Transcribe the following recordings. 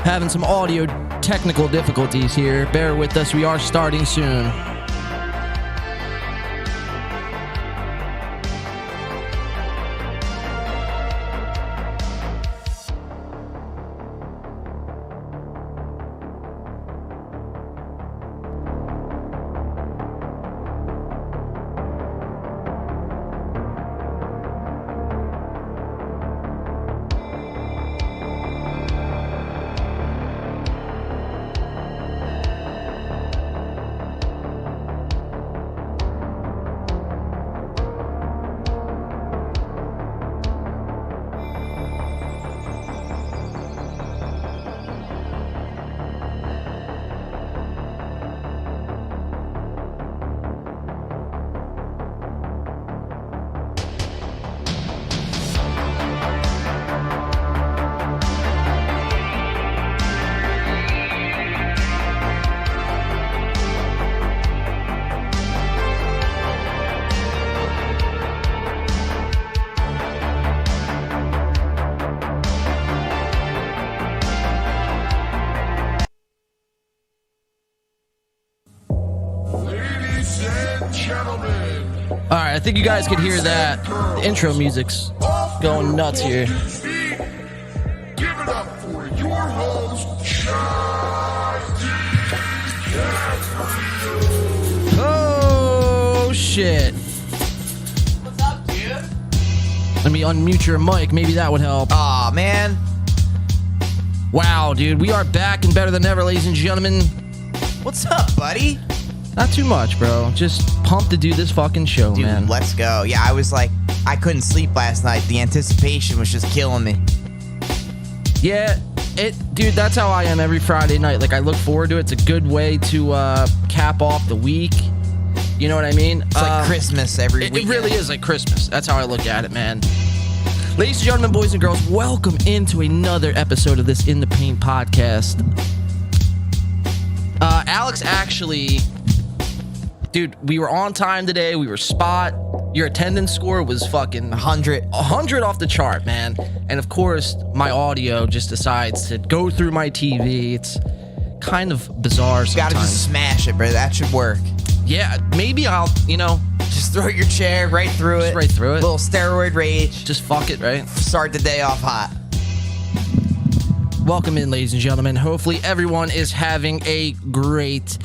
Having some audio technical difficulties here. Bear with us. We are starting soon. All right, I think you guys could hear that. The intro music's going nuts here. Give it up for your host, Oh, shit. What's up, dude? Let me unmute your mic. Maybe that would help. Aw, man. Wow, dude. We are back and better than ever, ladies and gentlemen. What's up, buddy? Not too much, bro. Just pumped to do this fucking show, Dude, man. let's go. Yeah, I was like, I couldn't sleep last night. The anticipation was just killing me. Yeah, dude, that's how I am every Friday night. Like, I look forward to it. It's a good way to cap off the week. You know what I mean? It's like Christmas every It weekend. really is like Christmas. That's how I look at it, man. Ladies and gentlemen, boys and girls, welcome into another episode of this In the Paint podcast. Alex actually... Dude, we were on time today. We were spot. Your attendance score was fucking 100 off the chart, man. And of course, my audio just decides to go through my TV. It's kind of bizarre sometimes. Gotta just smash it, bro. That should work. Yeah, maybe I'll, Just throw your chair right through it. right through it. Little steroid rage. Just fuck it, right? Start the day off hot. Welcome in, ladies and gentlemen. Hopefully everyone is having a great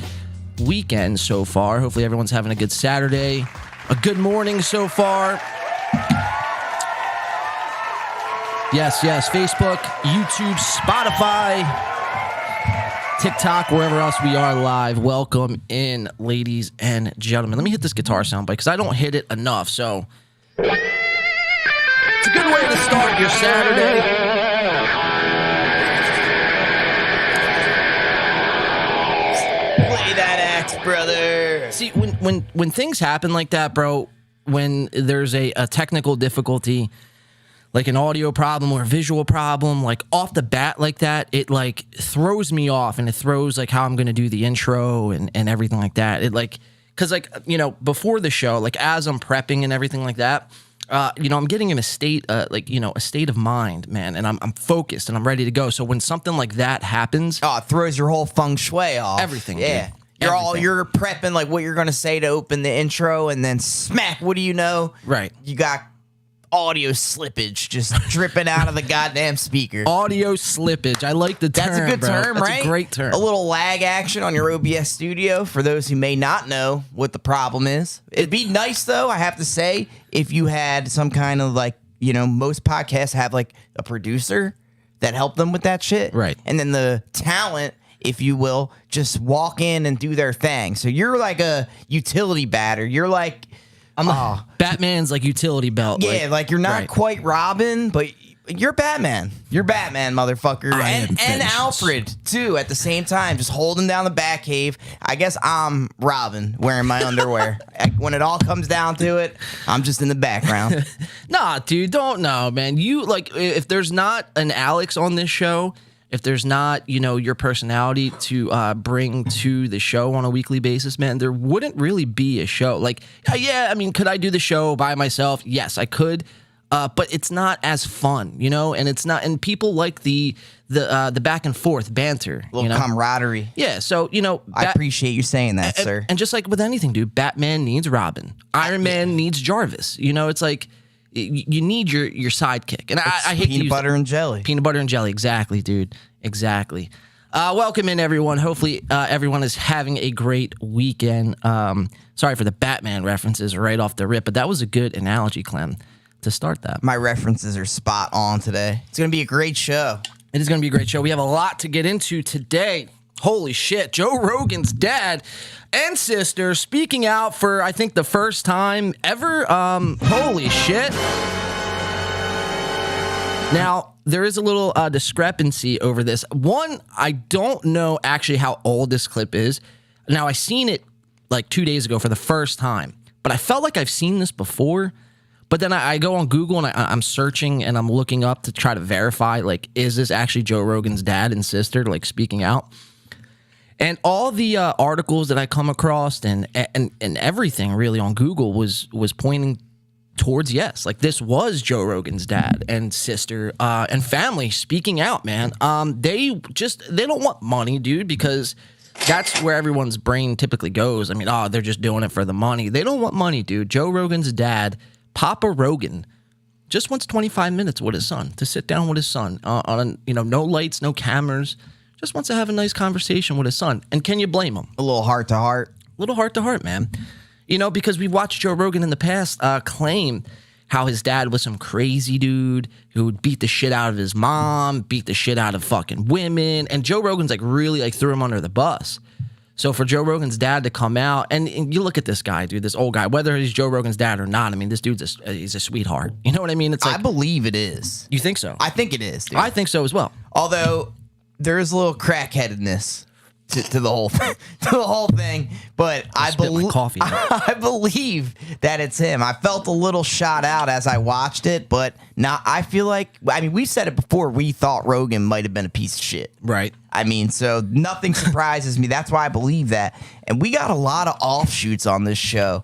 weekend so far. Hopefully everyone's having a good Saturday, a good morning so far. Yes, Facebook, YouTube, Spotify, TikTok, wherever else we are live. Welcome in, ladies and gentlemen. Let me hit this guitar sound bite because I don't hit it enough, so it's a good way to start your Saturday. Play that axe, brother. See, when things happen like that, bro, when there's a technical difficulty, like an audio problem or a visual problem, like off the bat like that, it like throws me off, and it throws like how I'm going to do the intro and everything like that. It like, cause like, before the show, like as I'm prepping and everything like that, I'm getting in a state, a state of mind, man, and I'm focused and I'm ready to go. So when something like that happens, Oh, it throws your whole feng shui off. Everything, Yeah. dude. You're prepping like what you're gonna say to open the intro, and then smack, what do you know? Right. You got audio slippage just dripping out of the goddamn speaker. audio slippage. I like the term. That's a good bro. term, That's right? a great term. A little lag action on your OBS studio for those who may not know what the problem is. It'd be nice, though, I have to say, if you had some kind of like, most podcasts have like a producer that helped them with that shit. Right. And then the talent, if you will, just walk in and do their thing. So you're like a utility batter. You're like... Batman's like utility belt. Yeah, like you're not right. quite Robin, but you're Batman. You're Batman, motherfucker. I am And vengeance. Alfred, too, at the same time, just holding down the Batcave. I guess I'm Robin wearing my underwear. When it all comes down to it, I'm just in the background. Nah, dude, don't know, man. You like if there's not an Alex on this show, if there's not, your personality to bring to the show on a weekly basis, man, there wouldn't really be a show. Like, yeah, I mean, could I do the show by myself? Yes, I could. but it's not as fun, you know, and it's not, and people like the back and forth banter, Little you know? camaraderie. Yeah, so you know, I appreciate you saying that, sir. And just like with anything, dude, Batman needs Robin, Iron Man needs Jarvis. You know, it's like you need your sidekick, and I hate peanut butter and jelly. Peanut butter and jelly, exactly, dude, exactly. Welcome in, everyone. Hopefully, everyone is having a great weekend. Sorry for the Batman references right off the rip, but that was a good analogy, Clem, to start that. My references are spot on today. It's gonna be a great show. It is going to be a great show. We have a lot to get into today. Holy shit. Joe Rogan's dad and sister speaking out for, I think, the first time ever. Holy shit. Now, there is a little discrepancy over this. One, I don't know actually how old this clip is. Now, I seen it like 2 days ago for the first time, but I felt like I've seen this before. But then I go on Google and I'm searching and I'm looking up to try to verify, like, is this actually Joe Rogan's dad and sister, like, speaking out? And all the articles that I come across and everything really on Google was pointing towards yes, like this was Joe Rogan's dad and sister and family speaking out, man. They don't want money, dude, because that's where everyone's brain typically goes. I mean, they're just doing it for the money. They don't want money, dude. Joe Rogan's dad, Papa Rogan, just wants 25 minutes with his son, to sit down with his son on, you know, no lights, no cameras, just wants to have a nice conversation with his son. And can you blame him? A little heart to heart. A little heart to heart, man. You know, because we've watched Joe Rogan in the past claim how his dad was some crazy dude who would beat the shit out of his mom, beat the shit out of fucking women. And Joe Rogan's like really like threw him under the bus. So for Joe Rogan's dad to come out, and you look at this guy, dude, this old guy, whether he's Joe Rogan's dad or not, I mean, this dude's he's a sweetheart. You know what I mean? It's like, I believe it is. You think so? I think it is, dude. I think so as well. Although there is a little crackheadedness to the whole thing, but I believe coffee. I believe that it's him. I felt a little shot out as I watched it, but now I feel like, I mean, we said it before. We thought Rogan might have been a piece of shit, right? I mean, so nothing surprises me. That's why I believe that. And we got a lot of offshoots on this show.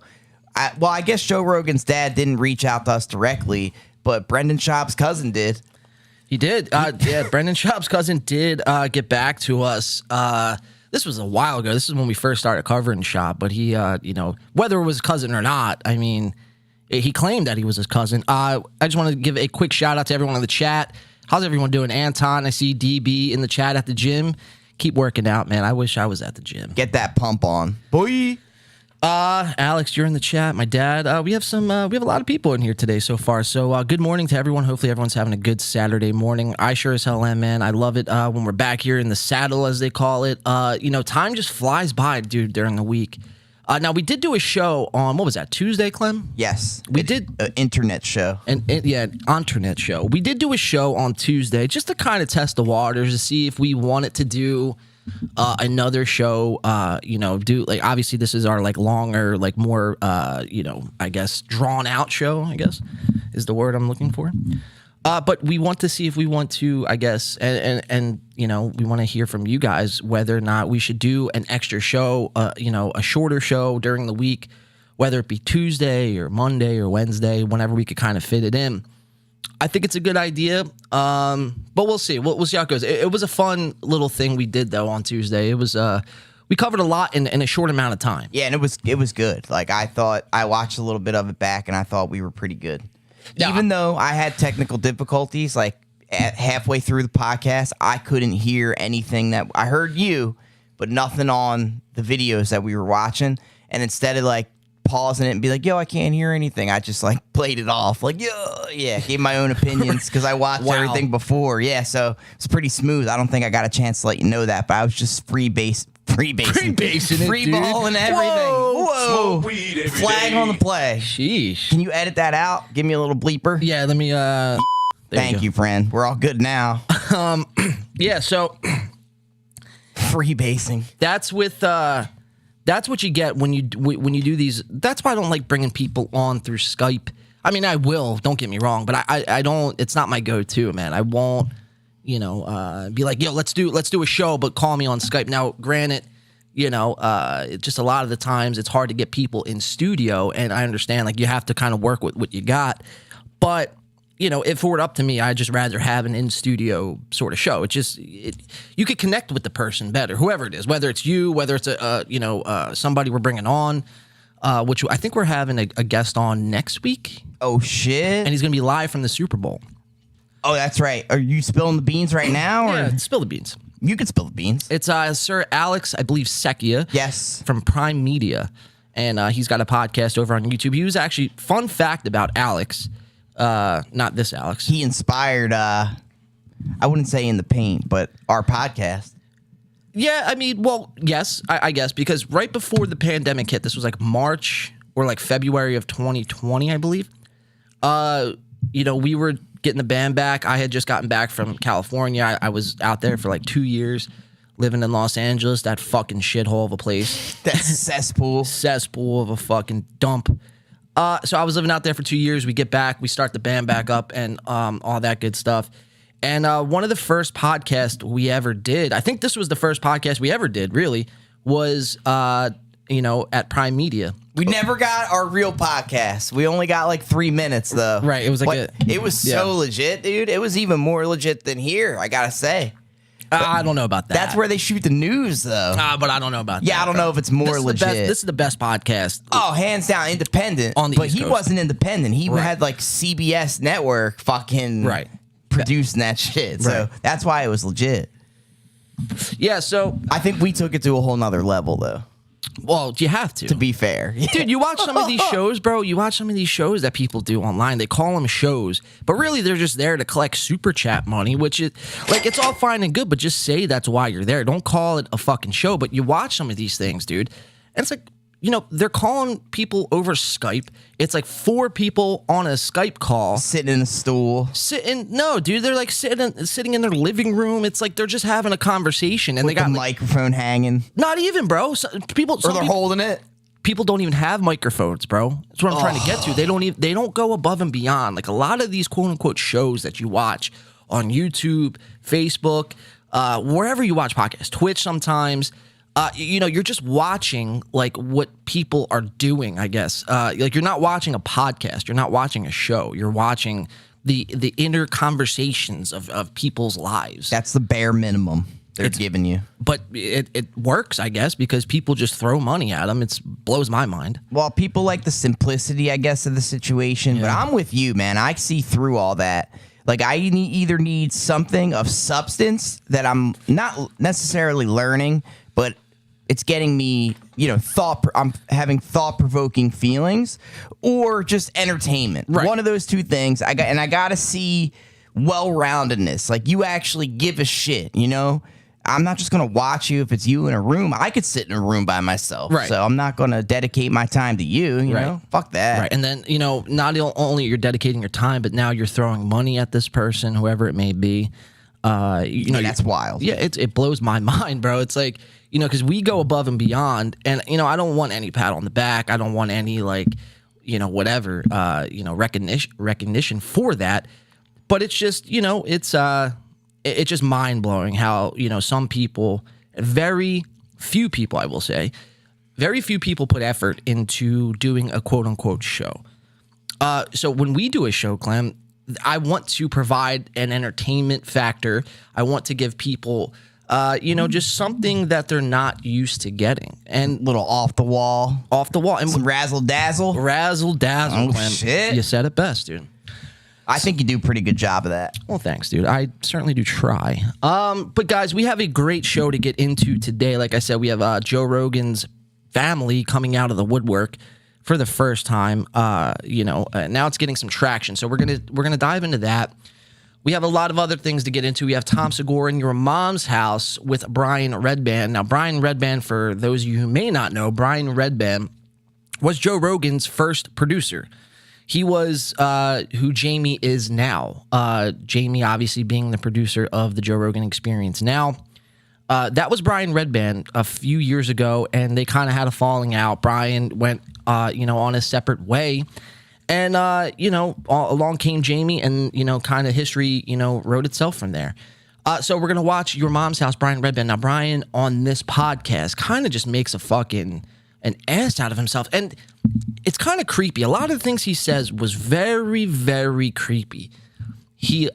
I guess Joe Rogan's dad didn't reach out to us directly, but Brendan Schaub's cousin did. He did. Yeah, Brendan Schaub's cousin did get back to us. This was a while ago. This is when we first started covering Schaub, but he, you know, whether it was his cousin or not, I mean, he claimed that he was his cousin. I just want to give a quick shout out to everyone in the chat. How's everyone doing? Anton, I see DB in the chat at the gym. Keep working out, man. I wish I was at the gym. Get that pump on, boy. Alex, you're in the chat. My dad. We have a lot of people in here today so far. So good morning to everyone. Hopefully everyone's having a good Saturday morning. I sure as hell am, man. I love it when we're back here in the saddle, as they call it. You know, time just flies by, dude, during the week. Now we did do a show on, what was that, Tuesday, Clem? Yes, we did an internet show. Yeah, an internet show. We did do a show on Tuesday just to kind of test the waters to see if we wanted to do another show, you know, do like, obviously this is our like longer, like more, you know, I guess drawn out show, I guess is the word I'm looking for. But we want to see if we want to, I guess, and you know, we want to hear from you guys whether or not we should do an extra show, you know, a shorter show during the week, whether it be Tuesday or Monday or Wednesday, whenever we could kind of fit it in. I think it's a good idea, but we'll see. We'll see how it goes. It was a fun little thing we did, though, on Tuesday. It was we covered a lot in a short amount of time. Yeah, and it was good. Like, I thought, I watched a little bit of it back, and I thought we were pretty good. Yeah. Even though I had technical difficulties, like halfway through the podcast, I couldn't hear anything that I heard you, but nothing on the videos that we were watching. And instead of like pausing it and be like, yo, I can't hear anything, I just like played it off. Like, yeah, gave my own opinions because I watched everything before. Yeah, so it's pretty smooth. I don't think I got a chance to let you know that, but I was just freebasing free ball and everything. Whoa. Flag on the play. Sheesh. Can you edit that out? Give me a little bleeper. Yeah, let me Thank you, friend. We're all good now. Yeah, so freebasing. That's what you get when you do these. That's why I don't like bringing people on through Skype. I mean, I will, don't get me wrong, but I don't, it's not my go-to, man. I won't, you know, be like, yo, let's do a show, but call me on Skype. Now, granted, you know, just a lot of the times it's hard to get people in studio, and I understand, like, you have to kind of work with what you got. But if it were up to me, I'd just rather have an in-studio sort of show. You could connect with the person better, whoever it is, whether it's you, whether it's somebody we're bringing on, which I think we're having a guest on next week. Oh shit! And he's gonna be live from the Super Bowl. Oh, that's right. Are you spilling the beans right now? Or? Yeah, spill the beans. You can spill the beans. It's Sir Alex, I believe, Secchia. Yes. From Prime Media. And he's got a podcast over on YouTube. He was actually, fun fact about Alex, not this Alex. He inspired, I wouldn't say In the Paint, but our podcast. Yeah, I mean, well, yes, I guess, because right before the pandemic hit, this was like March or like February of 2020, I believe. We were getting the band back. I had just gotten back from California. I was out there for like 2 years. Living in Los Angeles, that fucking shithole of a place. That cesspool. Cesspool of a fucking dump. So I was living out there for 2 years. We get back, we start the band back up and all that good stuff. And one of the first podcasts we ever did, I think this was the first podcast we ever did, really, was, at Prime Media. We never got our real podcast. We only got like 3 minutes, though. Right, it was like it was so legit, dude. It was even more legit than here, I gotta say. I don't know about that. That's where they shoot the news, though. But I don't know about that. Yeah, I don't know if it's more legit. This is the best podcast. Oh, hands down, independent. On the but East he Coast. wasn't independent. He had like CBS Network fucking producing that shit. So that's why it was legit. Yeah, so I think we took it to a whole nother level, though. Well, you have to. To be fair. Dude, you watch some of these shows, bro. You watch some of these shows that people do online. They call them shows, but really they're just there to collect super chat money, which is like, it's all fine and good, but just say that's why you're there. Don't call it a fucking show, but you watch some of these things, dude. And it's like, they're calling people over Skype. It's like 4 people on a Skype call. Sitting in a stool. No, dude, they're like sitting in their living room. It's like they're just having a conversation. And With they got the microphone hanging. Not even, bro. Holding it. People don't even have microphones, bro. That's what I'm trying to get to. They don't go above and beyond. Like a lot of these quote unquote shows that you watch on YouTube, Facebook, wherever you watch podcasts, Twitch sometimes. You're just watching like what people are doing, I guess. Like you're not watching a podcast, you're not watching a show. You're watching the inner conversations of people's lives. That's the bare minimum they're giving you. But it works, I guess, because people just throw money at them. It blows my mind. Well, people like the simplicity, I guess, of the situation. Yeah. But I'm with you, man. I see through all that. Like, I either need something of substance that I'm not necessarily learning, but it's getting me, I'm having thought-provoking feelings, or just entertainment. Right. One of those two things. I got to see well-roundedness. Like, you actually give a shit, I'm not just going to watch you if it's you in a room. I could sit in a room by myself. Right. So I'm not going to dedicate my time to you, you know? Fuck that. Right. And then, not only you're dedicating your time, but now you're throwing money at this person, whoever it may be. That's wild. Yeah, it blows my mind, bro. It's like, because we go above and beyond, and I don't want any pat on the back. I don't want any whatever, recognition for that. But it's just, it's just mind blowing how some people, very few people, I will say, very few people put effort into doing a quote unquote show. So when we do a show, Clem, I want to provide an entertainment factor. I want to give people, just something that they're not used to getting. And little off the wall. And some razzle dazzle. Razzle dazzle. Oh, shit. You said it best, dude. I think you do a pretty good job of that. Well, thanks, dude. I certainly do try. But guys, we have a great show to get into today. Like I said, we have Joe Rogan's family coming out of the woodwork for the first time. Now it's getting some traction, so we're gonna dive into that. We have a lot of other things to get into. We have Tom Segura in Your Mom's House with Brian Redban. Now, Brian Redban, for those of you who may not know, Brian Redban was Joe Rogan's first producer. He was who Jamie is now. Jamie, obviously, being the producer of the Joe Rogan Experience now. That was Brian Redban a few years ago, and they kind of had a falling out. Brian went, on a separate way. And, along came Jamie, and, kind of history, wrote itself from there. So we're going to watch Your Mom's House, Brian Redban. Now, Brian, on this podcast, kind of just makes an ass out of himself. And it's kind of creepy. A lot of the things he says was very, very creepy. he,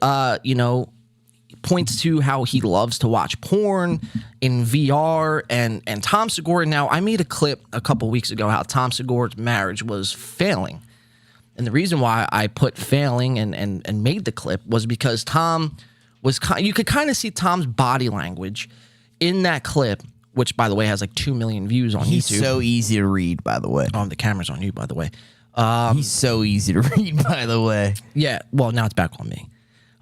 points to how he loves to watch porn in VR and Tom Segura. Now, I made a clip a couple weeks ago how Tom Segura's marriage was failing. And the reason why I put failing and made the clip was because Tom was, you could kind of see Tom's body language in that clip, which, by the way, has like 2 million views on YouTube. He's so easy to read, by the way. Oh, the camera's on you, by the way. He's so easy to read, by the way. Yeah, well, now it's back on me.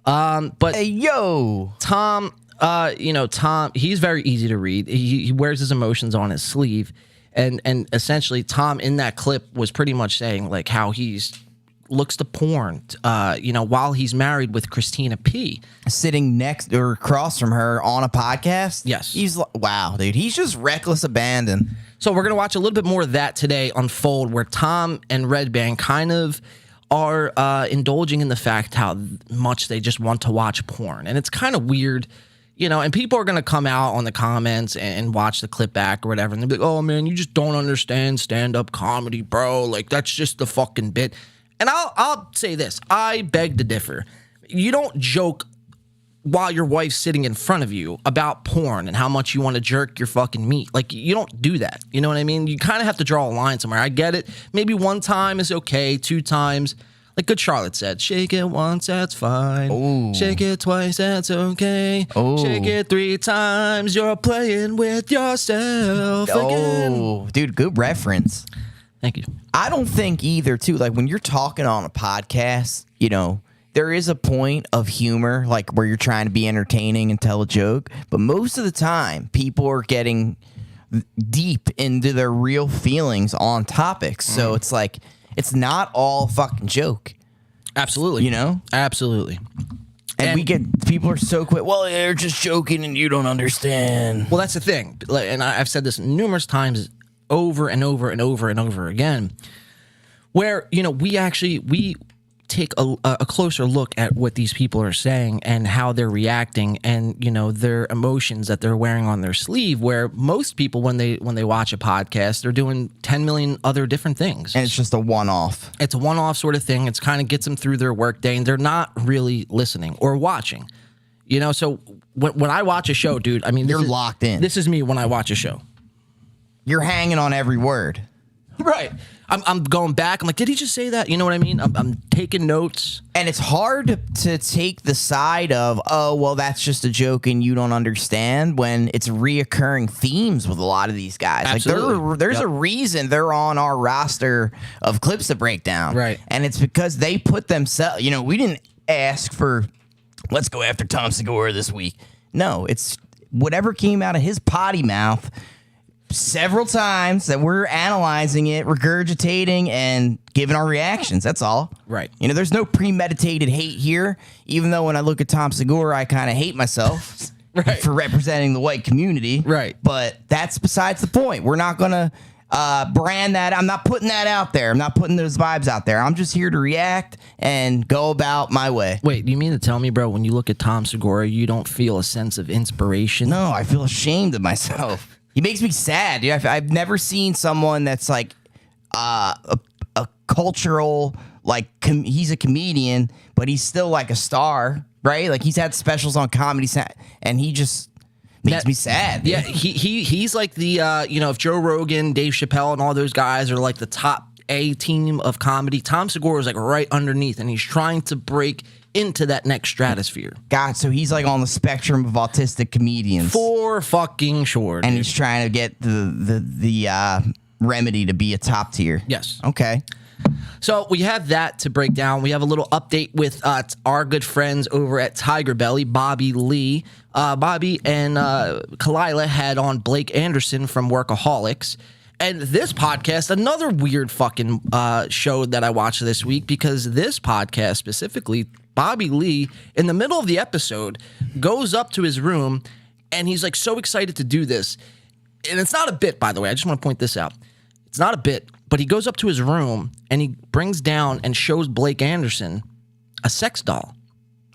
But hey, yo, Tom, Tom, he's very easy to read. He wears his emotions on his sleeve, and essentially, Tom in that clip was pretty much saying like how he's looks to porn, while he's married with Christina P, sitting next or across from her on a podcast. Yes, he's wow, dude. He's just reckless abandon. So we're gonna watch a little bit more of that today unfold, where Tom and Redban kind of are indulging in the fact how much they just want to watch porn. And it's kind of weird, and people are going to come out on the comments and watch the clip back or whatever. And they'll be like, oh, man, you just don't understand stand-up comedy, bro. Like, that's just the fucking bit. And I'll say this. I beg to differ. You don't joke while your wife's sitting in front of you about porn and how much you want to jerk your fucking meat. Like, you don't do that. You know what I mean? You kind of have to draw a line somewhere. I get it. Maybe 1 time is okay. 2 times, like Good Charlotte said, shake it once, that's fine. Ooh. Shake it twice, that's okay. Ooh. Shake it 3 times, you're playing with yourself again. Oh, dude, good reference. Thank you. I don't think either, too. Like, when you're talking on a podcast, there is a point of humor, like where you're trying to be entertaining and tell a joke. But most of the time, people are getting deep into their real feelings on topics. So it's like, it's not all fucking joke. Absolutely. Absolutely. And people are so quick. Well, they're just joking and you don't understand. Well, that's the thing. And I've said this numerous times over and over and over and over again, where, we take a closer look at what these people are saying and how they're reacting and, their emotions that they're wearing on their sleeve, where most people, when they watch a podcast, they're doing 10 million other different things. And it's just a one-off. It's a one-off sort of thing. It's kind of gets them through their workday, and they're not really listening or watching. So when I watch a show, dude, I mean, you're locked in. This is me when I watch a show. You're hanging on every word. Right. I'm going back. I'm like, did he just say that? You know what I mean? I'm taking notes. And it's hard to take the side of, oh, well, that's just a joke and you don't understand, when it's reoccurring themes with a lot of these guys. Absolutely. Like there's a reason they're on our roster of clips to break down. Right. And it's because they put themselves, we didn't ask for, let's go after Tom Segura this week. No, it's whatever came out of his potty mouth several times that we're analyzing it, regurgitating, and giving our reactions. That's all. Right. There's no premeditated hate here, even though when I look at Tom Segura, I kind of hate myself right. for representing the white community. Right. But that's besides the point. We're not going to brand that. I'm not putting that out there. I'm not putting those vibes out there. I'm just here to react and go about my way. Wait, you mean to tell me, bro, when you look at Tom Segura, you don't feel a sense of inspiration? No, I feel ashamed of myself. He makes me sad, dude. I've never seen someone that's like a cultural, like he's a comedian, but he's still like a star, right? Like he's had specials on Comedy Central, and he just makes me sad. Yeah, he's like the if Joe Rogan, Dave Chappelle, and all those guys are like the top A team of comedy, Tom Segura is like right underneath, and he's trying to break into that next stratosphere. God, so he's like on the spectrum of autistic comedians. For fucking sure. And he's trying to get the remedy to be a top tier. Yes. Okay. So we have that to break down. We have a little update with our good friends over at TigerBelly, Bobby Lee. Bobby and Kalila had on Blake Anderson from Workaholics. And this podcast, another weird fucking show that I watched this week, because this podcast specifically, Bobby Lee, in the middle of the episode, goes up to his room and he's like so excited to do this. And it's not a bit, by the way. I just want to point this out. It's not a bit, but he goes up to his room and he brings down and shows Blake Anderson a sex doll.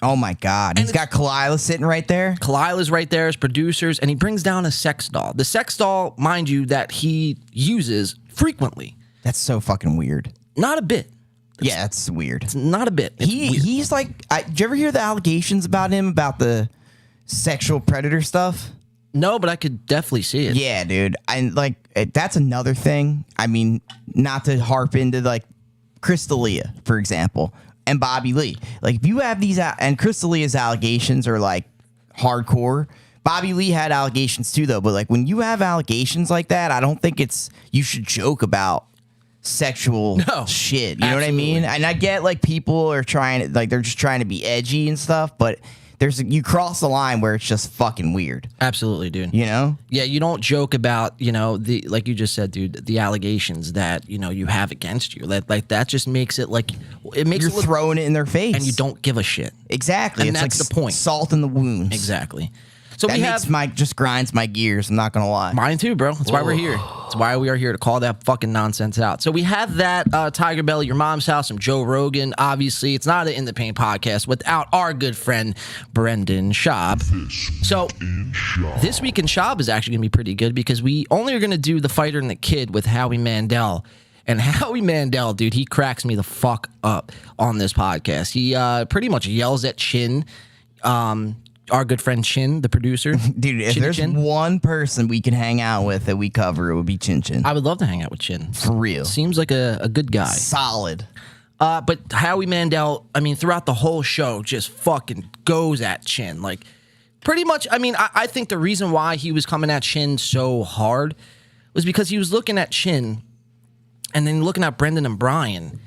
Oh my God. He's got Kalila sitting right there. Kalila's right there as producers, and he brings down a sex doll. The sex doll, mind you, that he uses frequently. That's so fucking weird. Not a bit. Yeah, it's weird. It's not a bit. It's weird. He's like, did you ever hear the allegations about him about the sexual predator stuff? No, but I could definitely see it. Yeah, dude. And like, that's another thing. I mean, not to harp into like Crystalia, for example, and Bobby Lee. Like, if you have these, and Crystalia's allegations are like hardcore. Bobby Lee had allegations too, though. But like, when you have allegations like that, I don't think you should joke about sexual shit. You know what I mean? And I get like people are trying to, like, they're just trying to be edgy and stuff, but you cross the line where it's just fucking weird. Absolutely, dude. You know? Yeah, you don't joke about, like you just said, dude, the allegations that, you have against you. That just makes it like, it makes You're it look, throwing it in their face. and you don't give a shit. Exactly. And It's that's like the point. Salt in the wounds. Exactly. So That just grinds my gears. I'm not going to lie. Mine too, bro. That's why we're here. That's why we are here, to call that fucking nonsense out. So we have that TigerBelly, Your Mom's House, from Joe Rogan. Obviously, it's not an In the Pain podcast without our good friend Brendan Schaub. So this week in Schaub is actually going to be pretty good because we only are going to do The Fighter and the Kid with Howie Mandel. And Howie Mandel, dude, he cracks me the fuck up on this podcast. He pretty much yells at Chin. Our good friend Chin, the producer. Dude, if there's one person we can hang out with that we cover, it would be Chin Chin. I would love to hang out with Chin. For real. Seems like a good guy. Solid. But Howie Mandel, I mean, throughout the whole show, just fucking goes at Chin. Like, pretty much, I mean, I think the reason why he was coming at Chin so hard was because he was looking at Chin and then looking at Brendan and Brian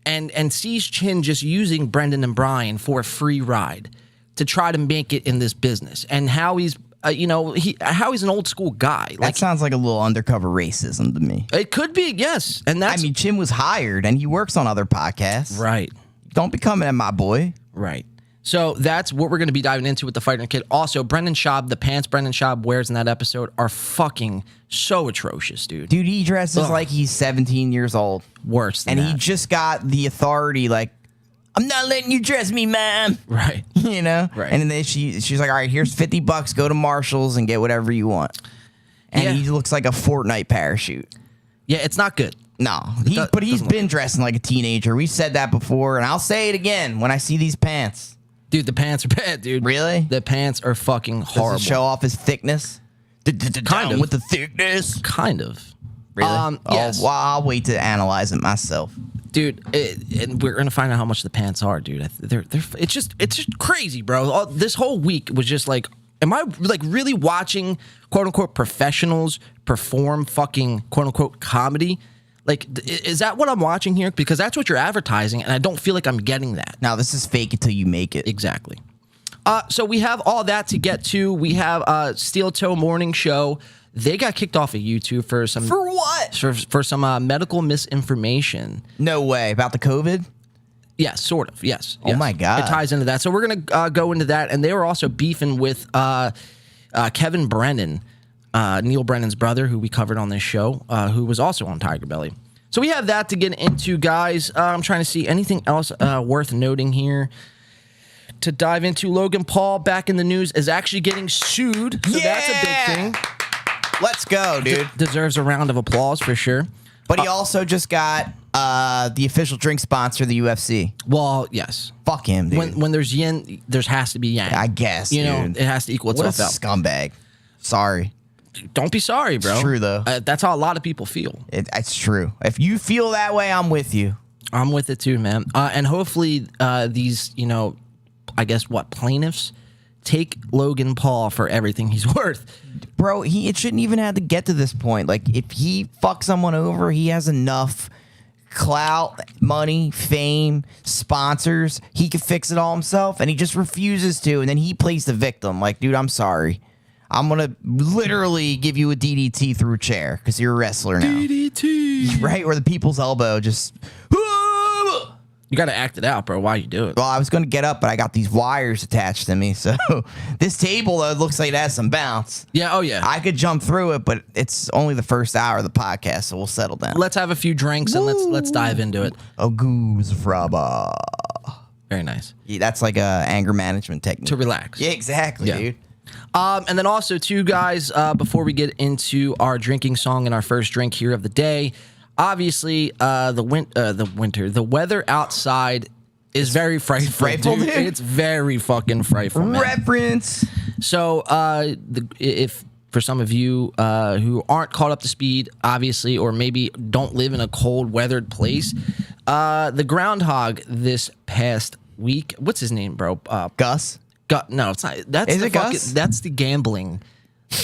and sees Chin just using Brendan and Brian for a free ride to try to make it in this business. And Howie's, Howie's an old school guy. That sounds like a little undercover racism to me. It could be, yes. And that's, I mean, Chin was hired and he works on other podcasts. right. Don't be coming at my boy. Right. So that's what we're going to be diving into with The Fighter and Kid. Also, Brendan Schaub, the pants Brendan Schaub wears in that episode are fucking so atrocious, dude. Dude, he dresses like he's 17 years old. Worse than that. He just got the authority, like, I'm not letting you dress me, man. Right. You know? Right. And then she's like, all right, here's $50. Go to Marshall's and get whatever you want. And he looks like a Fortnite parachute. Yeah, it's not good. No. But he's been dressing like a teenager. We said that before, and I'll say it again when I see these pants. Dude, the pants are bad, dude. Really? The pants are fucking horrible. Does it show off his thickness? Kind of. With the thickness? Kind of. Really? Yes. Well, I'll wait to analyze it myself. Dude, and we're gonna find out how much the pants are, dude. It's just crazy, bro. This whole week was just like, am I like really watching quote unquote professionals perform fucking quote unquote comedy? Like, is that what I'm watching here? Because that's what you're advertising, and I don't feel like I'm getting that. Now, this is fake it till you make it. Exactly. So we have all that to get to. We have Steel Toe Morning Show. They got kicked off of YouTube for some... For what? For some medical misinformation. No way. About the COVID? Yes, sort of. Yes. Oh, my God. It ties into that. So we're going to go into that. And they were also beefing with Kevin Brennan, Neil Brennan's brother, who we covered on this show, who was also on TigerBelly. So we have that to get into, guys. I'm trying to see anything else worth noting here. To dive into, Logan Paul, back in the news, is actually getting sued. So that's a big thing. Let's go, dude. Deserves a round of applause for sure. But he also just got the official drink sponsor of the UFC. Well, yes. Fuck him, dude. When there's yin, there has to be yang. I guess, You know, dude. it has to equal What a itself out. scumbag. Sorry. Don't be sorry, bro. It's true, though. That's how a lot of people feel. It's true. If you feel that way, I'm with you. I'm with it too, man. And hopefully these, I guess, plaintiffs take Logan Paul for everything he's worth. Bro, it shouldn't even have to get to this point. Like, if he fucks someone over, he has enough clout, money, fame, sponsors. He could fix it all himself, and he just refuses to, and then he plays the victim. Like, dude, I'm sorry. I'm going to literally give you a DDT through a chair because you're a wrestler now. DDT. Right? Where the people's elbow just... You got to act it out, bro, while you do it. Well, I was going to get up, but I got these wires attached to me. So this table, though, looks like it has some bounce. Yeah, oh yeah. I could jump through it, but it's only the first hour of the podcast, so we'll settle down. Let's have a few drinks and let's dive into it. A goose fraba. Very nice. Yeah, that's like a anger management technique. To relax. Yeah, exactly, dude. And then also, too, guys, before we get into our drinking song and our first drink here of the day, obviously, the weather outside is very frightful, dude. It's very fucking frightful, man. Reference. So, if for some of you who aren't caught up to speed, obviously, or maybe don't live in a cold weathered place, the Groundhog this past week, what's his name, bro? Gus? No, it's not. That's Is the it Gus? That's the gambling.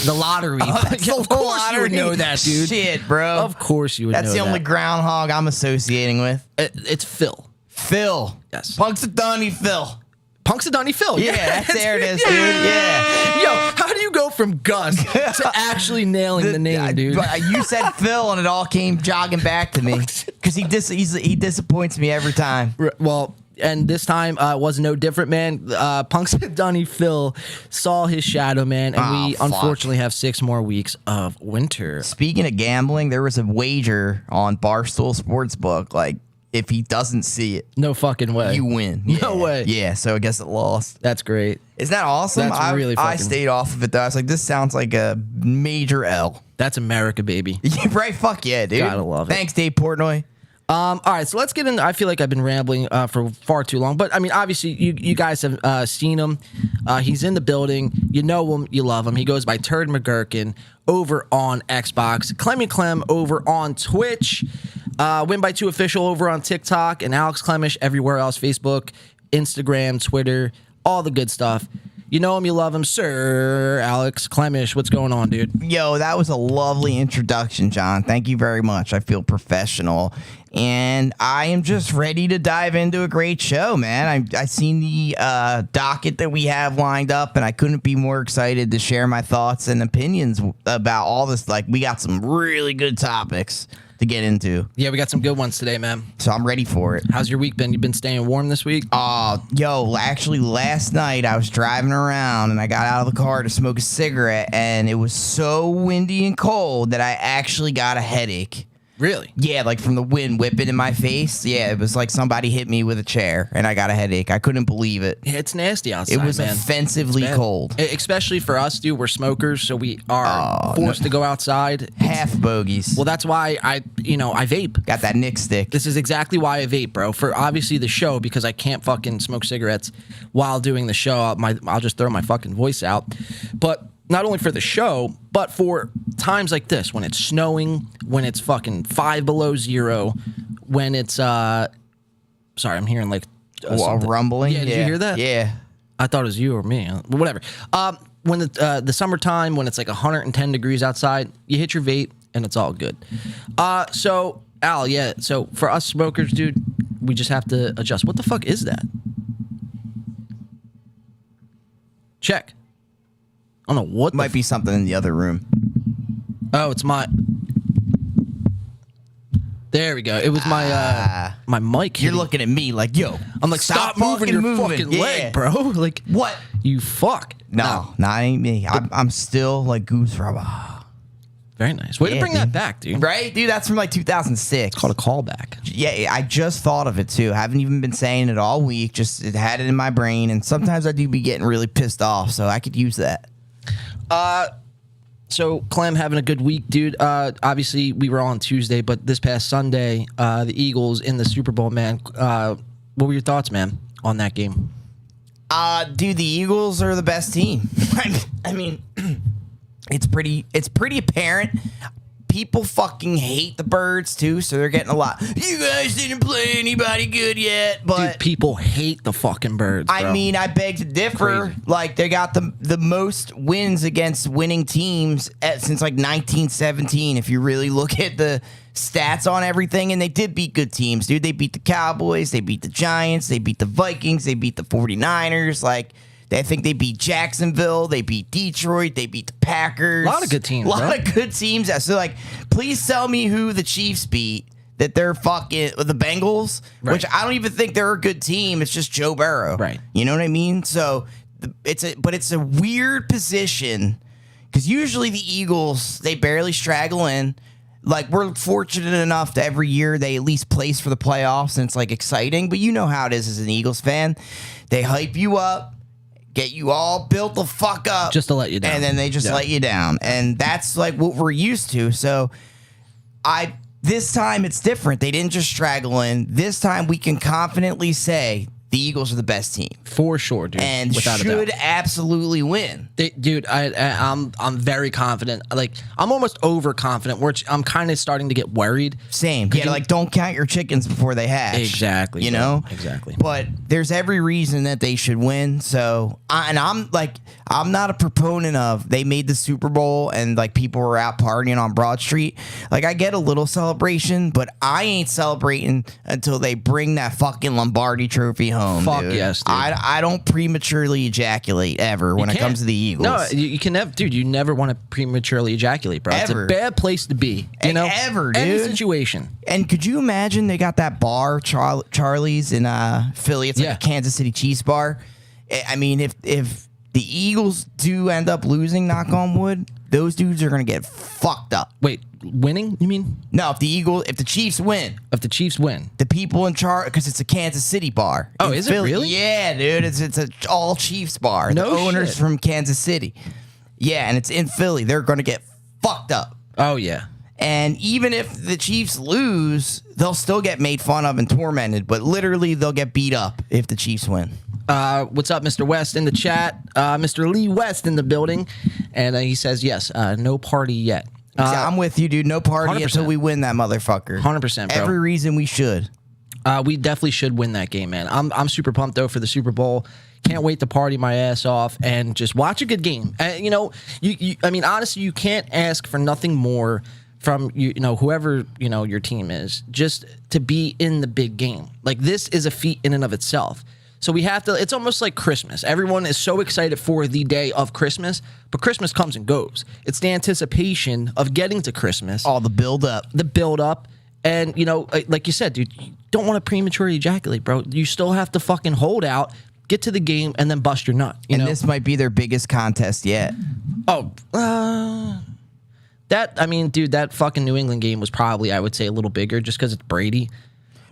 The lottery. That's Of the course you would lottery. know that, dude. Shit, bro. Of course you would know that. That's the only groundhog I'm associating with. It's Phil. Phil. Yes. Punxsutawney Phil. Punxsutawney Phil. Yeah, there it is, dude. Yeah. Yo, how do you go from Gus to actually nailing the name, dude? You said Phil, and it all came jogging back to me because he disappoints me every time. Well, and this time was no different, man. Punxsutawney Phil saw his shadow, man, and we unfortunately have 6 more weeks of winter. Speaking of gambling, there was a wager on Barstool Sportsbook, like, if he doesn't see it, No fucking way. you win. No way. Yeah, so I guess it lost. That's great. Isn't that awesome? That's really I fucking- stayed off of it, though. I was like, this sounds like a major L. That's America, baby. Yeah, right? Fuck yeah, dude. Gotta love it. Thanks, Dave Portnoy. All right, so let's get in. I feel like I've been rambling for far too long, but I mean, obviously, you guys have seen him. He's in the building. You know him. You love him. He goes by Turd McGurkin over on Xbox. Clemmy Clem over on Twitch. Win by 2 official over on TikTok, and Alex Clemish everywhere else: Facebook, Instagram, Twitter, all the good stuff. You know him, you love him, Sir Alex Clemish. What's going on, dude? Yo, that was a lovely introduction, John. Thank you very much. I feel professional. And I am just ready to dive into a great show, man. I seen the docket that we have lined up, and I couldn't be more excited to share my thoughts and opinions about all this. Like, we got some really good topics to get into. Yeah, we got some good ones today, man. So I'm ready for it. How's your week been? You been staying warm this week? Yo, actually last night I was driving around and I got out of the car to smoke a cigarette, and it was so windy and cold that I actually got a headache. Really? Yeah, like from the wind whipping in my face. Yeah, it was like somebody hit me with a chair and I got a headache. I couldn't believe it. Yeah, it's nasty outside, It was man. offensively Bad. cold. Especially for us, dude. We're smokers, so we are forced to go outside. Half bogeys. Well, that's why I vape. Got that Nick stick. This is exactly why I vape, bro. For obviously the show, because I can't fucking smoke cigarettes while doing the show. I'll just throw my fucking voice out. But not only for the show, but for times like this, when it's snowing, when it's fucking 5 below zero, when it's sorry, I'm hearing like something. Rumbling. Yeah, did you hear that? Yeah. I thought it was you or me, but whatever. When the summertime, when it's like 110 degrees outside, you hit your vape and it's all good. So Al, yeah. So for us smokers, dude, we just have to adjust. What the fuck is that? Check. I don't know what Might be something in the other room. Oh, it's my. There we go. It was my my mic. You're hitting. looking at me like, yo. I'm like, stop moving your fucking leg, bro. Like, What? you fuck. No, ain't me. I'm still like goose rubber. Very nice. Way to Yeah, bring dude. that back, dude. Right, dude? That's from like 2006. Called a callback. Yeah, I just thought of it too. Haven't even been saying it all week. Just it had it in my brain, and sometimes I do be getting really pissed off. So I could use that. So Clem having a good week, dude. Obviously we were on Tuesday, but this past Sunday, the Eagles in the Super Bowl, man. What were your thoughts, man, on that game? Dude, the Eagles are the best team. I mean, it's pretty apparent. People fucking hate the Birds too, so they're getting a lot. You guys didn't play anybody good yet, but Dude, people hate the fucking Birds, bro. I mean, I beg to differ. Crazy. Like, they got the most wins against winning teams since like 1917. If you really look at the stats on everything, and they did beat good teams, dude. They beat the Cowboys, they beat the Giants, they beat the Vikings, they beat the 49ers. Like, I think they beat Jacksonville, they beat Detroit, they beat the Packers. A lot of good teams, A lot bro. of good teams. So, like, please tell me who the Chiefs beat. That they're fucking the Bengals, Right. which I don't even think they're a good team. It's just Joe Burrow, Right. You know what I mean? So it's a weird position because usually the Eagles, they barely straggle in. Like, we're fortunate enough that every year they at least place for the playoffs, and it's like exciting. But you know how it is as an Eagles fan. They hype you up, get you all built the fuck up, Just to let you down. and then they just Yeah. let you down. And that's like what we're used to. So this time it's different. They didn't just straggle in. This time we can confidently say the Eagles are the best team. For sure, dude. And without should a doubt. absolutely win. Dude, I'm very confident. Like, I'm almost overconfident. I'm kind of starting to get worried. Same. Yeah, like, don't count your chickens before they hatch. Exactly. You know? Exactly. But there's every reason that they should win. So, I'm not a proponent of they made the Super Bowl and, like, people were out partying on Broad Street. Like, I get a little celebration, but I ain't celebrating until they bring that fucking Lombardi trophy home. Fuck dude. yes, dude. I don't prematurely ejaculate ever when it comes to the Eagles. No, you can never, dude. You never want to prematurely ejaculate, bro. Ever. It's a bad place to be. You know, Ever, dude. Any situation. And could you imagine they got that bar, Charlie's in Philly? It's like a Kansas City Chiefs bar. I mean, if the Eagles do end up losing, knock on wood, those dudes are gonna get fucked up. Wait, winning? You mean? No, if the Chiefs win, If the Chiefs win, the people in charge, because it's a Kansas City bar. Oh, in is it really? Yeah, dude. It's a all Chiefs bar. No the owners shit. from Kansas City. Yeah, and it's in Philly. They're gonna get fucked up. oh yeah. And even if the Chiefs lose, they'll still get made fun of and tormented. But literally, they'll get beat up if the Chiefs win. What's up, Mr. West in the chat? Mr. Lee West in the building, and he says yes. No party yet. I'm with you, dude. No party 100%. until we win that motherfucker. 100%, bro. Every reason we should. We definitely should win that game, man. I'm super pumped though for the Super Bowl. Can't wait to party my ass off and just watch a good game. You know, I mean, honestly, you can't ask for nothing more from whoever your team is, just to be in the big game. Like, this is a feat in and of itself. So we have to. It's almost like Christmas. Everyone is so excited for the day of Christmas, but Christmas comes and goes. It's the anticipation of getting to Christmas. All the build up. The build up. And, like you said, dude, you don't want to prematurely ejaculate, bro. You still have to fucking hold out, get to the game, and then bust your nut. You know? This might be their biggest contest yet. That fucking New England game was probably, I would say, a little bigger just because it's Brady.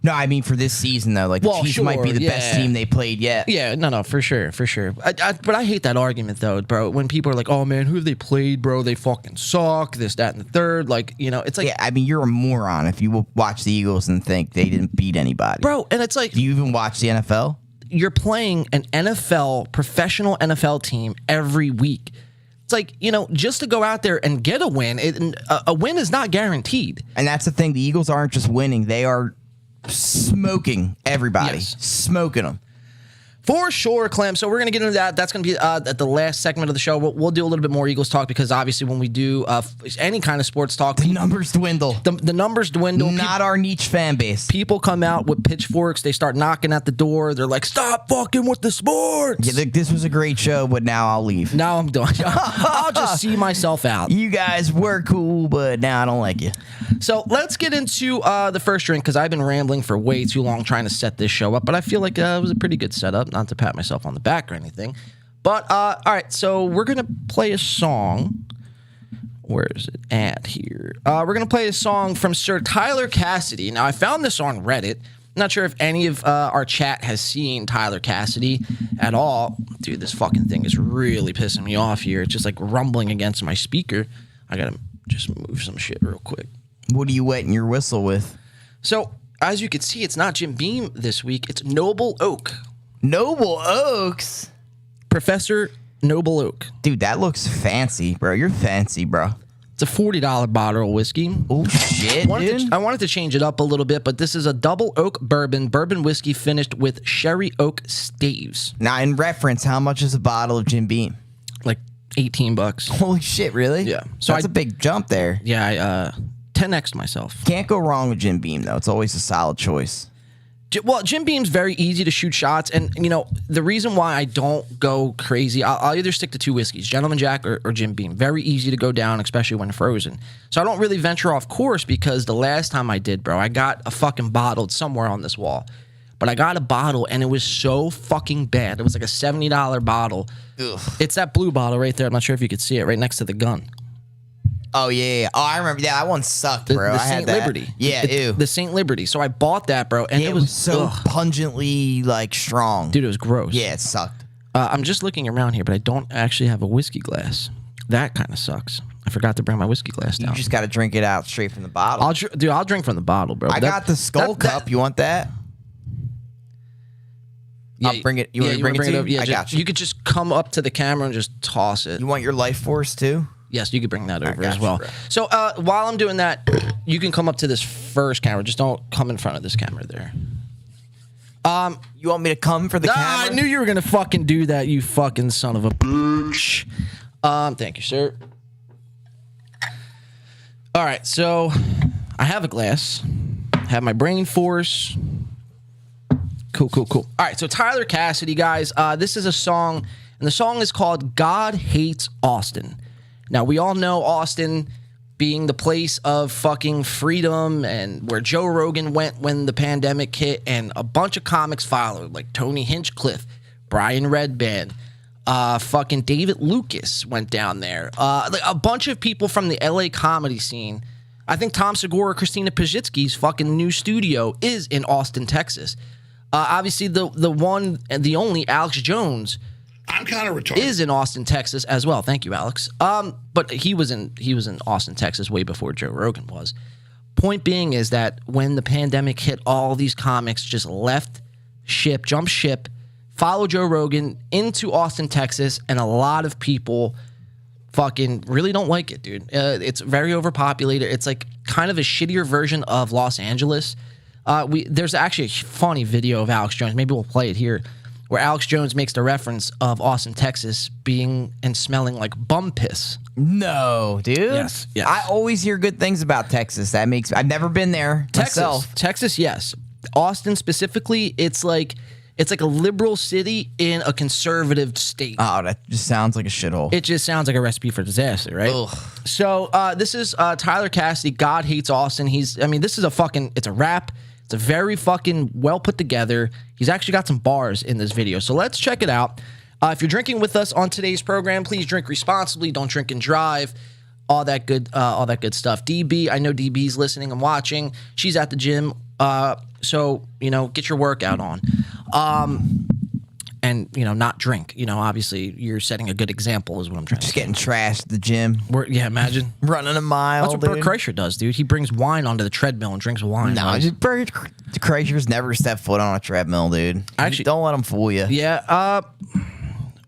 No, I mean for this season though. Like, the Chiefs might be the best team they played yet. Yeah, no, for sure. But I hate that argument though, bro. When people are like, "Oh man, who have they played, bro? They fucking suck." This, that, and the third. Like, it's like, Yeah, I mean, you're a moron if you watch the Eagles and think they didn't beat anybody. bro. And it's like, Do you even watch the NFL? you're playing an professional NFL team every week. It's like, just to go out there and get a win. A win is not guaranteed. And that's the thing. The Eagles aren't just winning; they are smoking everybody, Yes. smoking them. For sure, Clem. So we're going to get into that. That's going to be at the last segment of the show. We'll do a little bit more Eagles talk because obviously when we do any kind of sports talk, The numbers dwindle. the numbers dwindle. Not our niche fan base. People come out with pitchforks. They start knocking at the door. They're like, "Stop fucking with the sports." Yeah, this was a great show, but now I'll leave. Now I'm done. I'll just see myself out. You guys were cool, but now I don't like you. So let's get into the first drink because I've been rambling for way too long trying to set this show up, but I feel like it was a pretty good setup. Not to pat myself on the back or anything. But, all right, so we're going to play a song. Where is it at here? We're going to play a song from Sir Tyler Cassidy. Now, I found this on Reddit. I'm not sure if any of our chat has seen Tyler Cassidy at all. Dude, this fucking thing is really pissing me off here. It's just like rumbling against my speaker. I got to just move some shit real quick. What are you wetting your whistle with? So, as you can see, it's not Jim Beam this week. It's Noble Oak. Noble Oaks? Professor Noble Oak. Dude, that looks fancy, bro. You're fancy, bro. It's a $40 bottle of whiskey. Oh, shit, dude. I wanted to change it up a little bit, but this is a double oak bourbon whiskey finished with sherry oak staves. Now, in reference, how much is a bottle of Jim Beam? Like $18. Holy shit, really? Yeah. So that's a big jump there. Yeah, I 10x'd myself. Can't go wrong with Jim Beam, though. It's always a solid choice. Well, Jim Beam's very easy to shoot shots, and the reason why I don't go crazy, I'll either stick to two whiskeys, Gentleman Jack or Jim Beam. Very easy to go down, especially when frozen. So I don't really venture off course because the last time I did, bro, I got a fucking bottled somewhere on this wall. But I got a bottle, and it was so fucking bad. It was like a $70 bottle. Ugh. It's that blue bottle right there. I'm not sure if you could see it, right next to the gun. Oh, yeah. Oh, I remember. Yeah, that one sucked, bro. The I had St. that. Liberty. Yeah, ew. The St. Liberty. So I bought that, bro, and It was so ugh. pungently, like, strong. Dude, it was gross. Yeah, it sucked. I'm just looking around here, but I don't actually have a whiskey glass. That kind of sucks. I forgot to bring my whiskey glass You down. just got to drink it out straight from the bottle. I'll drink from the bottle, bro. I got the skull cup. You want that? I'll bring it. You want to bring it to you? Yeah, I got you. You could just come up to the camera and just toss it. You want your life force too? Yes, you could bring that over got as you, well. bro. So while I'm doing that, you can come up to this first camera. Just don't come in front of this camera there. You want me to come for the camera? I knew you were gonna fucking do that, you fucking son of a bitch. Thank you, sir. All right, so I have a glass. Have my brain force. Cool. All right, so Tyler Cassidy, guys. This is a song, and the song is called "God Hates Austin." Now, we all know Austin being the place of fucking freedom and where Joe Rogan went when the pandemic hit, and a bunch of comics followed, like Tony Hinchcliffe, Brian Redban, fucking David Lucas went down there. Like a bunch of people from the LA comedy scene. I think Tom Segura, Christina Pajitsky's fucking new studio is in Austin, Texas. Obviously, the one and the only Alex Jones I'm kind of retarded. is in Austin, Texas as well. Thank you, Alex. But he was in Austin, Texas way before Joe Rogan was. Point being is that when the pandemic hit, all these comics just jumped ship, followed Joe Rogan into Austin, Texas, and a lot of people fucking really don't like it, dude. It's very overpopulated. It's like kind of a shittier version of Los Angeles. There's actually a funny video of Alex Jones. Maybe we'll play it here, where Alex Jones makes the reference of Austin, Texas being and smelling like bum piss. No, dude. Yes. I always hear good things about Texas. I've never been there myself. Texas, yes. Austin specifically, it's like a liberal city in a conservative state. Oh, that just sounds like a shithole. It just sounds like a recipe for disaster, right? Ugh. So this is Tyler Cassidy. God Hates Austin. This is it's a rap. It's a very fucking well put together. He's actually got some bars in this video. So let's check it out. If you're drinking with us on today's program, please drink responsibly. Don't drink and drive. All that good stuff. DB, I know DB's listening and watching. She's at the gym. So get your workout on. And not drink. Obviously you're setting a good example is what I'm trying to say. Just getting trashed at the gym. Imagine. Running a mile, That's what Bert Kreischer does, dude. He brings wine onto the treadmill and drinks wine. No, Bert Kreischer's never stepped foot on a treadmill, dude. Actually, don't let him fool you. Yeah,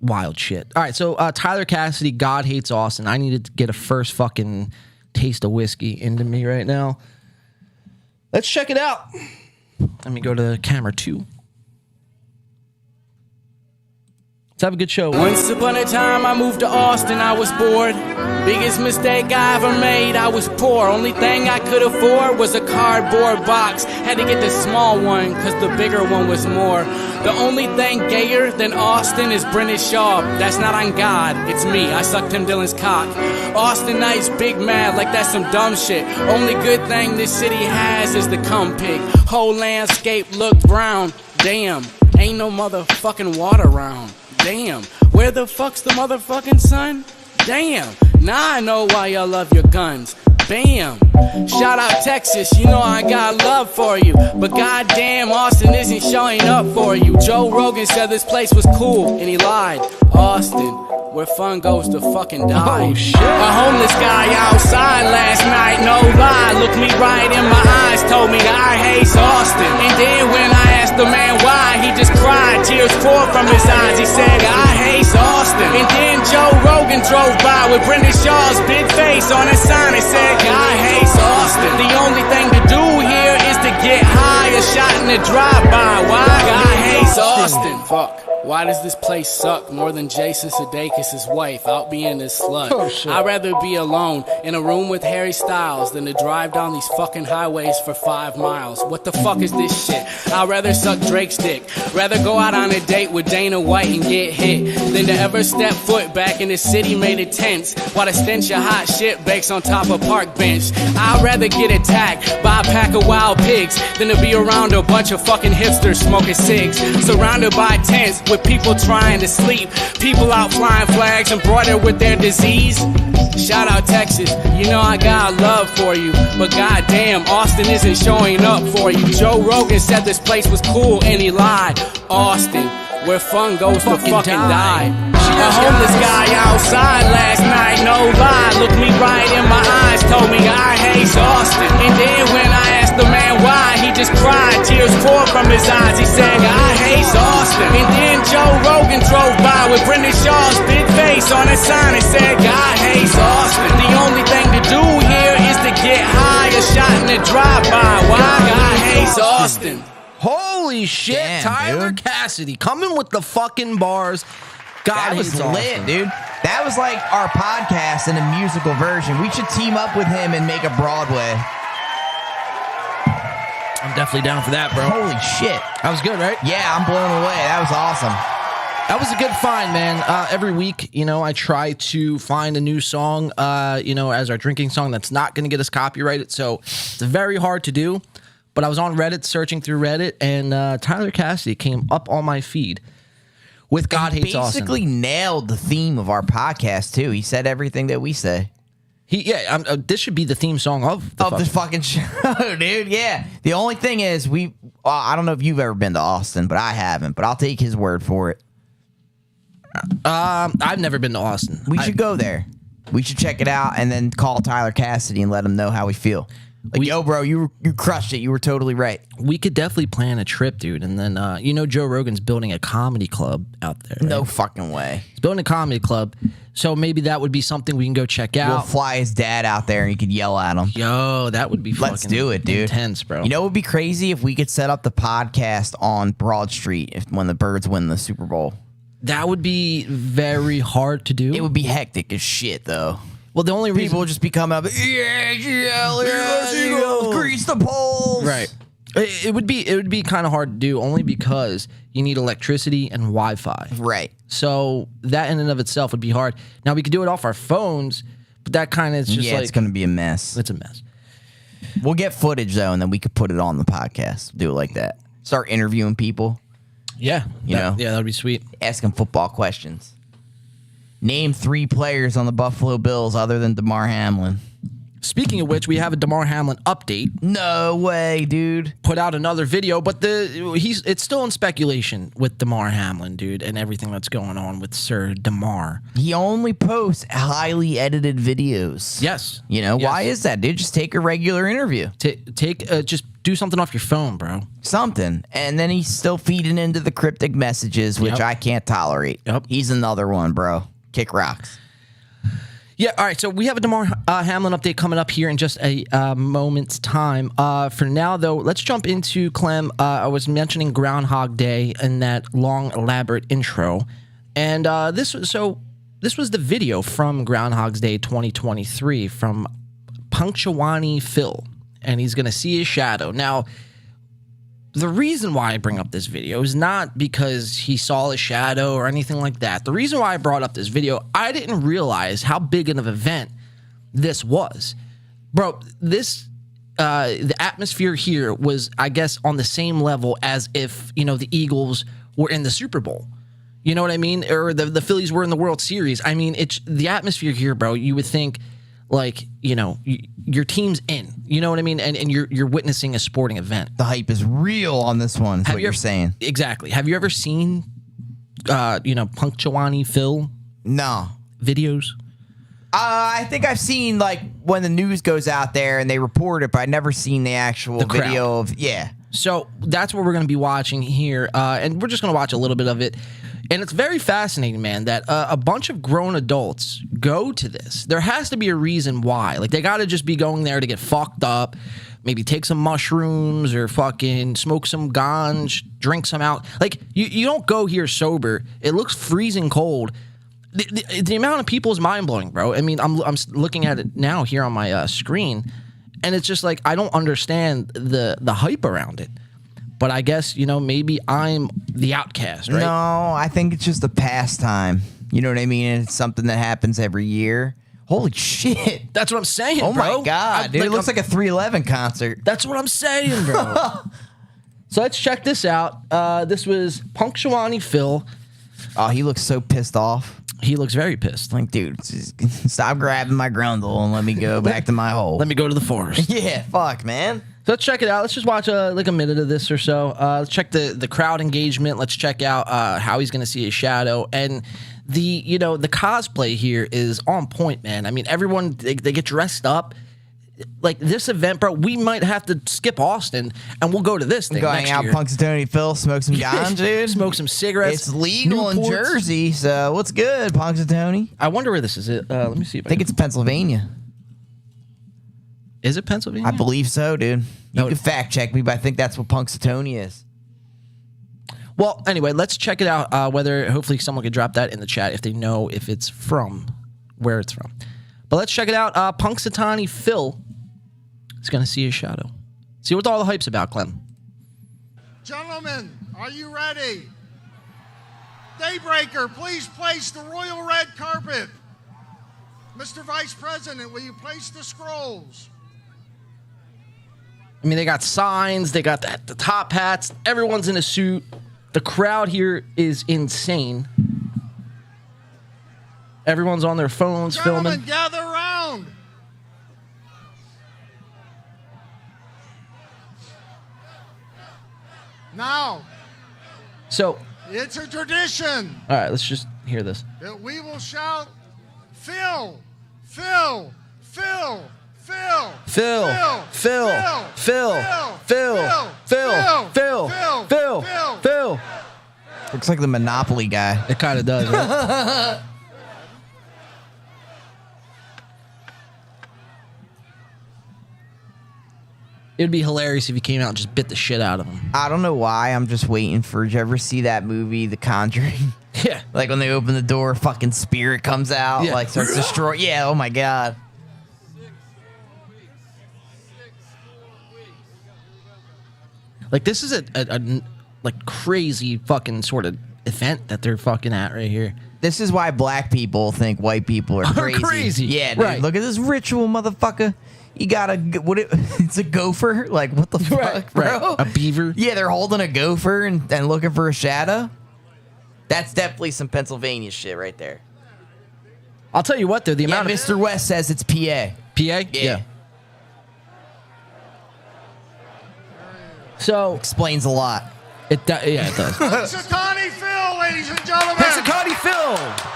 wild shit. All right, so Tyler Cassidy, God Hates Austin. I needed to get a first fucking taste of whiskey into me right now. Let's check it out. Let me go to camera 2. Let's have a good show. Once upon a time I moved to Austin, I was bored. Biggest mistake I ever made, I was poor. Only thing I could afford was a cardboard box. Had to get the small one, cause the bigger one was more. The only thing gayer than Austin is Brendan Shaw. That's not on God, it's me, I sucked Tim Dillon's cock. Austin nights, big mad, like that's some dumb shit. Only good thing this city has is the cum pig. Whole landscape look brown, damn. Ain't no motherfucking water around. Damn, where the fuck's the motherfucking sun? Damn, now I know why y'all love your guns. Bam, shout out Texas, you know I got love for you. But goddamn, Austin isn't showing up for you. Joe Rogan said this place was cool, and he lied. Austin, where fun goes to fucking die. Oh, shit. A homeless guy outside last night, no lie, looked me right in my eyes, told me I hate Austin. And then when I asked the man why, he just cried, tears poured from his eyes. He said, I hate Austin. And then Joe Rogan drove by with Brendan Shaw's big face on his sign and said, God hates Austin. The only thing to do here is to get high, a shot in the drive-by. Why? God hates Austin. Fuck. Why does this place suck more than Jason Sudeikis' wife out being this slut? Oh, shit. I'd rather be alone in a room with Harry Styles than to drive down these fucking highways for 5 miles. What the fuck is this shit? I'd rather suck Drake's dick. Rather go out on a date with Dana White and get hit than to ever step foot back in the city made it tense while the stench of hot shit bakes on top of park bench. I'd rather get attacked by a pack of wild pigs than to be around a bunch of fucking hipsters smoking cigs, surrounded by tents with people trying to sleep, people out flying flags embroidered with their disease. Shout out Texas, you know I got love for you, but goddamn, Austin isn't showing up for you. Joe Rogan said this place was cool and he lied. Austin, where fun goes to Fucking fucking die. die. Cheers, A homeless guys. guy outside last night, no lie, looked me right in my eyes, told me I hate Austin. And then when I asked the man why, he just cried, tears poured from his eyes. He said, I hate Austin. And then Joe Rogan drove by with Brendan Shaw's big face on his sign and said, God hates Austin. The only thing to do here is to get high, a shot in the drive-by. Why? God hates Austin. Holy shit, Damn, Tyler dude. Cassidy coming with the fucking bars. God That was hates lit, Austin. dude. That was like our podcast in a musical version. We should team up with him and make a Broadway. I'm definitely down for that, bro. Holy shit. That was good, right? Yeah, I'm blown away. That was awesome. That was a good find, man. Every week, I try to find a new song, as our drinking song that's not going to get us copyrighted. So it's very hard to do. But I was on Reddit, searching through Reddit, and Tyler Cassidy came up on my feed with God Hates Austin. Basically nailed the theme of our podcast, too. He said everything that we say. This should be the theme song of The fucking show, dude. Yeah. The only thing is, I don't know if you've ever been to Austin, but I haven't. But I'll take his word for it. I've never been to Austin. We should go there. We should check it out and then call Tyler Cassidy and let him know how we feel. Like, yo, bro, you crushed it. You were totally right. We could definitely plan a trip, dude. And then, Joe Rogan's building a comedy club out there. Right? No fucking way. He's building a comedy club. So maybe that would be something we can go check We'll out. fly his dad out there and he could yell at him. Yo, that would be Let's fucking do it, dude. intense, bro. You know what would be crazy if we could set up the podcast on Broad Street when the Birds win the Super Bowl? That would be very hard to do. It would be hectic as shit, though. Well, the only reason People would just be coming up, yeah, grease the poles. right. It would be kind of hard to do only because you need electricity and Wi-Fi. Right. So that in and of itself would be hard. Now we could do it off our phones, but that kind of is just Yeah, like it's going to be a mess. it's a mess. We'll get footage, though, and then we could put it on the podcast. Do it like that. Start interviewing people, Yeah, that would be sweet. asking football questions. Name 3 players on the Buffalo Bills other than Damar Hamlin. Speaking of which, we have a Damar Hamlin update. No way, dude. Put out another video, but it's still in speculation with Damar Hamlin, dude, and everything that's going on with Sir Damar. He only posts highly edited videos. Yes. You know, Yes. why is that, dude? Just take a regular interview. Just do something off your phone, bro. Something. And then he's still feeding into the cryptic messages, which Yep. I can't tolerate. Yep. He's another one, bro. Kick rocks. Yeah, all right, so we have a Damar Hamlin update coming up here in just a moment's time. For now, though, let's jump into Clem. I was mentioning Groundhog Day in that long, elaborate intro. And this was the video from Groundhog's Day 2023 from Punctuani Phil. And he's going to see his shadow. Now, the reason why I bring up this video is not because he saw a shadow or anything like that. The reason why I brought up this video, I didn't realize how big of an event this was. Bro, the atmosphere here was, I guess, on the same level as if, the Eagles were in the Super Bowl. You know what I mean? Or the Phillies were in the World Series. I mean, it's the atmosphere here, bro. You would think, like, your team's in. You know what I mean? And you're witnessing a sporting event. The hype is real on this one, is what you're saying. Exactly. Have you ever seen, Punctuani Phil No. videos? I think I've seen, like, when the news goes out there and they report it, but I've never seen the actual The crowd. video of, yeah. So that's what we're going to be watching here. And we're just going to watch a little bit of it. And it's very fascinating, man, that a bunch of grown adults go to this. There has to be a reason why. Like, they got to just be going there to get fucked up, maybe take some mushrooms or fucking smoke some ganj, drink some out. Like, you don't go here sober. It looks freezing cold. The amount of people is mind-blowing, bro. I mean, I'm looking at it now here on my screen, and it's just like, I don't understand the hype around it. But I guess, maybe I'm the outcast, right? No, I think it's just a pastime. You know what I mean? It's something that happens every year. Holy shit. That's what I'm saying, Oh bro. my God, dude. It looks like a 311 concert. That's what I'm saying, bro. So let's check this out. This was Punctuani Phil. Oh, he looks so pissed off. He looks very pissed. Like, dude, just stop grabbing my grundle and let me go back to my hole. Let me go to the forest. Yeah, fuck, man. So let's check it out. Let's just watch like a minute of this or so. Let's check the crowd engagement. Let's check out how he's going to see his shadow. And the cosplay here is on point, man. I mean, everyone, they get dressed up. Like this event, bro, we might have to skip Austin and we'll go to this thing Going next out year. Punxsutawney Phil, smoke some ganja, dude. Smoke some cigarettes. It's legal in Newports. Jersey, so what's good, Punxsutawney? I wonder where this is. Let me see. I think it's Pennsylvania. Is it Pennsylvania? I believe so, dude. You No, can fact check me, but I think that's what Punxsutawney is. Well, anyway, let's check it out. Whether hopefully someone could drop that in the chat if they know if it's from where it's from. But let's check it out. Punxsutawney Phil is going to see his shadow. See what all the hype's about, Clem. Gentlemen, are you ready? Daybreaker, please place the royal red carpet. Mr. Vice President, will you place the scrolls? I mean, they got signs, they got the top hats, everyone's in a suit. The crowd here is insane. Everyone's on their phones Gentlemen, filming. gather round. Now, So, it's a tradition all right, let's just hear this. that we will shout, Phil, Phil, Phil, Phil, Phil, Phil, Phil, Phil, Phil, Phil, Phil, Phil. Looks like the Monopoly guy. It kind of does, right? It'd be hilarious if he came out and just bit the shit out of him. I don't know why. I'm just waiting for. Did you ever see that movie, The Conjuring? Yeah. Like when they open the door, fucking spirit comes out, Yeah. like starts destroy. Yeah. Oh my god. Like this is a like crazy fucking sort of event that they're fucking at right here. This is why black people think white people are crazy. Crazy. Yeah, dude. Right. Look at this ritual, motherfucker. You gotta it's a gopher. Like what the fuck, bro? A beaver. Yeah, they're holding a gopher and looking for a shadow. That's definitely some Pennsylvania shit right there. I'll tell you what though, the Yeah, amount of Mr. West says it's PA. PA? Yeah. So Explains a lot. it does. Punxsutawney Phil, ladies and gentlemen. Punxsutawney Phil.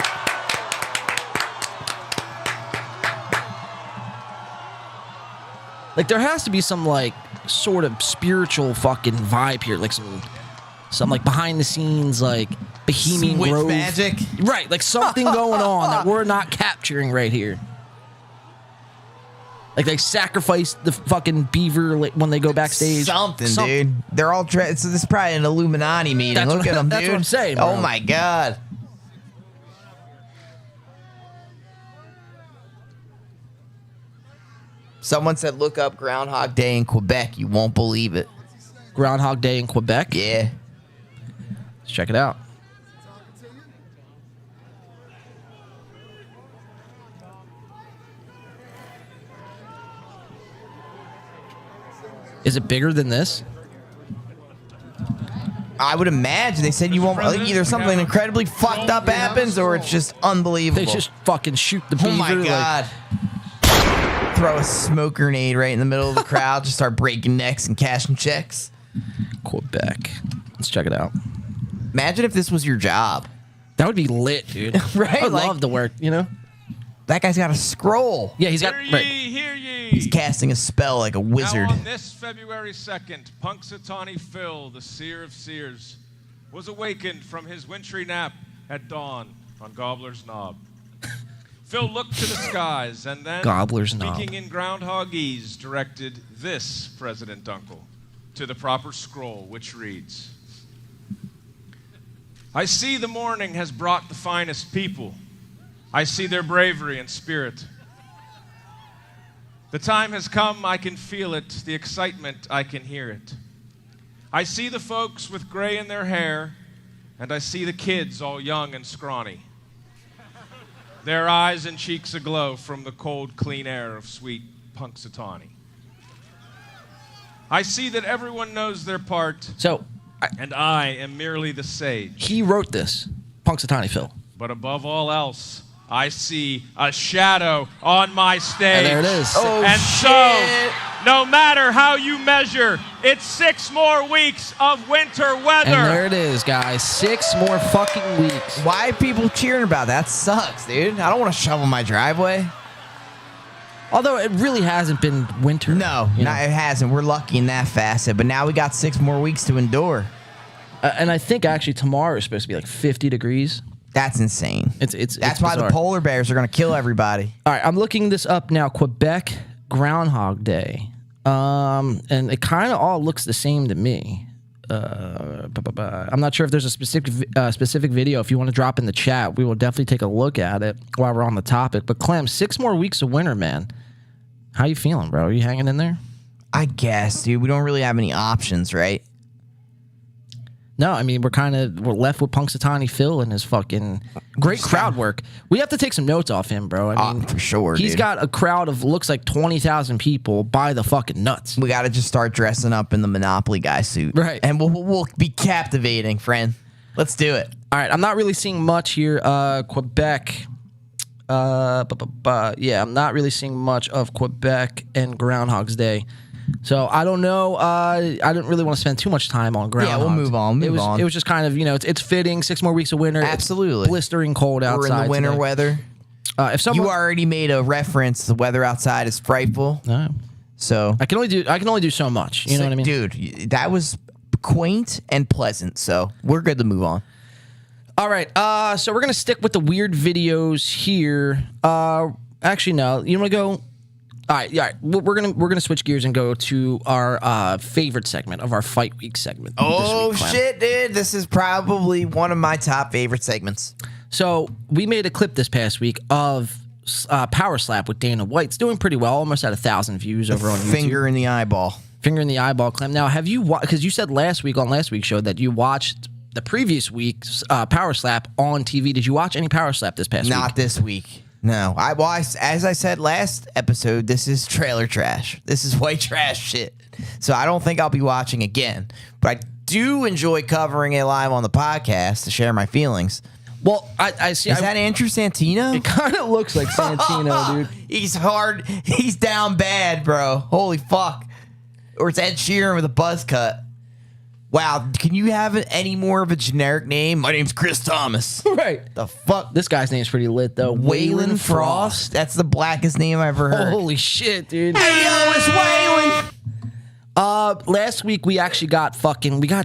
Like there has to be some like sort of spiritual fucking vibe here, like some like behind the scenes like Bohemian Witch Grove magic. right? Like something going on that we're not capturing right here. Like they sacrifice the fucking beaver when they go backstage. Something, dude. They're all dressed. So this is probably an Illuminati meeting. That's Look what- at them, dude. that's what I'm saying, bro. Oh my god. Someone said, "Look up Groundhog Day in Quebec. You won't believe it." Groundhog Day in Quebec. Yeah. Let's check it out. Is it bigger than this? I would imagine they said you won't. Either something incredibly fucked up happens, or it's just unbelievable. They just fucking shoot the beaver. Oh my like- god. Throw a smoke grenade right in the middle of the crowd. Just start breaking necks and cashing checks. Quebec. Let's check it out. Imagine if this was your job. That would be lit, dude. Right? I would Like- love to work, you know? That guy's got a scroll. Yeah, he's got. Hear ye, Right. hear ye. He's casting a spell like a wizard. Now on this February 2nd, Punxsutawney Phil, the seer of seers, was awakened from his wintry nap at dawn on Gobbler's Knob. Phil looked to the skies and then, Gobbler's Knob. speaking in groundhogese, directed this, President Uncle, to the proper scroll, which reads, I see the morning has brought the finest people. I see their bravery and spirit. The time has come, I can feel it, the excitement, I can hear it. I see the folks with gray in their hair, and I see the kids all young and scrawny. Their eyes and cheeks aglow from the cold, clean air of sweet Punxsutawney. I see that everyone knows their part, So and I am merely the sage. he wrote this, Punxsutawney Phil. But above all else, I see a shadow on my stage. And there it is. Oh, And shit. No matter how you measure, it's 6 more weeks of winter weather. And there it is, guys. 6 more fucking weeks. Why are people cheering about that? That sucks, dude. I don't want to shovel my driveway. Although it really hasn't been winter. No, you know? it hasn't. We're lucky in that facet, but now we got 6 more weeks to endure. And I think actually tomorrow is supposed to be like 50 degrees. That's insane. That's why bizarre. the polar bears are going to kill everybody. All right, I'm looking this up now. Quebec Groundhog Day. And it kind of all looks the same to me. I'm not sure if there's a specific video. If you want to drop in the chat, we will definitely take a look at it while we're on the topic. But Clem, 6 more weeks of winter, man. How you feeling, bro? Are you hanging in there? I guess, dude. We don't really have any options, right? No, I mean, we're left with Punxsutawney Phil and his fucking great crowd work. We have to take some notes off him, bro. I mean, for sure, He's dude. got a crowd of looks like 20,000 people by the fucking nuts. We got to just start dressing up in the Monopoly guy suit. Right. And we'll be captivating, friend. Let's do it. All right, I'm not really seeing much here. Quebec. Yeah, I'm not really seeing much of Quebec and Groundhog's Day. So I don't know. I didn't really want to spend too much time on Groundhog. Yeah, we'll move on. It was just kind of, it's fitting. 6 more weeks of winter. Absolutely. It's blistering cold outside. We're in the winter today. weather. If someone, You already made a reference. The weather outside is frightful. So I can only do so much. You know what I mean, dude? That was quaint and pleasant. So we're good to move on. All right. So we're gonna stick with the weird videos here. Actually, no. You want to go? All right. We're gonna switch gears and go to our favorite segment of our Fight Week segment. Oh this week, Clem. shit, dude! This is probably one of my top favorite segments. So we made a clip this past week of Power Slap with Dana White. It's doing pretty well, almost at 1,000 views over on YouTube. Finger in the eyeball. Finger in the eyeball, Clem. Now, have you watched? Because you said last week on last week's show that you watched the previous week's Power Slap on TV. Did you watch any Power Slap this past week? Not this week. No. As I said last episode, this is trailer trash. This is white trash shit. So I don't think I'll be watching again. But I do enjoy covering it live on the podcast to share my feelings. Well, I see. Is that Andrew Santino? It kind of looks like Santino, dude. He's hard. He's down bad, bro. Holy fuck. Or it's Ed Sheeran with a buzz cut. Wow. Can you have any more of a generic name? My name's Chris Thomas. Right. The fuck? This guy's name's pretty lit, though. Waylon Frost? That's the blackest name I've ever heard. Holy shit, dude. Hey, yo, it's Waylon. Last week we actually got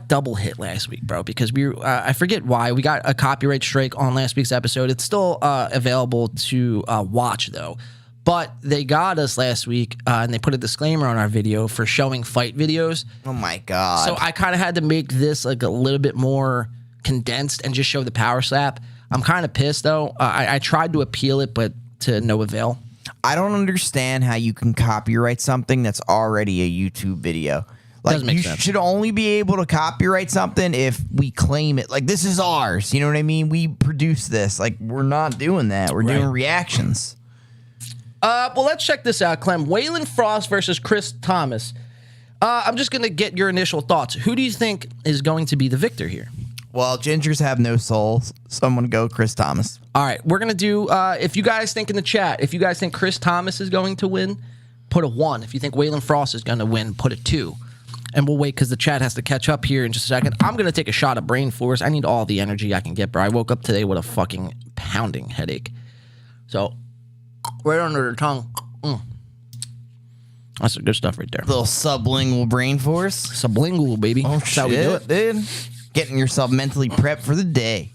double hit last week, bro, because I forget why. We got a copyright strike on last week's episode. It's still available to watch, though. But they got us last week, and they put a disclaimer on our video for showing fight videos. Oh, my God. So I kind of had to make this like a little bit more condensed and just show the Power Slap. I'm kind of pissed, though. I tried to appeal it, but to no avail. I don't understand how you can copyright something that's already a YouTube video. Like, Doesn't make you sense. should only be able to copyright something if we claim it. Like, this is ours. You know what I mean? We produce this. Like, we're not doing that. We're doing reactions. Well, let's check this out, Clem. Waylon Frost versus Chris Thomas. I'm just going to get your initial thoughts. Who do you think is going to be the victor here? Well, gingers have no souls, so I'm going to go Chris Thomas. All right, we're going to do, if you guys think in the chat, if you guys think Chris Thomas is going to win, put a 1. If you think Waylon Frost is going to win, put a 2. And we'll wait because the chat has to catch up here in just a second. I'm going to take a shot of brain force. I need all the energy I can get, bro. I woke up today with a fucking pounding headache. So, right under the tongue. That's the good stuff right there. Little sublingual brain force. Sublingual, baby. Oh, That's how we do it. dude. Getting yourself mentally prepped for the day.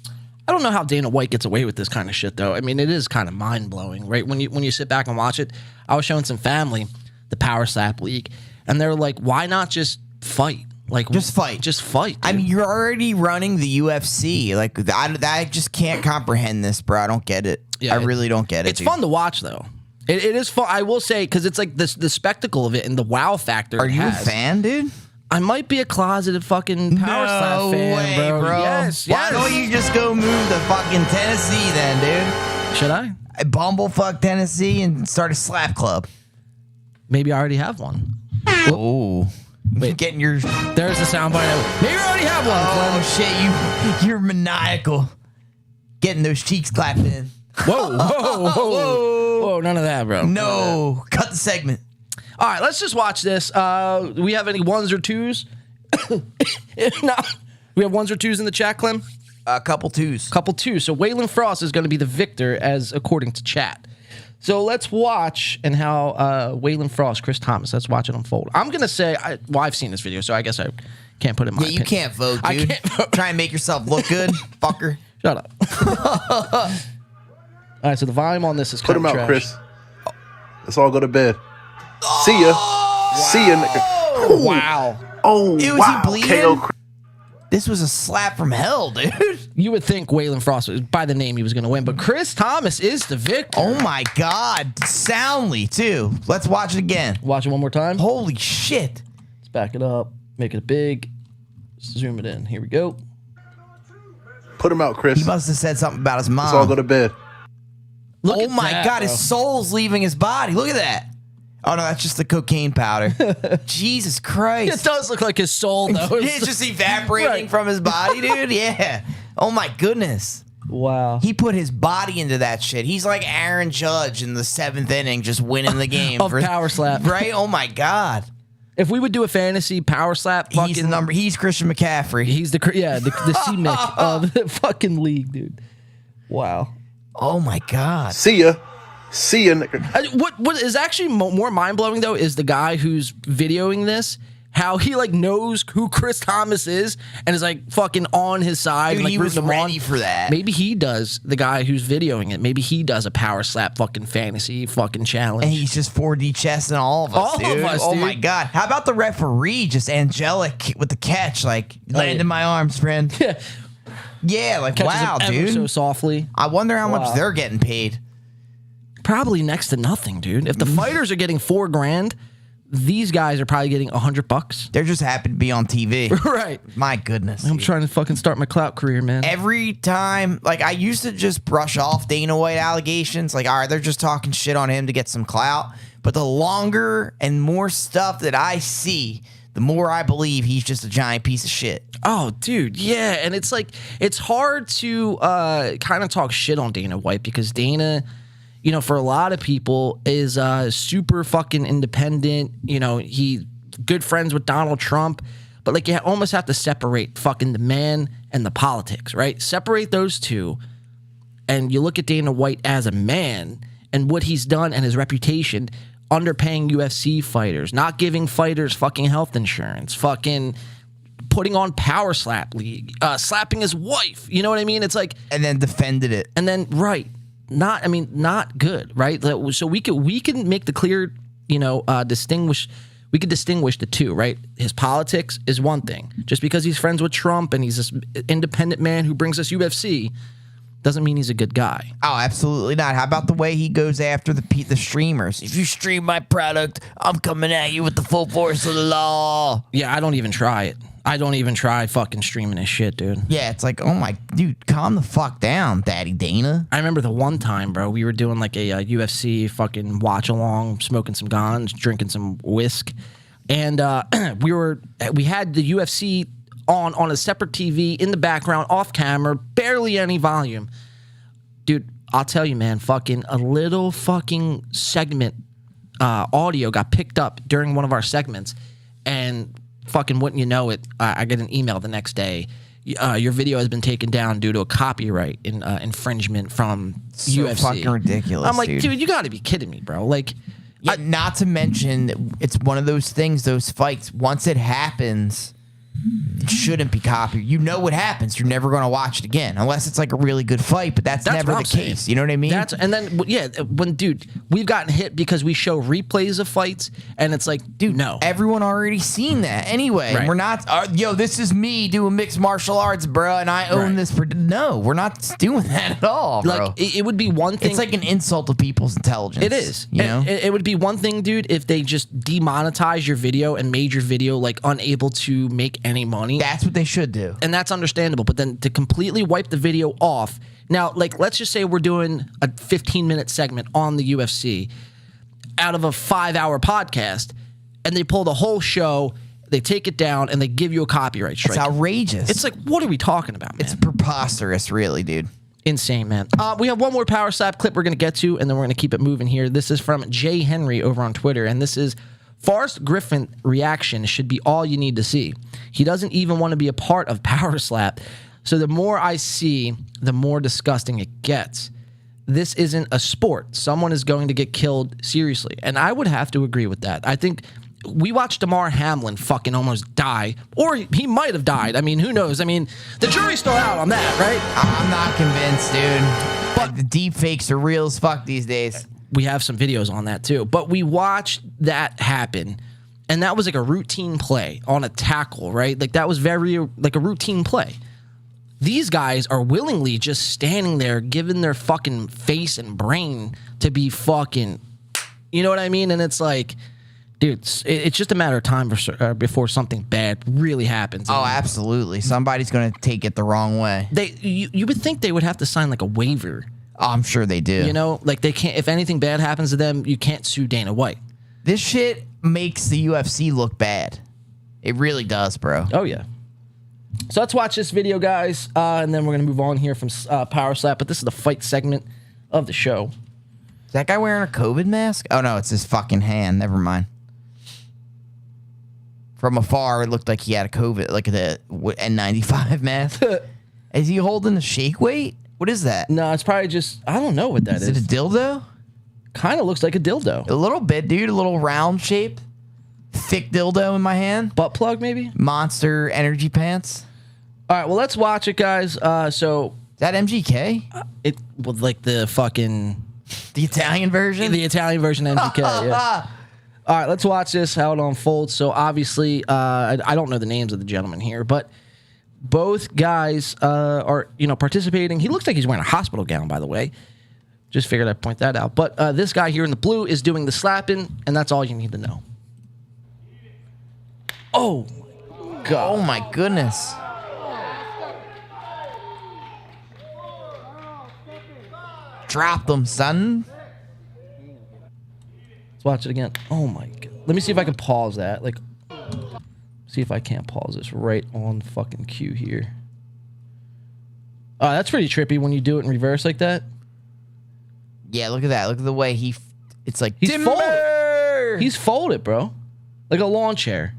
I don't know how Dana White gets away with this kind of shit, though. I mean, it is kind of mind-blowing, right? When you sit back and watch it, I was showing some family the Power Slap League, and they're like, why not just fight? Like, Just fight. Just fight, dude. I mean, you're already running the UFC. Like, I just can't comprehend this, bro. I don't get it. Yeah, I really don't get it. It's dude. fun to watch, though. It is fun, I will say, because it's like the spectacle of it and the wow factor. Are you a fan, dude? I might be a closeted fucking Power Slap fan, bro. Yes, Why yes. don't you just go move to fucking Tennessee then, dude? Should I? Bumblefuck Tennessee and start a slap club. Maybe I already have one. Oh, Wait. getting your There's the soundbite. Maybe I already have one, Clem. oh shit, you're maniacal. Getting those cheeks clapped in. Whoa, whoa, whoa, whoa, none of that, bro. No, cut the segment. All right, let's just watch this. We have any ones or twos? If not, we have ones or twos in the chat, Clem? A couple twos. Couple twos. So Waylon Frost is going to be the victor, as according to chat. So let's watch and how Waylon Frost, Chris Thomas, let's watch it unfold. I'm going to say, I've seen this video, so I guess I can't put it in my opinion. You can't vote, dude. I can't vote. Try and make yourself look good, fucker. Shut up. All right, so the volume on this is Put kind him of out, trash. Chris. Let's all go to bed. See ya. Wow. See ya, nigga. Wow. Oh, Was wow. he bleeding? KO. This was a slap from hell, dude. You would think Waylon Frost, by the name, he was going to win, but Chris Thomas is the victor. Oh my God. Soundly, too. Let's watch it again. Watch it one more time. Holy shit. Let's back it up, make it big, zoom it in. Here we go. Put him out, Chris. He must have said something about his mom. Let's all go to bed. Look Oh at my that, God, bro. his soul's leaving his body. Look at that. Oh no, that's just the cocaine powder. Jesus It Christ. does look like his soul, though. It's just evaporating Right. from his body, dude. Yeah. Oh my goodness. Wow. He put his body into that shit. He's like Aaron Judge in the 7th inning, just winning the game. Of power slap. Right? Oh my God. If we would do a fantasy power slap, fucking, He's Christian McCaffrey. he's the C-Mick of the fucking league, dude. Wow. Oh my God. See ya. See ya, nigga. What is actually more mind-blowing, though, is the guy who's videoing this, how he, like, knows who Chris Thomas is and is, like, fucking on his side. Dude, and, like, he was rooting him on. ready for that. Maybe he does, the guy who's videoing it, maybe he does a power slap fucking fantasy fucking challenge. And he's just 4D chess and all of us, All of dude. us, Oh dude. my God. How about the referee just angelic with the catch? Like, land in my arms, friend. Yeah. Yeah, like, Catches wow, him ever dude. so softly. I wonder how Wow. much they're getting paid. Probably next to nothing, dude. If the fighters are getting $4,000, these guys are probably getting $100. They're just happy to be on TV. Right. My goodness. I'm dude. trying to fucking start my clout career, man. Every time, like, I used to just brush off Dana White allegations. Like, all right, they're just talking shit on him to get some clout. But the longer and more stuff that I see, the more I believe he's just a giant piece of shit. Oh, dude, yeah. And it's like, it's hard to kind of talk shit on Dana White because Dana, you know, for a lot of people is super fucking independent. You know, he good friends with Donald Trump. But like, you almost have to separate fucking the man and the politics, right? Separate those two. And you look at Dana White as a man and what he's done and his reputation, underpaying UFC fighters, not giving fighters fucking health insurance, fucking putting on Power Slap League, slapping his wife. You know what I mean? It's like, And then defended it. and then not good, right? So we can make the clear, you know, distinguish. We could distinguish the two, right? His politics is one thing. Just because he's friends with Trump and he's this independent man who brings us UFC doesn't mean he's a good guy. Oh, absolutely not. How about the way he goes after the streamers? If you stream my product, I'm coming at you with the full force of the law. Yeah, I don't even try it. I don't even try fucking streaming this shit, dude. Yeah, it's like, oh my, dude, calm the fuck down, Daddy Dana. I remember the one time, bro, we were doing like a UFC fucking watch along, smoking some guns, drinking some whisk, and we had the UFC on a separate TV in the background, off camera, barely any volume. Dude, I'll tell you, man, fucking a little fucking segment audio got picked up during one of our segments, and fucking wouldn't you know it, I get an email the next day. Your video has been taken down due to a copyright infringement from So UFC. fucking ridiculous. I'm like, dude, dude, you got to be kidding me, bro. Like, Yeah, not to mention, it's one of those things, those fights, once it happens, it shouldn't be copied. You know what happens. You're never going to watch it again unless it's like a really good fight, but that's never what the I'm saying. case. You know what I mean? And then, yeah, dude, we've gotten hit because we show replays of fights, and it's like, dude, no. Everyone already seen that anyway. Right. We're not, yo, this is me doing mixed martial arts, bro, and I own Right. this. No, we're not doing that at all, bro. Like, it would be one thing. It's like an insult to people's intelligence. It is. You know? It would be one thing, dude, if they just demonetize your video and made your video like unable to make any money. That's what they should do. And that's understandable. But then to completely wipe the video off. Now, like, let's just say we're doing a 15-minute segment on the UFC out of a 5-hour podcast, and they pull the whole show, they take it down, and they give you a copyright strike. It's outrageous. It's like, what are we talking about, man? It's preposterous, really, dude. Insane, man. We have one more power slap clip we're going to get to, and then we're going to keep it moving here. This is from Jay Henry over on Twitter, and this is Forrest Griffin reaction should be all you need to see. He doesn't even want to be a part of Power Slap. So the more I see, the more disgusting it gets. This isn't a sport. Someone is going to get killed seriously. And I would have to agree with that. I think we watched Damar Hamlin fucking almost die, or he might have died. I mean, who knows? I mean, the jury's still out on that, right? I'm not convinced, dude. But the deep fakes are real as fuck these days. We have some videos on that too. But we watched that happen, and that was like a routine play on a tackle, right? Like that was very like a routine play. These guys are willingly just standing there, giving their fucking face and brain to be fucking, you know what I mean? And it's like, dude, it's just a matter of time before something bad really happens. Oh, absolutely. Somebody's going to take it the wrong way. You would think they would have to sign like a waiver. Oh, I'm sure they do. You know, like they can't, if anything bad happens to them, you can't sue Dana White. This shit makes the UFC look bad. It really does, bro. Oh, yeah. So let's watch this video, guys, and then we're going to move on here from Power Slap. But this is the fight segment of the show. Is that guy wearing a COVID mask? Oh, no, it's his fucking hand. Never mind. From afar, it looked like he had a COVID, like the N95 mask. Is he holding a shake weight? What is that? No, it's probably just, I don't know what that is. Is it a dildo? Kind of looks like a dildo. A little bit, dude. A little round shape. Thick dildo in my hand. Butt plug, maybe? Monster energy pants. All right, well, let's watch it, guys. So is that MGK? It was like the fucking... The Italian version? The Italian version of MGK, yeah. All right, let's watch this, how it unfolds. So obviously, I don't know the names of the gentlemen here, but both guys are, participating. He looks like he's wearing a hospital gown, by the way. Just figured I'd point that out. But this guy here in the blue is doing the slapping, and that's all you need to know. Oh, God. Oh, my goodness. Drop them, son. Let's watch it again. Oh, my God. Let me see if I can pause that. Like, see if I can't pause this right on fucking cue here. That's pretty trippy when you do it in reverse like that. Yeah, look at that. Look at the way it's like, he's folded. He's folded, bro. Like a lawn chair.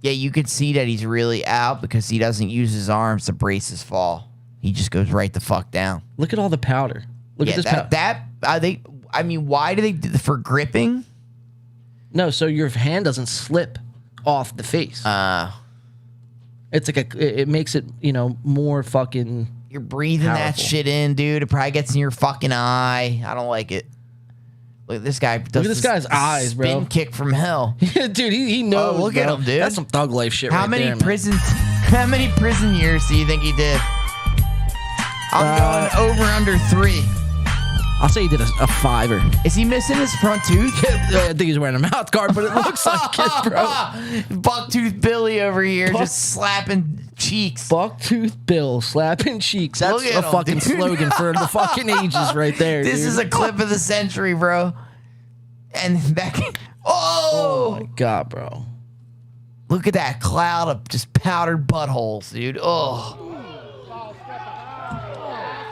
Yeah, you could see that he's really out because he doesn't use his arms to brace his fall. He just goes right the fuck down. Look at all the powder. Look at this powder. Why do they do for gripping? No, so your hand doesn't slip off the face. It's like it makes it, more fucking. You're breathing powerful. That shit in, dude. It probably gets in your fucking eye. I don't like it. Look at this guy. Look at this guy's eyes, bro. Spin kick from hell. Dude, he knows. Oh, look at him, dude. That's some thug life shit How many prison years do you think he did? I'm going over under 3. I'll say he did a 5er. Is he missing his front tooth? I think he's wearing a mouth guard, but it looks like it, bro. Bucktooth Billy over here just slapping cheeks. Bucktooth Bill slapping cheeks. That's a fucking slogan for the fucking ages right there. This is a clip of the century, bro. And that. Oh my God, bro. Look at that cloud of just powdered buttholes, dude.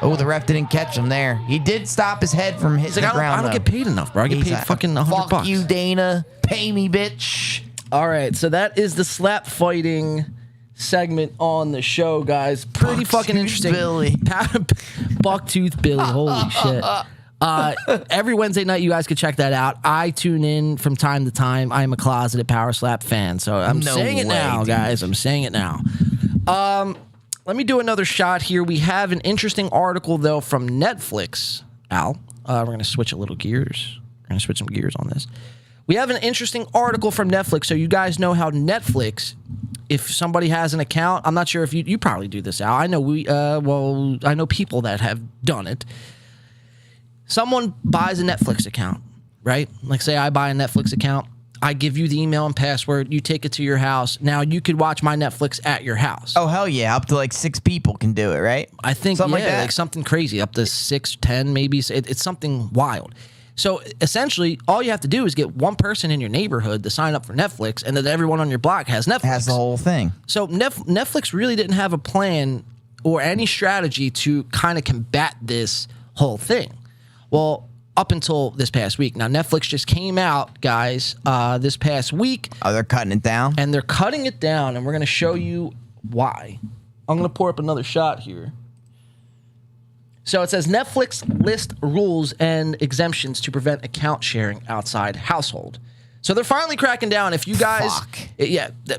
Oh, the ref didn't catch him there. He did stop his head from hitting the ground. I don't get paid enough, bro. I get paid fucking $100. Fuck you, Dana. Pay me, bitch. All right, so that is the slap fighting segment on the show, guys. Pretty fucking interesting. Billy. Bucktooth Billy. Holy shit. Every Wednesday night, you guys can check that out. I tune in from time to time. I'm a closeted Power Slap fan, so I'm saying it now, guys. I'm saying it now. Let me do another shot here. We have an interesting article, though, from Netflix. Al, we're going to switch a little gears. We're going to switch some gears on this. We have an interesting article from Netflix, so you guys know how Netflix, if somebody has an account, I'm not sure if you probably do this, Al. I know I know people that have done it. Someone buys a Netflix account, right? Like, say I buy a Netflix account. I give you the email and password. You take it to your house. Now you could watch my Netflix at your house. Oh, hell yeah. Up to like 6 people can do it, right? I think, something like that. Like something crazy. Up to 6, 10 maybe. It's something wild. So essentially, all you have to do is get one person in your neighborhood to sign up for Netflix, and then everyone on your block has Netflix. Has the whole thing. So Netflix really didn't have a plan or any strategy to kind of combat this whole thing. Well, up until this past week. Now, Netflix just came out, guys, this past week. Oh, they're cutting it down? And they're cutting it down, and we're going to show you why. I'm going to pour up another shot here. So it says Netflix list rules and exemptions to prevent account sharing outside household. So they're finally cracking down. If you guys,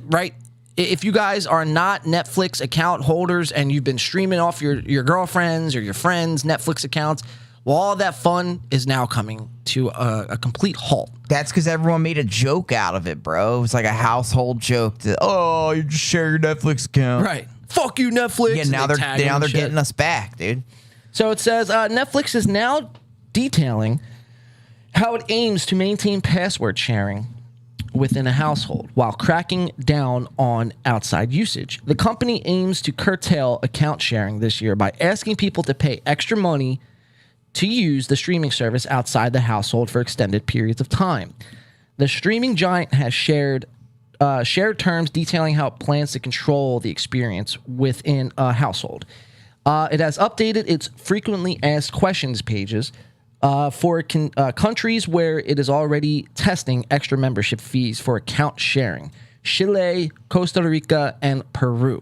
right? If you guys are not Netflix account holders and you've been streaming off your girlfriends or your friends' Netflix accounts, well, all that fun is now coming to a complete halt. That's because everyone made a joke out of it, bro. It was like a household joke. You just share your Netflix account, right? Fuck you, Netflix. Yeah, now they're getting us back, dude. So it says Netflix is now detailing how it aims to maintain password sharing within a household while cracking down on outside usage. The company aims to curtail account sharing this year by asking people to pay extra money to use the streaming service outside the household for extended periods of time. The streaming giant has shared terms detailing how it plans to control the experience within a household. It has updated its frequently asked questions pages for countries where it is already testing extra membership fees for account sharing: Chile, Costa Rica, and Peru.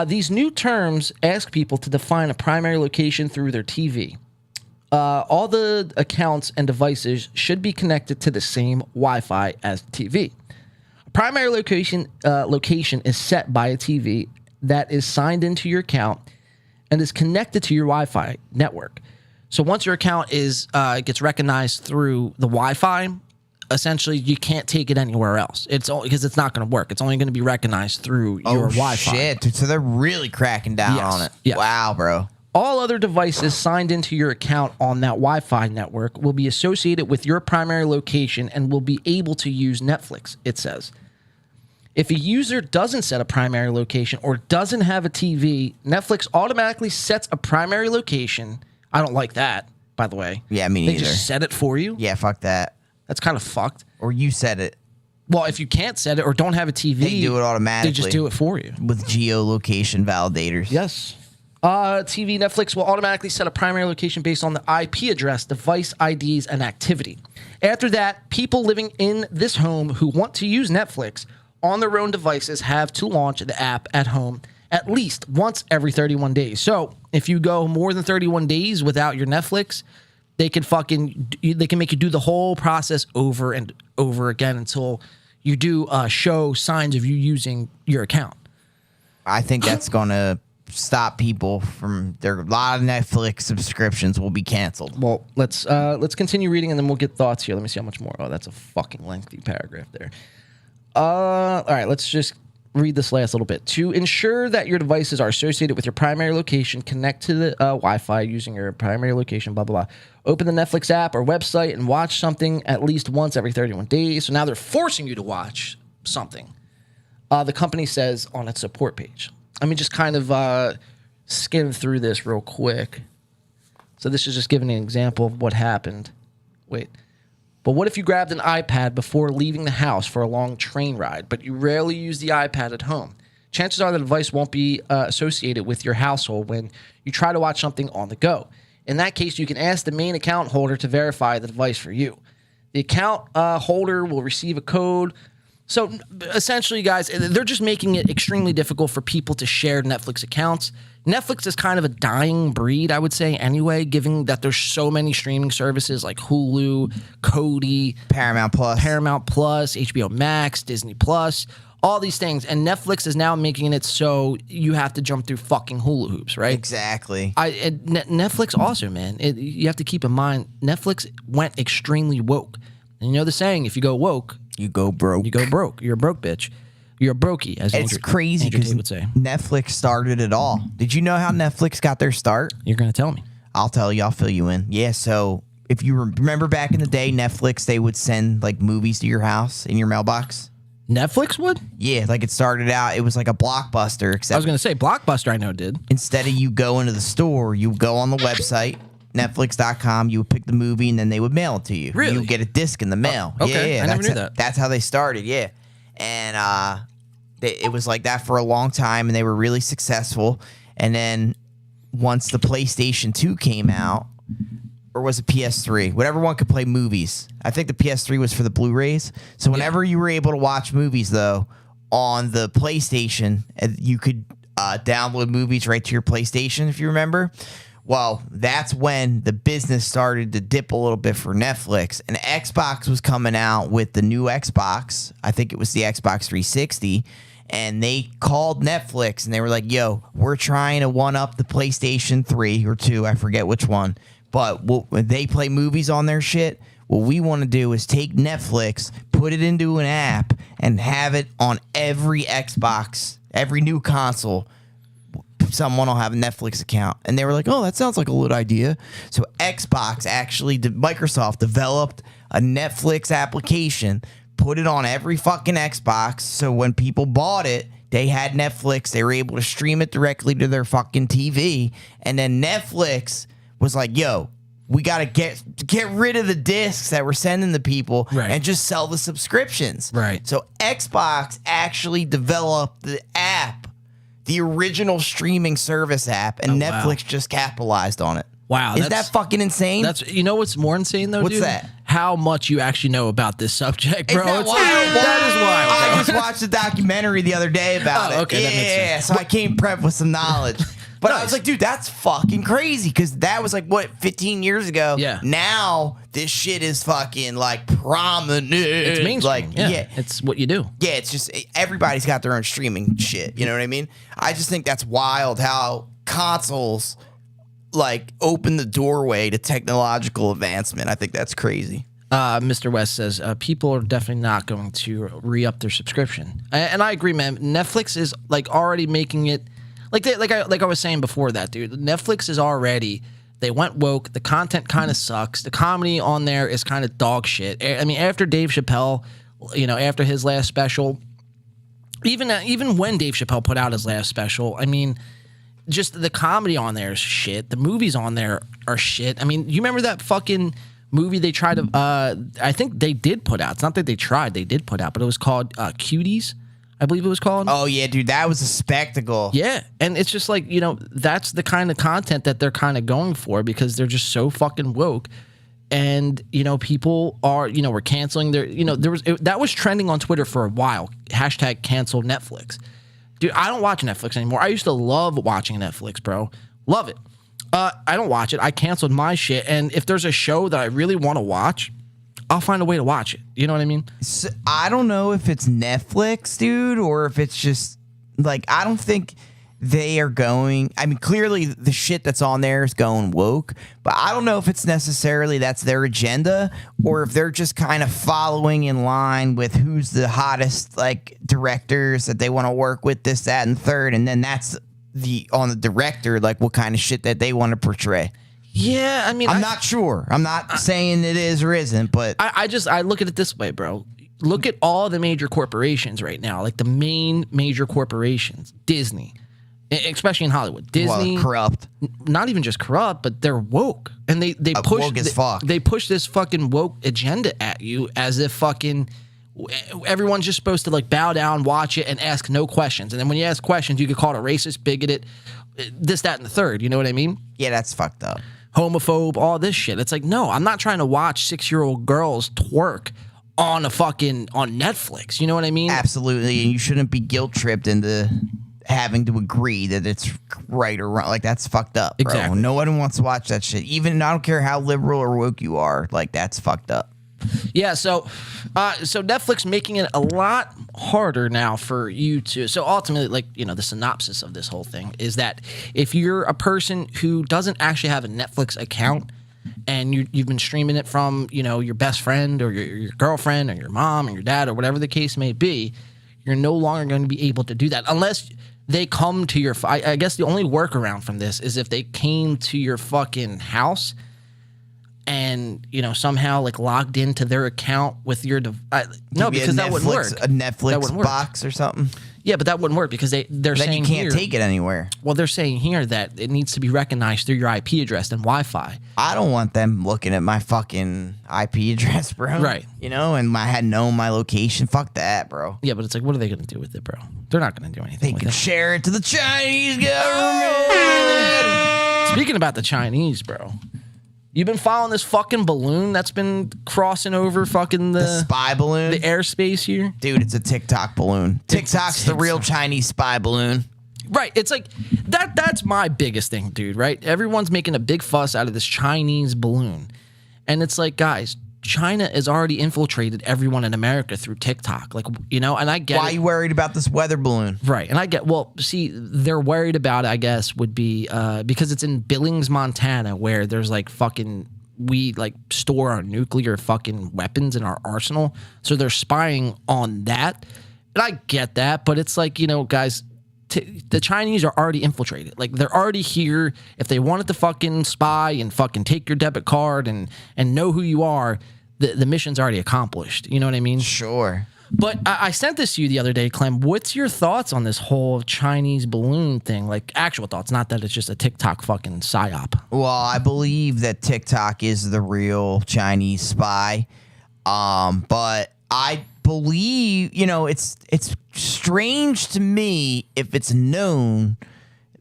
These new terms ask people to define a primary location through their TV. All the accounts and devices should be connected to the same Wi-Fi as the TV. A primary location is set by a TV that is signed into your account and is connected to your Wi-Fi network. So once your account gets recognized through the Wi-Fi, essentially you can't take it anywhere else. It's only because it's not going to work. It's only going to be recognized through your Wi-Fi. Shit! So they're really cracking down on it. Yes. Wow, bro. All other devices signed into your account on that Wi-Fi network will be associated with your primary location and will be able to use Netflix, it says. If a user doesn't set a primary location or doesn't have a TV, Netflix automatically sets a primary location. I don't like that, by the way. Yeah, me neither. They just set it for you? Yeah, fuck that. That's kind of fucked. Or you set it. Well, if you can't set it or don't have a TV, they do it automatically. They just do it for you. With geolocation validators. Yes. TV Netflix will automatically set a primary location based on the IP address, device IDs, and activity. After that, people living in this home who want to use Netflix on their own devices have to launch the app at home at least once every 31 days. So if you go more than 31 days without your Netflix, they can make you do the whole process over and over again until you do show signs of you using your account. I think that's going to stop people from a lot of Netflix subscriptions will be canceled. Well, let's continue reading and then we'll get thoughts here. Let me see how much more. Oh, that's a fucking lengthy paragraph there. All right, let's just read this last little bit. To ensure that your devices are associated with your primary location, connect to the Wi-Fi using your primary location, blah, blah, blah. Open the Netflix app or website and watch something at least once every 31 days. So now they're forcing you to watch something. The company says on its support page. Let me just kind of skim through this real quick. So this is just giving an example of what happened. Wait. But what if you grabbed an iPad before leaving the house for a long train ride, but you rarely use the iPad at home? Chances are the device won't be associated with your household when you try to watch something on the go. In that case, you can ask the main account holder to verify the device for you. The account holder will receive a code. So essentially, guys, they're just making it extremely difficult for people to share Netflix accounts. Netflix is kind of a dying breed, I would say, anyway, given that there's so many streaming services like Hulu, Kodi, Paramount Plus, HBO Max, Disney Plus, all these things. And Netflix is now making it so you have to jump through fucking hula hoops, right? Exactly. Netflix also, man, you have to keep in mind, Netflix went extremely woke. And you know the saying, if you go woke, you go broke. You go broke. You're a broke bitch. You're a brokey, as it's crazy because would say. Netflix started it all. Did you know how Netflix got their start? You're going to tell me. I'll tell you. I'll fill you in. Yeah, so if you remember back in the day, Netflix, they would send like movies to your house in your mailbox. Netflix would? Yeah, like it started out, it was like a Blockbuster. Except I was going to say, Blockbuster I know did. Instead of you go into the store, you go on the website, Netflix.com, you would pick the movie and then they would mail it to you. Really? You would get a disc in the mail. Okay, Yeah, I never knew that. That's how they started, yeah. And it was like that for a long time, and they were really successful. And then once the PlayStation 2 came out, or was it PS3? Whatever one could play movies. I think the PS3 was for the Blu-rays. So whenever you were able to watch movies, though, on the PlayStation, you could download movies right to your PlayStation, if you remember. Well, that's when the business started to dip a little bit for Netflix. And Xbox was coming out with the new Xbox. I think it was the Xbox 360. And they called Netflix and they were like, yo, we're trying to one-up the PlayStation 3 or 2. I forget which one. But when they play movies on their shit, what we want to do is take Netflix, put it into an app, and have it on every Xbox, every new console. Someone will have a Netflix account. And they were like, oh, that sounds like a good idea. So Xbox actually, Microsoft developed a Netflix application, put it on every fucking Xbox. So when people bought it, they had Netflix. They were able to stream it directly to their fucking TV. And then Netflix was like, yo, we got to get rid of the discs that we're sending to people and just sell the subscriptions. Right. So Xbox actually developed the app, the original streaming service app, and Netflix just capitalized on it. Wow. Is that fucking insane? That's, you know what's more insane though, What's dude? that? How much you actually know about this subject, bro. Isn't that wild? That is wild, bro. I just watched a documentary the other day about it. Okay, that makes sense. So I came prepped with some knowledge. But I was like, dude, that's fucking crazy, because that was like, what, 15 years ago? Yeah. Now this shit is fucking like prominent. It's mainstream. Like, yeah. It's what you do. Yeah, it's just everybody's got their own streaming shit. You know what I mean? I just think that's wild how consoles like open the doorway to technological advancement. I think that's crazy. Mr. West says people are definitely not going to re-up their subscription, and I agree, man. Netflix is like already making it like I was saying before that, dude. Netflix is already, they went woke. The content kind of sucks. The comedy on there is kind of dog shit. I mean, after Dave Chappelle, you know, after his last special, even when Dave Chappelle put out his last special, I mean, just the comedy on there is shit. The movies on there are shit. I mean, you remember that fucking movie they tried to, I think they did put out. It's not that they tried, they did put out, but it was called Cuties, I believe it was called. Oh, yeah, dude, that was a spectacle. Yeah, and it's just like, you know, that's the kind of content that they're kind of going for, because they're just so fucking woke. And, you know, people are, you know, we're canceling their, you know, that was trending on Twitter for a while. Hashtag cancel Netflix. Dude, I don't watch Netflix anymore. I used to love watching Netflix, bro. Love it. I don't watch it. I canceled my shit. And if there's a show that I really want to watch, I'll find a way to watch it. You know what I mean? So, I don't know if it's Netflix, dude, or if it's just like, I don't think they are going. I mean, clearly the shit that's on there is going woke, but I don't know if it's necessarily that's their agenda, or if they're just kind of following in line with who's the hottest like directors that they want to work with, this, that, and third, and then that's on the director, like what kind of shit that they want to portray. Yeah, I mean, I'm not sure. I'm not saying it is or isn't, but I look at it this way, bro. Look at all the major corporations right now, like the main major corporations, Disney, especially in Hollywood. Disney, corrupt. Not even just corrupt, but they're woke, and they push woke as fuck. They push this fucking woke agenda at you as if fucking everyone's just supposed to like bow down, watch it, and ask no questions. And then when you ask questions, you get called a racist, bigoted, this, that, and the third. You know what I mean? Yeah, that's fucked up. Homophobe, all this shit. It's like, no, I'm not trying to watch 6-year-old girls twerk on Netflix. You know what I mean? Absolutely. And you shouldn't be guilt tripped into having to agree that it's right or wrong. Like, that's fucked up, bro. Exactly. No one wants to watch that shit. Even, I don't care how liberal or woke you are. Like, that's fucked up. Yeah, so Netflix making it a lot harder now for you to. So ultimately, like, you know, the synopsis of this whole thing is that if you're a person who doesn't actually have a Netflix account and you've been streaming it from, you know, your best friend or your girlfriend or your mom or your dad or whatever the case may be, you're no longer going to be able to do that unless they come to your. I guess the only workaround from this is if they came to your fucking house and, you know, somehow like logged into their account with your no, because that wouldn't work. A Netflix box or something. Yeah, but that wouldn't work because they're then saying you can't here, take it anywhere. Well, they're saying here that it needs to be recognized through your IP address and Wi-Fi. I don't want them looking at my fucking IP address, bro. Right. You know, and I had known my location. Fuck that, bro. Yeah, but it's like, what are they going to do with it, bro? They're not going to do anything They with can it. share it to the Chinese government. Speaking about the Chinese, bro. You've been following this fucking balloon that's been crossing over fucking The spy balloon? the airspace here? Dude, it's a TikTok balloon. TikTok's the real Chinese spy balloon. Right. It's like that's my biggest thing, dude, right? Everyone's making a big fuss out of this Chinese balloon. And it's like, guys, China has already infiltrated everyone in America through TikTok. Like, you know, and I get Why are you worried about this weather balloon? Right. And I get, well, see, they're worried about it, I guess, would be because it's in Billings, Montana, where there's like fucking, we like store our nuclear fucking weapons in our arsenal. So they're spying on that. And I get that. But it's like, you know, guys, the Chinese are already infiltrated. Like, they're already here. If they wanted to fucking spy and fucking take your debit card and know who you are, the mission's already accomplished. You know what I mean? Sure. But I sent this to you the other day, Clem. What's your thoughts on this whole Chinese balloon thing? Like, actual thoughts, not that it's just a TikTok fucking psyop. Well, I believe that TikTok is the real Chinese spy. But I believe, you know, it's strange to me if it's known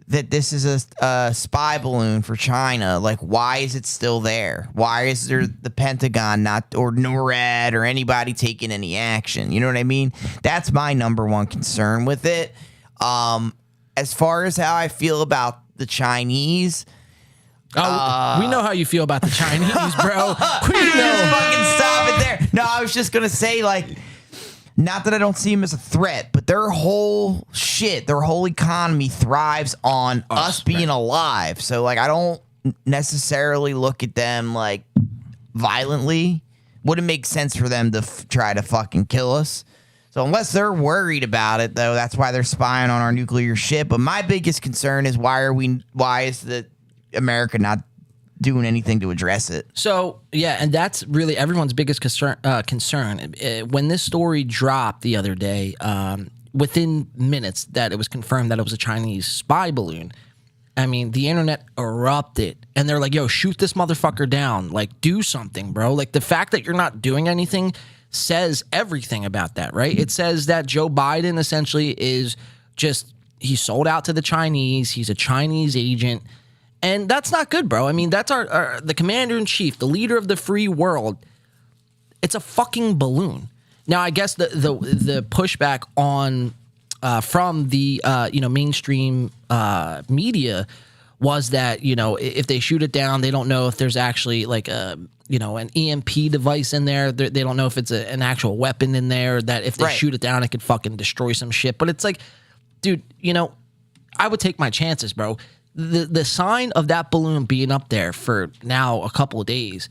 that this is a spy balloon for China. Like, why is it still there? Why is there the Pentagon not, or NORAD or anybody taking any action? You know what I mean? That's my number one concern with it. As far as how I feel about the Chinese, We know how you feel about the Chinese, bro. We just know. fucking stop it there. No, I was just gonna say, like, not that I don't see them as a threat, but their whole shit, their whole economy thrives on us being alive. So, like, I don't necessarily look at them like violently. Wouldn't make sense for them to try to fucking kill us. So unless they're worried about it, though, that's why they're spying on our nuclear shit. But my biggest concern is why is the America not doing anything to address it? So, yeah, and that's really everyone's biggest concern. When this story dropped the other day, within minutes that it was confirmed that it was a Chinese spy balloon, I mean, the internet erupted. And they're like, yo, shoot this motherfucker down. Like, do something, bro. Like, the fact that you're not doing anything says everything about that, right? It says that Joe Biden essentially is just, he sold out to the Chinese. He's a Chinese agent. And that's not good, bro. I mean, that's our the commander-in-chief, the leader of the free world. It's a fucking balloon. Now, I guess the pushback on from the mainstream media was that, you know, if they shoot it down, they don't know if there's actually like an EMP device in there. They don't know if it's an actual weapon in there, that if they shoot it down, it could fucking destroy some shit. But it's like, dude, you know, I would take my chances, bro. The sign of that balloon being up there for now a couple of days,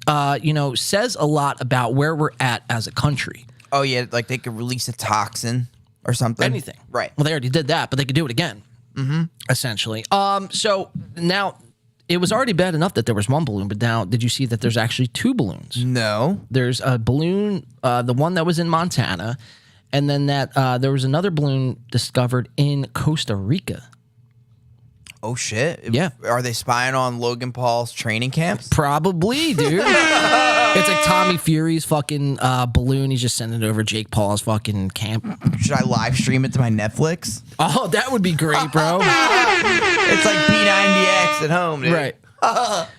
says a lot about where we're at as a country. Oh, yeah, like they could release a toxin or something. Anything. Right. Well, they already did that, but they could do it again, essentially. So now it was already bad enough that there was one balloon, but now did you see that there's actually two balloons? No. There's a balloon, the one that was in Montana, and then there was another balloon discovered in Costa Rica. Oh, shit. Yeah. Are they spying on Logan Paul's training camps? Probably, dude. It's like Tommy Fury's fucking balloon. He's just sending it over Jake Paul's fucking camp. Should I live stream it to my Netflix? Oh, that would be great, bro. It's like P90X at home, dude. Right.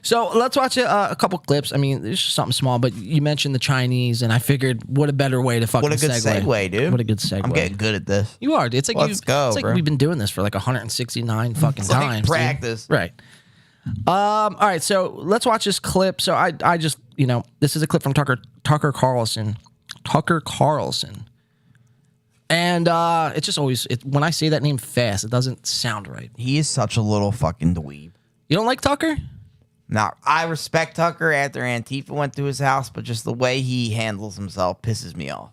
So let's watch a couple clips. I mean, it's just something small, but you mentioned the Chinese, and I figured, what a better way to fucking What a good segue, dude. What a good segue. I'm getting good at this. You are, dude. It's like Let's go, It's like bro. we've been doing this for like 169 fucking It's like times. practice. Dude. Right. All right, so let's watch this clip. So I just, this is a clip from Tucker Carlson. And it's just always, when I say that name fast, it doesn't sound right. He is such a little fucking dweeb. You don't like Tucker? Now, I respect Tucker after Antifa went to his house, but just the way he handles himself pisses me off.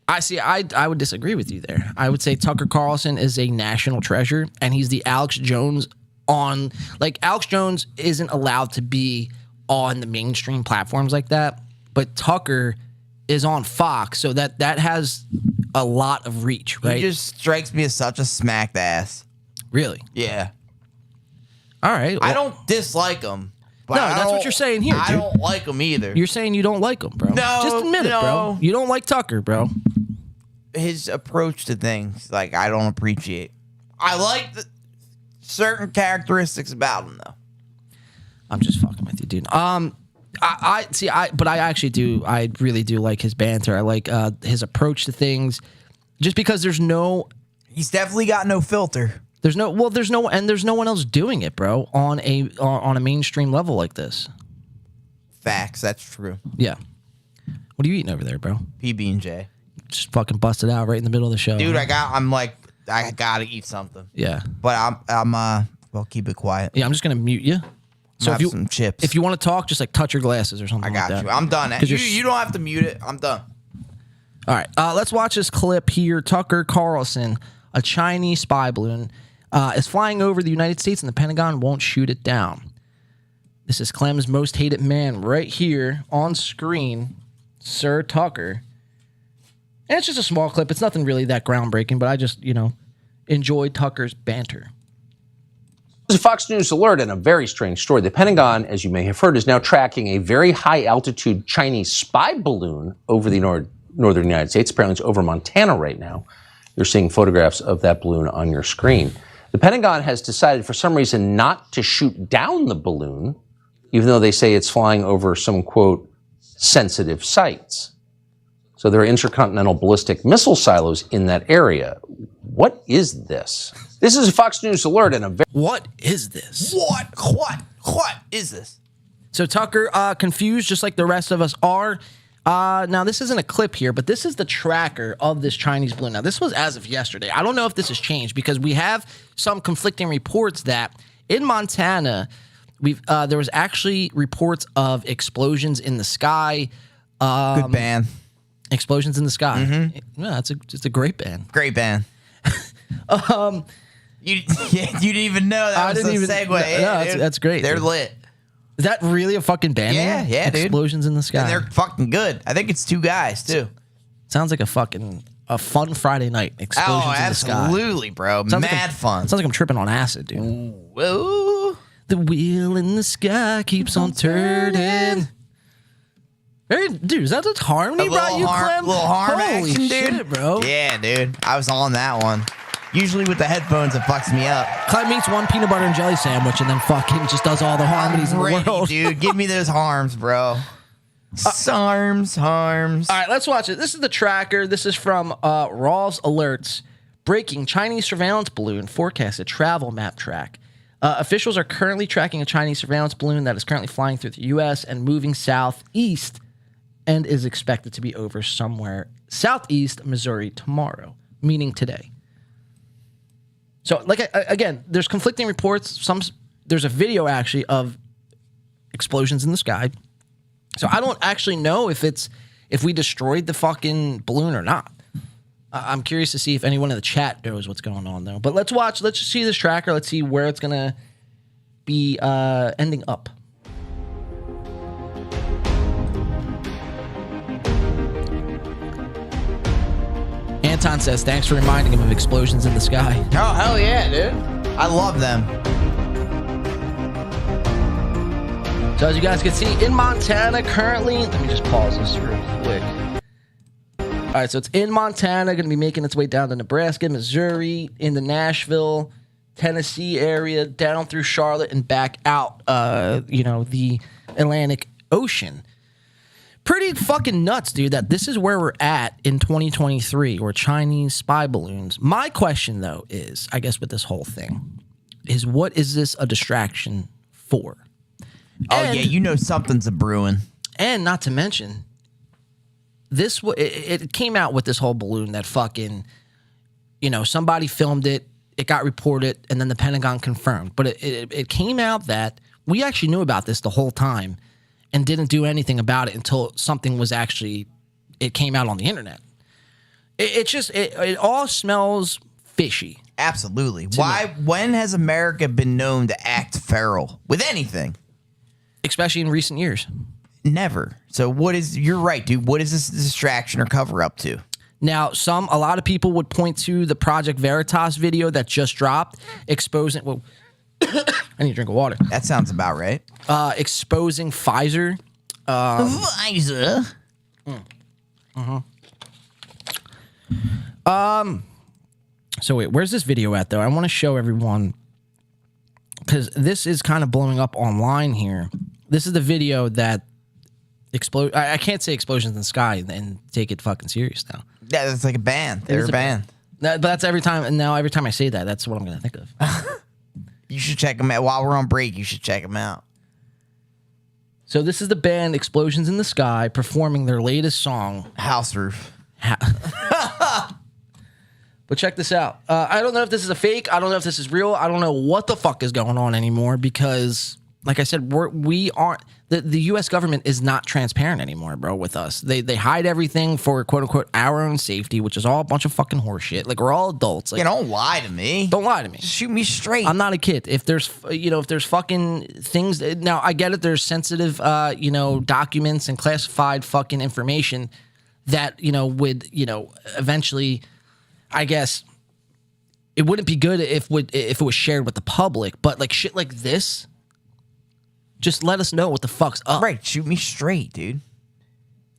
I would disagree with you there. I would say Tucker Carlson is a national treasure, and he's the Alex Jones Alex Jones isn't allowed to be on the mainstream platforms like that, but Tucker is on Fox, so that has a lot of reach, right? He just strikes me as such a smacked ass. Really? Yeah. All right. I don't dislike him. But No, that's what you're saying here, I dude. don't like him either. You're saying you don't like him, bro. No, Just admit it, bro. no. You don't like Tucker, bro. His approach to things, like, I don't appreciate. I like the certain characteristics about him, though. I'm just fucking with you, dude. I see. But I actually do. I really do like his banter. I like his approach to things. Just because he's definitely got no filter. There's no one else doing it, bro, on a mainstream level like this. Facts. That's true. Yeah. What are you eating over there, bro? PB&J. Just fucking busted out right in the middle of the show. Dude, I gotta eat something. Yeah. But well, keep it quiet. Yeah, I'm just gonna mute you. So have some chips. If you want to talk, just like touch your glasses or something. I got like you. that. I'm done. You don't have to mute it. I'm done. All right. Let's watch this clip here. Tucker Carlson, a Chinese spy balloon, is flying over the United States, and the Pentagon won't shoot it down. This is Clem's most hated man right here on screen, Sir Tucker. And it's just a small clip. It's nothing really that groundbreaking, but I just, enjoyed Tucker's banter. This is a Fox News alert and a very strange story. The Pentagon, as you may have heard, is now tracking a very high-altitude Chinese spy balloon over the northern United States. Apparently it's over Montana right now. You're seeing photographs of that balloon on your screen. The Pentagon has decided for some reason not to shoot down the balloon, even though they say it's flying over some, quote, sensitive sites. So there are intercontinental ballistic missile silos in that area. What is this? This is a Fox News alert and a very... What is this? What is this? So Tucker, confused just like the rest of us are. Now, this isn't a clip here, but this is the tracker of this Chinese balloon. Now, this was as of yesterday. I don't know if this has changed because we have some conflicting reports that in Montana, there was actually reports of explosions in the sky. Good band. Explosions in the sky. Mm-hmm. Yeah, it's a great band. Great band. You didn't even know that was a segue. No, that's great. They're dude. lit. Is that really a fucking band name? Yeah, dude. Explosions in the sky. And they're fucking good. I think it's two guys, too. Sounds like a fun Friday night. Explosions in the sky. Absolutely, bro. Mad fun. Sounds like I'm tripping on acid, dude. Whoa. The wheel in the sky keeps on turning. Hey, dude, is that a harmony brought you, Clem? Little harm Holy action, dude. shit, bro. Yeah, dude. I was on that one. Usually with the headphones, it fucks me up. Clem eats one peanut butter and jelly sandwich and then fucking just does all the harmonies in the world. Dude, give me those harms, bro. Harms. All right, let's watch it. This is the tracker. This is from Rawls Alerts. Breaking Chinese surveillance balloon forecasted travel map track. Officials are currently tracking a Chinese surveillance balloon that is currently flying through the U.S. and moving southeast and is expected to be over somewhere southeast Missouri tomorrow, meaning today. So, again, there's conflicting reports. There's a video, actually, of explosions in the sky. So I don't actually know if we destroyed the fucking balloon or not. I'm curious to see if anyone in the chat knows what's going on, though. But let's watch. Let's just see this tracker. Let's see where it's going to be ending up. Anton says, thanks for reminding him of explosions in the sky. Oh, hell yeah, dude. I love them. So as you guys can see, in Montana currently, let me just pause this real quick. All right, so it's in Montana, going to be making its way down to Nebraska, Missouri, into Nashville, Tennessee area, down through Charlotte, and back out, the Atlantic Ocean. Pretty fucking nuts, dude, that this is where we're at in 2023, or Chinese spy balloons. My question, though, is, I guess with this whole thing, is what is this a distraction for? Something's a brewing. And not to mention, it came out with this whole balloon that fucking, somebody filmed it, it got reported, and then the Pentagon confirmed. But it came out that we actually knew about this the whole time and didn't do anything about it until something was it came out on the internet. It all smells fishy. Absolutely. When has America been known to act feral with anything? Especially in recent years. Never. So you're right, dude. What is this distraction or cover up to? Now, a lot of people would point to the Project Veritas video that just dropped, exposing, well, I need a drink of water. That sounds about right. Exposing Pfizer. Pfizer? So wait, where's this video at, though? I want to show everyone, because this is kind of blowing up online here. This is the video that explode. I can't say explosions in the sky and take it fucking serious now. Yeah, it's like a band. They're a band. But that's every time. And now every time I say that, that's what I'm gonna think of. You should check them out. While we're on break, you should check them out. So this is the band Explosions in the Sky performing their latest song, House Roof. But check this out. I don't know if this is a fake. I don't know if this is real. I don't know what the fuck is going on anymore because, like I said, we aren't. The U.S. government is not transparent anymore, bro, with us. They hide everything for, quote, unquote, our own safety, which is all a bunch of fucking horseshit. Like, we're all adults. Like, Don't lie to me. Don't lie to me. Shoot me straight. I'm not a kid. If there's fucking things. Now, I get it. There's sensitive, documents and classified fucking information that, would, eventually, I guess, it wouldn't be good if it was shared with the public. But, like, shit like this, just let us know what the fuck's up. Right. Shoot me straight, dude.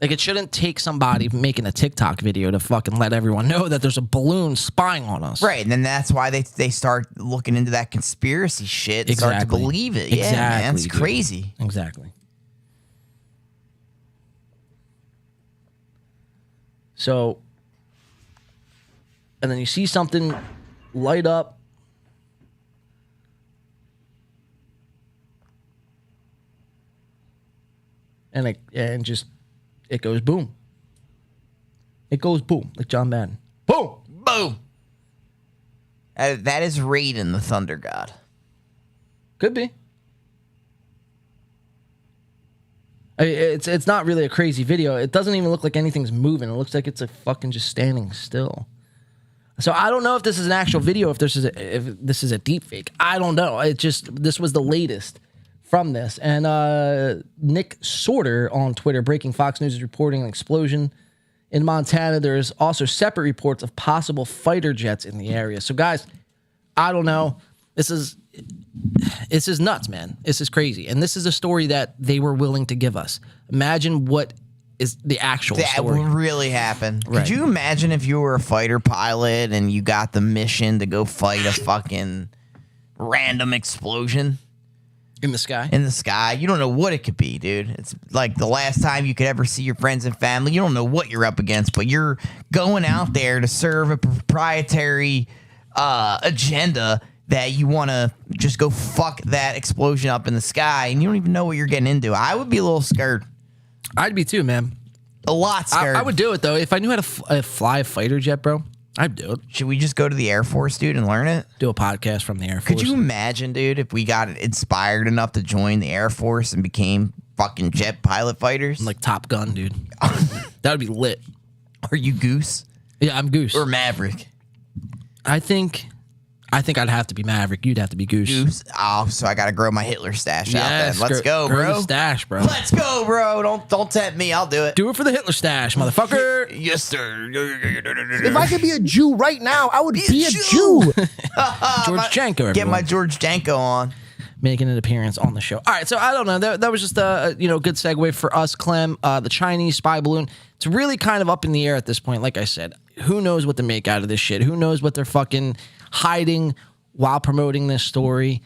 Like, it shouldn't take somebody making a TikTok video to fucking let everyone know that there's a balloon spying on us. Right. And then that's why they start looking into that conspiracy shit and start to believe it. Yeah, man. It's crazy. Exactly. So, and then you see something light up. And it goes boom. It goes boom, like John Madden. Boom! Boom! That is Raiden, the Thunder God. Could be. It's not really a crazy video. It doesn't even look like anything's moving. It looks like it's a fucking just standing still. So I don't know if this is an actual video, if this is a deep fake. I don't know. This was the latest from this. And Nick Sorter on Twitter, Breaking Fox News, is reporting an explosion in Montana. There's also separate reports of possible fighter jets in the area. So guys, I don't know. This is nuts, man. This is crazy. And this is a story that they were willing to give us. Imagine what is the actual story. That would really happen. Right. Could you imagine if you were a fighter pilot and you got the mission to go fight a fucking random explosion? In the sky? In the sky. You don't know what it could be, dude. It's like the last time you could ever see your friends and family. You don't know what you're up against, but you're going out there to serve a proprietary agenda that you want to just go fuck that explosion up in the sky, and you don't even know what you're getting into. I would be a little scared. I'd be too, man. A lot scared. I would do it, though. If I knew how to fly a fighter jet, bro, I'd do it. Should we just go to the Air Force, dude, and learn it? Do a podcast from the Air Force. Could you imagine, dude, if we got inspired enough to join the Air Force and became fucking jet pilot fighters? Like Top Gun, dude. That would be lit. Are you Goose? Yeah, I'm Goose. Or Maverick? I think I'd have to be Maverick. You'd have to be Goose. Goose? Oh, so I got to grow my Hitler stash out then. Let's go, grow bro. the stash, bro. Let's go, bro. Don't tempt me. I'll do it. Do it for the Hitler stash, motherfucker. Yes, sir. If I could be a Jew right now, I would be a Jew. George Janko, everyone. Get my George Janko on. Making an appearance on the show. All right, so I don't know. That was just a good segue for us, Clem. The Chinese spy balloon. It's really kind of up in the air at this point. Like I said, who knows what to make out of this shit? Who knows what they're fucking hiding while promoting this story?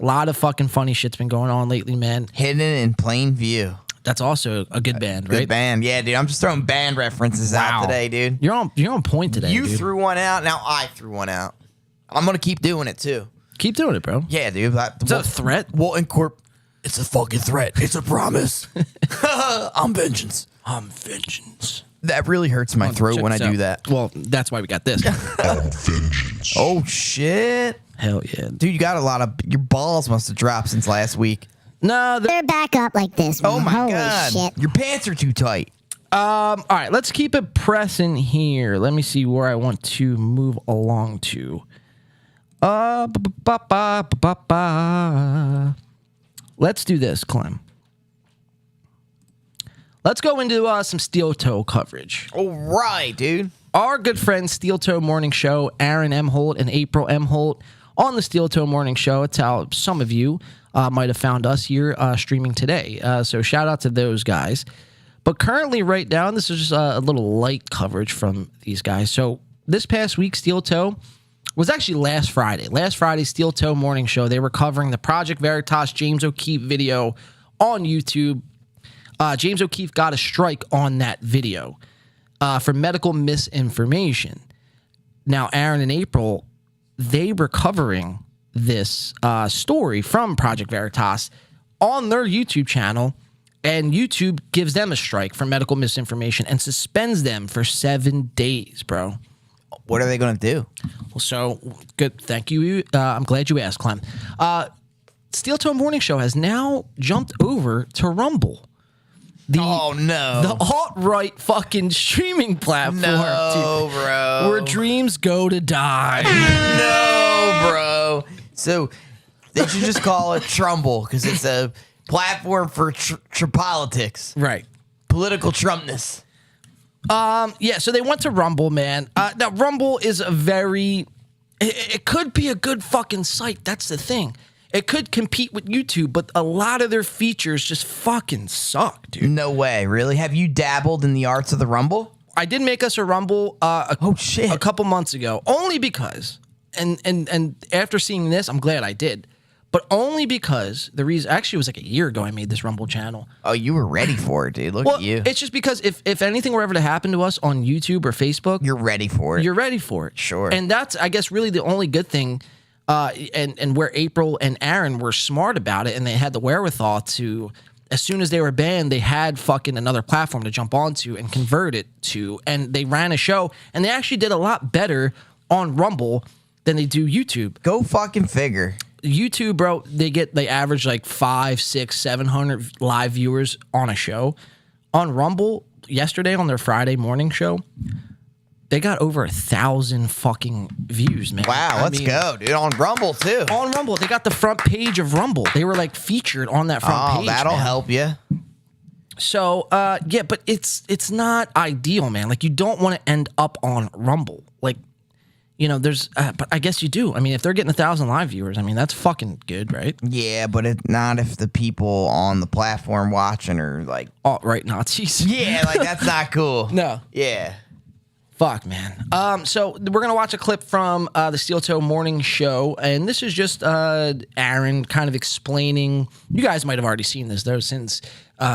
A lot of fucking funny shit's been going on lately, man. Hidden in plain view. That's also a good band, right? Good band. Yeah, dude. I'm just throwing band references out today, dude. You're on point today. You dude. threw one out. Now I threw one out. I'm going to keep doing it, too. Keep doing it, bro. Yeah, dude. Is that a threat? It's a fucking threat. It's a promise. I'm vengeance. I'm vengeance. That really hurts my throat when I do that. Well, that's why we got this. Vengeance. Oh, shit. Hell yeah. Dude, you got a lot of... Your balls must have dropped since last week. No. They're back up like this. Oh, my Holy God. shit. Your pants are too tight. All right, let's keep it pressing here. Let me see where I want to move along to. Let's do this, Clem. Let's go into some steel toe coverage. All right, dude. Our good friends, Steel Toe Morning Show, Aaron M. Holt and April M. Holt on the Steel Toe Morning Show. It's how some of you might have found us here streaming today. So shout out to those guys. But currently right now, this is just a little light coverage from these guys. So this past week, Steel Toe was actually last Friday. Last Friday, Steel Toe Morning Show, they were covering the Project Veritas James O'Keefe video on YouTube. James O'Keefe got a strike on that video for medical misinformation. Now, Aaron and April, they were covering this story from Project Veritas on their YouTube channel, and YouTube gives them a strike for medical misinformation and suspends them for 7 days, bro. What are they going to do? Well, so good. Thank you. I'm glad you asked, Clem. Steel Toe Morning Show has now jumped over to Rumble. Oh, no. The alt-right fucking streaming platform. No, dude, bro. where dreams go to die. No, bro. So they should just call it Trumble because it's a platform for politics. Right. Political Trumpness. Yeah, so they went to Rumble, man. Now, Rumble is a very... It could be a good fucking site. That's the thing. It could compete with YouTube, but a lot of their features just fucking suck, dude. No way, really? Have you dabbled in the arts of the Rumble? I did make us a Rumble a couple months ago, only because, and after seeing this, I'm glad I did, but only because the reason, actually it was like a year ago I made this Rumble channel. Oh, you were ready for it, dude. Look at you. It's just because if anything were ever to happen to us on YouTube or Facebook, you're ready for it. You're ready for it. Sure. And that's, I guess, really the only good thing. And where April and Aaron were smart about it, and they had the wherewithal to, as soon as they were banned, they had fucking another platform to jump onto and convert it to, and they ran a show, and they actually did a lot better on Rumble than they do YouTube. Go fucking figure. YouTube, bro, they average like 500, 600, 700 live viewers on a show. On Rumble, yesterday on their Friday morning show, they got over 1,000 fucking views, man. Wow, let's go, dude. On Rumble, too. On Rumble. They got the front page of Rumble. They were, like, featured on that front page. That'll man. help you. So, yeah, but it's not ideal, man. Like, you don't want to end up on Rumble. Like, you know, there's... but I guess you do. I mean, if they're getting 1,000 live viewers, I mean, that's fucking good, right? Yeah, but not if the people on the platform watching are, like... alt-right Nazis. Yeah, like, that's not cool. No. Yeah. Fuck, man. So we're going to watch a clip from the Steel Toe Morning Show, and this is just Aaron kind of explaining. You guys might have already seen this, though, since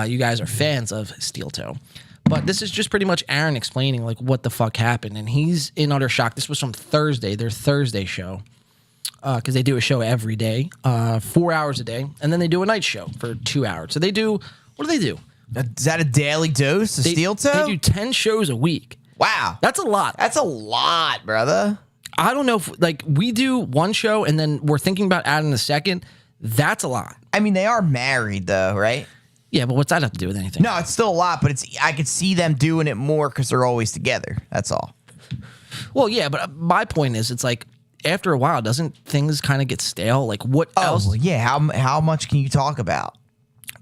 you guys are fans of Steel Toe. But this is just pretty much Aaron explaining, like, what the fuck happened, and he's in utter shock. This was from Thursday, their Thursday show, because they do a show every day, 4 hours a day, and then they do a night show for 2 hours. So they do, what do? Is that a daily dose of Steel Toe? They do 10 shows a week. Wow. That's a lot. That's a lot, brother. I don't know if, like, we do one show and then we're thinking about adding a second. That's a lot. I mean, they are married, though, right? Yeah, but what's that have to do with anything? No, it's still a lot, but I could see them doing it more because they're always together. That's all. Well, yeah, but my point is, it's like, after a while, doesn't things kind of get stale? Like, what else? Oh, yeah. How much can you talk about?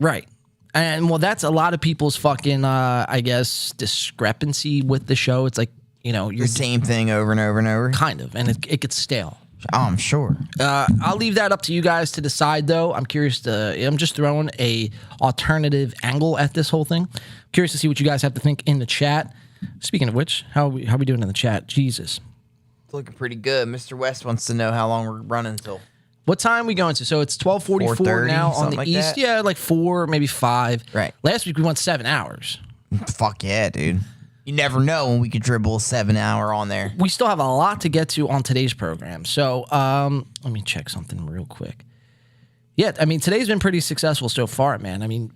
Right. And, well, that's a lot of people's fucking, I guess, discrepancy with the show. It's like, you know, you're the same thing over and over and over. Kind of, and it gets stale. Oh, I'm sure. I'll leave that up to you guys to decide, though. I'm just throwing a alternative angle at this whole thing. Curious to see what you guys have to think in the chat. Speaking of which, how are we doing in the chat? Jesus. It's looking pretty good. Mr. West wants to know how long we're running until. What time are we going to? So it's 12:44 now on the like east. That? Yeah, like 4, maybe 5. Right. Last week we went 7 hours. Fuck yeah, dude. You never know when we could dribble a 7-hour on there. We still have a lot to get to on today's program. So let me check something real quick. Yeah, I mean, today's been pretty successful so far, man. I mean,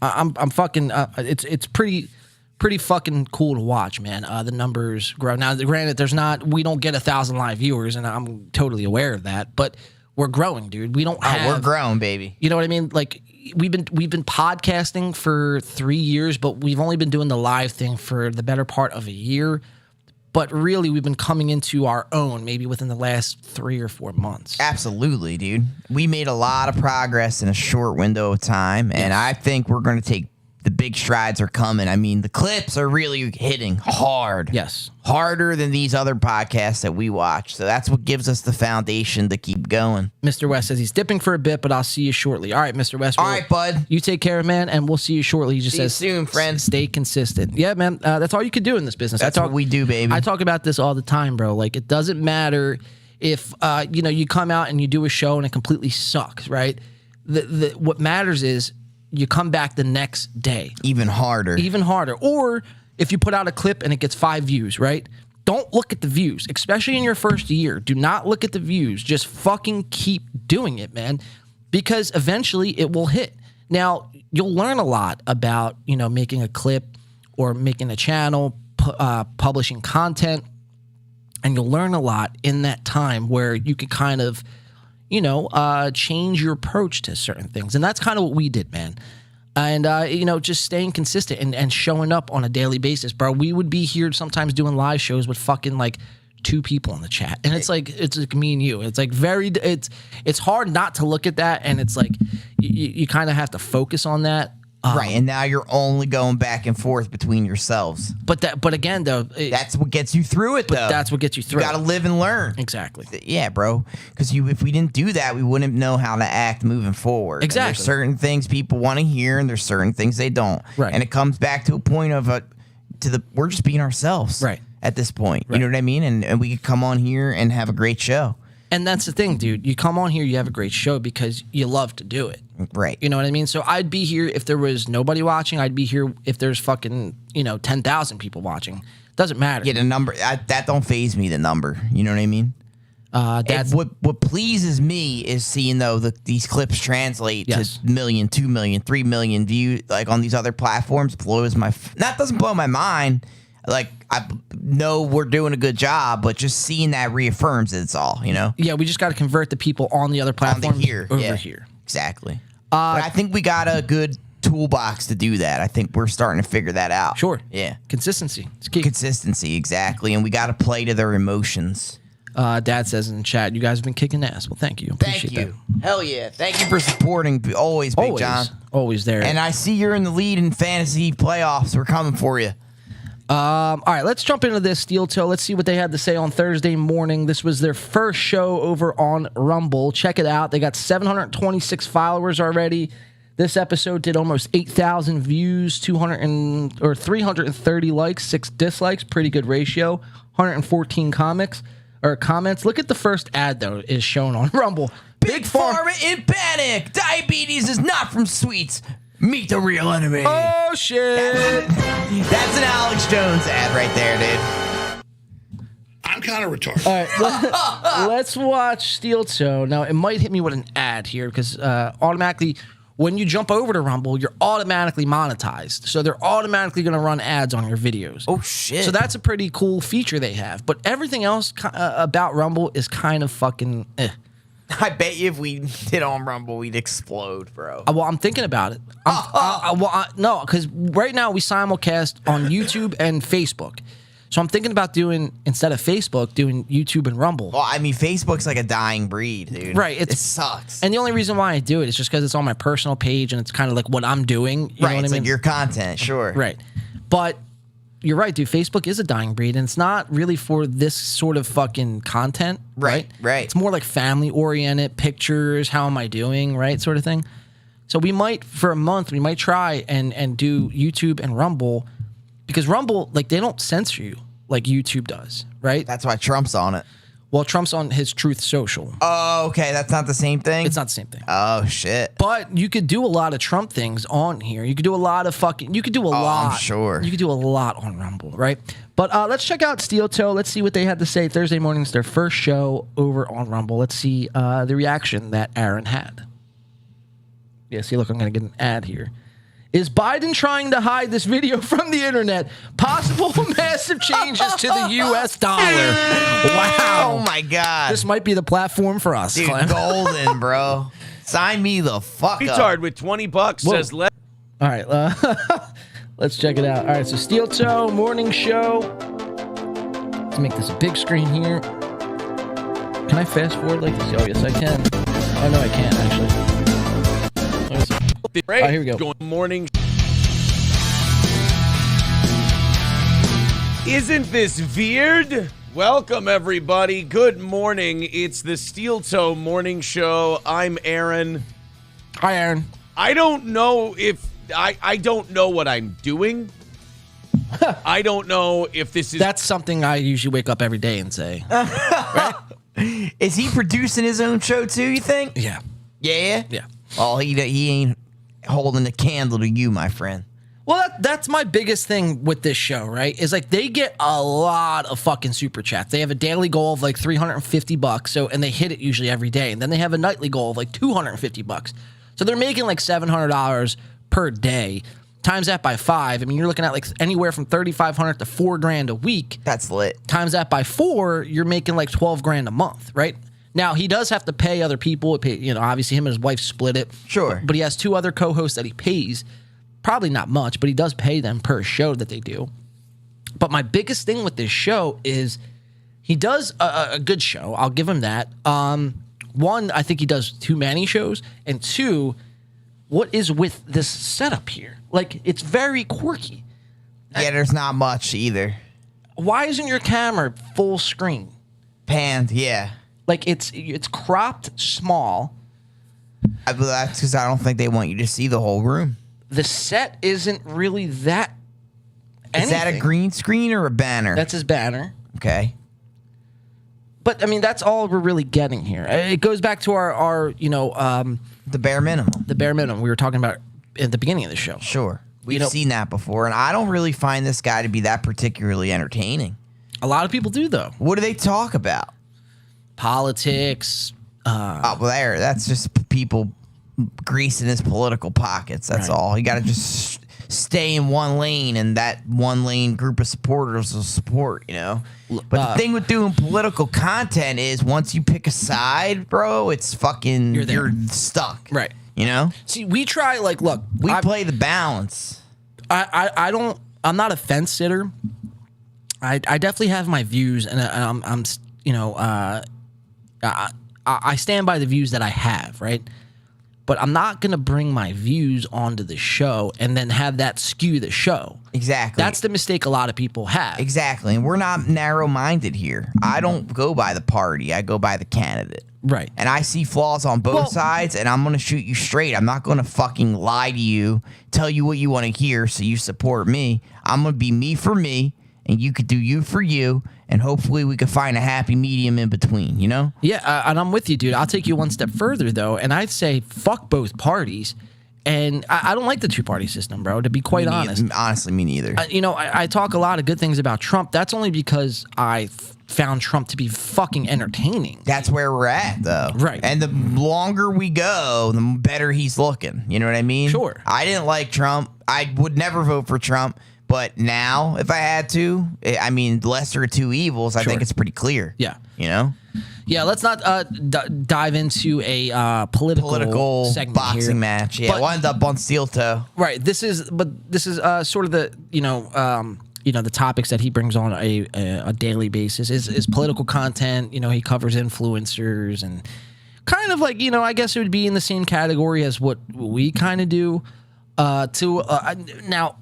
I'm fucking. It's pretty fucking cool to watch, man. The numbers grow. Now, granted, we don't get 1,000 live viewers, and I'm totally aware of that. But we're growing, dude. We don't have. We're growing, baby. You know what I mean? Like we've been podcasting for 3 years, but we've only been doing the live thing for the better part of a year. But really, we've been coming into our own maybe within the last 3 or 4 months. Absolutely, dude. We made a lot of progress in a short window of time, and I think we're going to take the big strides are coming. I mean, the clips are really hitting hard. Yes. Harder than these other podcasts that we watch. So that's what gives us the foundation to keep going. Mr. West says he's dipping for a bit, but I'll see you shortly. All right, Mr. West. All right, bud. You take care, man, and we'll see you shortly. He just see says, you soon, friend. Stay consistent. Yeah, man. That's all you can do in this business. That's what we do, baby. I talk about this all the time, bro. Like, it doesn't matter if, you come out and you do a show and it completely sucks, right? what matters is you come back the next day. Even harder. Or if you put out a clip and it gets 5 views, right? Don't look at the views, especially in your first year. Do not look at the views. Just fucking keep doing it, man, because eventually it will hit. Now, you'll learn a lot about, making a clip or making a channel, publishing content, and you'll learn a lot in that time where you can kind of, change your approach to certain things. And that's kind of what we did, man. And, just staying consistent and showing up on a daily basis, bro. We would be here sometimes doing live shows with fucking like 2 people in the chat. And it's like me and you. It's like it's hard not to look at that. And it's like you kind of have to focus on that. Right, and now you're only going back and forth between yourselves. But again, though, that's what gets you through it. That's what gets you through. You got to live and learn. Exactly. Yeah, bro. Because if we didn't do that, we wouldn't know how to act moving forward. Exactly. And there's certain things people want to hear, and there's certain things they don't. Right. And it comes back to a point of we're just being ourselves. Right. At this point, right. You know what I mean? And we could come on here and have a great show. And that's the thing, dude. You come on here, you have a great show because you love to do it. Right. You know what I mean? So I'd be here if there was nobody watching. I'd be here if there's fucking, 10,000 people watching. Doesn't matter. Yeah, the number, that don't faze me, the number. You know what I mean? That's what pleases me is seeing, though, these clips translate to 1 million, 2 million, 3 million views, like on these other platforms. That doesn't blow my mind. Like, I know we're doing a good job, but just seeing that reaffirms it's all, Yeah, we just got to convert the people on the other platforms over here. Exactly. But I think we got a good toolbox to do that. I think we're starting to figure that out. Sure. Yeah. Consistency. It's key. Consistency, exactly. And we got to play to their emotions. Dad says in the chat, you guys have been kicking ass. Well, thank you. Appreciate Thank you. That. Hell yeah. Thank you for supporting. Always, Big John. Always there. And I see you're in the lead in fantasy playoffs. We're coming for you. All right, let's jump into this Steel Toe. Let's see what they had to say on Thursday morning. This was their first show over on Rumble. Check it out. They got 726 followers already. This episode did almost 8,000 views, 330 likes, 6 dislikes. Pretty good ratio. 114 comments. Look at the first ad, though, is shown on Rumble. Big Pharma in panic. Diabetes is not from sweets. Meet the real enemy. Oh, shit. That's an Alex Jones ad right there, dude. I'm kind of retarded. All right, let's watch Steel Toe. Now, it might hit me with an ad here because automatically, when you jump over to Rumble, you're automatically monetized. So they're automatically going to run ads on your videos. Oh, shit. So that's a pretty cool feature they have. But everything else about Rumble is kind of fucking I bet you if we did on Rumble, we'd explode, bro. Well, I'm thinking about it. No, because right now we simulcast on YouTube and Facebook. So I'm thinking about doing, instead of Facebook, doing YouTube and Rumble. Well, I mean, Facebook's like a dying breed, dude. Right. It sucks. And the only reason why I do it is just because it's on my personal page and it's kind of like what I'm doing. You know what it's I mean? like your content, sure. Right. But you're right, dude. Facebook is a dying breed, and it's not really for this sort of fucking content. Right. It's more like family-oriented pictures, how am I doing, right, sort of thing. So we might, for a month, we might try and do YouTube and Rumble, because Rumble, like, they don't censor you like YouTube does, right? That's why Trump's on it. Well, Trump's on his Truth Social. Oh, okay. That's not the same thing? It's not the same thing. Oh, shit. But you could do a lot of Trump things on here. You could do a lot of you could do a lot. I'm sure. You could do a lot on Rumble, right? But let's check out Steel Toe. Let's see what they had to say. Thursday morning's their first show over on Rumble. Let's see the reaction that Aaron had. Yeah, see, look, I'm going to get an ad here. Is Biden trying to hide this video from the internet? Possible massive changes to the U.S. dollar. Wow. Oh, my God. This might be the platform for us, Dude, Clem. golden, bro. Sign me the fuck up. Retard with $20 says let. All right, let's check it out. All right, so Steel Toe morning show. Let's make this a big screen here. Can I fast forward like this? Oh, yes, I can. Oh, no, I can't, actually. All right, here we go. Good morning. Isn't this weird? Welcome, everybody. Good morning. It's the Steel Toe Morning Show. I'm Aaron. Hi, Aaron. I don't know if... I don't know what I'm doing. I don't know if this is... That's something I usually wake up every day and say. Right? Is he producing his own show, too, you think? Yeah. Yeah? Yeah. Well, he ain't holding a candle to you, my friend. Well, that's my biggest thing with this show, right? Is like they get a lot of fucking super chats. They have a daily goal of like $350, and they hit it usually every day. And then they have a nightly goal of like $250. So they're making like $700 per day. Times that by 5. I mean, you're looking at like anywhere from $3,500 to $4,000 a week. That's lit. Times that by 4, you're making like $12,000 a month, right? Now he does have to pay other people. Obviously him and his wife split it. Sure. But he has 2 other co-hosts that he pays. Probably not much, but he does pay them per show that they do. But my biggest thing with this show is he does a good show. I'll give him that. One, I think he does too many shows. And 2, what is with this setup here? Like, it's very quirky. Yeah, there's not much either. Why isn't your camera full screen? Panned, yeah. Like, it's cropped small. That's because I don't think they want you to see the whole room. The set isn't really that anything. Is that a green screen or a banner? That's his banner. Okay. But, I mean, that's all we're really getting here. It goes back to our the bare minimum. The bare minimum we were talking about at the beginning of the show. Sure. We've seen that before, and I don't really find this guy to be that particularly entertaining. A lot of people do, though. What do they talk about? Politics. That's just people greasing his political pockets. That's all. You got to just stay in one lane, and that one lane group of supporters will support, But the thing with doing political content is once you pick a side, bro, it's fucking, you're stuck. Right. See, we try, look. We play the balance. I'm not a fence sitter. I definitely have my views, and I stand by the views that I have, right? But I'm not going to bring my views onto the show and then have that skew the show. Exactly. That's the mistake a lot of people have. Exactly. And we're not narrow-minded here. I don't go by the party. I go by the candidate. Right. And I see flaws on both sides, and I'm going to shoot you straight. I'm not going to fucking lie to you, tell you what you want to hear so you support me. I'm going to be me for me, and you could do you for you, and hopefully we could find a happy medium in between, Yeah, and I'm with you, dude. I'll take you one step further, though, and I'd say fuck both parties. And I don't like the two-party system, bro, to be quite honest. Honestly, me neither. I talk a lot of good things about Trump. That's only because I found Trump to be fucking entertaining. That's where we're at, though. Right. And the longer we go, the better he's looking. You know what I mean? Sure. I didn't like Trump. I would never vote for Trump. But now, if I had to, lesser of two evils, I think it's pretty clear. Yeah. Yeah, let's not dive into a political segment boxing here. match. Yeah, we'll end up on steel toe. Right. This is sort of the the topics that he brings on a daily basis is political content. He covers influencers and kind of like I guess it would be in the same category as what we kind of do. Now,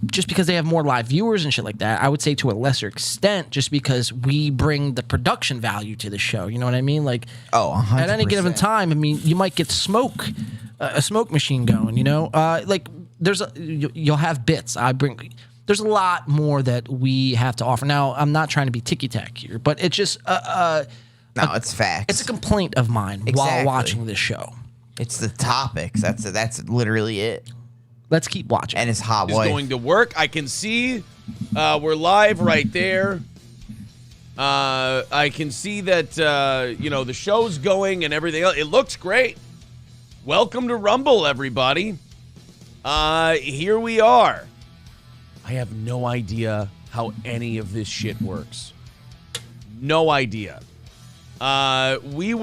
just because they have more live viewers and shit like that, I would say to a lesser extent, just because we bring the production value to the show. You know what I mean? Like, 100%. At any given time, you might get a smoke machine going. Like you'll have bits. There's a lot more that we have to offer. Now, I'm not trying to be ticky-tack here, but it's just it's facts. It's a complaint of mine while watching this show. It's the topics. That's literally it. Let's keep watching. And his hot It's wife. going to work. I can see we're live right there. I can see that, the show's going and everything else. It looks great. Welcome to Rumble, everybody. Here we are. I have no idea how any of this shit works. No idea. We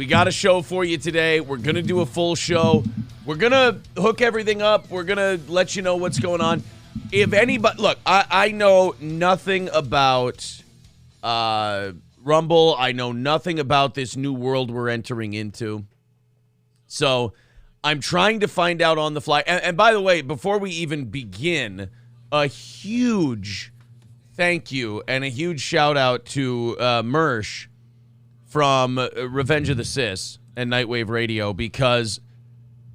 got a show for you today. We're going to do a full show. We're going to hook everything up. We're going to let you know what's going on. If anybody, look, I know nothing about Rumble. I know nothing about this new world we're entering into. So I'm trying to find out on the fly. And by the way, before we even begin, a huge thank you and a huge shout out to Mersh from Revenge of the Sis and Nightwave Radio, because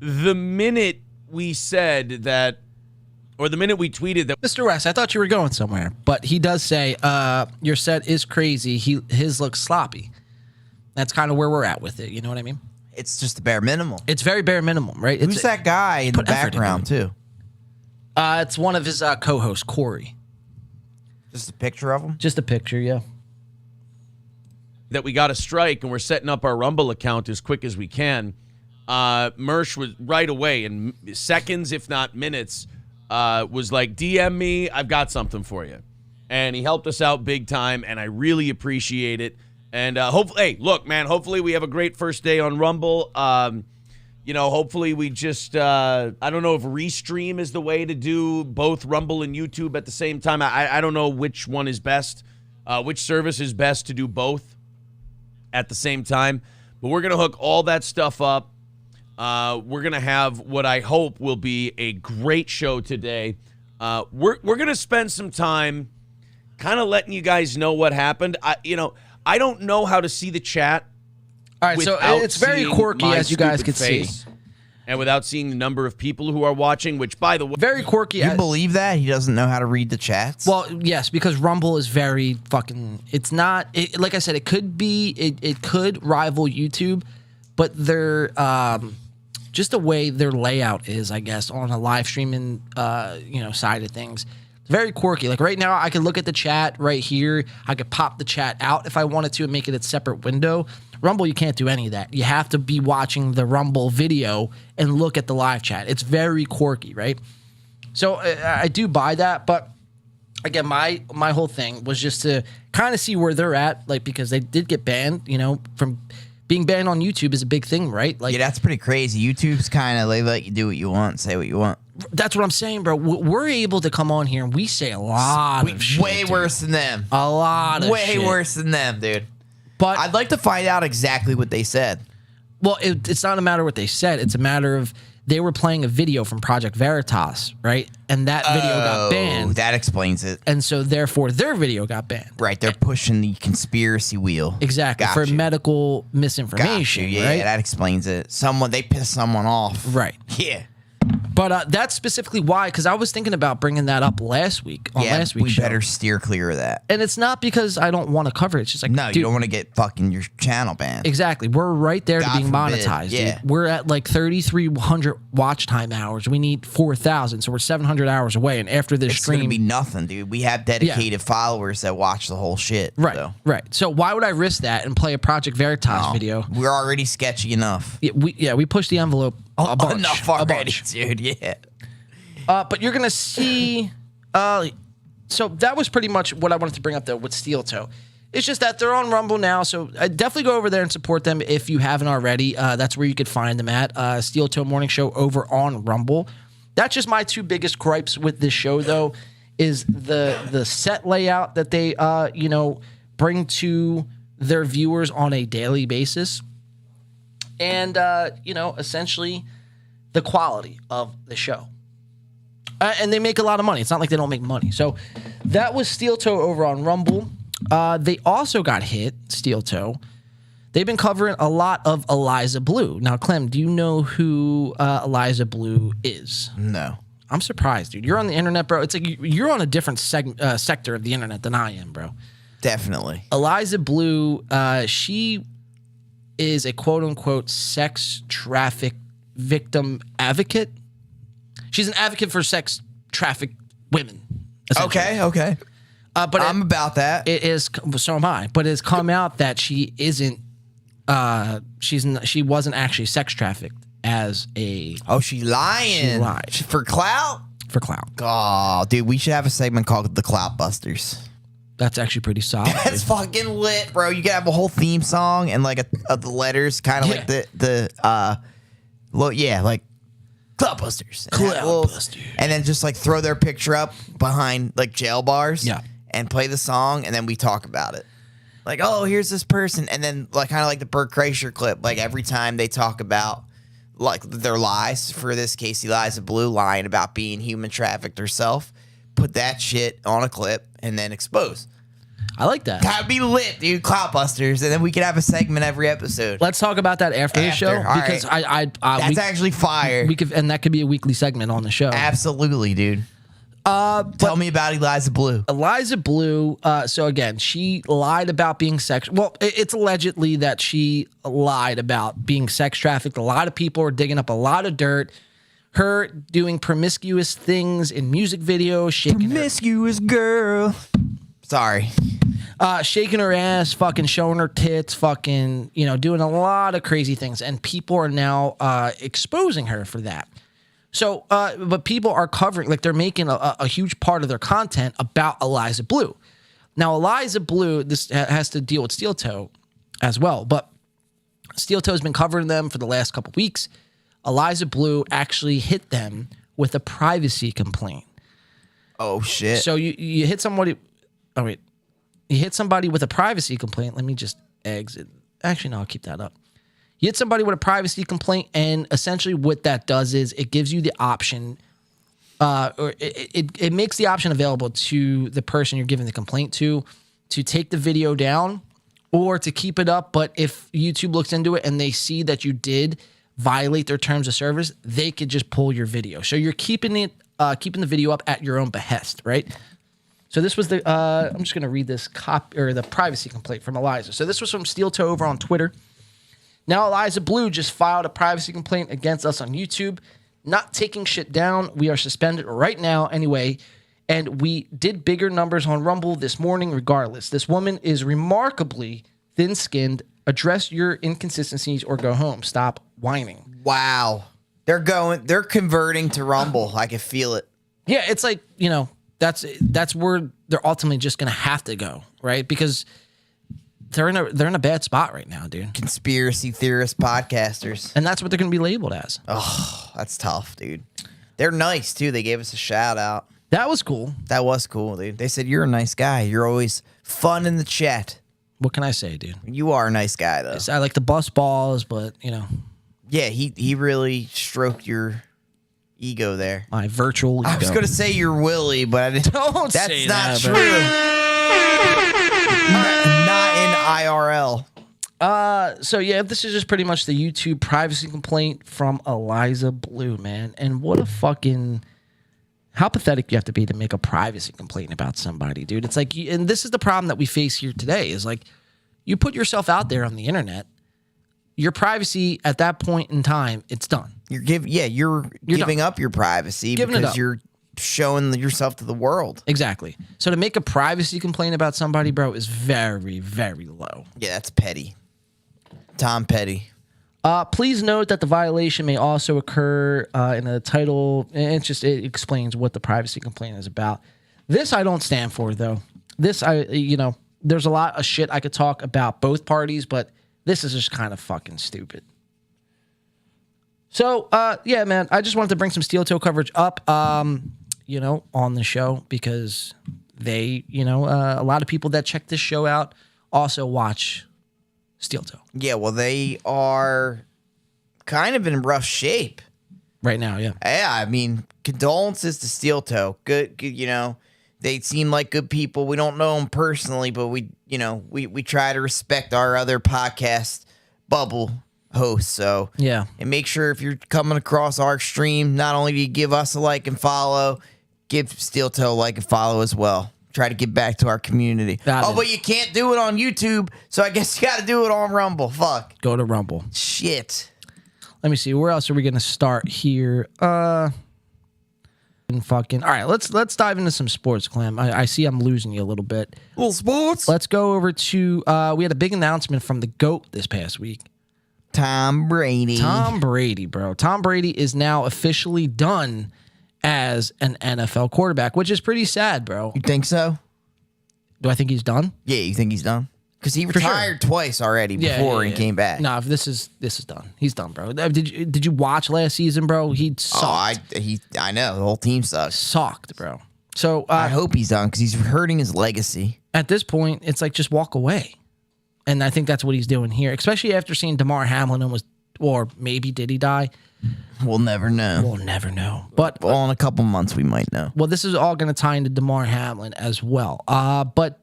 the minute we said that, or the minute we tweeted that, Mr. West, I thought you were going somewhere, but he does say your set is crazy. His looks sloppy. That's kind of where we're at with it. You know what I mean? It's just the bare minimum. It's very bare minimum, right? Who's that guy in the background too? It's one of his co-hosts, Corey. Just a picture of him? Just a picture, yeah. That we got a strike and we're setting up our Rumble account as quick as we can. Mersh was right away in seconds, if not minutes, was like, DM me, I've got something for you. And he helped us out big time, and I really appreciate it. And hopefully, hey, look, man, hopefully we have a great first day on Rumble. Hopefully we just, I don't know if Restream is the way to do both Rumble and YouTube at the same time. I don't know which one is best, which service is best to do both at the same time. But we're going to hook all that stuff up. We're going to have what I hope will be a great show today. We're going to spend some time kind of letting you guys know what happened. I don't know how to see the chat. All right, so it's very quirky, as you guys can see. And without seeing the number of people who are watching, which, by the way... Very quirky. You believe that? He doesn't know how to read the chats? Well, yes, because Rumble is very fucking... It's not... like I said, it could be... It could rival YouTube, but they're... just the way their layout is, I guess, on a live streaming, side of things. It's very quirky. Like right now, I could look at the chat right here. I could pop the chat out if I wanted to and make it a separate window. Rumble, you can't do any of that. You have to be watching the Rumble video and look at the live chat. It's very quirky, right? So I do buy that, but again, my whole thing was just to kind of see where they're at, like because they did get banned, from being banned on YouTube is a big thing, right? Like, yeah, that's pretty crazy. YouTube's kind of, they let you do what you want, say what you want. That's what I'm saying, bro. We're able to come on here and we say a lot of shit. Way worse than them. A lot of shit. Way worse than them, dude. But I'd like to find out exactly what they said. Well, it's not a matter of what they said. It's a matter of they were playing a video from Project Veritas, right? And that video got banned. That explains it. And so, therefore, their video got banned. Right. They're pushing the conspiracy wheel. Exactly. For medical misinformation, Yeah, right? that explains it. They pissed someone off. Right. Yeah. But that's specifically why, because I was thinking about bringing that up last week. Last week's show. We better steer clear of that. And it's not because I don't want to cover it. It's just like, no, you don't want to get fucking your channel banned. Exactly. We're right there to being forbid. monetized. Yeah. Dude. We're at like 3,300 watch time hours. We need 4,000, so we're 700 hours away. And after this stream, it's gonna be nothing, dude. We have dedicated followers that watch the whole shit. Right. So. Right. So why would I risk that and play a Project Veritas video? We're already sketchy enough. We pushed the envelope a bunch. Enough already, dude. Yeah. But you're going to see... so that was pretty much what I wanted to bring up, though, with Steel Toe. It's just that they're on Rumble now, so definitely go over there and support them if you haven't already. That's where you could find them at. Steel Toe Morning Show over on Rumble. That's just my two biggest gripes with this show, though, is the set layout that they, bring to their viewers on a daily basis. And, essentially the quality of the show. And they make a lot of money. It's not like they don't make money. So that was Steel Toe over on Rumble. They also got hit, Steel Toe. They've been covering a lot of Eliza Blue. Now, Clem, do you know who Eliza Blue is? No. I'm surprised, dude. You're on the internet, bro. It's like you're on a different sector of the internet than I am, bro. Definitely. Eliza Blue, she is a quote-unquote sex traffic victim advocate. She's an advocate for sex trafficked women. Okay. But I'm about that. So am I. But it's come out that she isn't. She wasn't actually sex trafficked as a. Oh, she's lying. She lied for clout. For clout. Oh, dude, we should have a segment called the Clout Busters. That's actually pretty solid. That's fucking lit, bro. You could have a whole theme song and like the letters, kind of like like Cloutbusters. Cloutbusters. And then just like throw their picture up behind like jail bars. Yeah. And play the song, and then we talk about it. Like, oh, here's this person, and then like kind of like the Burt Kreischer clip. Like every time they talk about like their lies, for this case, Eliza Blue lying about being human trafficked herself, put that shit on a clip and then expose. I like that. That'd be lit, dude. Cloutbusters, and then we could have a segment every episode. Let's talk about that after the show because right. That's actually fire. And that could be a weekly segment on the show. Absolutely, dude. Tell me about Eliza Blue. Eliza Blue, so again, she lied about being sexual. Well, it's allegedly that she lied about being sex trafficked. A lot of people are digging up a lot of dirt. Her doing promiscuous things in music videos, shaking Promiscuous girl. Sorry. Shaking her ass, fucking showing her tits, fucking, doing a lot of crazy things. And people are now exposing her for that. So, but people are covering, like they're making a huge part of their content about Eliza Blue. Now, Eliza Blue, this has to deal with Steel Toe as well, but Steel Toe has been covering them for the last couple weeks. Eliza Blue actually hit them with a privacy complaint. Oh, shit. So you hit somebody. Oh, wait. You hit somebody with a privacy complaint. Let me just exit. Actually, no, I'll keep that up. You hit somebody with a privacy complaint, and essentially what that does is it gives you the option, or it makes the option available to the person you're giving the complaint to take the video down or to keep it up. But if YouTube looks into it and they see that you did violate their terms of service, they could just pull your video. So you're keeping the video up at your own behest, right? So this was the I'm just gonna read this the privacy complaint from Eliza. So this was from Steel Toe over on Twitter. Now Eliza Blue just filed a privacy complaint against us on YouTube. Not taking shit down. We are suspended right now anyway. And we did bigger numbers on Rumble this morning regardless. This woman is remarkably thin-skinned. Address your inconsistencies or go home. Stop whining. Wow. They're converting to Rumble. I can feel it. Yeah, it's like, that's where they're ultimately just gonna have to go, right? Because they're in a bad spot right now, dude. Conspiracy theorist podcasters. And that's what they're gonna be labeled as. Oh, that's tough, dude. They're nice too. They gave us a shout out. That was cool. That was cool, dude. They said you're a nice guy. You're always fun in the chat. What can I say, dude? You are a nice guy, though. I like to bust balls, but Yeah, he really stroked your ego there. My virtual ego. I was gonna say you're Willie, but I didn't. Don't that's say not that, true. Not in IRL. So yeah, this is just pretty much the YouTube privacy complaint from Eliza Blue, man. And what a fucking how pathetic you have to be to make a privacy complaint about somebody, dude. It's like, and this is the problem that we face here today is like, you put yourself out there on the internet, your privacy at that point in time, it's done. You're giving up your privacy because you're showing yourself to the world. Exactly. So to make a privacy complaint about somebody, bro, is very, very low. Yeah, that's petty. Tom Petty. Please note that the violation may also occur in the title. It explains what the privacy complaint is about. This I don't stand for, though. This there's a lot of shit I could talk about both parties, but this is just kind of fucking stupid. So, yeah, man, I just wanted to bring some Steel Toe coverage up, on the show because they, a lot of people that check this show out also watch Steel Toe. Yeah, well, they are kind of in rough shape right now. Yeah. Yeah, I mean, condolences to Steel Toe. Good, they seem like good people. We don't know them personally, but we try to respect our other podcast bubble hosts. So yeah, and make sure if you're coming across our stream, not only do you give us a like and follow, give Steel Toe a like and follow as well. Try to get back to our community. But you can't do it on YouTube, so I guess you got to do it on Rumble. Fuck. Go to Rumble. Shit. Let me see. Where else are we going to start here? All right, let's dive into some sports, Clem. I see I'm losing you a little bit. Little sports. Let's go over to we had a big announcement from the GOAT this past week. Tom Brady. Tom Brady, bro. Tom Brady is now officially done as an NFL quarterback, which is pretty sad, bro. You think so? Do I think he's done? Yeah, you think he's done? Because he retired twice already before he came back. No, this is done. He's done, bro. Did you watch last season, bro? He sucked. I know. The whole team sucks. Sucked, bro. So I hope he's done because he's hurting his legacy. At this point, it's like just walk away. And I think that's what he's doing here, especially after seeing Damar Hamlin or maybe did he die? We'll never know. We'll never know. But in a couple months, we might know. Well, this is all going to tie into Damar Hamlin as well. But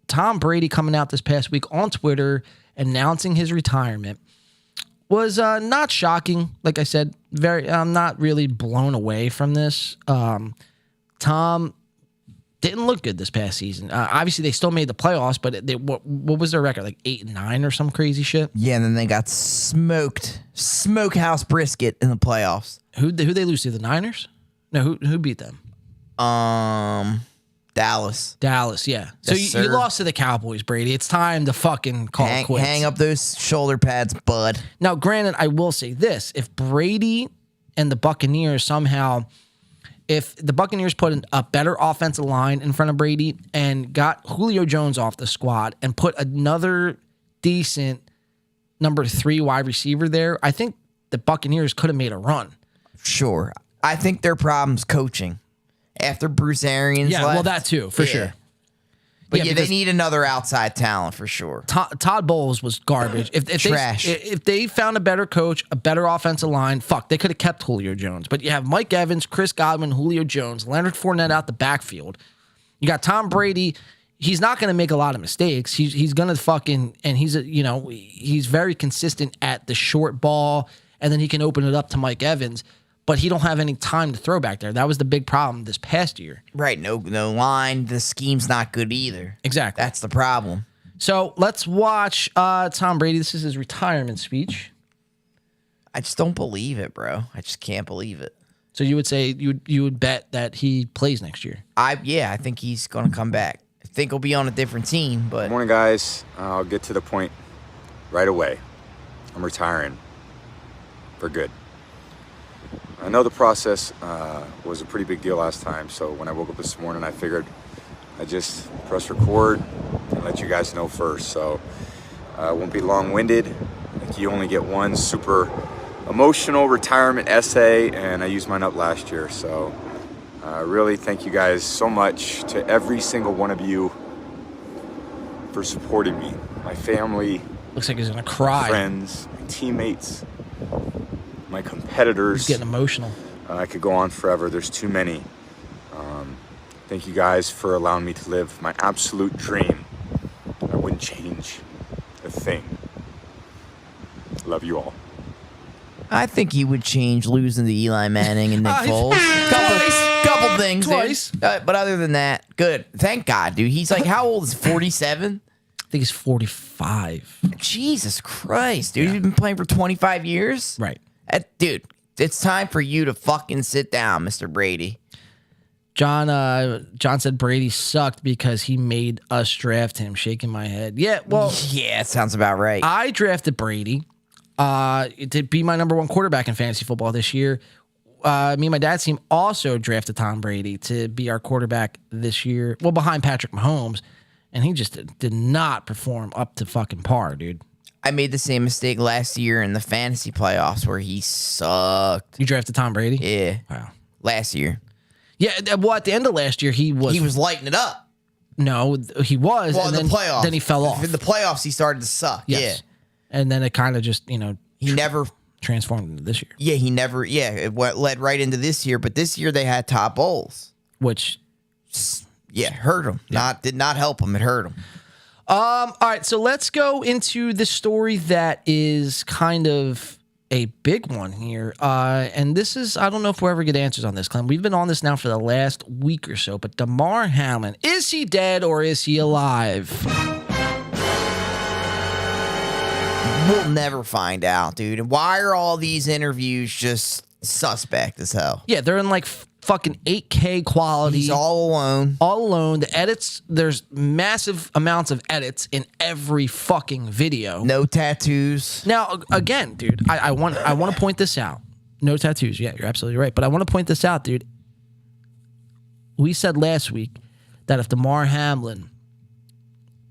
Tom Brady coming out this past week on Twitter announcing his retirement was not shocking. Like I said, I'm not really blown away from this. Tom didn't look good this past season. Obviously, they still made the playoffs, but what was their record? Like 8-9 or some crazy shit? Yeah, and then they got smokehouse brisket in the playoffs. Who they lose to? The Niners? No, who beat them? Dallas. Yeah. So Yes, you sir. lost to the Cowboys, Brady. It's time to fucking call it quits. Hang up those shoulder pads, bud. Now, granted, I will say this. If Brady and the Buccaneers somehow, if the Buccaneers put a better offensive line in front of Brady and got Julio Jones off the squad and put another decent number 3 wide receiver there, I think the Buccaneers could have made a run. Sure. I think their problem's coaching. After Bruce Arians Yeah, left. well, that too, for sure. But yeah, they because need another outside talent for sure. Todd Bowles was garbage. If Trash. if they found a better coach, a better offensive line, they could have kept Julio Jones. But you have Mike Evans, Chris Godwin, Julio Jones, Leonard Fournette out the backfield. You got Tom Brady. He's not going to make a lot of mistakes. He's going to fucking, and he's very consistent at the short ball, and then he can open it up to Mike Evans. But he don't have any time to throw back there. That was the big problem this past year. Right, no line. The scheme's not good either. Exactly. That's the problem. So let's watch Tom Brady. This is his retirement speech. I just don't believe it, bro. I just can't believe it. So you would say you would bet that he plays next year? I think he's gonna come back. I think he'll be on a different team, but Good morning, guys. I'll get to the point right away. I'm retiring for good. I know the process was a pretty big deal last time, so when I woke up this morning, I figured I'd just press record and let you guys know first. So I won't be long-winded. Like, you only get one super emotional retirement essay, and I used mine up last year. So really thank you guys so much, to every single one of you, for supporting me, my family. Looks like he's gonna cry. Friends, my teammates, my competitors. He's getting emotional. I could go on forever. There's too many. Thank you guys for allowing me to live my absolute dream. I wouldn't change a thing. Love you all. I think he would change losing to Eli Manning and Nick Foles. Couple things. Twice. But other than that, good. Thank God, dude. He's like, how old is 47? I think he's 45. Jesus Christ, dude. He's been playing for 25 years? Right. Dude, it's time for you to fucking sit down, Mr. Brady. John said Brady sucked because he made us draft him. Shaking my head. Yeah, well. Yeah, it sounds about right. I drafted Brady to be my number 1 quarterback in fantasy football this year. Me and my dad's team also drafted Tom Brady to be our quarterback this year. Well, behind Patrick Mahomes. And he just did not perform up to fucking par, dude. I made the same mistake last year in the fantasy playoffs where he sucked. You drafted Tom Brady? Yeah. Wow. Last year. Yeah, well, at the end of last year, he was lighting it up. No, he was. Well, and in the playoffs. Then he fell off. In the playoffs, he started to suck. Yes. Yeah. And then it kind of just, he never transformed into this year. Yeah, it led right into this year. But this year they had Todd Bowles. Which... Yeah, hurt him. Yeah. Did not help him. It hurt him. All right, so let's go into the story that is kind of a big one here. And this is, I don't know if we'll ever get answers on this, Clem. We've been on this now for the last week or so, but Damar Hamlin, is he dead or is he alive? We'll never find out, dude. And why are all these interviews just suspect as hell? Yeah, they're in like fucking 8K quality. He's all alone. All alone. The edits, there's massive amounts of edits in every fucking video. No tattoos. Now, again, dude, I want to point this out. No tattoos. Yeah, you're absolutely right. But I want to point this out, dude. We said last week that if Damar Hamlin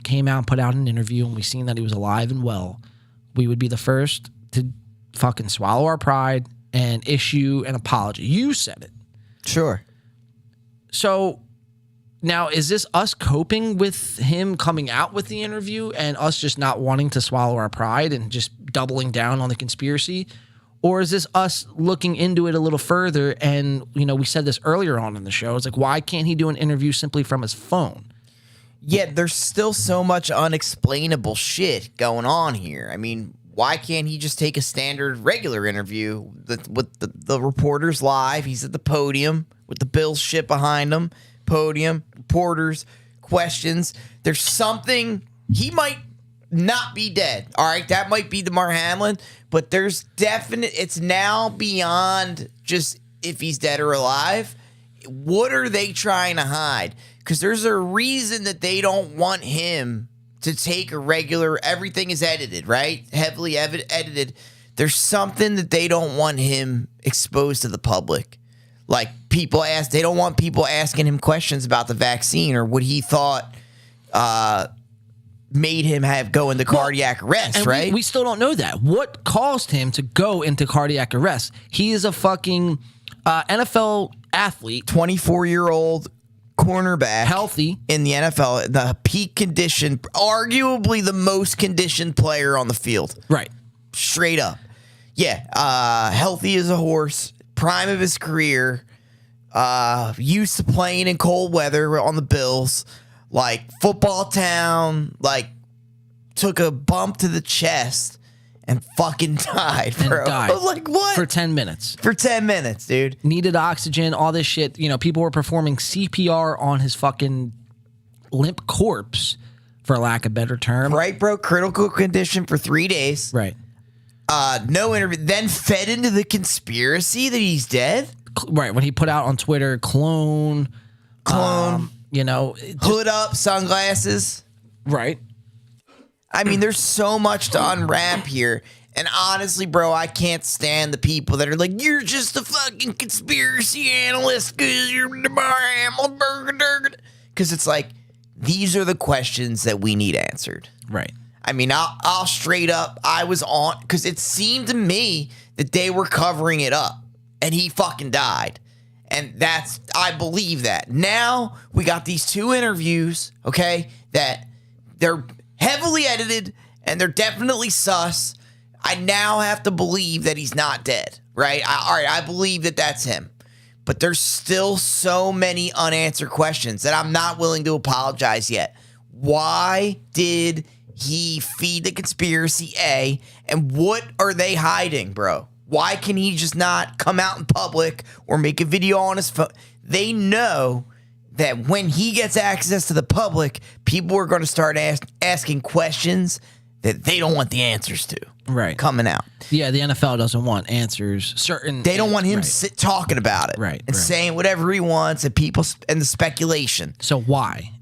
came out and put out an interview and we seen that he was alive and well, we would be the first to fucking swallow our pride and issue an apology. You said it. Sure. So now, is this us coping with him coming out with the interview and us just not wanting to swallow our pride and just doubling down on the conspiracy? Or is this us looking into it a little further? And, we said this earlier on in the show. It's like, why can't he do an interview simply from his phone? Yeah, there's still so much unexplainable shit going on here. I mean, why can't he just take a standard regular interview with the reporters live? He's at the podium, with the Bills shit behind him, podium, reporters, questions. There's something, he might not be dead. All right, that might be Damar Hamlin, but there's definite, it's now beyond just if he's dead or alive. What are they trying to hide? Because there's a reason that they don't want him to take a regular, everything is edited, right? Heavily edited. There's something that they don't want him exposed to the public. Like people ask, they don't want people asking him questions about the vaccine or what he thought made him go into cardiac arrest, right? We still don't know that. What caused him to go into cardiac arrest? He is a fucking NFL athlete. 24-year-old cornerback. Healthy. In the NFL. The peak condition, arguably the most conditioned player on the field. Right. Straight up. Yeah. Healthy as a horse. Prime of his career. Used to playing in cold weather on the Bills. Like football town, like took a bump to the chest and fucking died, bro. I was like, what? For 10 minutes. For 10 minutes, dude. Needed oxygen, all this shit. You know, people were performing CPR on his fucking limp corpse, for lack of a better term. Right, bro. Critical condition for 3 days. Right. No interview. Then fed into the conspiracy that he's dead. Right. When he put out on Twitter, clone. You know, hood up, sunglasses. Right. I mean, there's so much to unwrap here. And honestly, bro, I can't stand the people that are like, you're just a fucking conspiracy analyst because you're Damar Hamlin. Because it's like, these are the questions that we need answered. Right. I mean, I'll straight up, I was on, because it seemed to me that they were covering it up. And he fucking died. And I believe that. Now we got these 2 interviews, okay, that they're heavily edited and they're definitely sus. I now have to believe that he's not dead, right? All right, I believe that that's him. But there's still so many unanswered questions that I'm not willing to apologize yet. Why did he feed the conspiracy, A? And what are they hiding, bro? Why can he just not come out in public or make a video on his phone? They know that when he gets access to the public, people are going to start asking questions that they don't want the answers to. Right. Coming out. Yeah, the NFL doesn't want answers. They don't want him talking about it. Right. And saying whatever he wants and the speculation. So why?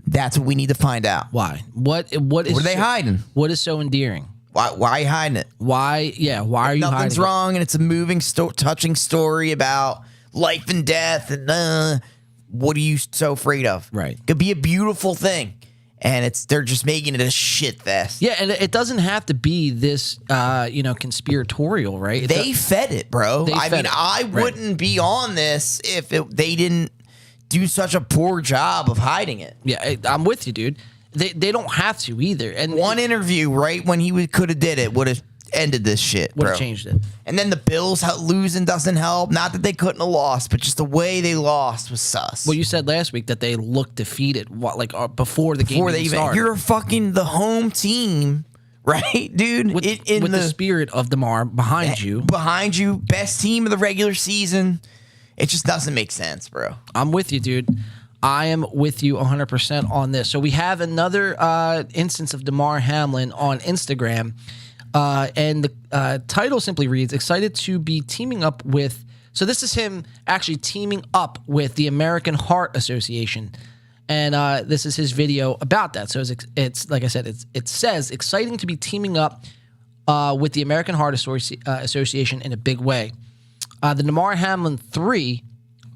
That's what we need to find out. Why? What are they hiding? What is so endearing? Why are you hiding it? Why? Yeah. Why are you hiding it? Nothing's wrong, and it's a moving, touching story about life and death. And what are you so afraid of? Right. It could be a beautiful thing, and they're just making it a shit fest. Yeah, and it doesn't have to be this, conspiratorial, right? They fed it, bro. I wouldn't be on this if they didn't do such a poor job of hiding it. Yeah, I'm with you, dude. They don't have to either. And one interview, right when he could have did it, would have ended this shit. Would have changed it. And then the Bills losing doesn't help. Not that they couldn't have lost, but just the way they lost was sus. Well, you said last week that they looked defeated. Before the game even started. You're fucking the home team, right, dude? With the spirit of Damar behind you, best team of the regular season. It just doesn't make sense, bro. I'm with you, dude. I am with you 100% on this. So we have another instance of Damar Hamlin on Instagram, and the title simply reads, excited to be teaming up with, so this is him actually teaming up with the American Heart Association, and this is his video about that. So it's like I said, it says, exciting to be teaming up with the American Heart Association in a big way. The Damar Hamlin 3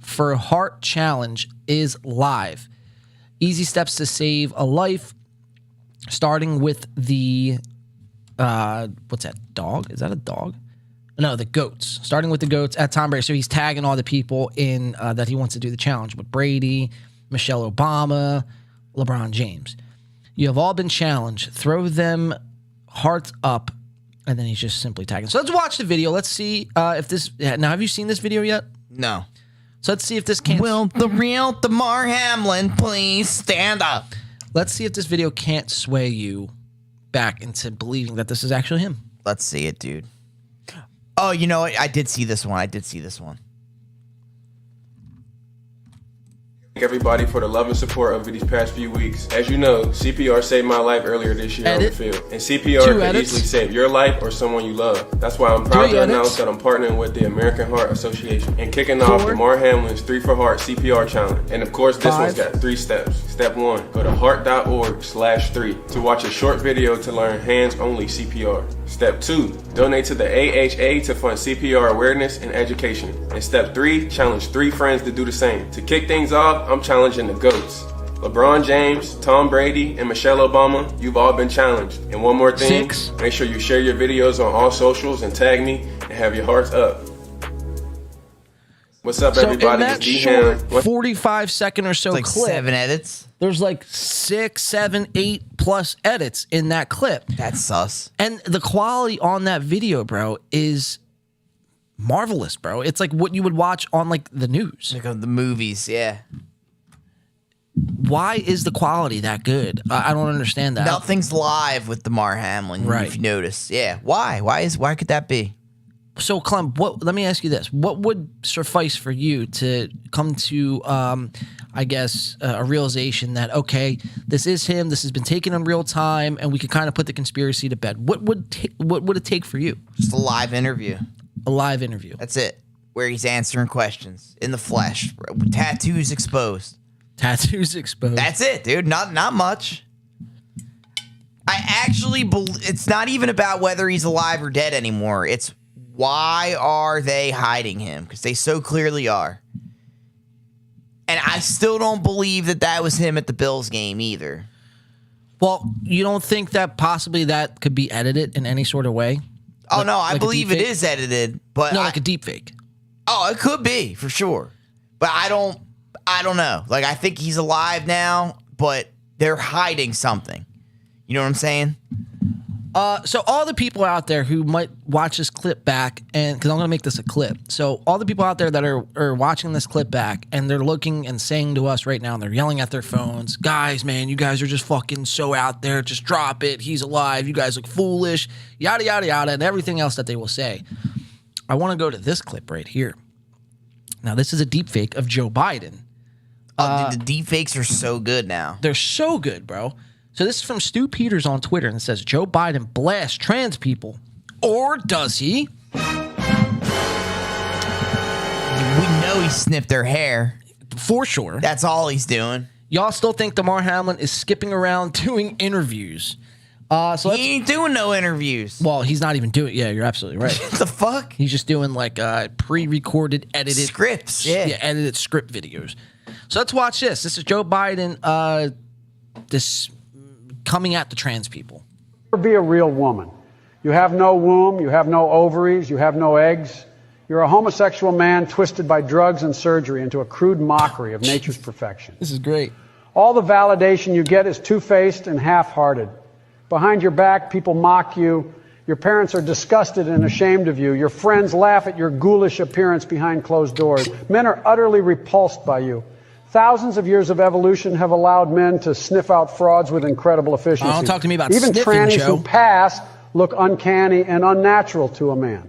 for Heart Challenge is live. Easy steps to save a life, starting with the what's that, dog? Is that a dog? No, the goats. Starting with the goats at Tom Brady. So he's tagging all the people in that he wants to do the challenge with: Brady, Michelle Obama, LeBron James. You have all been challenged. Throw them hearts up. And then he's just simply tagging. So let's watch the video. Let's see if this... Now, have you seen this video yet? No. So let's see if this can't... Will the real Damar Hamlin please stand up? Let's see if this video can't sway you back into believing that this is actually him. Let's see it, dude. Oh, you know what? I did see this one. Thank everybody for the love and support over these past few weeks. As you know, CPR saved my life earlier this year on the field. And CPR can easily save your life or someone you love. That's why I'm proud to announce that I'm partnering with the American Heart Association and kicking off Damar Hamlin's 3 for Heart CPR Challenge. And of course, this one's got 3 steps. Step 1, go to heart.org/3 to watch a short video to learn hands-only CPR. Step 2, donate to the AHA to fund CPR awareness and education. And step 3, challenge 3 friends to do the same. To kick things off, I'm challenging the GOATs. LeBron James, Tom Brady, and Michelle Obama, you've all been challenged. And one more thing, make sure you share your videos on all socials and tag me and have your hearts up. What's up, everybody? In that short 45-second or so like clip, 7 edits. There's like 6, 7, 8+ edits in that clip. That's sus. And the quality on that video, bro, is marvelous, bro. It's like what you would watch on like the news. Like the movies, yeah. Why is the quality that good? I don't understand that. Nothing's live with Damar Hamlin, right? If you notice, yeah. Why could that be? So, Clem, let me ask you this: what would suffice for you to come to, I guess, a realization that okay, this is him. This has been taken in real time, and we can kind of put the conspiracy to bed. What would it take for you? Just a live interview. A live interview. That's it. Where he's answering questions in the flesh, tattoos exposed. Tattoos exposed. That's it, dude. Not much. I actually it's not even about whether he's alive or dead anymore. It's why are they hiding him? Because they so clearly are. And I still don't believe that was him at the Bills game either. Well, you don't think that possibly that could be edited in any sort of way? Oh, no, I believe it is edited. But like a deep fake. Oh, it could be, for sure. But I don't know. Like, I think he's alive now, but they're hiding something. You know what I'm saying? So all the people out there who might watch this clip back, and because I'm going to make this a clip. So all the people out there that are watching this clip back, and they're looking and saying to us right now, and they're yelling at their phones, guys, man, you guys are just fucking so out there. Just drop it. He's alive. You guys look foolish. Yada, yada, yada, and everything else that they will say. I want to go to this clip right here. Now, this is a deep fake of Joe Biden. The deep fakes are so good now. They're so good, bro. So this is from Stu Peters on Twitter, and it says, Joe Biden blasts trans people. Or does he? We know he sniffed their hair. For sure. That's all he's doing. Y'all still think Damar Hamlin is skipping around doing interviews. So he ain't doing no interviews. Well, he's not even doing. Yeah, you're absolutely right. What the fuck? He's just doing like pre-recorded, edited scripts. Yeah, edited script videos. So let's watch this. This is Joe Biden. Coming at the trans people. Be a real woman. You have no womb. You have no ovaries. You have no eggs. You're a homosexual man twisted by drugs and surgery into a crude mockery of nature's perfection. This is great. All the validation you get is two-faced and half-hearted. Behind your back, people mock you. Your parents are disgusted and ashamed of you. Your friends laugh at your ghoulish appearance behind closed doors. Men are utterly repulsed by you. Thousands of years of evolution have allowed men to sniff out frauds with incredible efficiency. Don't talk to me about even sniffing, trannies Joe. who pass look uncanny and unnatural to a man.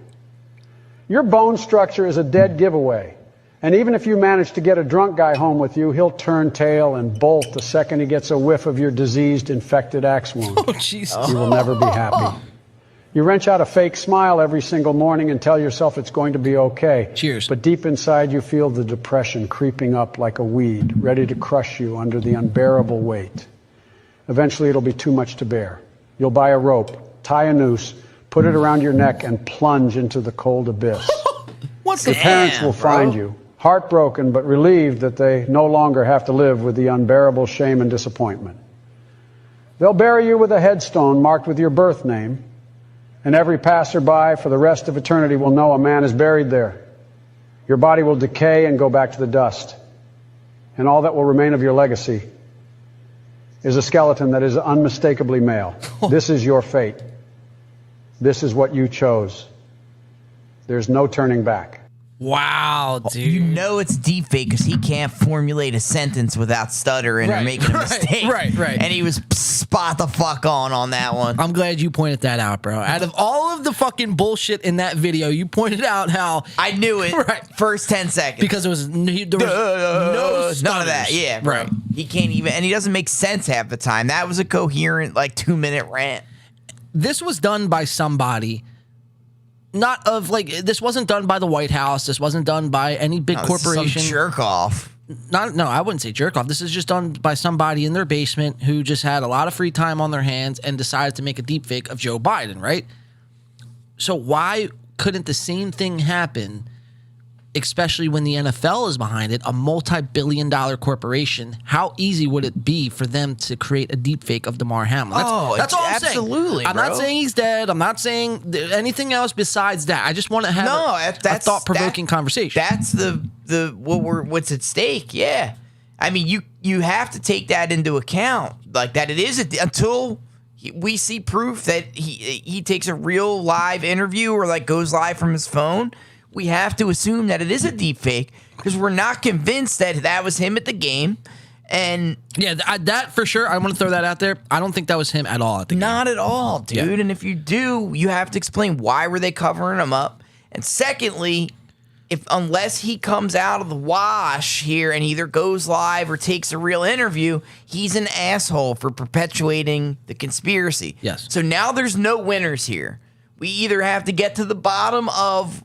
Your bone structure is a dead giveaway. And even if you manage to get a drunk guy home with you, he'll turn tail and bolt the second he gets a whiff of your diseased, infected axe wound. Oh, Jesus. You will never be happy. You wrench out a fake smile every single morning and tell yourself it's going to be okay. Cheers. But deep inside you feel the depression creeping up like a weed, ready to crush you under the unbearable weight. Eventually it'll be too much to bear. You'll buy a rope, tie a noose, put it around your neck, and plunge into the cold abyss. Your parents will find you, heartbroken but relieved that they no longer have to live with the unbearable shame and disappointment. They'll bury you with a headstone marked with your birth name, and every passerby for the rest of eternity will know a man is buried there. Your body will decay and go back to the dust. And all that will remain of your legacy is a skeleton that is unmistakably male. This is your fate. This is what you chose. There's no turning back. Wow, dude. You know it's deepfake because he can't formulate a sentence without stuttering or making a mistake. Right. And he was spot the fuck on that one. I'm glad you pointed that out, bro. Out of all of the fucking bullshit in that video, you pointed out how I knew it first 10 seconds because there was no none of that. Yeah, right. He can't even, and he doesn't make sense half the time. That was a coherent 2-minute rant. This was done by somebody. This wasn't done by the White House. This wasn't done by any big corporation. Some jerk off. No, I wouldn't say jerk off. This is just done by somebody in their basement who just had a lot of free time on their hands and decided to make a deepfake of Joe Biden, right? So why couldn't the same thing happen, especially when the NFL is behind it, a multi-billion-dollar corporation? How easy would it be for them to create a deepfake of Damar Hamlin? That's all I'm saying. Absolutely, I'm not saying he's dead. I'm not saying anything else besides that. I just want to have a thought-provoking conversation. That's what's at stake. Yeah, I mean, you have to take that into account, that it is until we see proof that he takes a real live interview or goes live from his phone. We have to assume that it is a deep fake because we're not convinced that was him at the game. And yeah, that for sure. I want to throw that out there. I don't think that was him at all at the game. Not at all, dude. Yeah. And if you do, you have to explain why were they covering him up. And secondly, unless he comes out of the wash here and either goes live or takes a real interview, he's an asshole for perpetuating the conspiracy. Yes. So now there's no winners here. We either have to get to the bottom of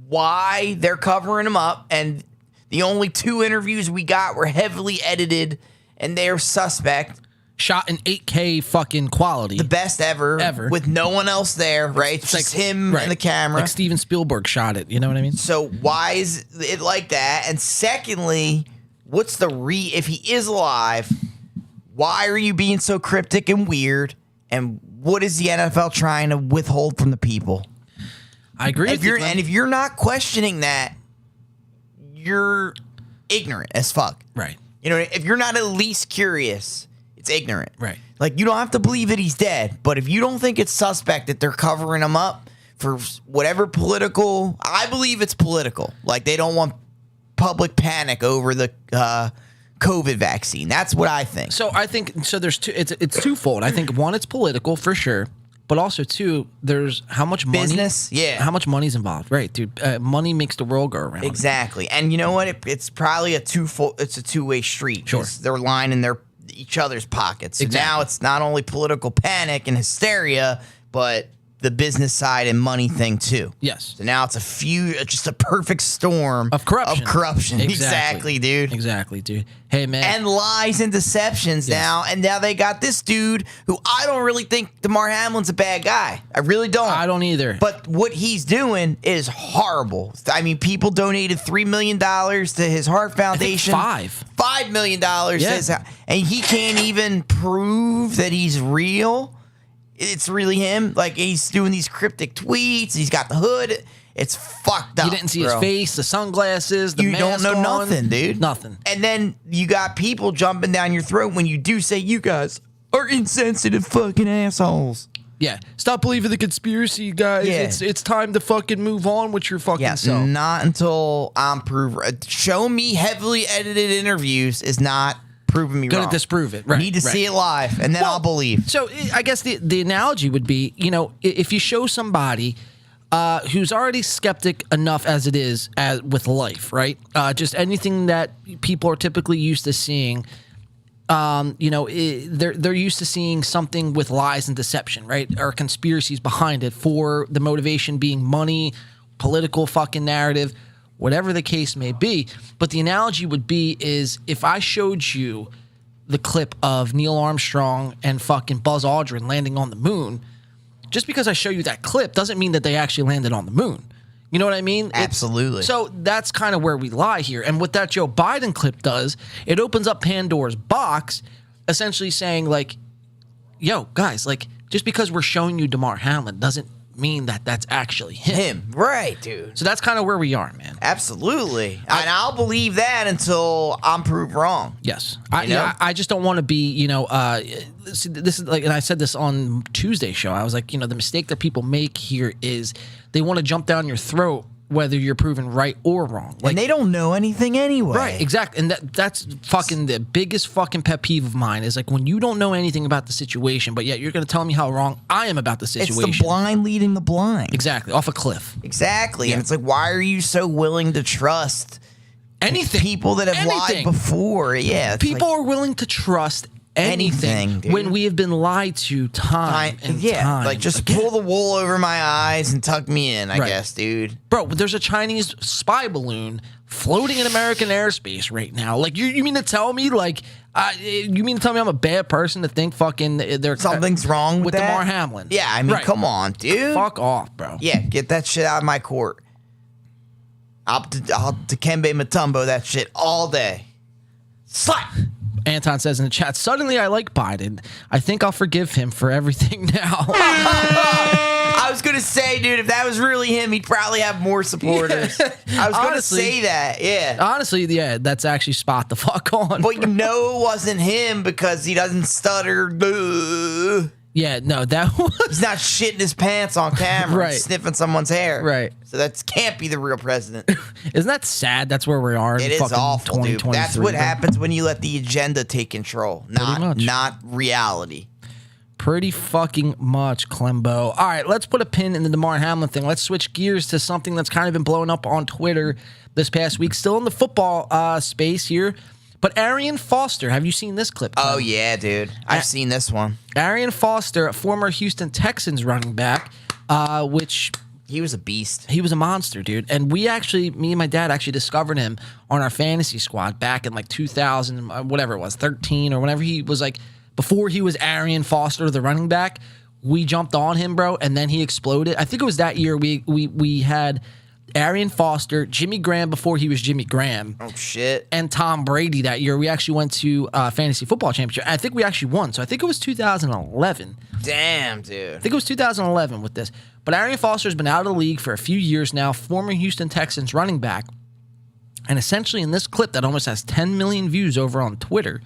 why they're covering him up, and the only 2 interviews we got were heavily edited, and they're suspect. Shot in 8K fucking quality. The best ever. With no one else there, right? It's just him and the camera. Like Steven Spielberg shot it, you know what I mean? So why is it like that? And secondly, what's if he is alive, why are you being so cryptic and weird? And what is the NFL trying to withhold from the people? I agree with you. And if you're not questioning that, you're ignorant as fuck. Right. You know, if you're not at least curious, it's ignorant. Right. You don't have to believe that he's dead, but if you don't think it's suspect that they're covering him up for whatever political, I believe it's political. They don't want public panic over the COVID vaccine. That's what I think. So I think there's it's twofold. I think one, it's political for sure. But also, too, there's how much money. Business, yeah. How much money's involved, right, dude? Money makes the world go around. Exactly. And you know what? It's probably a two-way street. Sure. They're lining each other's pockets. So now it's not only political panic and hysteria, but the business side and money thing, too. Yes. So now it's just a perfect storm of corruption. Exactly, dude. Exactly, dude. Hey, man. And lies and deceptions now. And now they got this dude who I don't really think Damar Hamlin's a bad guy. I really don't. I don't either. But what he's doing is horrible. I mean, people donated $3 million to his heart foundation. $5 million. Yeah. And he can't even prove that he's real. It's really him. He's doing these cryptic tweets. He's got the hood. It's fucked up. You didn't see his face, the sunglasses, the mask. You don't know nothing, dude. Nothing. And then you got people jumping down your throat when you do say you guys are insensitive fucking assholes. Yeah. Stop believing the conspiracy, guys. Yeah. It's time to fucking move on with your fucking self. Not until I'm proved. Show me heavily edited interviews is not proving me wrong. Gonna disprove it. Right. Need to see it live, and then I'll believe. So I guess the analogy would be, if you show somebody who's already skeptic enough as it is with life, right? Just anything that people are typically used to seeing. They're used to seeing something with lies and deception, right? Or conspiracies behind it, for the motivation being money, political fucking narrative, whatever the case may be. But the analogy would be is if I showed you the clip of Neil Armstrong and fucking Buzz Aldrin landing on the moon, just because I show you that clip doesn't mean that they actually landed on the moon. You know what I mean? Absolutely. So that's kind of where we lie here. And what that Joe Biden clip does, it opens up Pandora's box, essentially saying yo, guys, just because we're showing you Damar Hamlin doesn't mean that that's actually him. Right, dude. So that's kind of where we are, man. Absolutely. And I'll believe that until I'm proved wrong. Yes. I just don't want to be, this is and I said this on Tuesday's show. I was like, the mistake that people make here is they want to jump down your throat whether you're proven right or wrong. And they don't know anything anyway. Right, exactly. And that's fucking the biggest fucking pet peeve of mine is like when you don't know anything about the situation, but yet you're going to tell me how wrong I am about the situation. It's the blind leading the blind. Exactly, off a cliff. Exactly. And it's like, why are you so willing to trust anything? People that have lied before. Yeah. People are willing to trust anything when we have been lied to time and time. Like just pull the wool over my eyes and tuck me in, I guess, dude. Bro, there's a Chinese spy balloon floating in American airspace right now. Like, you mean to tell me, like, you mean to tell me I'm a bad person to think fucking there's something's wrong with Damar Hamlin? Yeah, I mean, come on, dude. Fuck off, bro. Yeah, get that shit out of my court. I'll Dikembe Mutombo that shit all day. Slap. Anton says in the chat, suddenly I like Biden. I think I'll forgive him for everything now. I was going to say, dude, if that was really him, he'd probably have more supporters. I was going to say that, yeah. Honestly, yeah, that's actually spot the fuck on. But you know it wasn't him because he doesn't stutter. Yeah, no, that was... He's not shitting his pants on camera, sniffing someone's hair. Right. So that can't be the real president. Isn't that sad? That's where we are in It is awful, dude. That's what happens when you let the agenda take control, not reality. Pretty fucking much, Clembo. All right, let's put a pin in the Damar Hamlin thing. Let's switch gears to something that's kind of been blowing up on Twitter this past week. Still in the football space here. But Arian Foster, have you seen this clip? Oh, yeah, dude. I've seen this one. Arian Foster, a former Houston Texans running back, which... He was a beast. He was a monster, dude. And me and my dad actually discovered him on our fantasy squad back in like 2000, whatever it was, 13 or whenever he was like... Before he was Arian Foster, the running back, we jumped on him, bro, and then he exploded. I think it was that year we had... Arian Foster, Jimmy Graham before he was Jimmy Graham. Oh, shit. And Tom Brady that year. We actually went to Fantasy Football Championship. I think we actually won. So I think it was 2011. Damn, dude. I think it was 2011 with this. But Arian Foster's been out of the league for a few years now, former Houston Texans running back. And essentially in this clip that almost has 10 million views over on Twitter,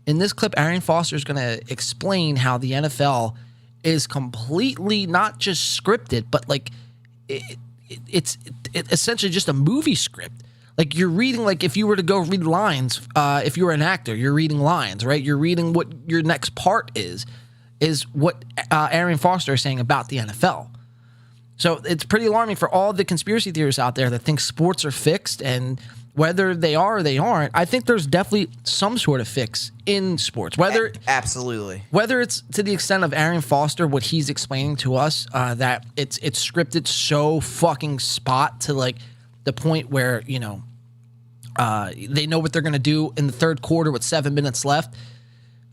in this clip, Arian Foster is going to explain how the NFL is completely not just scripted, but like... It's essentially just a movie script. Like you're reading, like if you were to go read lines, if you were an actor, you're reading lines, right? You're reading what your next part is what Arian Foster is saying about the NFL. So it's pretty alarming for all the conspiracy theorists out there that think sports are fixed, and whether they are or they aren't, I think there's definitely some sort of fix in sports. Absolutely. Whether it's to the extent of Arian Foster, what he's explaining to us, that it's scripted so fucking spot to like the point where, you know, they know what they're going to do in the third quarter with 7 minutes left.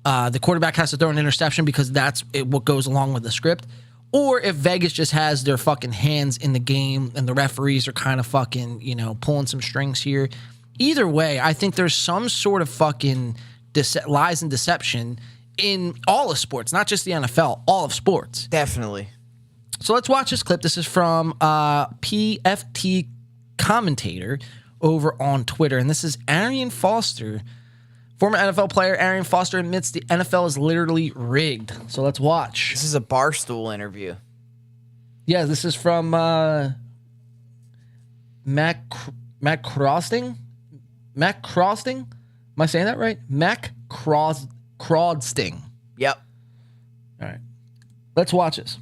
The quarterback has to throw an interception because that's what goes along with the script. Or if Vegas just has their fucking hands in the game and the referees are kind of fucking, you know, pulling some strings here. Either way, I think there's some sort of fucking lies and deception in all of sports, not just the NFL, all of sports. Definitely. So let's watch this clip. This is from PFT commentator over on Twitter. And this is Arian Foster. Former NFL player Arian Foster admits the NFL is literally rigged. So let's watch. This is a Barstool interview. Yeah, this is from Mac Crosting. Mac Crosting? Am I saying that right? Mac Crosting. Yep. All right. Let's watch this.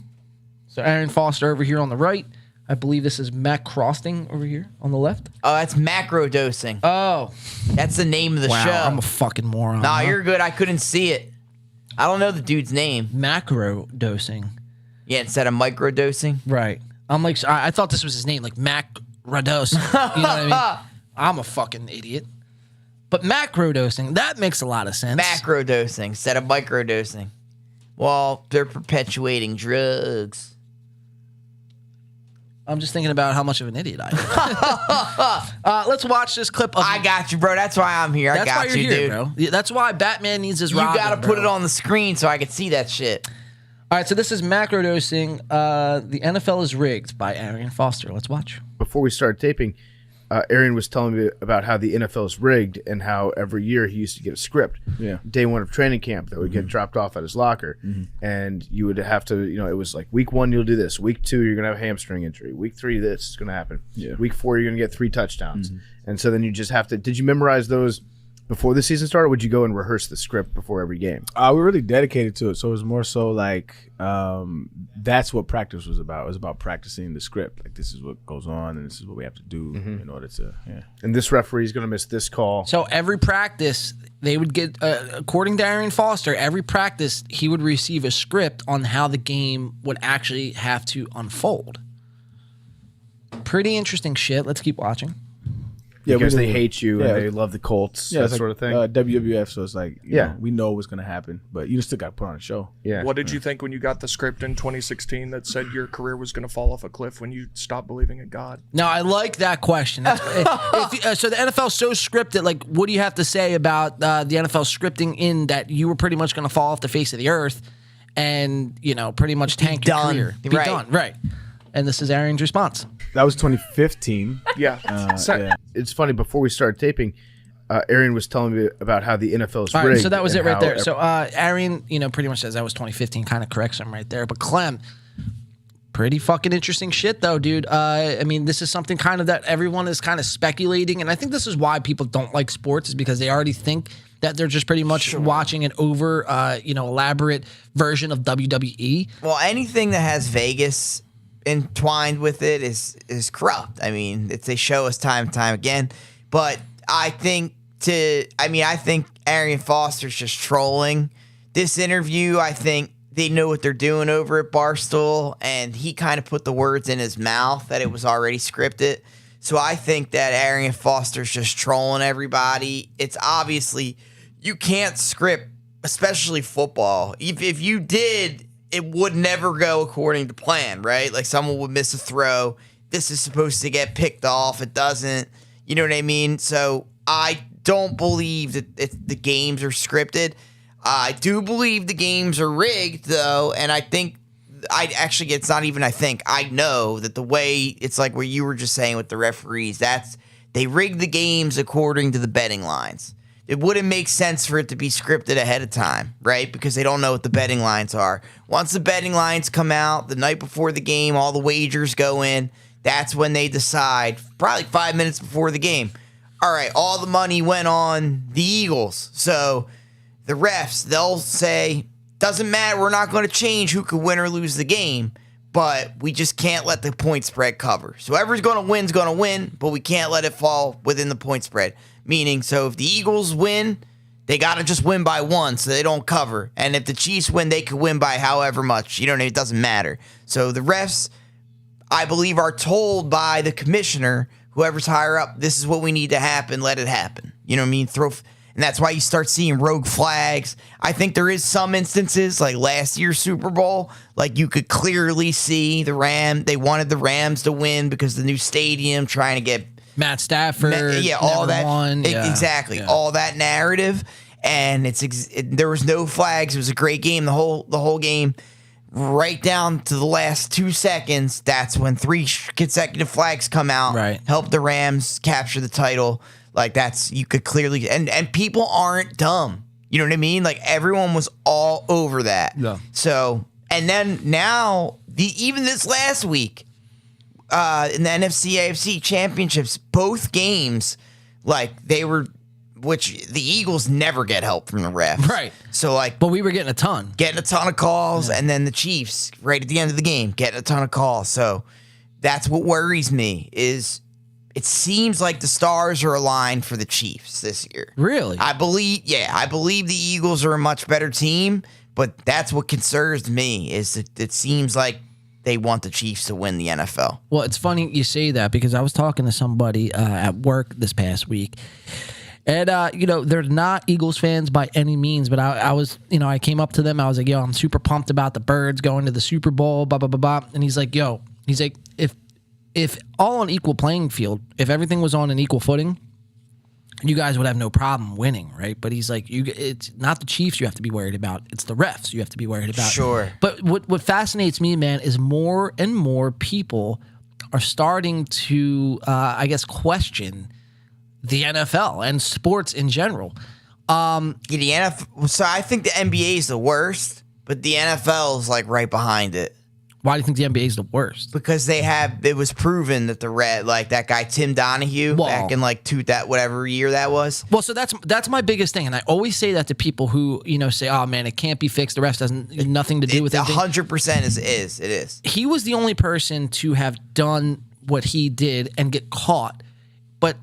So Arian Foster over here on the right. I believe this is Mac Crosting over here on the left. Oh, that's macro dosing. Oh. That's the name of the show. I'm a fucking moron. Nah, you're good. I couldn't see it. I don't know the dude's name. Macro dosing. Yeah, instead of micro dosing. Right. I'm like, I thought this was his name, like Mac Radosing. You know what I mean? I'm a fucking idiot. But macro dosing, that makes a lot of sense. Macro dosing instead of micro dosing. Well, they're perpetuating drugs. I'm just thinking about how much of an idiot I am. Let's watch this clip. I got you, bro. That's why I'm here. I got you, dude. Bro. That's why Batman needs his Robin. You got to put it on the screen so I can see that shit. All right, so this is macrodosing. The NFL is rigged by Arian Foster. Let's watch. Before we started taping, Arian was telling me about how the NFL is rigged and how every year he used to get a script. Yeah. Day one of training camp that would get dropped off at his locker. And you would have to, it was like week 1, you'll do this. Week 2, you're going to have a hamstring injury. Week 3, this is going to happen. Yeah. Week 4, you're going to get 3 touchdowns. And so then you just have to, did you memorize those before the season started? Or would you go and rehearse the script before every game? We were really dedicated to it. So it was more so like, that's what practice was about. It was about practicing the script. Like, this is what goes on and this is what we have to do in order to, And this referee is going to miss this call. So every practice, they would get, according to Arian Foster, every practice, he would receive a script on how the game would actually have to unfold. Pretty interesting shit. Let's keep watching. Because they hate you and they love the Colts, that sort of thing. WWF, so it's like, you know, we know what's going to happen, but you still got to put on a show. Yeah. What did you think when you got the script in 2016 that said your career was going to fall off a cliff when you stopped believing in God? No, I like that question. So the NFL's so scripted. Like, what do you have to say about the NFL scripting in that you were pretty much going to fall off the face of the earth and, pretty much tank your career? Be done. Right. And this is Arian's response. That was 2015. Yeah. It's funny, before we started taping, Arian was telling me about how the NFL is rigged. All right, so that was it right there. So Arian, pretty much says that was 2015, kind of corrects him right there. But Clem, pretty fucking interesting shit though, dude. I mean, this is something kind of that everyone is kind of speculating, and I think this is why people don't like sports, is because they already think that they're just pretty much watching an over, elaborate version of WWE. Well, anything that has Vegas entwined with it is corrupt. I mean, they show us time and time again. But I think Arian Foster's just trolling this interview. I think they know what they're doing over at Barstool, and he kind of put the words in his mouth that it was already scripted. So I think that Arian Foster's just trolling everybody. It's obviously, you can't script, especially football. If you did, it would never go according to plan, right? Like, someone would miss a throw. This is supposed to get picked off. It doesn't. You know what I mean? So I don't believe that the games are scripted. I do believe the games are rigged, though, and I think it's not even I think. I know that the way, it's like where you were just saying with the referees, they rig the games according to the betting lines. It wouldn't make sense for it to be scripted ahead of time, right? Because they don't know what the betting lines are. Once the betting lines come out, the night before the game, all the wagers go in. That's when they decide, probably 5 minutes before the game. All right, all the money went on the Eagles. So the refs, they'll say, doesn't matter, we're not going to change who could win or lose the game, but we just can't let the point spread cover. So whoever's going to win, but we can't let it fall within the point spread. Meaning, so if the Eagles win, they got to just win by 1 so they don't cover. And if the Chiefs win, they could win by however much. It doesn't matter. So the refs, I believe, are told by the commissioner, whoever's higher up, this is what we need to happen, let it happen. You know what I mean? And that's why you start seeing rogue flags. I think there is some instances, like last year's Super Bowl, like you could clearly see they wanted the Rams to win because the new stadium, trying to get Matt Stafford, all that, won. Exactly, all that narrative, and there was no flags. It was a great game, the whole game, right down to the last 2 seconds. That's when 3 consecutive flags come out, right, help the Rams capture the title. Like, you could clearly, and people aren't dumb. You know what I mean? Like, everyone was all over that. Yeah. So, and then now even this last week, in the NFC AFC championships, both games, like, which the Eagles never get help from the refs. Right. So, like, but we were getting a ton of calls, and then the Chiefs, right at the end of the game, getting a ton of calls. So that's what worries me, is it seems like the stars are aligned for the Chiefs this year. Really? I believe the Eagles are a much better team, but that's what concerns me, is that it seems like they want the Chiefs to win the NFL. Well, it's funny you say that, because I was talking to somebody at work this past week, and they're not Eagles fans by any means, but I was, I came up to them, I was like, yo, I'm super pumped about the Birds going to the Super Bowl, blah blah blah blah, and he's like, if all on equal playing field, if everything was on an equal footing, you guys would have no problem winning, right? But he's like, it's not the Chiefs you have to be worried about. It's the refs you have to be worried about. Sure. But what fascinates me, man, is more and more people are starting to, I guess, question the NFL and sports in general. The NFL. So I think the NBA is the worst, but the NFL is like right behind it. Why do you think the NBA is the worst? Because it was proven that that guy Tim Donahue back in like whatever year that was. Well, so that's my biggest thing, and I always say that to people who say, "Oh man, it can't be fixed. The refs doesn't nothing to do with it." 100% it is. He was the only person to have done what he did and get caught. But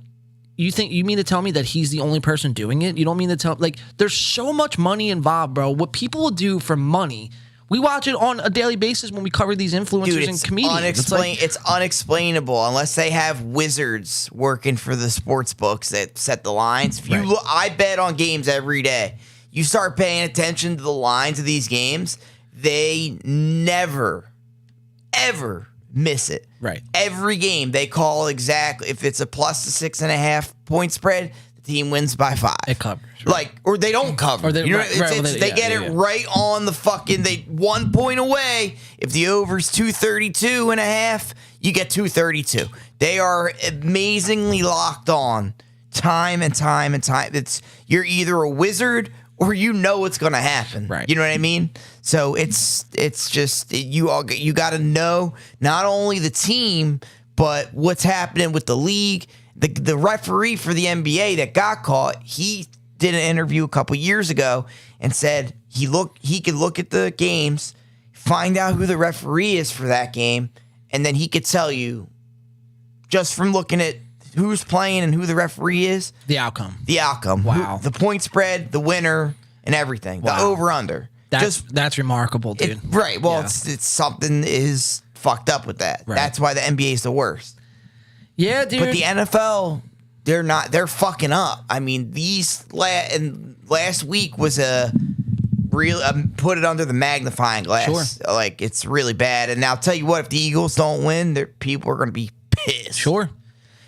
you mean to tell me that he's the only person doing it? You don't mean to tell there's so much money involved, bro. What people will do for money. We watch it on a daily basis when we cover these influencers and comedians. It's unexplainable unless they have wizards working for the sports books that set the lines. I bet on games every day. You start paying attention to the lines of these games, they never, ever miss it. Right. Every game they call exactly. If it's a plus to 6.5 point spread, the team wins by 5. It covers. Or they don't cover. Or they, they get it yeah. right on the fucking. 1 point away. If the over's 232.5, you get 232. They are amazingly locked on, time and time and time. You're either a wizard or you know what's going to happen. Right. You know what I mean? So it's just you got to know not only the team but what's happening with the league. The referee for the NBA that got caught, he did an interview a couple years ago and said he could look at the games, find out who the referee is for that game, and then he could tell you just from looking at who's playing and who the referee is. The outcome. Wow. The point spread, the winner, and everything. Wow. The over-under. That's remarkable, dude. Right. Well, it's something is fucked up with that. Right. That's why the NBA is the worst. Yeah, dude. But the NFL, they're fucking up. I mean, last week was a real, put it under the magnifying glass. Sure. Like, it's really bad. And now I'll tell you what, if the Eagles don't win, people are going to be pissed. Sure.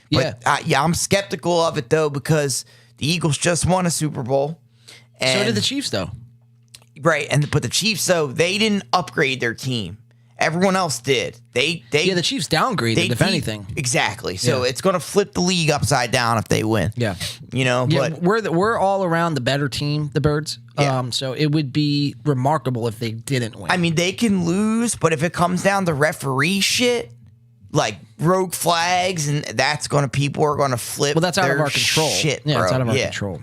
Yeah. But I'm skeptical of it, though, because the Eagles just won a Super Bowl. And, so did the Chiefs, though. Right. But the Chiefs, though, they didn't upgrade their team. Everyone else did. The Chiefs downgraded, if anything. Exactly. So it's going to flip the league upside down if they win. Yeah. But we're all around the better team, the Birds. Yeah. So it would be remarkable if they didn't win. I mean, they can lose, but if it comes down to referee shit, like rogue flags, and people are going to flip. Well, that's out of their our control. Shit, yeah, bro. it's out of our control.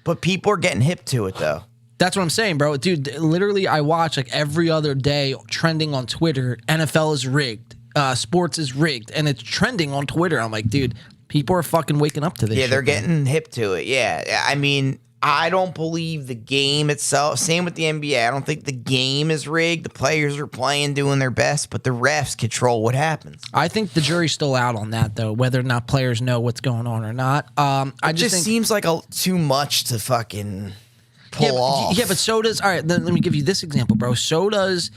But people are getting hip to it, though. That's what I'm saying, bro. Dude, literally, I watch every other day trending on Twitter. NFL is rigged. Sports is rigged. And it's trending on Twitter. I'm like, dude, people are fucking waking up to this. Yeah, they're shit, getting hip to it. Yeah. I mean, I don't believe the game itself. Same with the NBA. I don't think the game is rigged. The players are playing, doing their best, but the refs control what happens. I think the jury's still out on that, though, whether or not players know what's going on or not. It just think, seems like too much to fucking pull off. Yeah, but so does. All right, let me give you this example, bro. So does,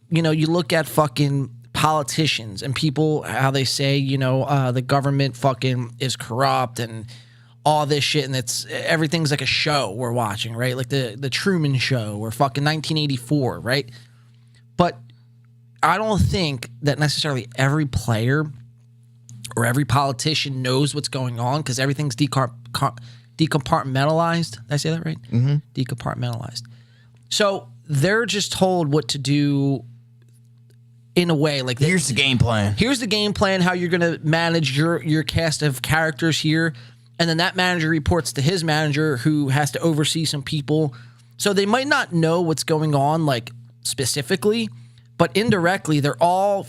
you look at fucking politicians and people, how they say, the government fucking is corrupt and all this shit, and everything's like a show we're watching, right? Like the Truman Show or fucking 1984, right? But I don't think that necessarily every player or every politician knows what's going on because everything's decompartmentalized. Did I say that right? Mm-hmm. Decompartmentalized. So they're just told what to do in a way. Like here's the game plan. Here's the game plan, how you're going to manage your cast of characters here. And then that manager reports to his manager who has to oversee some people. So they might not know what's going on, like specifically, but indirectly, they're all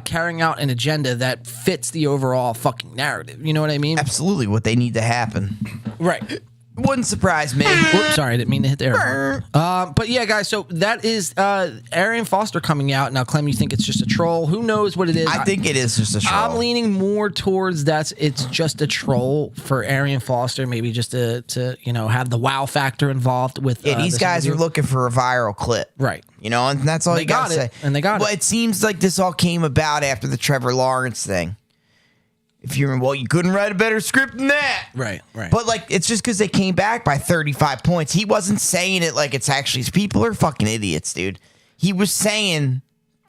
carrying out an agenda that fits the overall fucking narrative. You know what I mean? Absolutely, what they need to happen. Right. Wouldn't surprise me. Oops, sorry, I didn't mean to hit the air. But yeah, guys, so that is Arian Foster coming out. Now, Clem, you think it's just a troll? Who knows what it is? I think it is just a troll. I'm leaning more towards it's just a troll for Arian Foster, maybe just to have the wow factor involved with these guys are looking for a viral clip. Right. And that's all you got to say. And they got it. Well, it seems like this all came about after the Trevor Lawrence thing. If you remember, you couldn't write a better script than that. Right. But, it's just because they came back by 35 points. He wasn't saying it like it's actually... People are fucking idiots, dude. He was saying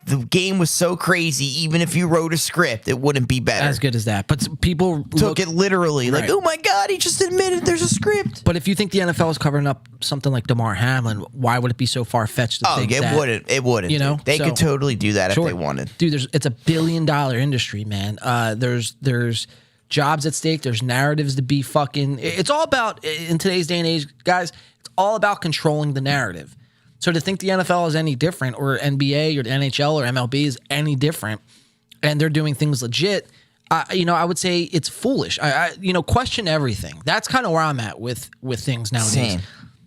the game was so crazy, even if you wrote a script, it wouldn't be better. As good as that. But people took it literally. Like, oh my God, he just admitted there's a script. But if you think the NFL is covering up something like Damar Hamlin, why would it be so far-fetched to think that? It wouldn't. You know? They could totally do that if they wanted. Dude, it's a $1 billion industry, man. There's jobs at stake. There's narratives to be fucking... It's all about, in today's day and age, guys, it's all about controlling the narrative. So to think the NFL is any different, or NBA or the NHL or MLB is any different, and they're doing things legit, I would say it's foolish. Question everything. That's kind of where I'm at with things nowadays. Same.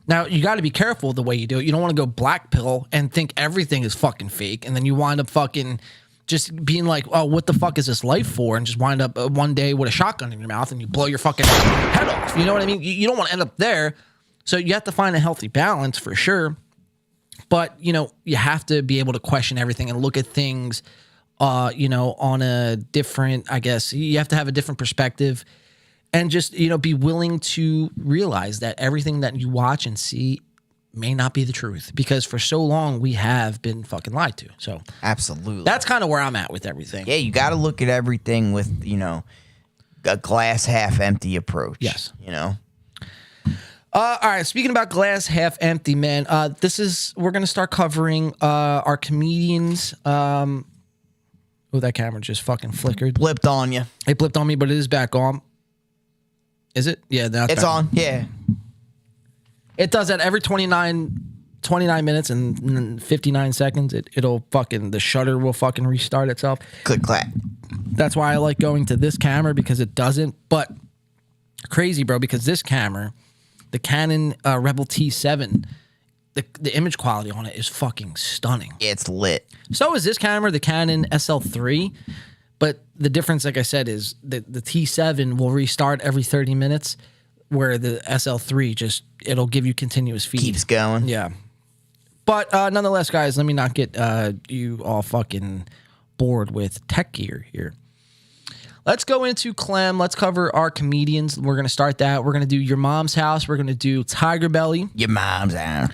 Now, you got to be careful the way you do it. You don't want to go black pill and think everything is fucking fake, and then you wind up fucking just being like, oh, what the fuck is this life for? And just wind up one day with a shotgun in your mouth and you blow your fucking head off. You know what I mean? You don't want to end up there. So you have to find a healthy balance for sure. But, you have to be able to question everything and look at things, on a different, I guess, you have to have a different perspective and just, be willing to realize that everything that you watch and see may not be the truth, because for so long we have been fucking lied to. So absolutely, that's kind of where I'm at with everything. Yeah, you got to look at everything with, a glass half empty approach. Yes. All right. Speaking about glass half empty, man. We're gonna start covering our comedians. Oh, that camera just fucking flickered. Blipped on you. It blipped on me, but it is back on. Is it? Yeah, now it's on. Yeah. It does that every 29 minutes and 59 seconds. It'll fucking, the shutter will fucking restart itself. Click clack. That's why I like going to this camera, because it doesn't. But crazy, bro, because this camera, the Canon Rebel T7, the image quality on it is fucking stunning. It's lit. So is this camera, the Canon SL3. But the difference, like I said, is the T7 will restart every 30 minutes, where the SL3 it'll give you continuous feed. Keeps going. Yeah. But nonetheless, guys, let me not get you all fucking bored with tech gear here. Let's go into Clem. Let's cover our comedians. We're going to start that. We're going to do Your Mom's House. We're going to do TigerBelly. Your Mom's House.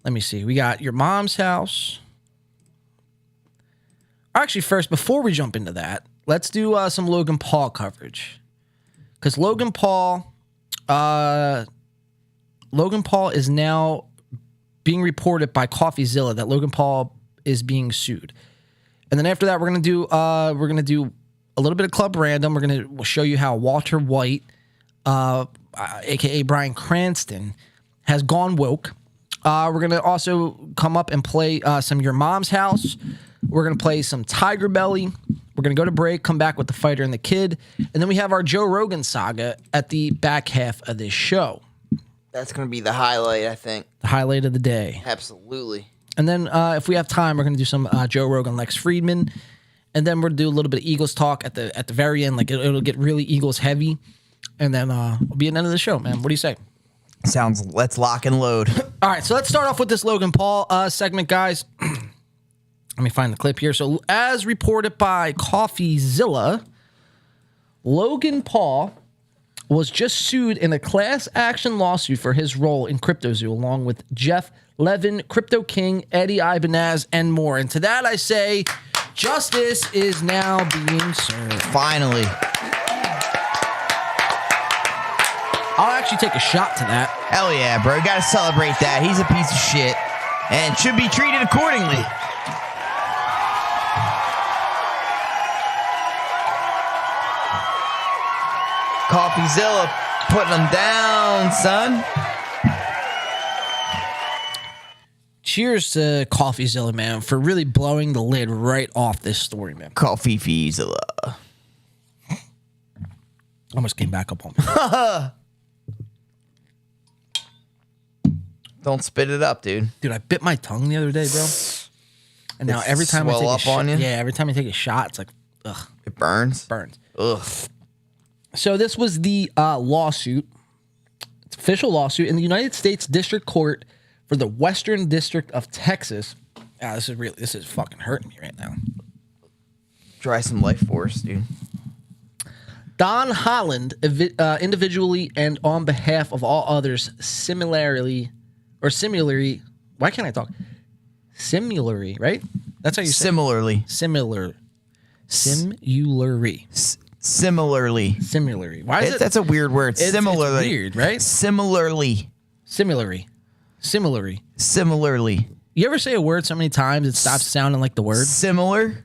Let me see. We got Your Mom's House. Actually, first, before we jump into that, let's do some Logan Paul coverage. Because Logan Paul is now being reported by CoffeeZilla that Logan Paul is being sued. And then after that, we're going to do a little bit of Club Random. We're going to show you how Walter White, a.k.a. Bryan Cranston, has gone woke. We're going to also come up and play some Your Mom's House. We're going to play some TigerBelly. We're going to go to break, come back with The Fighter and the Kid. And then we have our Joe Rogan saga at the back half of this show. That's going to be the highlight, I think. The highlight of the day. Absolutely. And then if we have time, we're going to do some Joe Rogan, Lex Friedman. And then we're going to do a little bit of Eagles talk at the very end. Like it'll get really Eagles heavy. And then we'll be at the end of the show, man. What do you say? Let's lock and load. All right, so let's start off with this Logan Paul segment, guys. Let me find the clip here. So as reported by CoffeeZilla, Logan Paul was just sued in a class action lawsuit for his role in CryptoZoo, along with Jeff Levin, Crypto King, Eddie Ibanez, and more. And to that I say, justice is now being served. Finally. I'll actually take a shot to that. Hell yeah, bro. You gotta celebrate that. He's a piece of shit and should be treated accordingly. CoffeeZilla putting them down, son. Cheers to CoffeeZilla, man, for really blowing the lid right off this story, man. CoffeeZilla. Almost came back up on me. Don't spit it up, dude. Dude, I bit my tongue the other day, bro. And now every time I take a shot, every time I take a shot, it's like, ugh. It burns? Burns. Ugh. So this was the lawsuit. It's an official lawsuit in the United States District Court for the Western District of Texas. This is fucking hurting me right now. Try some Life Force, dude. Don Holland, individually and on behalf of all others, similarly, why can't I talk? Similarly, right? That's how you say Similarly. Similarly. Why is it? That's a weird word. Similarly. It's weird, right? Similarly. You ever say a word so many times it stops sounding like the word? Similar.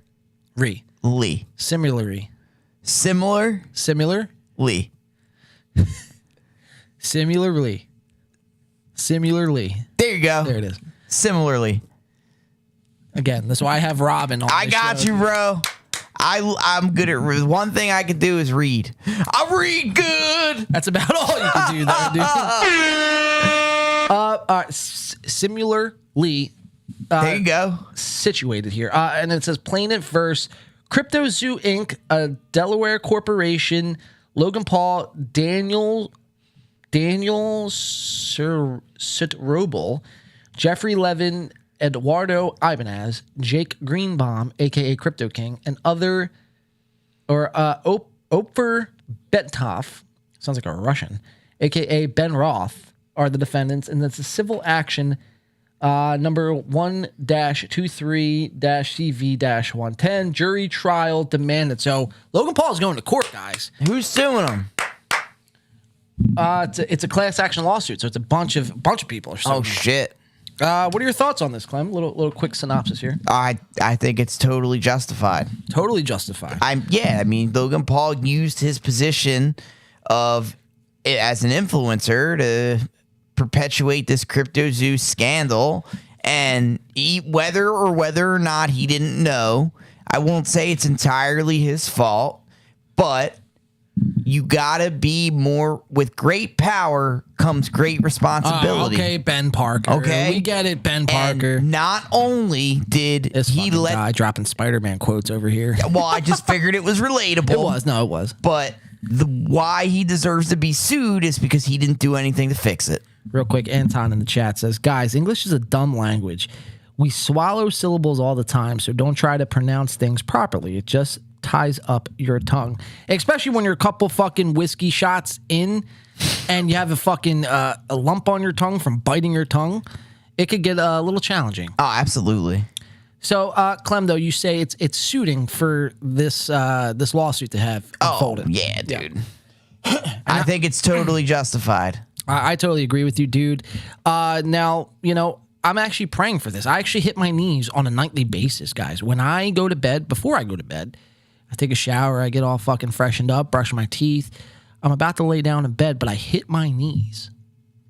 Similarly. Similarly. There you go. There it is. Similarly. Again, that's why I have Robin on. I got you, bro. I'm good at one thing I can do is read. I read good. That's about all you can do, though, dude. Similarly. There you go. Situated here. And it says Planet Verse, CryptoZoo Inc., a Delaware corporation, Logan Paul, Daniel Sitrobel, Jeffrey Levin, Eduardo Ibanez, Jake Greenbaum, a.k.a. Crypto King, and Ofer Bethoff, sounds like a Russian, a.k.a. Ben Roth, are the defendants, and that's a civil action number 1-23-CV-110, jury trial demanded. So Logan Paul is going to court, guys. Who's suing him? It's a class action lawsuit, so it's a bunch of people are suing. Oh shit. What are your thoughts on this, Clem? Little quick synopsis here. I think it's totally justified. Totally justified. I mean, Logan Paul used his position of as an influencer to perpetuate this CryptoZoo scandal, and whether or not he didn't know, I won't say it's entirely his fault, but you gotta be more. With great power comes great responsibility. Okay, Ben Parker. Okay, we get it, Ben Parker. And not only did he let guy dropping Spider-Man quotes over here. Well, I just figured it was relatable. It was. But why he deserves to be sued is because he didn't do anything to fix it. Real quick, Anton in the chat says, guys, English is a dumb language. We swallow syllables all the time, so don't try to pronounce things properly. It just ties up your tongue. Especially when you're a couple fucking whiskey shots in and you have a fucking a lump on your tongue from biting your tongue. It could get a little challenging. Oh, absolutely. So, Clem, though, you say it's suiting for this this lawsuit to have unfolded. Oh, yeah, dude. Yeah. I think it's totally justified. I totally agree with you, dude. Now, I'm actually praying for this. I actually hit my knees on a nightly basis, guys. When I go to bed, before I go to bed, I take a shower, I get all fucking freshened up, brush my teeth. I'm about to lay down in bed, but I hit my knees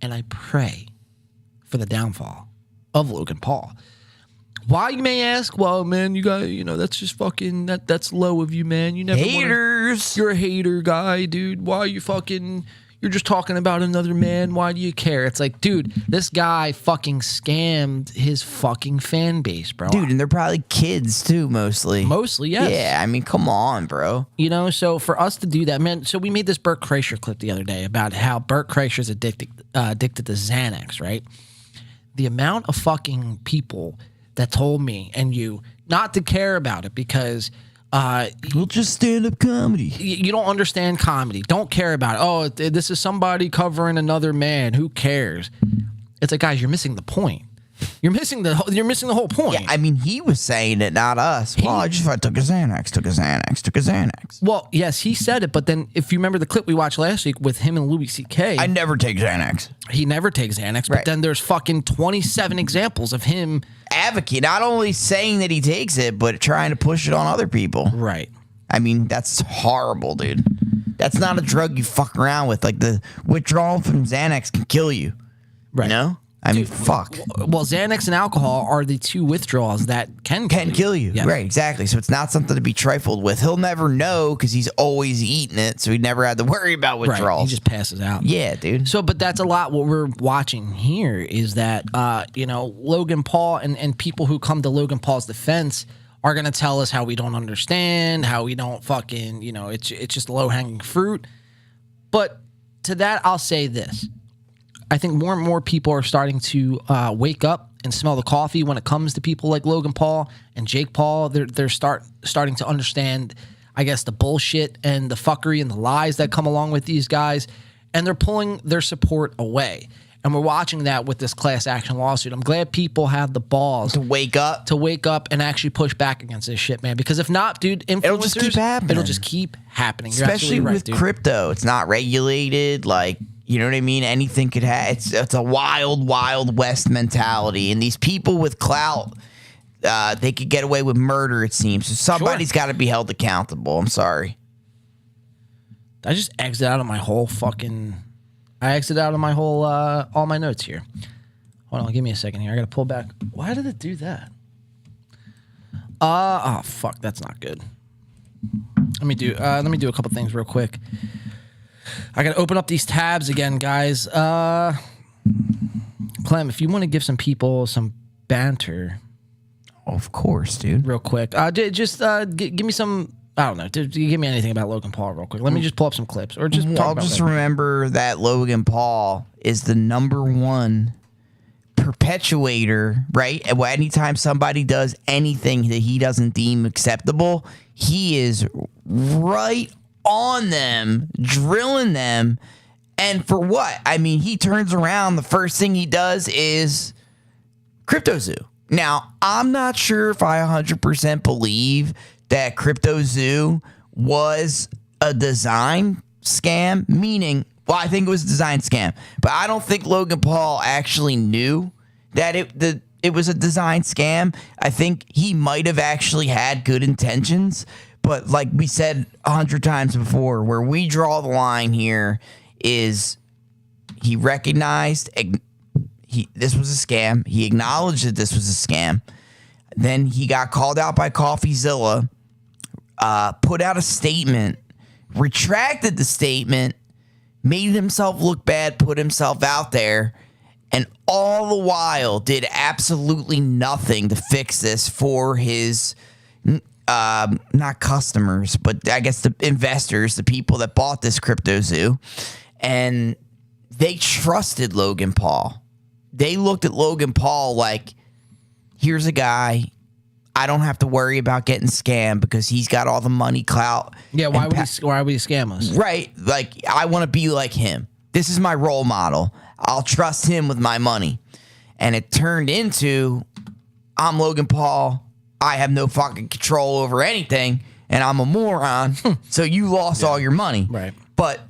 and I pray for the downfall of Logan Paul. Why, you may ask? Well, man, you got, that's just fucking, that's low of you, man. You never haters. You're a hater guy, dude. Why you fucking... You're just talking about another man. Why do you care? It's like, dude, this guy fucking scammed his fucking fan base, bro. Dude, and they're probably kids too, mostly. Mostly, yes. Yeah, I mean, come on, bro. So for us to do that, man, so we made this Bert Kreischer clip the other day about how Bert Kreischer's addicted to Xanax, right? The amount of fucking people that told me and you not to care about it because... we'll just stand up comedy. You don't understand comedy. Don't care about it. Oh, this is somebody covering another man. Who cares? It's like, guys, you're missing the point. You're missing the whole point. Yeah, I mean, he was saying it, not us. Well, I took a Xanax. Well, yes, he said it, but then if you remember the clip we watched last week with him and Louis C.K. I never take Xanax. He never takes Xanax, but then there's fucking 27 examples of him advocate, not only saying that he takes it, but trying to push it on other people. Right. I mean, that's horrible, dude. That's not a drug you fuck around with. Like, the withdrawal from Xanax can kill you. Right. You know? I mean, fuck. Well, Xanax and alcohol are the two withdrawals that can kill you. Yes. Right, exactly. So it's not something to be trifled with. He'll never know because he's always eating it, so he never had to worry about withdrawals. Right. He just passes out. Yeah, dude. So, but that's a lot what we're watching here is that, Logan Paul and people who come to Logan Paul's defense are going to tell us how we don't understand, how we don't fucking, it's just low-hanging fruit. But to that, I'll say this. I think more and more people are starting to wake up and smell the coffee when it comes to people like Logan Paul and Jake Paul. They're starting to understand, I guess, the bullshit and the fuckery and the lies that come along with these guys, and they're pulling their support away. And we're watching that with this class action lawsuit. I'm glad people have the balls to wake up and actually push back against this shit, man. Because if not, dude, influencers, it'll just keep happening. It'll just keep happening. You're Especially absolutely right, with dude. crypto. It's not regulated. Like, you know what I mean? Anything could happen. It's a wild, wild west mentality. And these people with clout, they could get away with murder, it seems. So somebody's got to be held accountable. I'm sorry. I just exit out of my whole fucking... I exit out of my whole, all my notes here. Hold on, give me a second here. I gotta pull back. Why did it do that? Oh fuck, that's not good. Let me do a couple things real quick. I gotta open up these tabs again, guys. Clem, if you want to give some people some banter, of course, dude. Real quick, just give me some. I don't know. Give me anything about Logan Paul real quick. Let me just pull up some clips, or just. I'll just remember that Logan Paul is the #1 perpetuator, right? Anytime somebody does anything that he doesn't deem acceptable, he is right on them, drilling them. And for what? I mean, he turns around. The first thing he does is CryptoZoo. Now, I'm not sure if I 100% believe that CryptoZoo was a design scam, meaning, well, I think it was a design scam, but I don't think Logan Paul actually knew that it was a design scam. I think he might have actually had good intentions, but like we said 100 times before, where we draw the line here is he recognized this was a scam. He acknowledged that this was a scam. Then he got called out by CoffeeZilla, put out a statement, retracted the statement, made himself look bad, put himself out there, and all the while did absolutely nothing to fix this for his, not customers, but I guess the investors, the people that bought this CryptoZoo, and they trusted Logan Paul. They looked at Logan Paul like, here's a guy, I don't have to worry about getting scammed because he's got all the money, clout. Yeah, why would he scam us? Right. Like, I want to be like him. This is my role model. I'll trust him with my money. And it turned into, I'm Logan Paul. I have no fucking control over anything. And I'm a moron. So you lost all your money. Right. But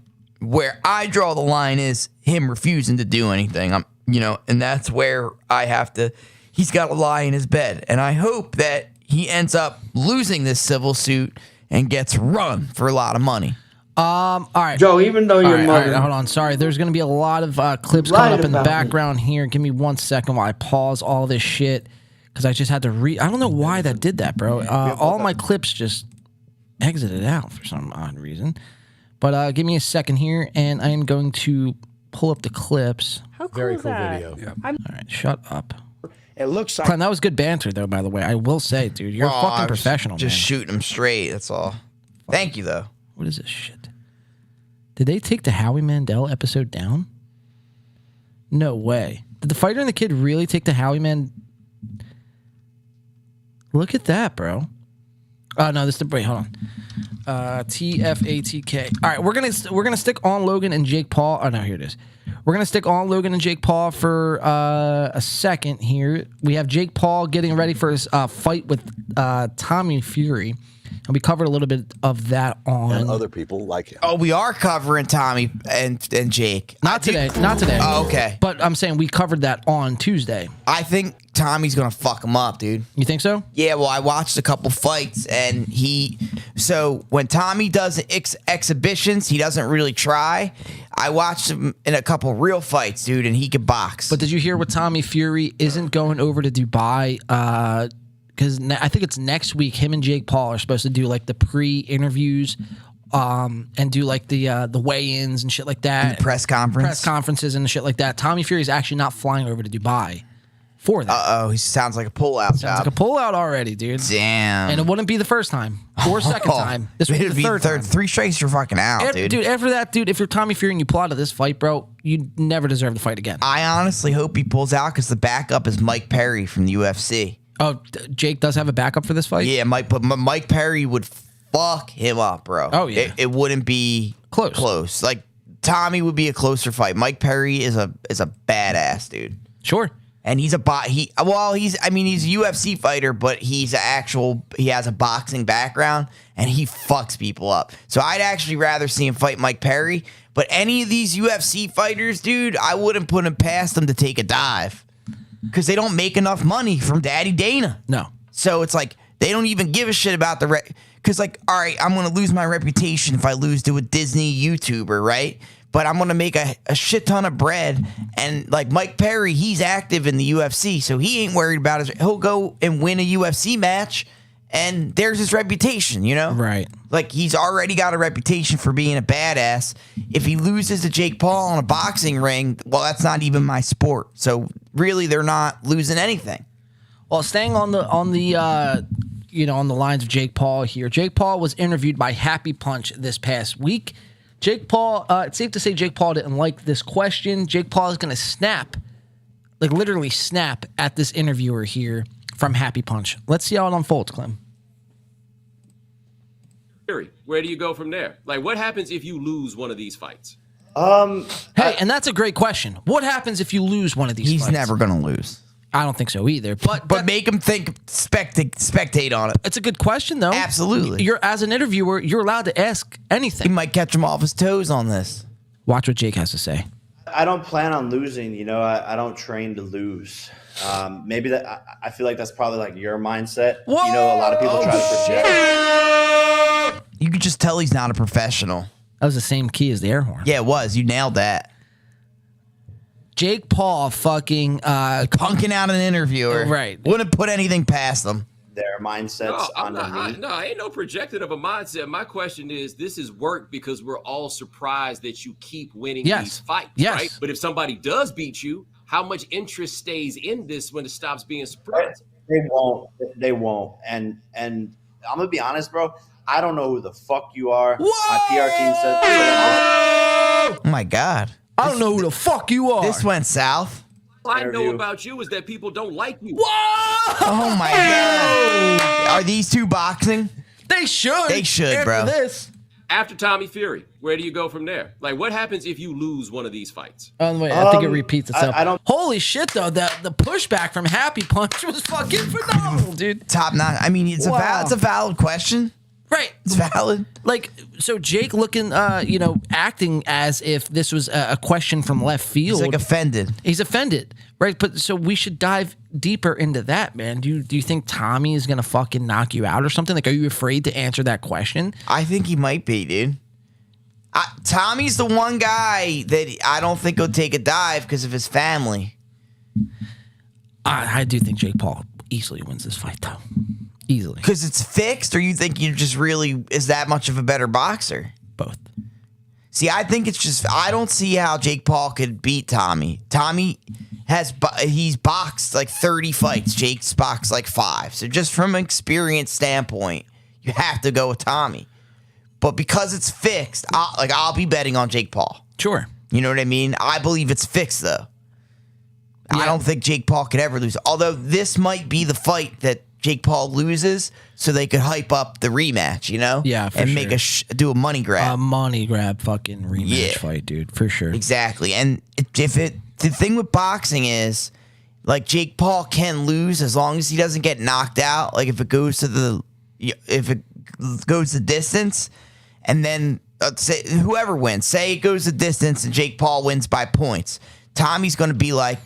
where I draw the line is him refusing to do anything. And that's where I have to... He's got to lie in his bed. And I hope that he ends up losing this civil suit and gets run for a lot of money. All right. Joe, even though your mother... All right, hold on. Sorry. There's going to be a lot of clips coming up in the background here. Give me 1 second while I pause all this shit. Because I just had to read... I don't know why that did that, bro. All my clips just exited out for some odd reason. But give me a second here, and I am going to pull up the clips. How cool Very is cool that? Video. Yeah. All right, shut up. It looks like... Clem, that was good banter, though, by the way. I will say, dude. You're a fucking professional, just man. shooting him straight, that's all. Thank you, though. What is this shit? Did they take the Howie Mandel episode down? No way. Did the fighter and the kid really take the Howie Man? Look at that, bro. Oh, no, this is the... Wait, hold on. TFATK. All right, we're gonna stick on Logan and Jake Paul. Oh, no, here it is. We're going to stick on Logan and Jake Paul for a second here. We have Jake Paul getting ready for his fight with Tommy Fury. And we covered a little bit of that on... And other people like him. Oh, we are covering Tommy and Jake. Not today. Oh, okay. But I'm saying we covered that on Tuesday. I think Tommy's going to fuck him up, dude. You think so? Yeah, well, I watched a couple fights, and so when Tommy does exhibitions, he doesn't really try. I watched him in a couple real fights, dude, and he could box. But did you hear what Tommy Fury isn't going over to Dubai? Because I think it's next week. Him and Jake Paul are supposed to do like the pre-interviews, and do like the weigh-ins and shit like that, and press conferences and shit like that. Tommy Fury's actually not flying over to Dubai for that. He sounds like a pullout. Sounds like a pullout already, dude. Damn. And it wouldn't be the first time or second time. This would be the third time. 3 strikes, you're fucking out, dude. Dude, after that, dude, if you're Tommy Fury and you pull out of this fight, bro, you never deserve to fight again. I honestly hope he pulls out because the backup is Mike Perry from the UFC. Oh, Jake does have a backup for this fight? Yeah, Mike Perry would fuck him up, bro. Oh, yeah. It wouldn't be close. Like, Tommy would be a closer fight. Mike Perry is a badass dude. Sure. And he's a he's a UFC fighter, but he has a boxing background and he fucks people up. So I'd actually rather see him fight Mike Perry. But any of these UFC fighters, dude, I wouldn't put him past them to take a dive because they don't make enough money from Daddy Dana. No. So it's like they don't even give a shit about because like, all right, I'm going to lose my reputation if I lose to a Disney YouTuber, right? But I'm going to make a shit ton of bread. And like Mike Perry, he's active in the UFC, so he ain't worried about it. He'll go and win a UFC match, and there's his reputation, you know? Right. Like, he's already got a reputation for being a badass. If he loses to Jake Paul in a boxing ring, well, that's not even my sport. So really, they're not losing anything. Well, staying on the lines of Jake Paul here. Jake Paul was interviewed by Happy Punch this past week. Jake Paul, it's safe to say Jake Paul didn't like this question. Jake Paul is going to snap, like literally snap at this interviewer here from Happy Punch. Let's see how it unfolds, Clem. Where do you go from there? Like, what happens if you lose one of these fights? Hey, and that's a great question. What happens if you lose one of these fights? He's never going to lose. I don't think so either. But make him think, spectate on it. It's a good question, though. Absolutely. You're as an interviewer, you're allowed to ask anything. He might catch him off his toes on this. Watch what Jake has to say. I don't plan on losing. You know, I don't train to lose. Maybe that I feel like that's probably like your mindset. Whoa! You know, a lot of people try to project. You could just tell he's not a professional. That was the same key as the air horn. Yeah, it was. You nailed that. Jake Paul fucking punking out an interviewer. Right. Wouldn't put anything past them. Their mindsets I ain't no projected of a mindset. My question is, this is work because we're all surprised that you keep winning these fights, right? But if somebody does beat you, how much interest stays in this when it stops being surprised? They won't. They won't. And I'm gonna be honest, bro. I don't know who the fuck you are. Whoa! My PR team said. Oh my God. I don't know who the fuck you are. This went south. All I know about you is that people don't like you. Whoa! Oh my God. Are these two boxing? They should. They should, bro. This. After Tommy Fury, where do you go from there? Like, what happens if you lose one of these fights? Oh, wait, I think it repeats itself. I don't. Holy shit, though, the pushback from Happy Punch was fucking phenomenal, dude. Top notch. I mean, it's a valid question. Right. It's valid. Like, so Jake looking, acting as if this was a question from left field. He's like offended. He's offended, right? But so we should dive deeper into that, man. Do you think Tommy is gonna fucking knock you out or something? Like, are you afraid to answer that question? I think he might be, dude. Tommy's the one guy that I don't think will take a dive because of his family. I do think Jake Paul easily wins this fight, though. Easily. Because it's fixed, or you think you just really is that much of a better boxer? Both. See, I think it's just, I don't see how Jake Paul could beat Tommy. Tommy he's boxed like 30 fights. Jake's boxed like 5. So just from an experience standpoint, you have to go with Tommy. But because it's fixed, I'll be betting on Jake Paul. Sure. You know what I mean? I believe it's fixed, though. Yeah. I don't think Jake Paul could ever lose. Although this might be the fight that Jake Paul loses so they could hype up the rematch, you know? Yeah, for and sure. make do a money grab. A money grab fucking rematch fight, dude, for sure. Exactly. And the thing with boxing is, like, Jake Paul can lose as long as he doesn't get knocked out. Like, if it goes to the distance, and then say whoever wins, say it goes the distance and Jake Paul wins by points, Tommy's going to be like,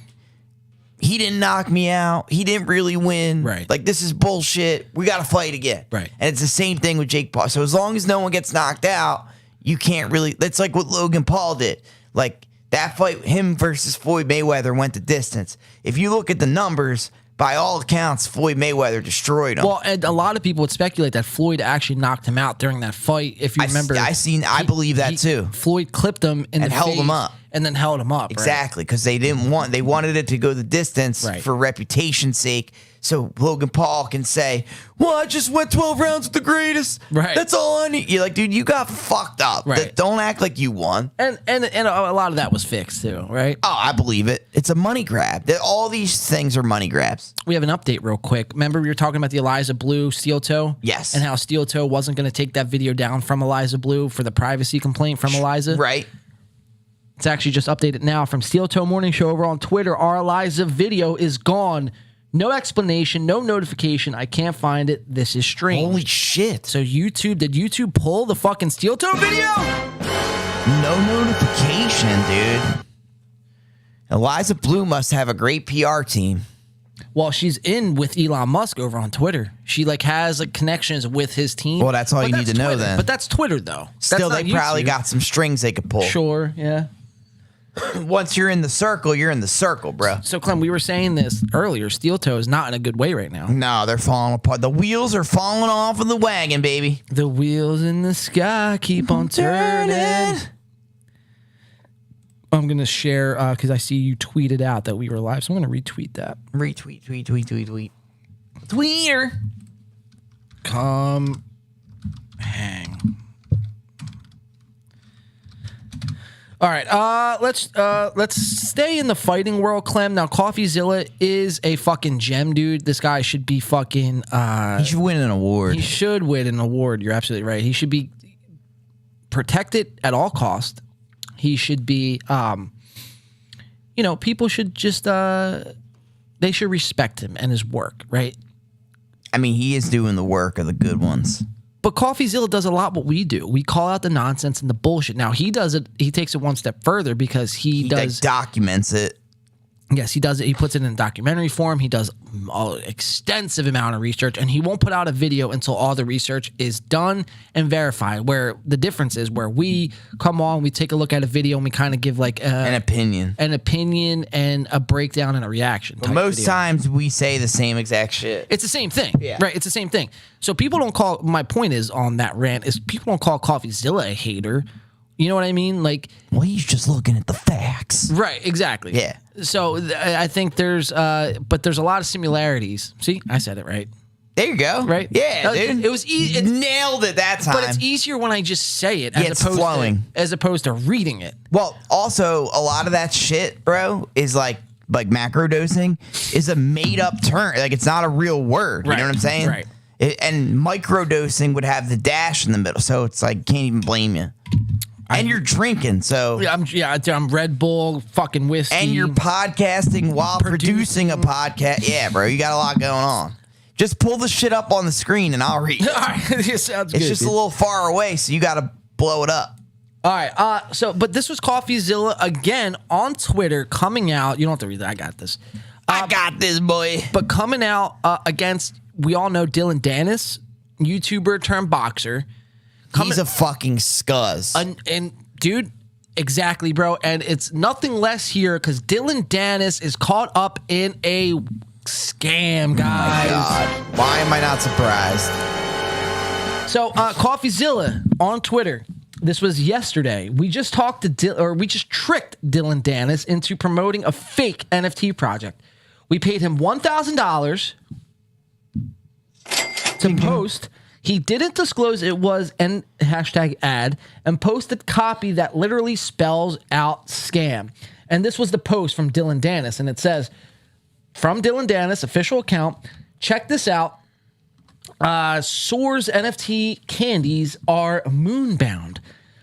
he didn't knock me out. He didn't really win. Right. Like, this is bullshit. We got to fight again. Right. And it's the same thing with Jake Paul. So as long as no one gets knocked out, you can't really. That's like what Logan Paul did. Like, that fight, him versus Floyd Mayweather, went the distance. If you look at the numbers, by all accounts, Floyd Mayweather destroyed him. Well, and a lot of people would speculate that Floyd actually knocked him out during that fight. If you remember, I believe that too. Floyd clipped him in the face held him up. And then held him up. Exactly, because they wanted it to go the distance for reputation's sake. So Logan Paul can say, well, I just went 12 rounds with the greatest. Right. That's all I need. You're like, dude, you got fucked up. Right. Don't act like you won. And a lot of that was fixed too, right? Oh, I believe it. It's a money grab. All these things are money grabs. We have an update real quick. Remember we were talking about the Eliza Blue Steel Toe? Yes. And how Steel Toe wasn't going to take that video down from Eliza Blue for the privacy complaint from Eliza? Right. It's actually just updated now from Steel Toe Morning Show over on Twitter. Our Eliza video is gone. No explanation, no notification. I can't find it. This is strange. Holy shit. So did YouTube pull the fucking Steel Toe video? No notification, dude. Eliza Blue must have a great PR team. Well, she's in with Elon Musk over on Twitter. She has connections with his team. Well, that's all you need to know Twitter. then. But that's Twitter though. Still, that's they probably got some strings they could pull. Sure, yeah. Once you're in the circle, you're in the circle, bro. So, Clem, we were saying this earlier. Steel Toe is not in a good way right now. No, they're falling apart. The wheels are falling off of the wagon, baby. The wheels in the sky keep on turning. I'm going to share, because I see you tweeted out that we were live, so I'm going to retweet that. Retweet. Tweeter. Come hang. All right, let's stay in the fighting world, Clem. Now, CoffeeZilla is a fucking gem, dude. This guy should be fucking... he should win an award. He should win an award. You're absolutely right. He should be protected at all costs. He should be, people should just, they should respect him and his work, right? I mean, he is doing the work of the good ones. But CoffeeZilla does a lot what we do. We call out the nonsense and the bullshit. Now, he does it, he takes it one step further because he documents it. Yes, he does it. He puts it in documentary form. He does an extensive amount of research, and he won't put out a video until all the research is done and verified. Where the difference is, where we come on, we take a look at a video, and we kind of give an opinion, and a breakdown and a reaction. But most times we say the same exact shit. It's the same thing, right? It's the same thing. So people don't call. My point is on that rant is people don't call CoffeeZilla a hater. You know what I mean? Well, he's just looking at the facts. Right, exactly. Yeah. So I think there's a lot of similarities. See, I said it right. There you go. Right? Yeah, dude. It was easy. Nailed it that time. But it's easier when I just say it it's flowing. As opposed to reading it. Well, also, a lot of that shit, bro, is like macro dosing is a made up term. It's not a real word. You know what I'm saying? Right. And micro dosing would have the dash in the middle. So it's can't even blame you. And you're drinking, so I'm Red Bull, fucking whiskey, and you're podcasting while producing a podcast. Yeah, bro, you got a lot going on. Just pull the shit up on the screen, and I'll read it. All right, it sounds good. It's just a little far away, so you got to blow it up. All right, but this was CoffeeZilla again on Twitter coming out. You don't have to read that. I got this. I got this, boy. But coming out against, we all know Dylan Danis, YouTuber turned boxer. He's a fucking scuzz. And dude, exactly, bro. And it's nothing less here because Dylan Danis is caught up in a scam, guys. Oh my God. Why am I not surprised? So, CoffeeZilla on Twitter. This was yesterday. We just tricked Dylan Danis into promoting a fake NFT project. We paid him $1,000 to post. He didn't disclose it was an #ad and posted copy that literally spells out scam. And this was the post from Dylan Danis. And it says, from Dylan Danis, official account, check this out. Soar's NFT candies are moonbound.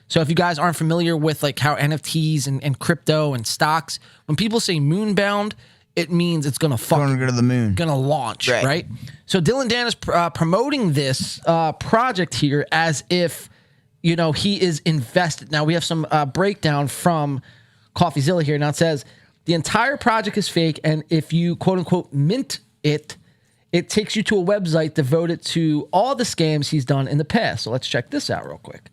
So if you guys aren't familiar with how NFTs and crypto and stocks, when people say moonbound, it means it's gonna fucking go to the moon, gonna launch, right? So Dylan Danis promoting this project here as if he is invested. Now we have some breakdown from CoffeeZilla here. Now it says the entire project is fake, and if you quote unquote mint it, it takes you to a website devoted to all the scams he's done in the past. So let's check this out real quick.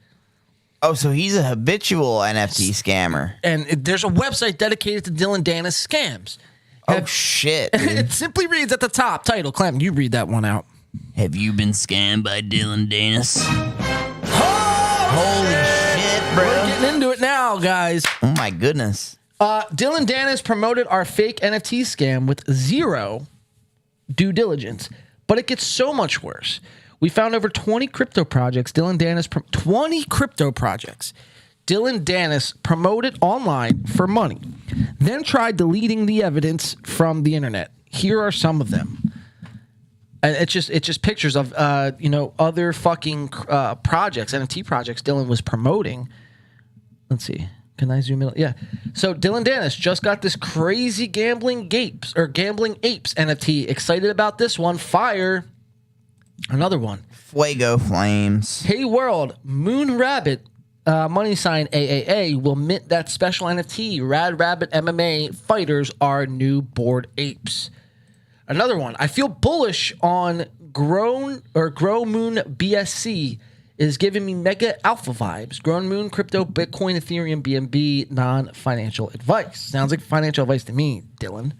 Oh, so he's a habitual NFT scammer, and there's a website dedicated to Dylan Danis scams. Oh, shit. It simply reads at the top, title, Clem, you read that one out. Have you been scammed by Dylan Danis? Holy shit, bro. We're getting into it now, guys. Oh, my goodness. Dylan Danis promoted our fake NFT scam with zero due diligence, but it gets so much worse. We found over 20 crypto projects. Dylan Danis promoted online for money, then tried deleting the evidence from the internet. Here are some of them. And it's just pictures of other fucking projects, NFT projects Dylan was promoting. Let's see. Can I zoom in? Yeah. So Dylan Danis just got this crazy gambling apes NFT. Excited about this one. Fire. Another one. Fuego flames. Hey world, Moon Rabbit, money sign AAA will mint that special NFT. Rad Rabbit MMA fighters are new bored apes. Another one. I feel bullish on Grow Moon BSC is giving me mega alpha vibes. Grown Moon, crypto, Bitcoin, Ethereum, BNB, non-financial advice. Sounds like financial advice to me, Dylan.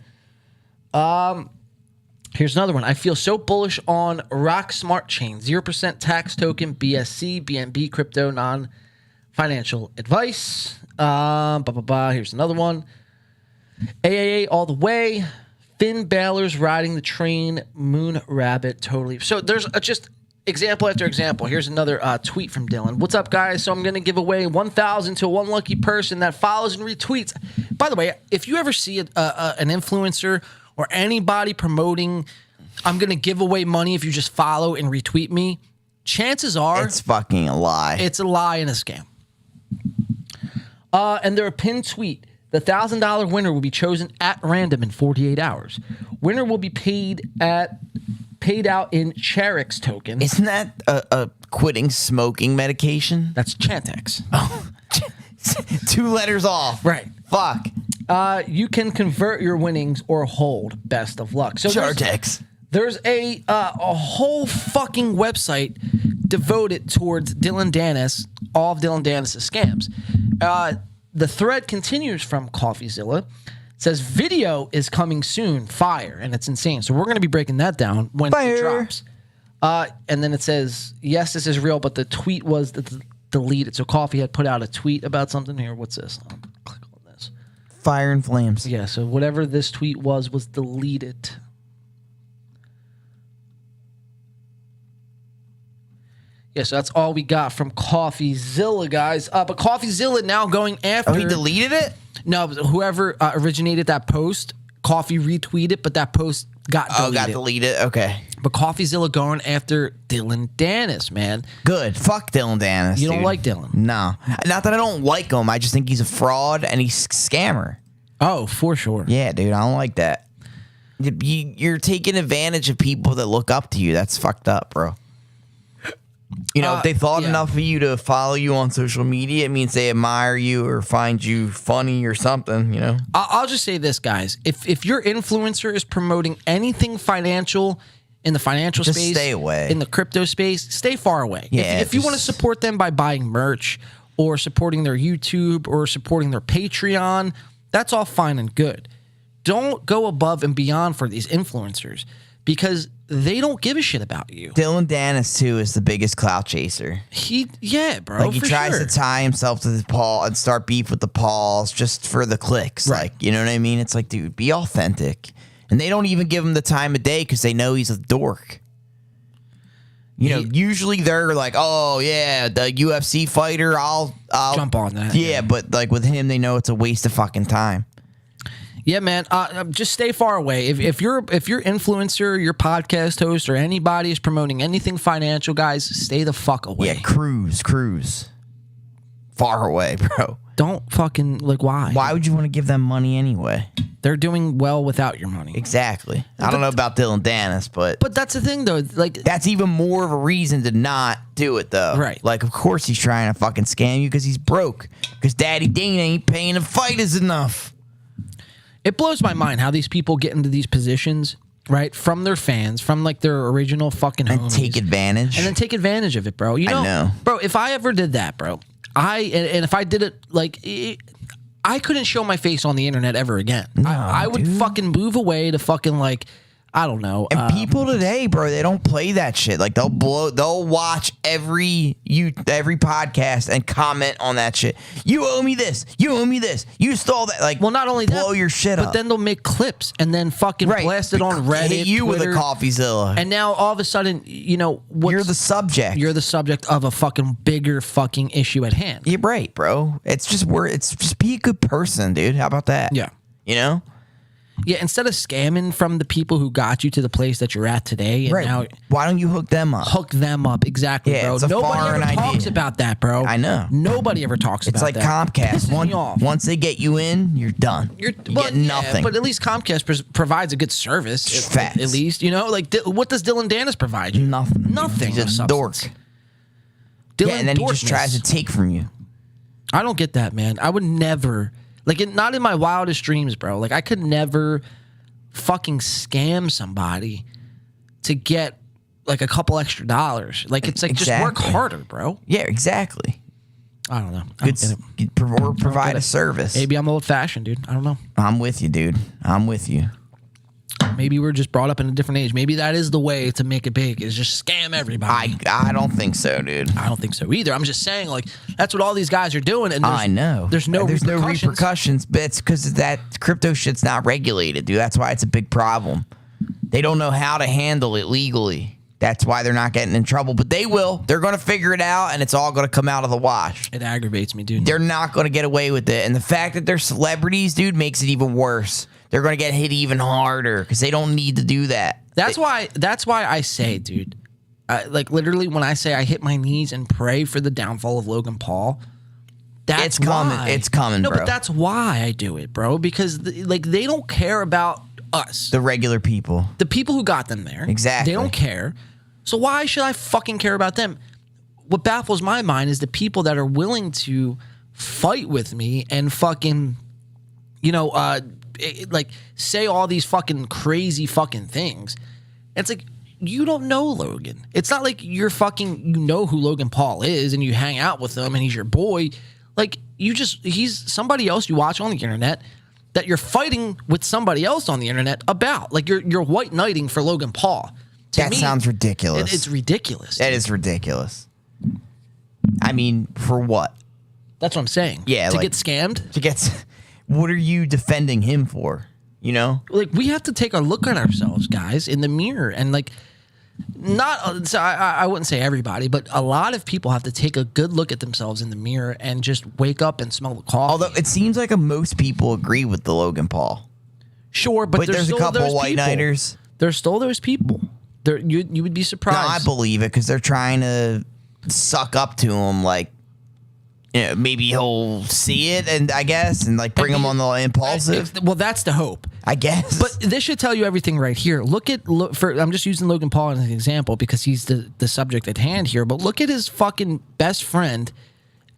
Here's another one. I feel so bullish on Rock Smart Chain, 0% tax token, BSC, BNB, crypto, non-financial advice. Here's another one. AAA all the way. Finn Balor's riding the train. Moon Rabbit, totally. So there's just example after example. Here's another tweet from Dylan. What's up, guys? So I'm going to give away 1,000 to one lucky person that follows and retweets. By the way, if you ever see an influencer or anybody promoting, I'm going to give away money if you just follow and retweet me, chances are it's fucking a lie. It's a lie and a scam. And their pinned tweet. The $1,000 winner will be chosen at random in 48 hours. Winner will be paid out in Charix token. Isn't that a quitting smoking medication? That's Chantix. Oh, 2 letters off. Right. Fuck. You can convert your winnings or hold. Best of luck. So Chartex. There's a whole fucking website devoted towards Dylan Danis, all of Dylan Danis' scams. The thread continues from CoffeeZilla. It says video is coming soon. Fire. And it's insane. So we're going to be breaking that down when it drops. And then it says, yes, this is real, but the tweet was deleted. So Coffee had put out a tweet about something here. What's this? I'll click on this. Fire and flames. Yeah, so whatever this tweet was deleted. Yeah, so that's all we got from CoffeeZilla, guys. But CoffeeZilla now going after... Oh, he deleted it? No, whoever originated that post, Coffee retweeted, but that post got deleted. Oh, got deleted? Okay. But CoffeeZilla going after Dylan Danis, man. Good. Fuck Dylan Danis, You don't dude. like Dylan? No. Not that I don't like him. I just think he's a fraud and he's a scammer. Oh, for sure. Yeah, dude. I don't like that. You're taking advantage of people that look up to you. That's fucked up, bro. You know, if they thought enough of you to follow you on social media, it means they admire you or find you funny or something, you know? I'll just say this, guys. If your influencer is promoting anything financial in the financial Just space, stay away. In the crypto space, stay far away. Yeah, if you want to support them by buying merch or supporting their YouTube or supporting their Patreon, that's all fine and good. Don't go above and beyond for these influencers because they don't give a shit about you. Dylan Danis, too, is the biggest clout chaser. Yeah, bro. Like, he tries to tie himself to the Paul and start beef with the Pauls just for the clicks. Right. Like, you know what I mean? It's like, dude, be authentic. And they don't even give him the time of day because they know he's a dork. You know, usually they're like, oh, yeah, the UFC fighter, I'll jump on that. Yeah, but like with him, they know it's a waste of fucking time. Yeah, man. Just stay far away. If your influencer, your podcast host, or anybody is promoting anything financial, guys, stay the fuck away. Yeah, cruise. Far away, bro. Don't fucking, like, why? Why would you want to give them money anyway? They're doing well without your money. Exactly. I don't know about Dylan Danis, but that's the thing, though. Like, that's even more of a reason to not do it, though. Right. Like, of course he's trying to fucking scam you because he's broke. Because Daddy Dean ain't paying the fighters enough. It blows my mind how these people get into these positions, right? From their fans, from like their original fucking homies. And take advantage. And then take advantage of it, bro. You know, I know. Bro, if I ever did that, bro, and if I did it, like, I couldn't show my face on the internet ever again. No, I would fucking move away to fucking, like, I don't know. And people today, bro, they don't play that shit. Like they'll watch every podcast and comment on that shit. You owe me this. You owe me this. You stole that. Like, well, not only blow that, your shit but up. then they'll make clips and then fucking blast it on Reddit. Hit you Twitter, with a CoffeeZilla. And now all of a sudden, you know, you're the subject. You're the subject of a fucking bigger fucking issue at hand. You're right, bro. It's just be a good person, dude. How about that? Yeah. You know? Yeah, instead of scamming from the people who got you to the place that you're at today, and now why don't you hook them up? Hook them up, exactly, bro. It's a Nobody ever foreign talks idea. about that, bro. I know. Nobody ever talks about that. It's like Comcast. Pisses me off. Once they get you in, you're done. You get nothing. But at least Comcast provides a good service. At least, like what does Dylan Dennis provide you? Nothing. He's a dork. And then he just tries to take from you. I don't get that, man. I would never, not in my wildest dreams, bro. Like, I could never fucking scam somebody to get, a couple extra dollars. It's like, just work harder, bro. Yeah, exactly. I don't know. Provide a service. Maybe I'm old-fashioned, dude. I don't know. I'm with you, dude. I'm with you. Maybe we're just brought up in a different age. Maybe that is the way to make it big, is just scam everybody. I don't think so, dude. I don't think so either. I'm just saying, that's what all these guys are doing. And I know. There's no repercussions, but it's because that crypto shit's not regulated, dude. That's why it's a big problem. They don't know how to handle it legally. That's why they're not getting in trouble. But they will. They're going to figure it out, and it's all going to come out of the wash. It aggravates me, dude. They're not going to get away with it. And the fact that they're celebrities, dude, makes it even worse. They're going to get hit even harder because they don't need to do that. That's why I say, dude, literally when I say I hit my knees and pray for the downfall of Logan Paul, that's coming. Why. It's coming, no, bro. But that's why I do it, bro, because they don't care about us. The regular people. The people who got them there. Exactly. They don't care. So why should I fucking care about them? What baffles my mind is the people that are willing to fight with me and fucking, say all these fucking crazy fucking things. It's like, you don't know Logan. It's not like you're fucking, you know who Logan Paul is and you hang out with him and he's your boy. He's somebody else you watch on the internet that you're fighting with somebody else on the internet about. You're white knighting for Logan Paul. That sounds ridiculous. It's ridiculous. That is ridiculous. I mean, for what? That's what I'm saying. Yeah. To get scammed? What are you defending him for? We have to take a look at ourselves, guys, in the mirror. And I wouldn't say everybody, but a lot of people have to take a good look at themselves in the mirror and just wake up and smell the coffee. Although it seems like most people agree with the Logan Paul. Sure, but there's a couple white knighters. There's still those people. You would be surprised. No, I believe it because they're trying to suck up to him. Maybe he'll see it, and bring him on the impulsive. Well, that's the hope, I guess. But this should tell you everything right here. I'm just using Logan Paul as an example because he's the subject at hand here. But look at his fucking best friend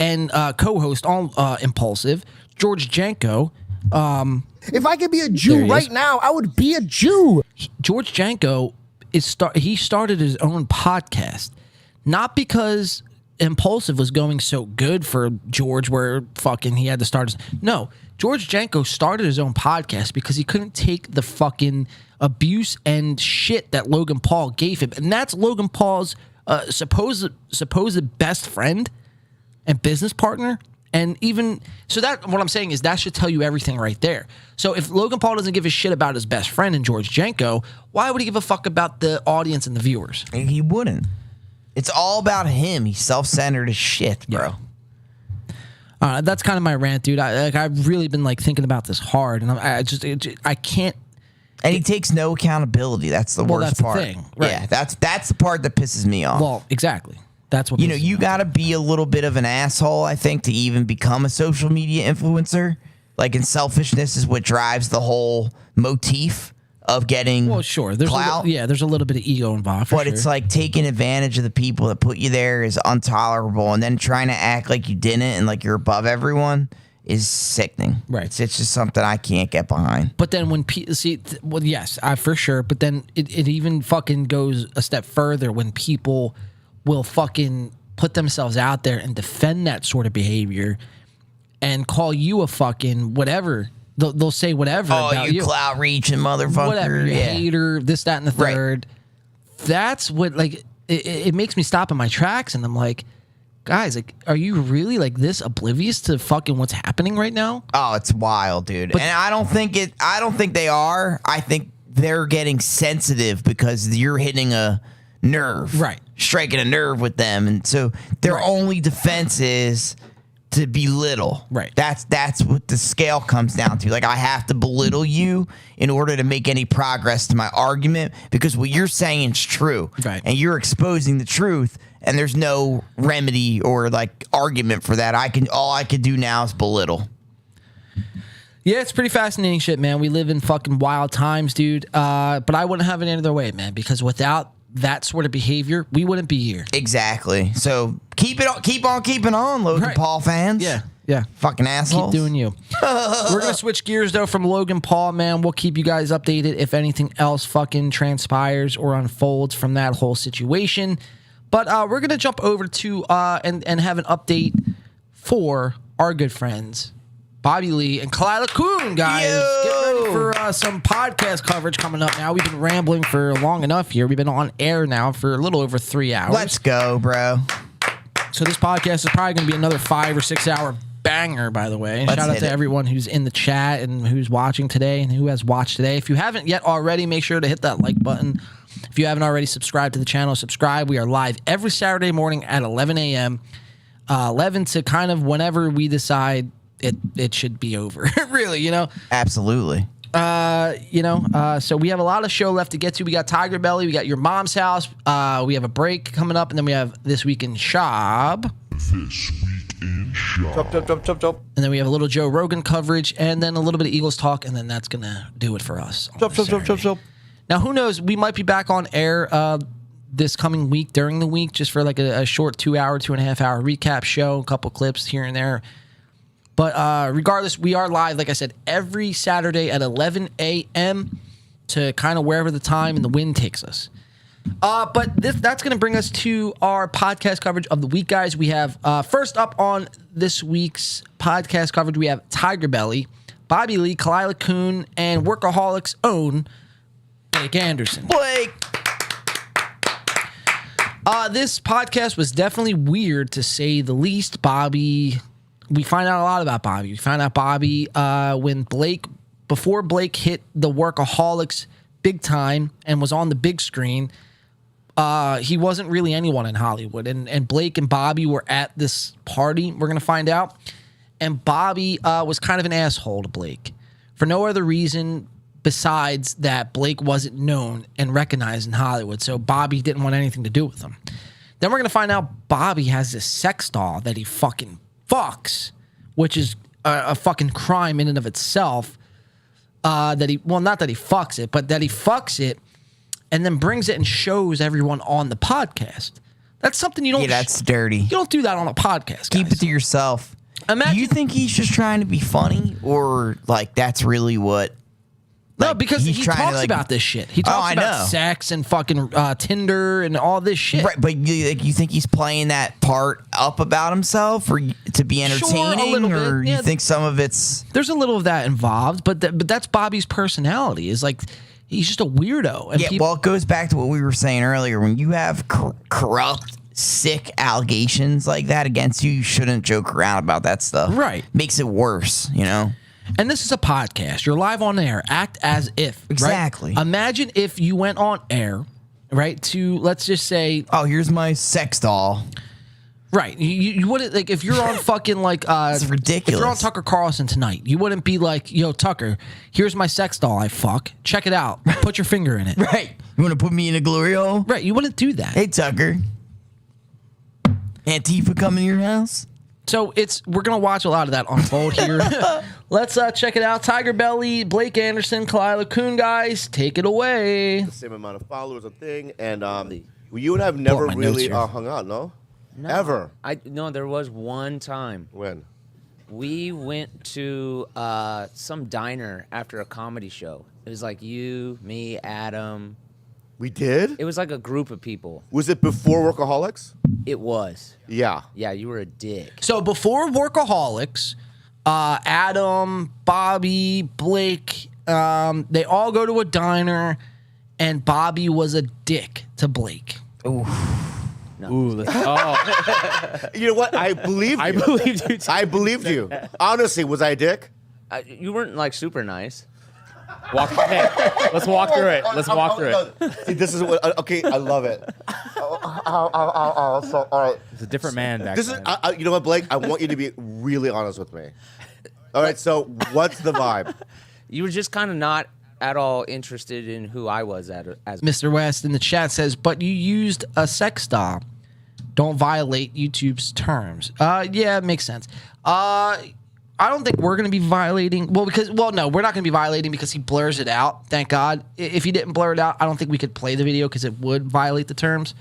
and co-host on Impulsive, George Janko. If I could be a Jew right now, I would be a Jew. George Janko he started his own podcast, not because Impulsive was going so good for George where fucking he had to start no, George Janko started his own podcast because he couldn't take the fucking abuse and shit that Logan Paul gave him. And that's Logan Paul's supposed best friend and business partner. And even so, that what I'm saying is that should tell you everything right there. So if Logan Paul doesn't give a shit about his best friend and George Janko, why would he give a fuck about the audience and the viewers? He wouldn't. It's all about him. He's self-centered as shit, bro. Yeah. That's kind of my rant, dude. I've really been thinking about this hard, and I can't. And he takes no accountability. That's the worst part. The thing, right? Yeah, that's the part that pisses me off. Well, exactly. That's what you got to be a little bit of an asshole, I think, to even become a social media influencer. And selfishness is what drives the whole motif of getting clout. There's a little bit of ego involved. But it's taking advantage of the people that put you there is intolerable, and then trying to act like you didn't and you're above everyone is sickening. Right. It's just something I can't get behind. But then when yes, for sure. But then it even fucking goes a step further when people will fucking put themselves out there and defend that sort of behavior and call you a fucking whatever. They'll say whatever about you. Clout reaching motherfucker. Whatever, you hater, this, that, and the third. Right. That's what, it makes me stop in my tracks, and I'm like, guys, are you really this oblivious to fucking what's happening right now? Oh, it's wild, dude. And I don't think they are. I think they're getting sensitive because you're hitting a nerve. Right. Striking a nerve with them. And so their only defense is to belittle. Right. That's what the scale comes down to. Like, I have to belittle you in order to make any progress to my argument because what you're saying is true. Right. And you're exposing the truth, and there's no remedy or like argument for that. All I can do now is belittle. Yeah, it's pretty fascinating shit, man. We live in fucking wild times, dude. But I wouldn't have it any other way, man, because without that sort of behavior, we wouldn't be here. Exactly. So keep on keeping on, Logan Paul fans. Yeah. Fucking assholes. Keep doing you. We're going to switch gears, though, from Logan Paul, man. We'll keep you guys updated if anything else fucking transpires or unfolds from that whole situation. But we're going to jump over to and have an update for our good friends, Bobby Lee and Kalila Kuhn, guys. Get ready for some podcast coverage coming up now. We've been rambling for long enough here. We've been on air now for a little over 3 hours. Let's go, bro. So this podcast is probably going to be another 5 or 6 hour banger, by the way. Shout out to everyone who's in the chat and who's watching today and who has watched today. If you haven't yet already, make sure to hit that like button. If you haven't already subscribed to the channel, subscribe. We are live every Saturday morning at 11 a.m. 11 to kind of whenever we decide it should be over. Really, you know? Absolutely. So we have a lot of show left to get to. We got TigerBelly, we got Your Mom's House, we have a break coming up, and then we have This Week in Shop. Chop. And then we have a little Joe Rogan coverage, and then a little bit of Eagles talk, and then that's gonna do it for us. Chop. Now, who knows? We might be back on air this coming week, during the week, just for like a short 2 hour, 2.5 hour recap show, a couple clips here and there. But regardless, we are live, like I said, every Saturday at 11 a.m. to kind of wherever the time and the wind takes us. But that's going to bring us to our podcast coverage of the week, guys. We have, first up on this week's podcast coverage, we have TigerBelly, Bobby Lee, Kalila Kuhn, and Workaholics' own Blake Anderson. Blake! This podcast was definitely weird, to say the least. Bobby... We find out a lot about Bobby. We found out Bobby before Blake hit the Workaholics big time and was on the big screen, he wasn't really anyone in Hollywood. And Blake and Bobby were at this party, we're going to find out. And Bobby was kind of an asshole to Blake for no other reason besides that Blake wasn't known and recognized in Hollywood. So Bobby didn't want anything to do with him. Then we're going to find out Bobby has this sex doll that he fucking fucks, which is a fucking crime in and of itself. Not that he fucks it, but that he fucks it and then brings it and shows everyone on the podcast. That's something you don't. Yeah, that's dirty. You don't do that on a podcast. Keep it to yourself. Do you think he's just trying to be funny, or like that's really what? No, because he talks about this shit. He talks about sex and fucking Tinder and all this shit. Right, but you think he's playing that part up about himself, or to be entertaining, or you think some of it's... There's a little of that involved, but that's Bobby's personality. Is like he's just a weirdo. And well, it goes back to what we were saying earlier. When you have corrupt, sick allegations like that against you, you shouldn't joke around about that stuff. Right, makes it worse, you know. And this is a podcast. You're live on air. Act as if. Exactly. Right? Imagine if you went on air, right, to, let's just say... Oh, here's my sex doll. Right. You wouldn't, like, if you're on fucking, like... it's ridiculous. If you're on Tucker Carlson tonight, you wouldn't be like, yo, Tucker, here's my sex doll I fuck. Check it out. Put your finger in it. Right. You want to put me in a glory hole? Right. You wouldn't do that. Hey, Tucker. Antifa come in your house? So we're gonna watch a lot of that unfold here. Let's check it out. TigerBelly, Blake Anderson, Kalila Kuhn, guys, take it away. The same amount of followers, I think, and you and I have never really hung out, no? Ever? No, there was one time. When? We went to some diner after a comedy show. It was like you, me, Adam. We did? It was like a group of people. Was it before Workaholics? It was. Yeah. Yeah, you were a dick. So before Workaholics, Adam, Bobby, Blake, they all go to a diner, and Bobby was a dick to Blake. Ooh. No. Ooh, You know what? I believed you. I believed you. I believed you. Honestly, was I a dick? You weren't like super nice. Let's walk through it. Let's walk through it. See, this is what. Okay, I love it. So, all right. It's a different man back This then. is. You know what, Blake? I want you to be really honest with me. All right, so what's the vibe? You were just kind of not at all interested in who I was as Mr. West in the chat says, but you used a sex doll. Don't violate YouTube's terms. Yeah, it makes sense. I don't think we're going to be violating. No, we're not going to be violating because he blurs it out. Thank God. If he didn't blur it out, I don't think we could play the video because it would violate the terms.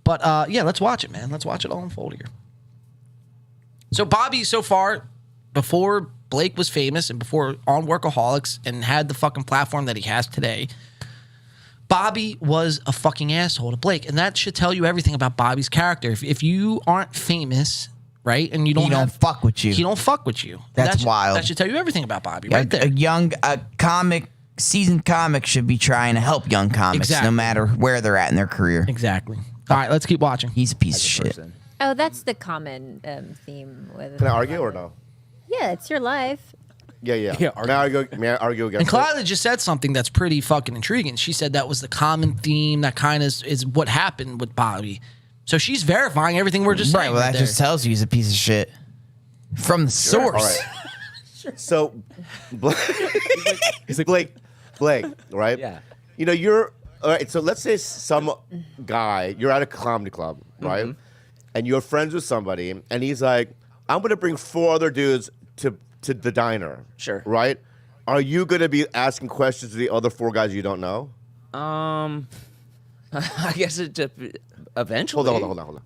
But yeah, let's watch it, man. Let's watch it all unfold here. So Bobby, so far, before Blake was famous and before on Workaholics and had the fucking platform that he has today, Bobby was a fucking asshole to Blake. And that should tell you everything about Bobby's character. If you aren't famous, right, and you don't fuck with you. He don't fuck with you. That's wild. That should tell you everything about Bobby, right there. A seasoned comic should be trying to help young comics, no matter where they're at in their career. Exactly. All right, let's keep watching. He's a piece of shit. Oh, that's the common theme. With Can I argue or no? Yeah, it's your life. Yeah. May I argue against And Clyde just said something that's pretty fucking intriguing. She said that was the common theme. That kind of is what happened with Bobby. So she's verifying everything we're just saying. Well, that just tells you he's a piece of shit from the source. All right. So, Blake, right? Yeah. You know, you're all right. So let's say some guy, you're at a comedy club, right? Mm-hmm. And you're friends with somebody, and he's like, "I'm going to bring 4 other dudes to the diner." Sure. Right? Are you going to be asking questions to the other 4 guys you don't know? I guess it eventually. Hold on.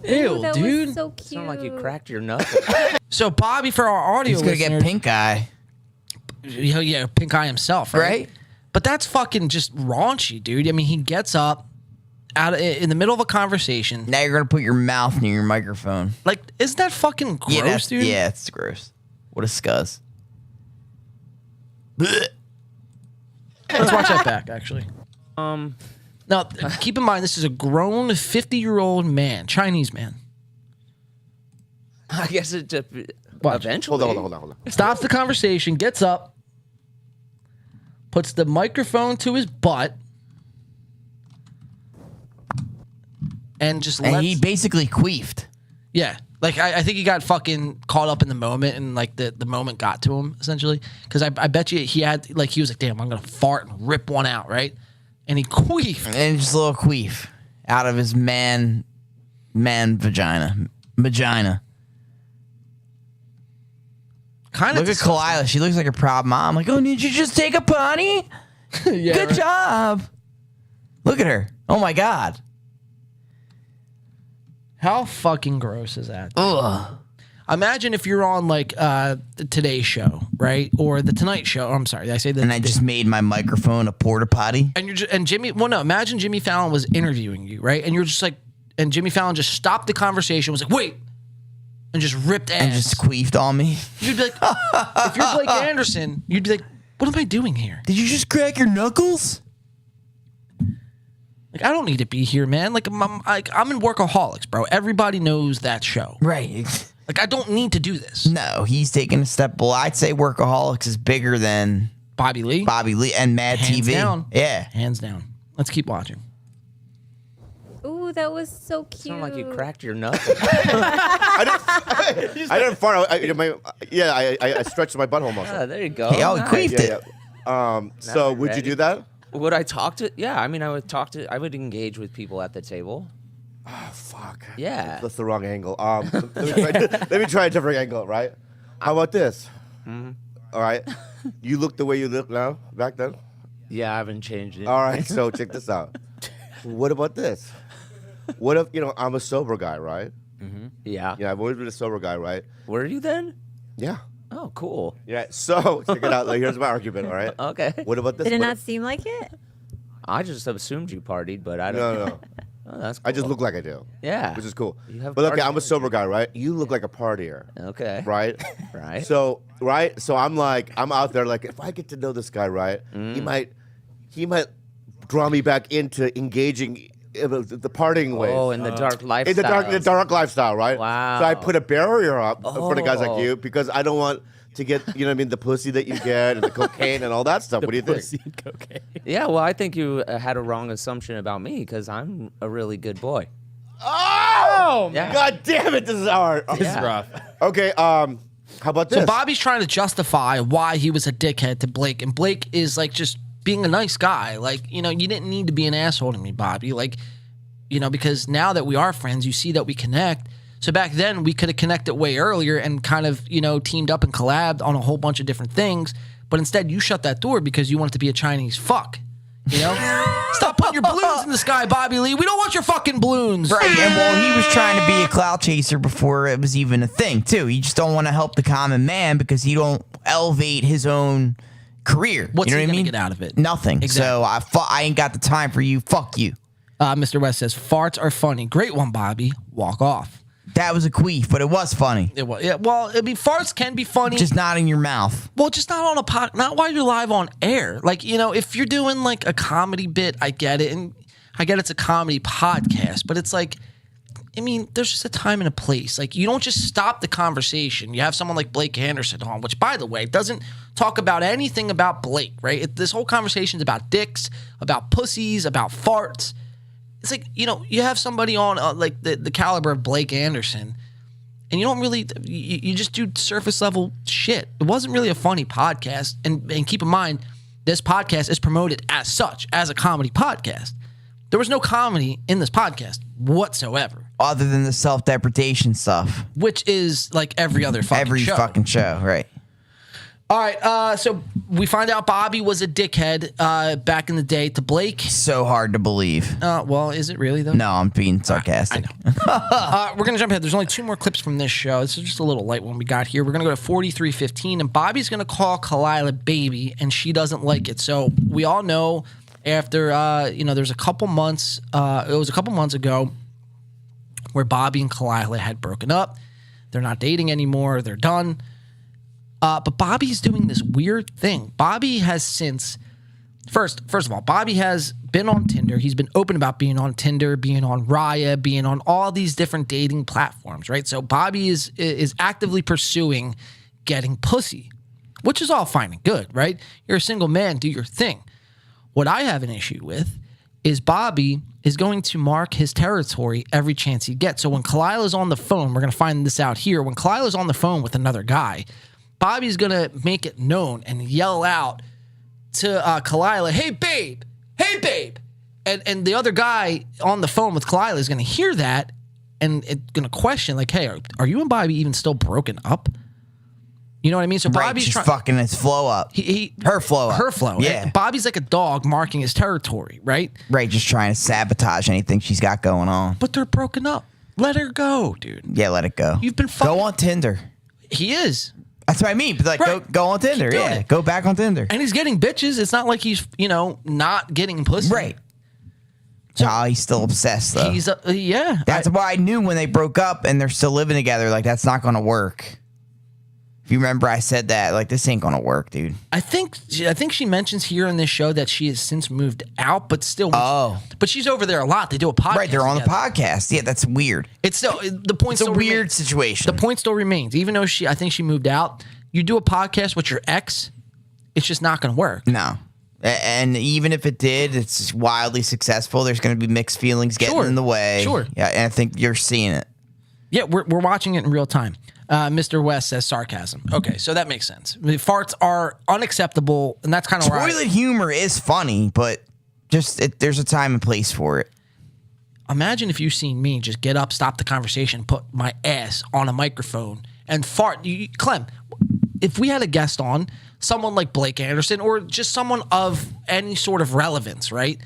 Ew, that dude. was so cute. Sound like you cracked your nut. So Bobby, for our audio He's gonna listeners, get pink eye, yeah, pink eye himself, right? But that's fucking just raunchy, dude. I mean, he gets up in the middle of a conversation. Now you're gonna put your mouth near your microphone. Like, isn't that fucking gross, dude? Yeah, it's gross. What a scuzz. Let's watch that back, actually. Now, keep in mind, this is a grown 50-year-old man, Chinese man. I guess it eventually. Hold on. Stops the conversation, gets up, puts the microphone to his butt, and he basically queefed. Yeah. Like, I think he got fucking caught up in the moment, and like the moment got to him, essentially. Because I bet you he was like, damn, I'm going to fart and rip one out, right? And he queefed. And just a little queef out of his man vagina. Kind of. Look at Kalila. She looks like a proud mom. Like, oh, did you just take a potty? Yeah, Good job. Look at her. Oh, my God. How fucking gross is that? Ugh. Imagine if you're on like the Today Show, right, or the Tonight Show. I'm sorry, did I say that? And I just made my microphone a porta potty. And Jimmy. Well, no. Imagine Jimmy Fallon was interviewing you, right, and you're just like, and Jimmy Fallon just stopped the conversation, was like, wait, and just ripped ass And just queefed on me. You'd be like, if you're Blake Anderson, you'd be like, what am I doing here? Did you just crack your knuckles? Like, I don't need to be here, man. Like, I'm in Workaholics, bro. Everybody knows that show. Right. Like, I don't need to do this. No, he's taking a step. Well, I'd say Workaholics is bigger than Bobby Lee and Mad Hands TV. Down. Yeah. Hands down. Let's keep watching. Ooh, that was so cute. Sound like you cracked your nut. I didn't fart. I stretched my butthole muscle. Ah, there you go. Hey, he queefed it. So would you do that? Would I talk to? Yeah, I mean, I would engage with people at the table. Oh, fuck. Yeah. That's the wrong angle. Let me try a different angle, right? How about this? Mm-hmm. All right. You look the way you look now, back then? Yeah, I haven't changed it. All right, so check this out. What about this? What if, I'm a sober guy, right? Mm-hmm. Yeah. Yeah, I've always been a sober guy, right? Were you then? Yeah. Oh, cool. Yeah, so check it out. Like, here's my argument, all right? Okay. What about this? Did it What not if- seem like it? I just assumed you partied, but I don't. No. Oh, that's cool. I just look like I do. Yeah. Which is cool. You have But okay, party I'm a sober guy, right? You look like a partier. Okay. Right? Right. So I'm out there like, if I get to know this guy, right, he might draw me back into engaging in the partying ways. Oh, in the dark lifestyle. In the dark lifestyle, right? Wow. So I put a barrier up for the guys like you because I don't want to get, the pussy that you get and the cocaine and all that stuff. What do you think? Cocaine. Yeah, well, I think you had a wrong assumption about me because I'm a really good boy. Oh! Yeah. God damn it, this is hard. This is rough. Okay, how about this? So Bobby's trying to justify why he was a dickhead to Blake, and Blake is like just being a nice guy. Like, you didn't need to be an asshole to me, Bobby. Like, because now that we are friends, you see that we connect. So back then, we could have connected way earlier and kind of, teamed up and collabed on a whole bunch of different things. But instead, you shut that door because you wanted to be a Chinese fuck. Stop putting your balloons in the sky, Bobby Lee. We don't want your fucking balloons. Right, and he was trying to be a clout chaser before it was even a thing, too. You just don't want to help the common man because you don't elevate his own career. What's you know he what I gonna mean? get out of it? Nothing. Exactly. So I ain't got the time for you. Fuck you. Mr. West says, farts are funny. Great one, Bobby. Walk off. That was a queef, but it was funny. It was, yeah, well, farts can be funny. Just not in your mouth. Well, just not on a not while you're live on air. Like, if you're doing like a comedy bit, I get it. And I get it's a comedy podcast, but it's like, there's just a time and a place. Like, you don't just stop the conversation. You have someone like Blake Anderson on, which, by the way, doesn't talk about anything about Blake, right? This whole conversation is about dicks, about pussies, about farts. It's like, you have somebody on like the caliber of Blake Anderson, and you don't really, you just do surface level shit. It wasn't really a funny podcast. And keep in mind, this podcast is promoted as such, as a comedy podcast. There was no comedy in this podcast whatsoever. Other than the self-deprecation stuff. Which is like every other fucking show. Every fucking show, right. All right, so we find out Bobby was a dickhead back in the day to Blake. So hard to believe. Well, is it really, though? No, I'm being sarcastic. I know. We're going to jump ahead. There's only 2 more clips from this show. This is just a little light one we got here. We're going to go to 43:15, and Bobby's going to call Kalila baby, and she doesn't like it. So we all know after, there's a couple months, it was a couple months ago where Bobby and Kalila had broken up. They're not dating anymore. They're done. But Bobby's doing this weird thing. Bobby has since, first of all, Bobby has been on Tinder. He's been open about being on Tinder, being on Raya, being on all these different dating platforms, right? So Bobby is actively pursuing getting pussy, which is all fine and good, right? You're a single man, do your thing. What I have an issue with is Bobby is going to mark his territory every chance he gets. So when Kalila's on the phone, we're going to find this out here. When Kalila's on the phone with another guy, Bobby's going to make it known and yell out to Kalila, hey, babe. And the other guy on the phone with Kalila is going to hear that and it's going to question, like, hey, are you and Bobby even still broken up? You know what I mean? So Bobby's just fucking his flow up. Her flow up. Her flow. Yeah. Bobby's like a dog marking his territory, right? Right, just trying to sabotage anything she's got going on. But they're broken up. Let her go, dude. Yeah, let it go. You've been fucking... Go on Tinder. He is. That's what I mean. But like, go on Tinder. Yeah, go back on Tinder. And he's getting bitches. It's not like he's, not getting pussy. Right. So, he's still obsessed, though. He's, yeah. That's why I knew when they broke up and they're still living together, like, that's not going to work. If you remember, I said that, like, this ain't going to work, dude. I think she mentions here in this show that she has since moved out, but still. But she's over there a lot. They do a podcast. Right, they're on together. the podcast. Yeah, that's weird. It's still, the point still remains. It's a weird situation. The point still remains. Even though I think she moved out, you do a podcast with your ex, it's just not going to work. No. And even if it did, it's wildly successful. There's going to be mixed feelings getting in the way. Sure. Yeah, and I think you're seeing it. Yeah, we're watching it in real time. Mr. West says sarcasm. Okay, so that makes sense. Farts are unacceptable, and that's kind of where toilet humor is funny, but just there's a time and place for it. Imagine if you seen me just get up, stop the conversation, put my ass on a microphone, and fart. Clem, if we had a guest on, someone like Blake Anderson, or just someone of any sort of relevance, right?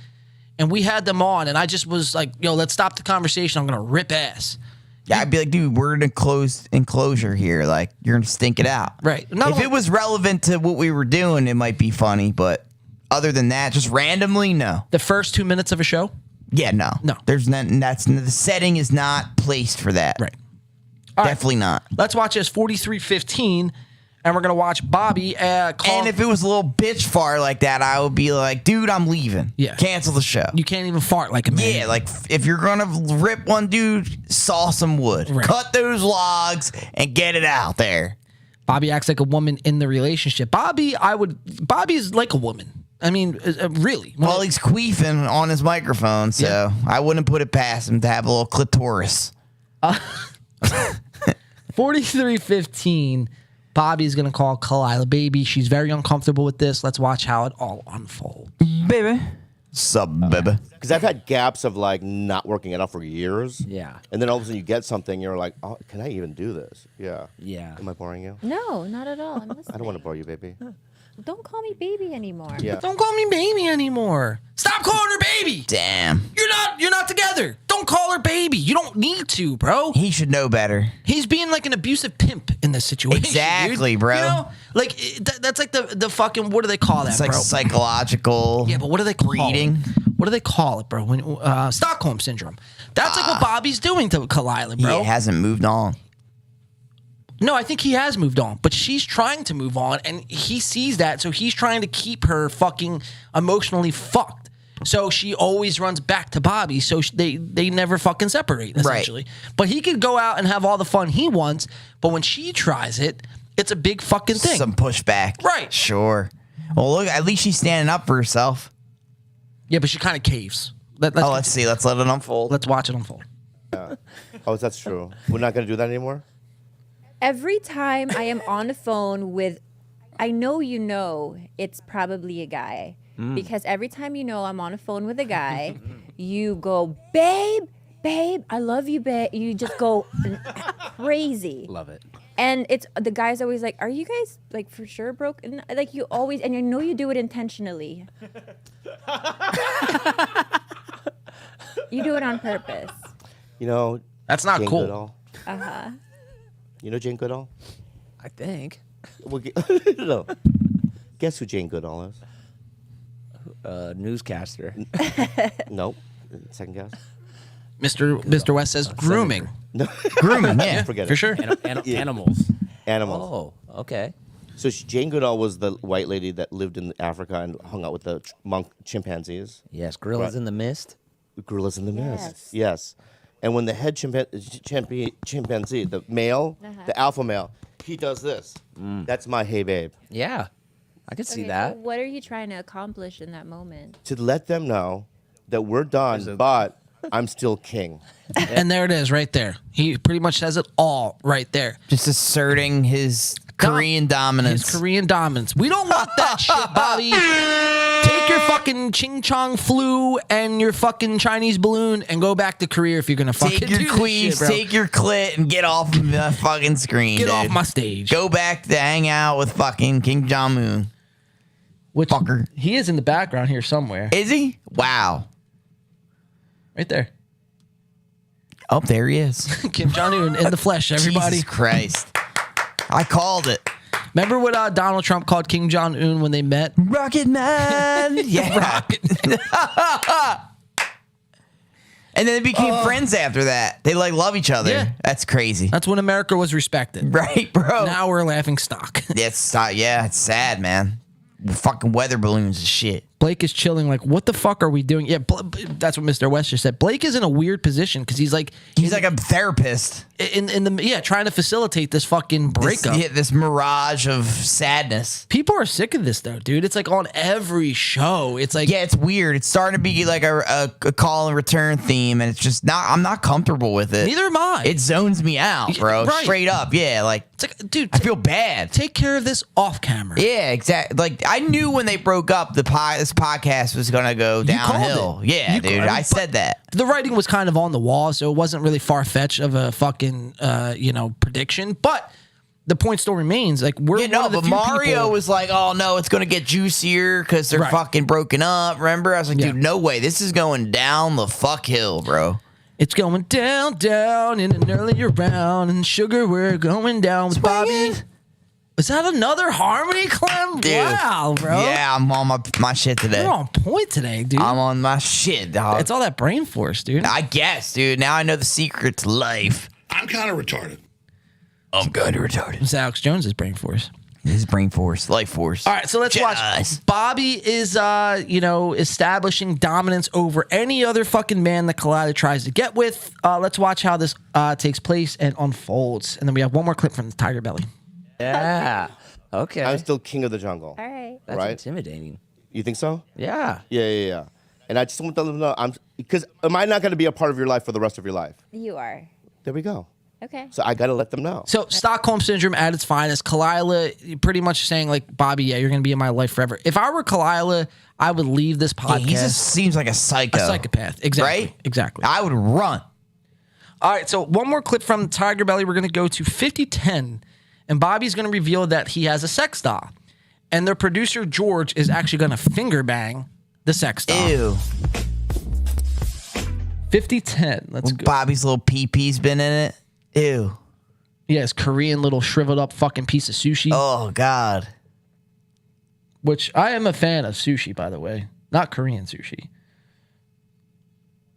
And we had them on, and I just was like, yo, let's stop the conversation. I'm going to rip ass. Yeah, I'd be like, dude, we're in a closed enclosure here. Like, you're going to stink it out. Right. If it was relevant to what we were doing, it might be funny. But other than that, just randomly, no. The first 2 minutes of a show? Yeah, no. There's nothing. The setting is not placed for that. Right. Definitely not. Let's watch this 43:15, and we're going to watch Bobby call. And if it was a little bitch fart like that, I would be like, dude, I'm leaving. Yeah. Cancel the show. You can't even fart like a man. Yeah, like if you're going to rip one dude, saw some wood. Right. Cut those logs and get it out there. Bobby acts like a woman in the relationship. Bobby's like a woman. I mean, really. Well, he's queefing on his microphone, so I wouldn't put it past him to have a little clitoris. 43-15. Bobby's going to call Kalila baby. She's very uncomfortable with this. Let's watch how it all unfolds. Baby. Sup, baby. Because I've had gaps of like not working it out for years. Yeah. And then all of a sudden you get something, you're like, oh, can I even do this? Yeah. Yeah. Am I boring you? No, not at all. I'm listening. I don't want to bore you, baby. Don't call me baby anymore. Yeah. Don't call me baby anymore. Stop calling her baby. Damn. You're not together. Don't call her baby. You don't need to, bro. He should know better. He's being like an abusive pimp in this situation. Exactly, dude. bro. You know, like that's like the fucking, what do they call that, It's like bro? psychological. Yeah, but what do they call reading? What do they call it, bro? When Stockholm syndrome. That's like what Bobby's doing to Kalila, bro. He hasn't moved on. No, I think he has moved on, but she's trying to move on, and he sees that, so he's trying to keep her fucking emotionally fucked. So she always runs back to Bobby, so they never fucking separate, essentially. Right. But he could go out and have all the fun he wants, but when she tries it, it's a big fucking thing. Some pushback. Right. Sure. Well, look, at least she's standing up for herself. Yeah, but she kind of caves. Let's see. Let's let it unfold. Let's watch it unfold. Oh, that's true. We're not going to do that anymore? Every time I am on the phone with, I know you know it's probably a guy. Because every time you know I'm on a phone with a guy, you go, babe, I love you, babe. You just go crazy. Love it. And it's the guy's always like, are you guys like for sure broken? Like you always, and you know you do it intentionally. You do it on purpose. You know, that's not Jane cool. Goodall. Uh-huh. You know Jane Goodall? I think. Well, no. Guess who Jane Goodall is? Newscaster. Nope. Second guess. Mr. West says grooming. No. Grooming, yeah. Forget for it. sure. Animals. Animals. Oh, okay. So Jane Goodall was the white lady that lived in Africa and hung out with the monk chimpanzees. Yes, Gorillas in the Mist. Gorillas in the Mist. Yes. And when the head chimpanzee, the male, the alpha male, he does this. That's my hey babe. Yeah, I could see Okay, that. so what are you trying to accomplish in that moment? To let them know that we're done, but I'm still king. And there it is right there. He pretty much says it all right there. Just asserting his Korean dominance. His Korean dominance. We don't want that shit, Bobby. Take your fucking ching chong flu and your fucking Chinese balloon and go back to Korea if you're gonna fucking Take your do this queefs, shit, bro. take your clit, and get off the fucking screen. Get dude. off my stage. Go back to hang out with fucking King Jong-un. Which fucker? He is in the background here somewhere. Is he? Wow. Right there. Oh, there he is. Kim Jong-un in the flesh, everybody. Jesus Christ. I called it. Remember what Donald Trump called Kim Jong-un when they met? Rocket Man. Yeah. Rocket Man. And then they became friends after that. They like love each other. Yeah. That's crazy. That's when America was respected. Right, bro. Now we're laughing stock. It's sad, man. Fucking weather balloons and shit. Blake is chilling like, what the fuck are we doing? Yeah, that's what Mr. West just said. Blake is in a weird position because he's like a therapist in the trying to facilitate this fucking breakup. This mirage of sadness. People are sick of this though, dude. It's like on every show. It's like it's weird. It's starting to be like a call and return theme, and it's just not. I'm not comfortable with it. Neither am I. It zones me out, bro. Right. Straight up, yeah. Like it's like, dude, I feel bad. Take care of this off camera. Yeah, exactly. Like I knew when they broke up, this podcast was gonna go downhill. Yeah, dude. I said that. The writing was kind of on the wall, so it wasn't really far fetched of a fucking prediction. But the point still remains. Like we're one of the few Mario people- was like, "Oh no, it's gonna get juicier because they're fucking broken up." Remember? I was like, "Dude, no way. This is going down the fuck hill, bro." It's going down, down in an earlier round, and sugar, we're going down with Bobby. Is that another harmony, Clem? Dude. Wow, bro. Yeah, I'm on my shit today. You're on point today, dude. I'm on my shit, dog. It's all that brain force, dude. I guess, dude. Now I know the secret to life. I'm kind of retarded. I'm kind of retarded. It's Alex Jones's brain force. His brain force, life force. All right, so let's watch. Bobby is, establishing dominance over any other fucking man that Kalila tries to get with. Let's watch how this takes place and unfolds. And then we have one more clip from the TigerBelly. Yeah. Okay. I'm still king of the jungle. All right. That's right? intimidating. You think so? Yeah. Yeah. And I just want them to know, because am I not going to be a part of your life for the rest of your life? You are. There we go. Okay. So I got to let them know. So Stockholm Syndrome at its finest. Kalila pretty much saying like, Bobby, yeah, you're going to be in my life forever. If I were Kalila, I would leave this podcast. He just seems like a psycho. A psychopath. Exactly. Right? Exactly. I would run. All right, so one more clip from TigerBelly. We're going to go to 5010, and Bobby's going to reveal that he has a sex doll. And their producer, George, is actually going to finger bang the sex doll. Ew. 5010. Let's go. Bobby's little pee-pee's been in it. Ew. Yeah, his Korean little shriveled up fucking piece of sushi. Oh, God. Which I am a fan of sushi, by the way. Not Korean sushi.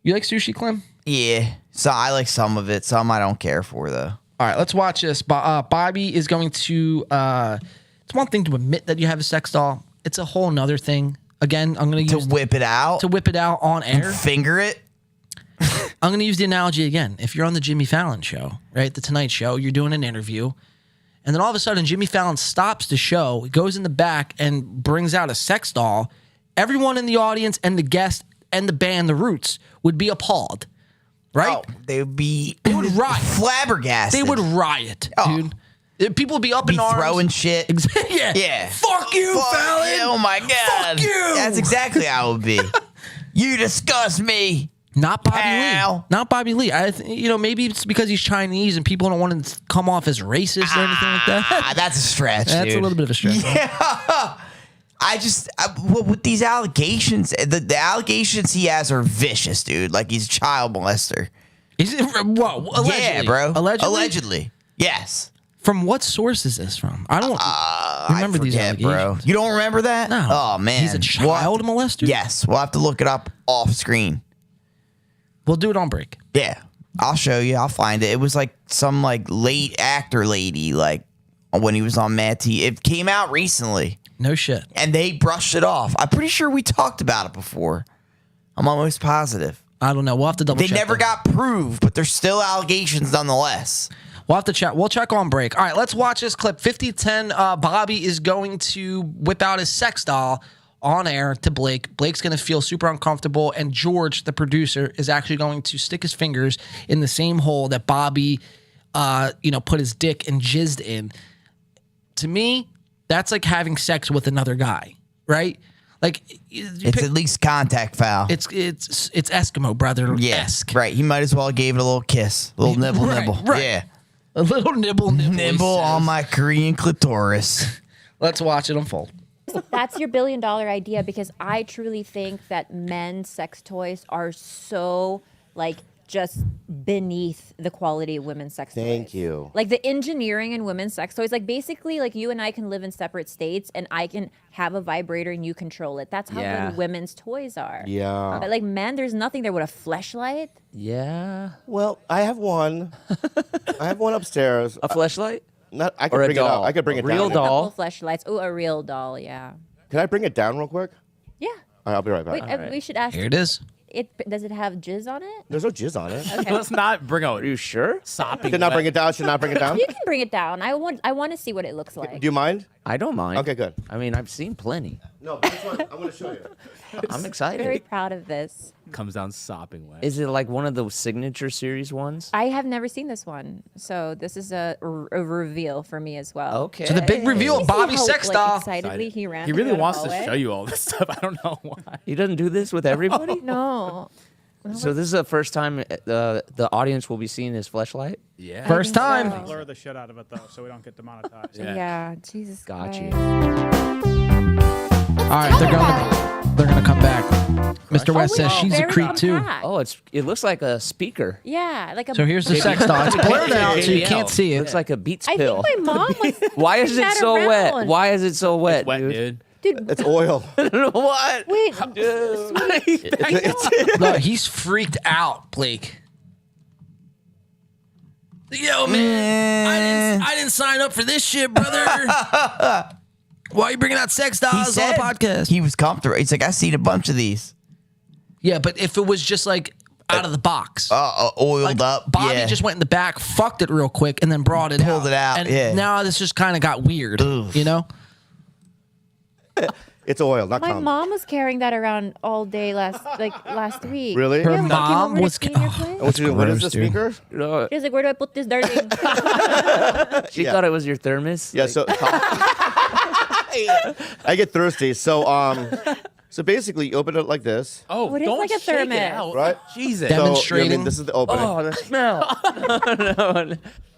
You like sushi, Clem? Yeah. So I like some of it. Some I don't care for, though. All right, let's watch this. Bobby is going to... it's one thing to admit that you have a sex doll. It's a whole nother thing. Again, I'm going to use... To whip it out? To whip it out on air. And finger it? I'm going to use the analogy again. If you're on the Jimmy Fallon show, right, the Tonight Show, you're doing an interview, and then all of a sudden Jimmy Fallon stops the show, goes in the back, and brings out a sex doll, everyone in the audience and the guest and the band, The Roots, would be appalled, right? Oh, they would riot. Flabbergasted. They would riot, dude. People would be up in arms. Throwing shit. Yeah. Fuck you, Fallon. Oh, my God. Fuck you. That's exactly how it would be. You disgust me. Not Bobby Lee. Not Bobby Lee. Maybe it's because he's Chinese and people don't want to come off as racist or anything like that. That's a stretch, That's dude. a little bit of a stretch. Yeah. With these allegations, the allegations he has are vicious, dude. Like he's a child molester. Is it? Whoa, allegedly. Yeah, bro. Allegedly? Yes. From what source is this from? I don't remember these allegations. Bro. You don't remember that? No. Oh, man. He's a child molester? Yes. We'll have to look it up off screen. We'll do it on break. Yeah. I'll show you. I'll find it. It was like some like late actor lady, like when he was on Mad TV. It came out recently. No shit. And they brushed it off. I'm pretty sure we talked about it before. I'm almost positive. I don't know. We'll have to double check. They never got proved, but there's still allegations nonetheless. We'll have to check. We'll check on break. All right, let's watch this clip. 5010, Bobby is going to whip out his sex doll on air to Blake. Blake's going to feel super uncomfortable, and George, the producer, is actually going to stick his fingers in the same hole that Bobby, put his dick and jizzed in. To me, that's like having sex with another guy, right? Like it's at least contact foul. It's Eskimo brother. Yes, right. He might as well gave it a little kiss, a little nibble, nibble. Right. Yeah, a little nibble, nibble on my Korean clitoris. Let's watch it unfold. That's your $1 billion idea, because I truly think that men's sex toys are so just beneath the quality of women's sex toys. Thank you. Like the engineering in women's sex toys, like basically like you and I can live in separate states and I can have a vibrator and you control it. That's how good women's toys are. Yeah. But like men, there's nothing there with a fleshlight. Yeah. Well, I have one. I have one upstairs. A fleshlight? Not. I could bring it out. I could bring it down. Real doll. A couple fleshlights. Oh, a real doll. Yeah. Can I bring it down real quick? Yeah. All right, I'll be right back. Wait, we should ask. Here it is. Does it have jizz on it? There's no jizz on it. Okay. Let's not bring out. Are you sure? Should not bring it down. Should not bring it down. You can bring it down. I want to see what it looks like. Do you mind? I don't mind. Okay, good. I mean, I've seen plenty. No, but this one I want to show you. I'm excited. Very proud of this. Comes down sopping wet. Is it like one of the signature series ones? I have never seen this one, so this is a reveal for me as well. Okay. So the big reveal, Bobby sex doll. Excitedly, he ran. He really wants to hallway. show you all this stuff. I don't know why. He doesn't do this with everybody? No. So this is the first time the audience will be seeing his fleshlight? Yeah. First time. So. Blur the shit out of it though, so we don't get demonetized. Yeah. Jesus. Got Christ. you. All right, they're gonna come back. Mr. West says she's a very creep too. compact. Oh, it looks like a speaker. Yeah, like a. So here's the sex doll. It's blurred out, so you can't see it. Looks like a Beats I pill. think my mom was. Why is it that so wet? around. Why is it so wet, Wet, dude? Dude, It's oil. What? wait. Look, he's freaked out, Blake. Yo, man, I didn't sign up for this shit, brother. Why are you bringing out sex dolls on the podcast? He was comfortable. He's like, I've seen a bunch of these. Yeah, but if it was just like out of the box, oiled like, up. Bobby yeah. just went in the back, fucked it real quick, and then brought it out. Pulled it out, And yeah. now this just kind of got weird, you know? It's oil, not My cum. mom was carrying that around all day last week. Really? Her Yeah, like, mom was. What is the speaker? She was like, where do I put this dirty thing? She thought it was your thermos. Yeah, so I get thirsty. So so basically you open it like this. Oh, What is don't like a shake it thermos? out. Right? Jesus. So, Demonstrating. I mean, this is the opening. Oh, the smell.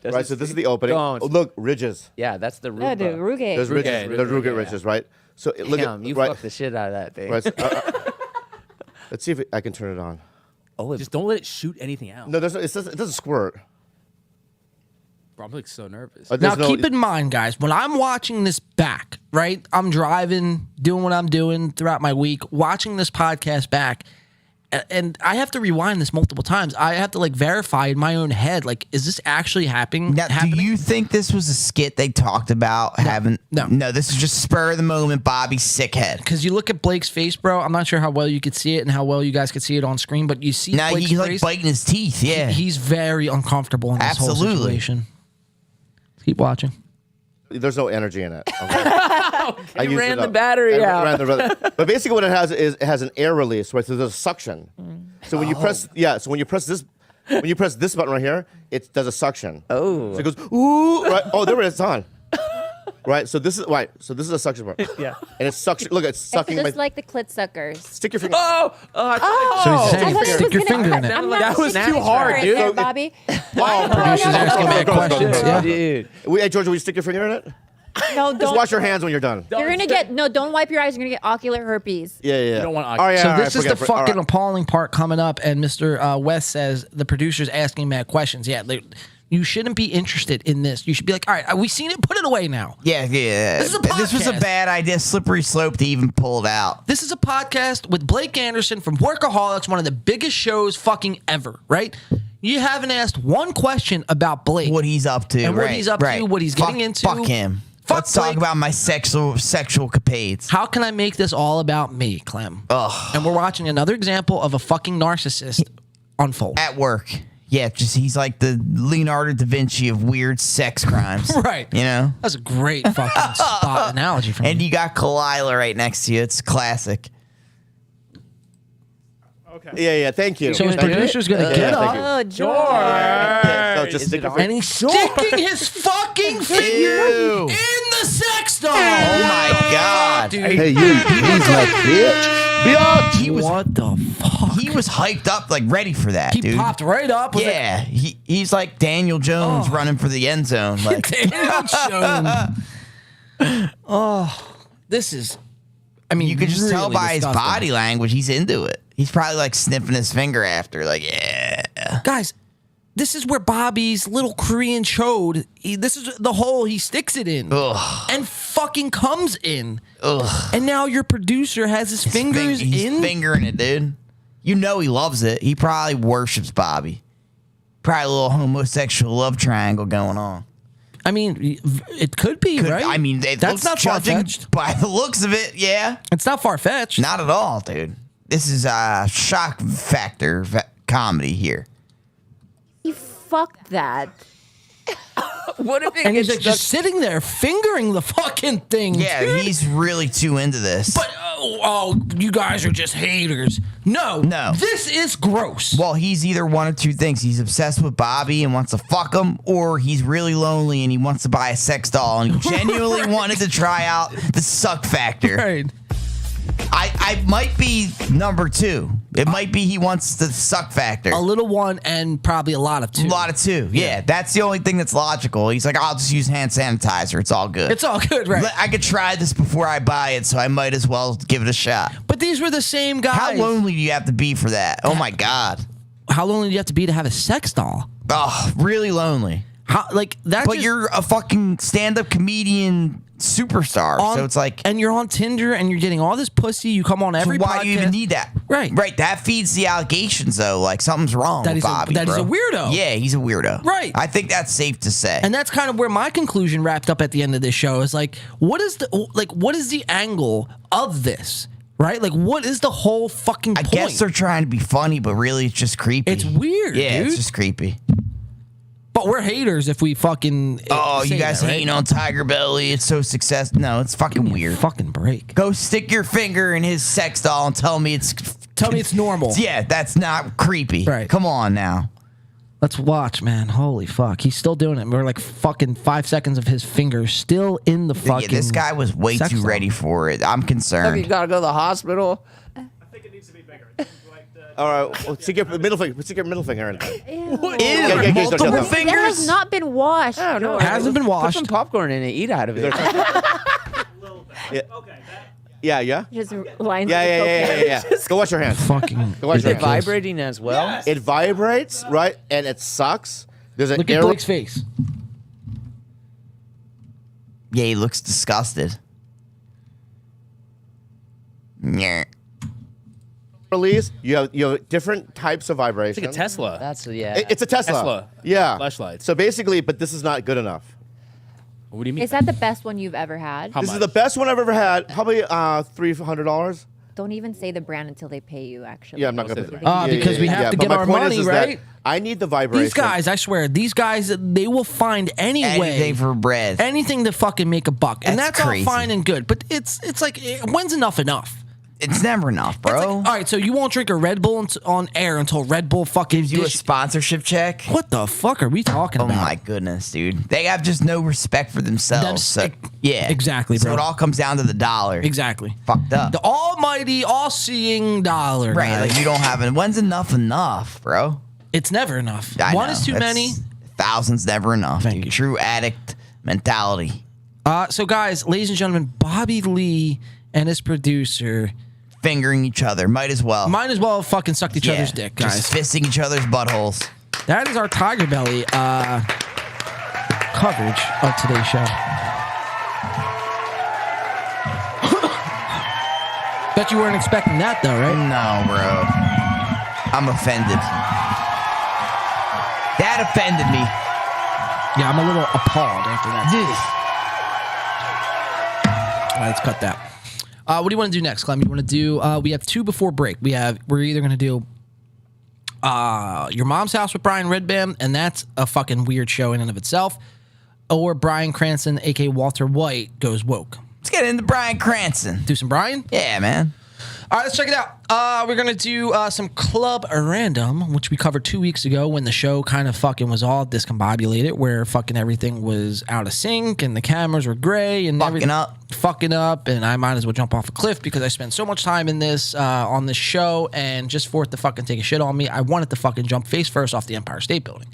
No. Right, so this is the opening. Don't. Oh, look, ridges. Yeah, that's the Yeah, the Ruga. Ruge. There's ridges. Ruge, There's Ruge yeah. ridges, right? So look Damn, at you right. fucked the shit out of that thing. Right, so, let's see if I can turn it on. Oh, just don't let it shoot anything out. No, it doesn't squirt. Bro, I'm like so nervous. Now, keep in mind, guys, when I'm watching this back, right? I'm driving, doing what I'm doing throughout my week, watching this podcast back, and I have to rewind this multiple times. I have to like verify in my own head, like, is this actually happening? Now, do you think this was a skit they talked about having? No, this is just spur of the moment. Bobby sickhead. Because you look at Blake's face, bro. I'm not sure how well you could see it and how well you guys could see it on screen, but you see Now Blake's he's like face. biting his teeth. Yeah, He's very uncomfortable in this whole Absolutely. situation. Keep watching. There's no energy in it. Okay? You ran the battery out. But basically, what it has is it has an air release, right? So there's a suction. So when you press, so when you press this button right here, it does a suction. Oh. So it goes ooh, right? Oh, there it is. It's on. Right. So this is right. So this is a suction part. Yeah. And it's suction. Look, it's It's sucking just my. like the clit suckers. Stick your finger. Oh, So he's saying I thought it stick was your gonna- finger in it. I'm not That was sticking too my hard, finger in dude. there, Bobby. Producer's asking me questions. Yeah. dude. Hey, Georgia, will you stick your finger in it? No, Just don't. wash your hands when you're done. You're gonna get don't wipe your eyes. You're gonna get ocular herpes. Yeah. You don't want Oh, yeah, So all this right, is the forget it. All fucking right. appalling part coming up, and Mr. West says the producer's asking mad questions. Yeah, you shouldn't be interested in this. You should be like, all right, we seen it. Put it away now. yeah. This is a This was a podcast. bad idea. Slippery slope to even pull it out. This is a podcast with Blake Anderson from Workaholics, one of the biggest shows fucking ever, right? You haven't asked one question about Blake. What he's up to, And what right, he's up to, right. what he's getting into. Fuck him. Fuck Let's talk Blake. about my sexual capades. How can I make this all about me, Clem? Ugh. And we're watching another example of a fucking narcissist unfold. At work. Yeah, just he's like the Leonardo da Vinci of weird sex crimes. Right. You know? That's a great fucking spot analogy from And you. you got Kalila right next to you. It's classic. Yeah. Thank you. So his producer's going to get up. Oh, George. Yeah, so just stick your And he's sticking his fucking finger in the sex doll. Oh my God. Dude. Hey, you, he's like bitch. He was, what the fuck? he was hyped up, like ready for that, He dude. popped right up. With Yeah, he's like Daniel Jones running for the end zone. Like, This is, I mean, you could just tell really by his disgusting. body language, he's into it. He's probably like sniffing his finger after, like, yeah. Guys, this is where Bobby's little Korean chode, this is the hole he sticks it in. Ugh. And fucking comes in. Ugh. And now your producer has his fingers He's in. fingering it, dude. You know he loves it. He probably worships Bobby. Probably a little homosexual love triangle going on. I mean, it could be, right? I mean, that's not far-fetched. By the looks of it, yeah. It's not far-fetched. Not at all, dude. This is a shock factor comedy here. He fucked that. What if it And he's gets like just sitting there fingering the fucking thing. Yeah, dude. he's really too into this. But, you guys are just haters. No. This is gross. Well, he's either one of two things. He's obsessed with Bobby and wants to fuck him, or he's really lonely and he wants to buy a sex doll and he genuinely wanted to try out the suck factor. Right. I might be number two. It might be he wants the suck factor. A little one and probably a lot of two. A lot of two. Yeah, that's the only thing that's logical. He's like, I'll just use hand sanitizer. It's all good. It's all good, right? I could try this before I buy it, so I might as well give it a shot. But these were the same guys. How lonely do you have to be for that? Oh my God. How lonely do you have to be to have a sex doll? Oh, really lonely. How, like that? But you're a fucking stand-up comedian superstar, so it's like, and you're on Tinder and you're getting all this pussy. You come on every. so why podcast. do you even need that? Right. That feeds the allegations, though. Like something's wrong with Bobby. That he's a weirdo. Yeah, he's a weirdo. Right. I think that's safe to say. And that's kind of where my conclusion wrapped up at the end of this show is like, what is the angle of this? Right? Like, what is the whole fucking point? I guess they're trying to be funny, but really it's just creepy. It's weird, Yeah, dude. it's just creepy. But we're haters if we fucking. Oh, you guys hating on TigerBelly? It's so successful. No, it's fucking weird. Fucking break. Go stick your finger in his sex doll and tell me it's normal. Yeah, that's not creepy. Right. Come on now. Let's watch, man. Holy fuck. He's still doing it. We're like fucking 5 seconds of his fingers still in the fucking. Yeah, this guy was way too ready for it. I'm concerned. You gotta go to the hospital. All right, well, stick your middle finger. Stick your middle finger in. Multiple fingers. That has not been washed. Oh, no, hasn't been washed. Put some popcorn in it. Eat out of it. Yeah. Just lines. Yeah. Go wash your hands. Fucking. Go wash Is your it hands. vibrating as well? Yes. It vibrates, right? And it sucks. There's an Look at Blake's face. Yeah, he looks disgusted. Yeah. Release. You have different types of vibration. It's like a Tesla. That's It's a Tesla. Yeah. Flashlights. So basically, but this is not good enough. What do you mean? Is that the best one you've ever had? This is the best one I've ever had. Probably $300. Don't even say the brand until they pay you. Actually. Yeah, I'm not gonna. Because we have to but get my our point money, is that right? I need the vibration. These guys, I swear, these guys, they will find any way, Anything for bread. anything to fucking make a buck, and That's that's crazy. all fine and good. But it's like, when's enough? It's never enough, bro. All right, so you won't drink a Red Bull on air until Red Bull fucking Gives you a sponsorship check. What the fuck are we talking Oh about? my goodness, dude. They have just no respect for themselves. So, yeah. Exactly, So bro. it all comes down to the dollar. Exactly. Fucked up. The almighty, all-seeing dollar. Right, guys. like you don't have it. When's enough, bro? It's never enough. I One know. is too That's- many. Thousands never enough. Thank dude. you. True addict mentality. So, guys, ladies and gentlemen, Bobby Lee and his producer Fingering each other. Might as well. might as well have fucking sucked each other's dick, guys. Just fisting each other's buttholes. That is our TigerBelly coverage of today's show. Bet you weren't expecting that, though, right? No, bro. I'm offended. That offended me. Yeah, I'm a little appalled after that. All right, let's cut that. What do you want to do next, Clem? You want to do? We have two before break. We're either going to do Your Mom's House with Brian Redban, and that's a fucking weird show in and of itself, or Brian Cranston, aka Walter White, goes woke. Let's get into Brian Cranston. Do some Brian? Yeah, man. All right, let's check it out. We're going to do some Club Random, which we covered 2 weeks ago when the show kind of fucking was all discombobulated, where fucking everything was out of sync and the cameras were gray and fucking up, and I might as well jump off a cliff because I spent so much time in this on this show, and just for it to fucking take a shit on me, I wanted to fucking jump face first off the Empire State Building.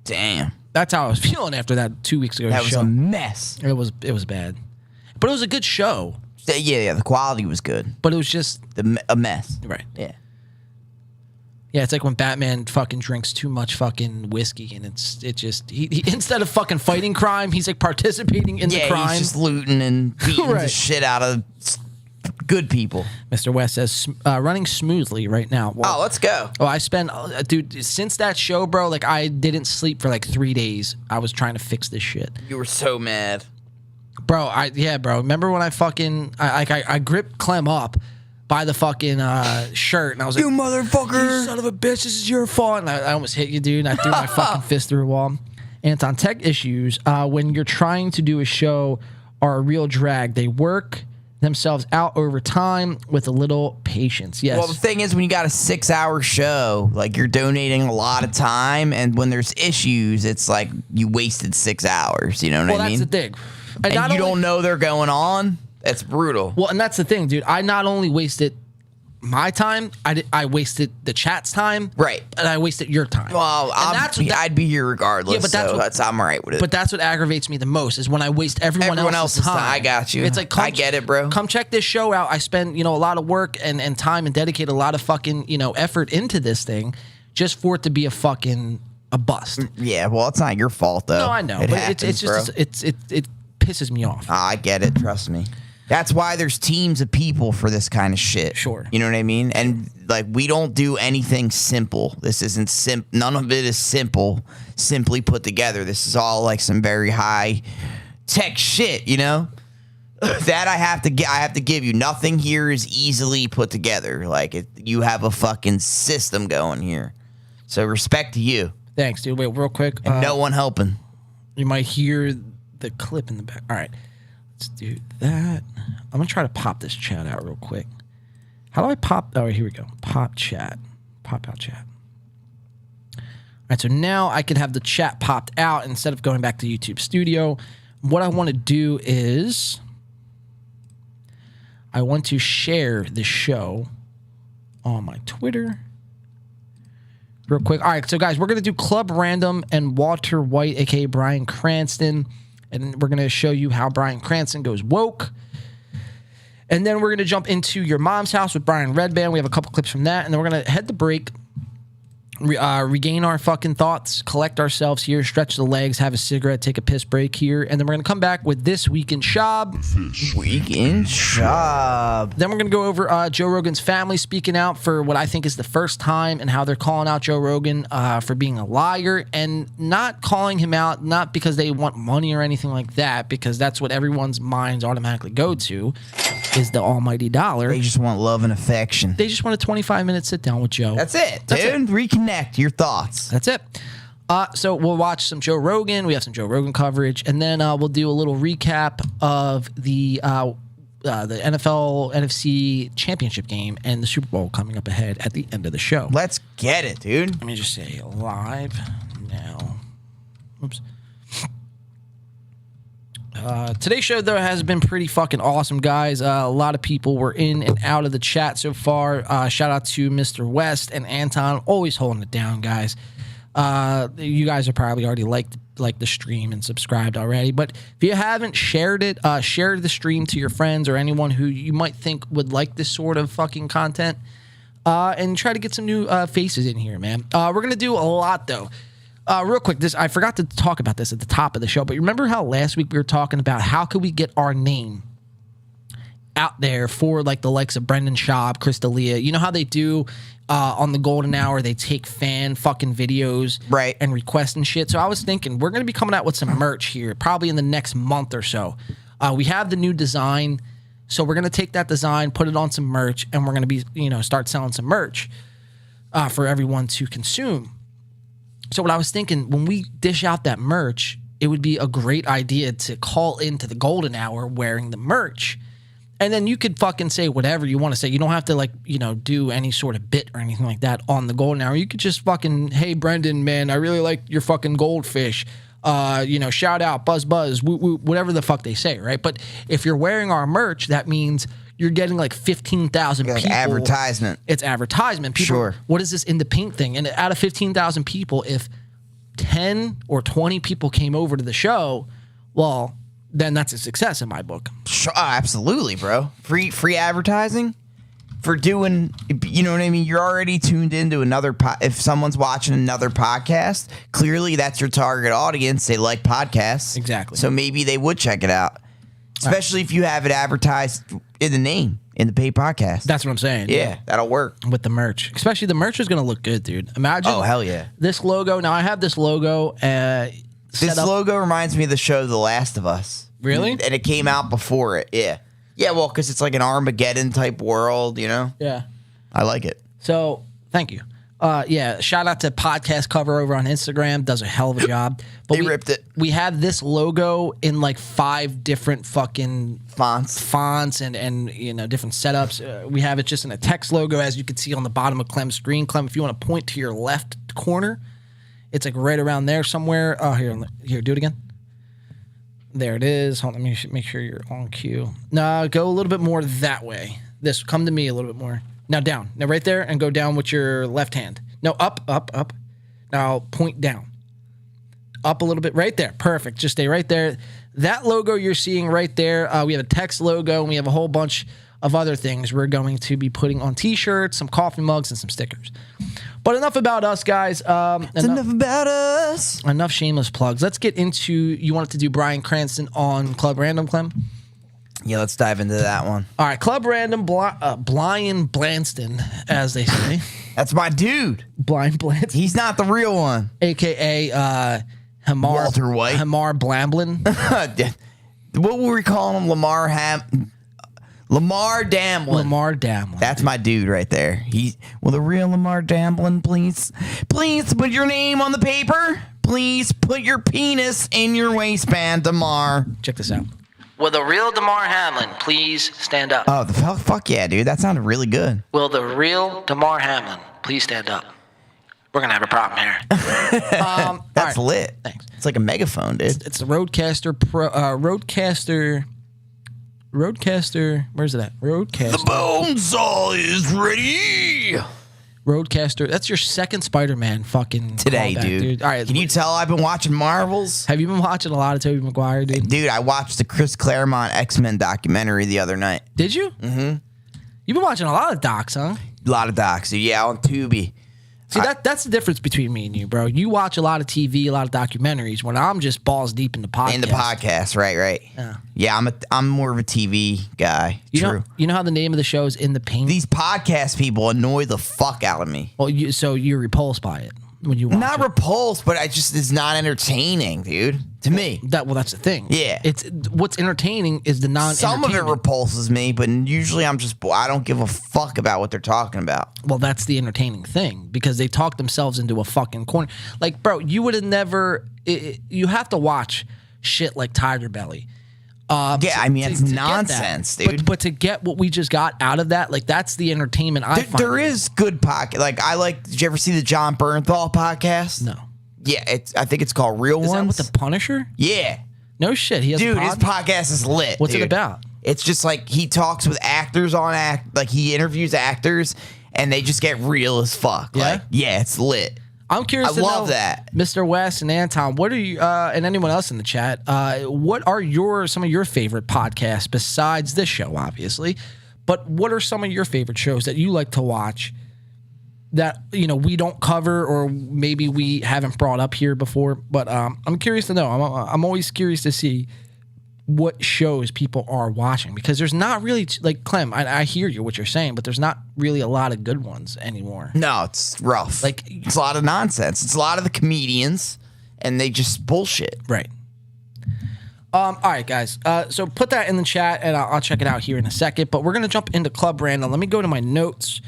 Damn. That's how I was feeling after that 2 weeks ago. That was show. a mess. It was bad. But it was a good show. Yeah, the quality was good. But it was just a mess. Right. Yeah. Yeah, it's like when Batman fucking drinks too much fucking whiskey, and he instead of fucking fighting crime, he's like participating in the crime. He's just looting and beating the Right. shit out of good people. Mr. West says running smoothly right now. Well, let's go. Oh, I spent, dude, since that show, bro. Like I didn't sleep for like 3 days. I was trying to fix this shit. You were so mad. Bro, bro. Remember when I fucking I gripped Clem up by the fucking shirt, and I was like, "You motherfucker, you son of a bitch! This is your fault!" And I almost hit you, dude. And I threw my fucking fist through a wall. Anton, tech issues when you're trying to do a show are a real drag. They work themselves out over time with a little patience. Yes. Well, the thing is, when you got a 6-hour show, like you're donating a lot of time, and when there's issues, it's like you wasted 6 hours. You know what I mean? Well, that's the thing. And you don't know they're going on. That's brutal. Well, and that's the thing, dude. I not only wasted my time, I wasted the chat's time, right? And I wasted your time. Well, I'd be here regardless. Yeah, but that's I'm all right with it. But that's what aggravates me the most is when I waste everyone else's time. I got you. It's like I get it, bro. Come check this show out. I spend a lot of work and time and dedicate a lot of fucking effort into this thing, just for it to be a bust. Yeah, well, it's not your fault though. No, I know, it but happens, it's just it pisses me off. I get it. Trust me. That's why there's teams of people for this kind of shit. Sure. You know what I mean? And like we don't do anything simple. This isn't none of it is simply put together. This is all like some very high tech shit, you know? That I have to give you. Nothing here is easily put together. Like you have a fucking system going here. So respect to you. Thanks, dude. Wait, real quick. And no one helping. You might hear the clip in the back. All right. Let's do that. I'm going to try to pop this chat out real quick. How do I pop? Oh, here we go. Pop chat. Pop out chat. All right, so now I can have the chat popped out instead of going back to YouTube Studio. What I want to do is I want to share the show on my Twitter real quick. All right, so guys, we're going to do Club Random and Walter White, a.k.a. Bryan Cranston, and we're going to show you how Bryan Cranston goes woke. And then we're going to jump into Your Mom's House with Brian Redban. We have a couple clips from that, and then we're going to head the break, regain our fucking thoughts, collect ourselves here, stretch the legs, have a cigarette, take a piss break here, and then we're going to come back with This Week in Shab. Week in Shab. Then we're going to go over Joe Rogan's family speaking out for what I think is the first time and how they're calling out Joe Rogan for being a liar and not calling him out, not because they want money or anything like that, because that's what everyone's minds automatically go to, is the almighty dollar. They just want love and affection. They just want a 25-minute sit down with Joe. That's it, dude. Reconnect your thoughts. That's it. So we'll watch some Joe Rogan. We have some Joe Rogan coverage, and then we'll do a little recap of the NFL NFC Championship game and the Super Bowl coming up ahead at the end of the show. Let's get it, dude. Let me just say live now. Oops. Today's show, though, has been pretty fucking awesome, guys. A lot of people were in and out of the chat so far. Shout out to Mr. West and Anton, always holding it down, guys. You guys are probably already liked the stream and subscribed already. But if you haven't shared it, share the stream to your friends or anyone who you might think would like this sort of fucking content. And try to get some new faces in here, man. We're going to do a lot, though. Real quick, I forgot to talk about this at the top of the show, but remember how last week we were talking about how could we get our name out there for like the likes of Brendan Schaub, Chris D'Elia. You know how they do on the Golden Hour, they take fan fucking videos and request and shit. So I was thinking we're going to be coming out with some merch here probably in the next month or so. We have the new design, so we're going to take that design, put it on some merch, and we're going to be, start selling some merch for everyone to consume. So what I was thinking, when we dish out that merch, it would be a great idea to call into the Golden Hour wearing the merch. And then you could fucking say whatever you want to say. You don't have to do any sort of bit or anything like that on the Golden Hour. You could just fucking, hey, Brendan, man, I really like your fucking goldfish. Shout out, buzz, buzz, woo, woo, whatever the fuck they say, right? But if you're wearing our merch, that means you're getting like 15,000 people. Advertisement. It's advertisement. People, sure. What is this in the pink thing? And out of 15,000 people, if 10 or 20 people came over to the show, well, then that's a success in my book. Sure, absolutely, bro. Free advertising for doing, you know what I mean? You're already tuned into another if someone's watching another podcast, clearly that's your target audience. They like podcasts. Exactly. So maybe they would check it out. Especially if you have it advertised in the name, in the paid podcast. That's what I'm saying. Yeah, that'll work. With the merch. Especially the merch is going to look good, dude. Imagine. Oh, hell yeah. This logo. Now, I have this logo. This logo reminds me of the show The Last of Us. Really? And it came out before it. Yeah. Yeah, well, because it's like an Armageddon type world, you know? Yeah. I like it. So, thank you. Shout out to Podcast Cover over on Instagram. Does a hell of a job. But they ripped it. We have this logo in like 5 different fucking fonts and different setups. We have it just in a text logo, as you can see on the bottom of Clem's screen. Clem, if you want to point to your left corner, it's like right around there somewhere. Oh, here, do it again. There it is. Hold on, let me make sure you're on cue. No, go a little bit more that way. Come to me a little bit more. Now down. Now right there, and go down with your left hand. No, up. Now point down. Up a little bit. Right there. Perfect. Just stay right there. That logo you're seeing right there, we have a text logo, and we have a whole bunch of other things we're going to be putting on T-shirts, some coffee mugs, and some stickers. But enough about us, guys. Enough about us. Enough shameless plugs. Let's get into, you wanted to do Bryan Cranston on Club Random, Clem? Yeah, let's dive into that one. All right, Club Random, Bryan Blanston, as they say. That's my dude. Bryan Blanston. He's not the real one. A.K.A. Walter White. Hamar Blamblin. What were we calling him? Lamar Damlin. Lamar Damlin. That's my dude right there. Will the real Lamar Damlin please put your name on the paper? Please put your penis in your waistband, Damar. Check this out. Will the real Damar Hamlin please stand up? Oh, fuck yeah, dude. That sounded really good. Will the real Damar Hamlin please stand up? We're going to have a problem here. That's lit. Thanks. It's like a megaphone, dude. It's the Roadcaster Pro. Roadcaster. Where's it at? Roadcaster. The bone saw is ready. Roadcaster. That's your second Spider-Man fucking today, callback, dude. All right. Can you tell I've been watching Marvels? Have you been watching a lot of Tobey Maguire, dude? Dude, I watched the Chris Claremont X-Men documentary the other night. Did you? Mm-hmm. You've been watching a lot of docs, huh? A lot of docs, dude. Yeah, on Tubi. See, that's the difference between me and you, bro. You watch a lot of TV, a lot of documentaries, when I'm just balls deep in the podcast. In the podcast, right. Yeah, I'm more of a TV guy. True. You know how the name of the show is In the Paint? These podcast people annoy the fuck out of me. Well, so you're repulsed by it when you watch Not it. repulsed, but it's not entertaining, dude. To me. That's the thing. Yeah. It's what's entertaining is the Some of it repulses me, but usually I don't give a fuck about what they're talking about. Well, that's the entertaining thing because they talk themselves into a fucking corner. Like, bro, you would have never. You have to watch shit like TigerBelly. Yeah, I mean, it's nonsense, dude. But to get what we just got out of that, like, that's the entertainment I find. There is good podcast. Like, did you ever see the John Bernthal podcast? No. Yeah, I think it's called Real Ones. Is that with the Punisher? Yeah. No shit. He has Dude, a his podcast is lit. What's dude. it about? It's just like he talks with actors like he interviews actors and they just get real as fuck. Yeah? Like, yeah, it's lit. I'm curious I to love know, that. Mr. West and Anton, what are you, and anyone else in the chat, what are some of your favorite podcasts besides this show, obviously? But what are some of your favorite shows that you like to watch that, we don't cover or maybe we haven't brought up here before? But I'm curious to know. I'm always curious to see what shows people are watching because there's not really, like, Clem, I hear you, what you're saying, but there's not really a lot of good ones anymore. No, it's rough. Like, it's a lot of nonsense. It's a lot of the comedians and they just bullshit. Right. All right, guys. So put that in the chat and I'll check it out here in a second, but we're going to jump into Club Random. Let me go to my notes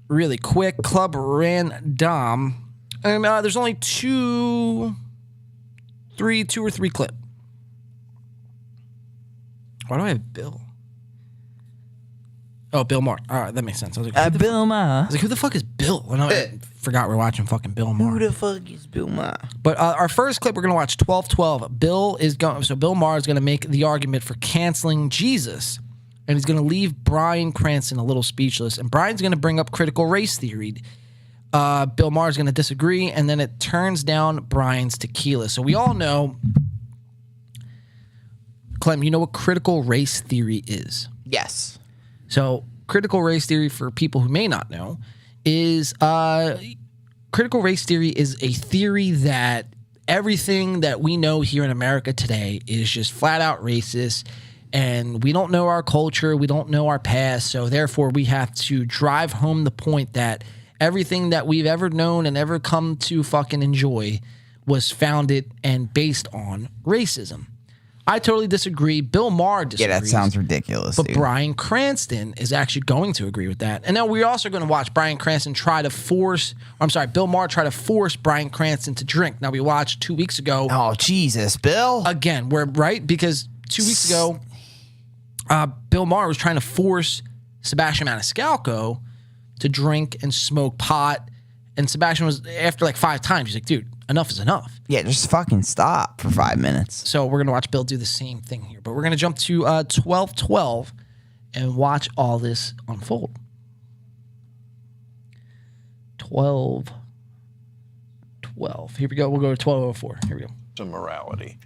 really quick. Club Random. And there's only two or three clips. Why do I have Bill? Oh, Bill Maher. All right, that makes sense. I was like, Bill Maher. I was like, who the fuck is Bill? And I forgot we're watching fucking Bill Maher. Who the fuck is Bill Maher? But our first clip, we're going to watch 12-12. Bill Maher is going to make the argument for canceling Jesus. And he's going to leave Bryan Cranston a little speechless. And Brian's going to bring up critical race theory. Bill Maher is going to disagree. And then it turns down Brian's tequila. So we all know... Clem, you know what critical race theory is? Yes. So critical race theory, for people who may not know, is critical race theory is a theory that everything that we know here in America today is just flat out racist, and we don't know our culture, we don't know our past, so therefore we have to drive home the point that everything that we've ever known and ever come to fucking enjoy was founded and based on racism. I totally disagree. Bill Maher disagrees. Yeah, that sounds ridiculous. But dude. Bryan Cranston is actually going to agree with that. And now we're also going to watch Bryan Cranston Bill Maher try to force Bryan Cranston to drink. Now we watched 2 weeks ago. Oh, Jesus, Bill. Again, we're right because 2 weeks ago, Bill Maher was trying to force Sebastian Maniscalco to drink and smoke pot. And Sebastian was, after like 5 times, he's like, dude, enough is enough. Yeah, just fucking stop for 5 minutes. So we're going to watch Bill do the same thing here. But we're going to jump to 12-12 and watch all this unfold. 12-12. Here we go. We'll go to 12:04. Here we go. Some morality.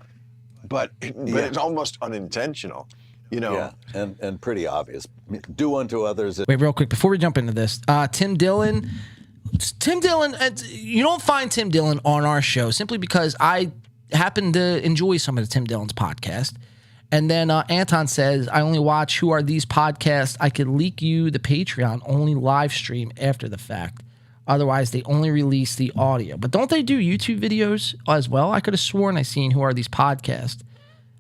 But it's almost unintentional. Yeah, and pretty obvious. Do unto others. Wait, real quick. Before we jump into this, Tim Dillon, you don't find Tim Dillon on our show simply because I happen to enjoy some of Tim Dillon's podcast. And then Anton says, I only watch Who Are These podcasts. I could leak you the Patreon, only live stream after the fact. Otherwise, they only release the audio. But don't they do YouTube videos as well? I could have sworn I seen Who Are These podcasts.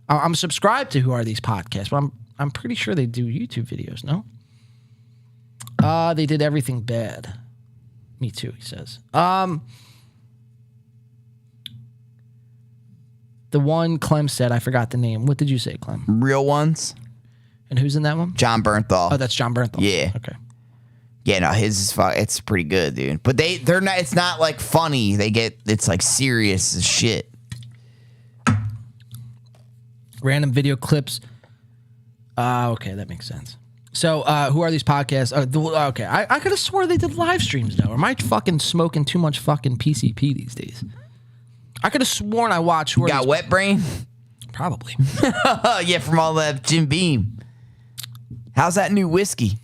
I'm subscribed to Who Are These podcasts, but I'm pretty sure they do YouTube videos, no? They did everything bad. Me too, he says. The one Clem said, I forgot the name. What did you say, Clem? Real Ones. And who's in that one? John Bernthal. Oh, that's John Bernthal. Yeah. Okay. Yeah, no, his is it's pretty good, dude. But they're not. It's not like funny. It's like serious as shit. Random video clips. Okay, that makes sense. So, who are these podcasts? Okay, I could have swore they did live streams though. Or am I fucking smoking too much fucking PCP these days? I could have sworn I watched. Got wet brain? Probably. Yeah, from all that Jim Beam. How's that new whiskey?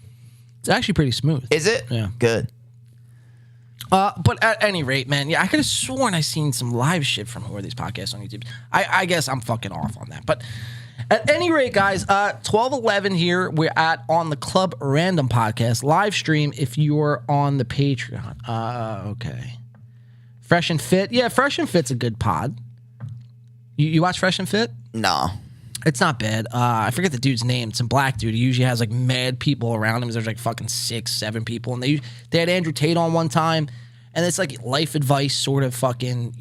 It's actually pretty smooth. Is it? Yeah. Good. But at any rate, man, yeah, I could have sworn I seen some live shit from who are these podcasts on YouTube. I guess I'm fucking off on that. But at any rate, guys, 12:11 here. We're on the Club Random Podcast live stream. If you're on the Patreon, okay. Fresh and Fit, yeah, Fresh and Fit's a good pod. You watch Fresh and Fit? No. It's not bad. I forget the dude's name. It's a black dude. He usually has like mad people around him. There's like fucking 6, 7 people. And they had Andrew Tate on one time. And it's like life advice, sort of fucking,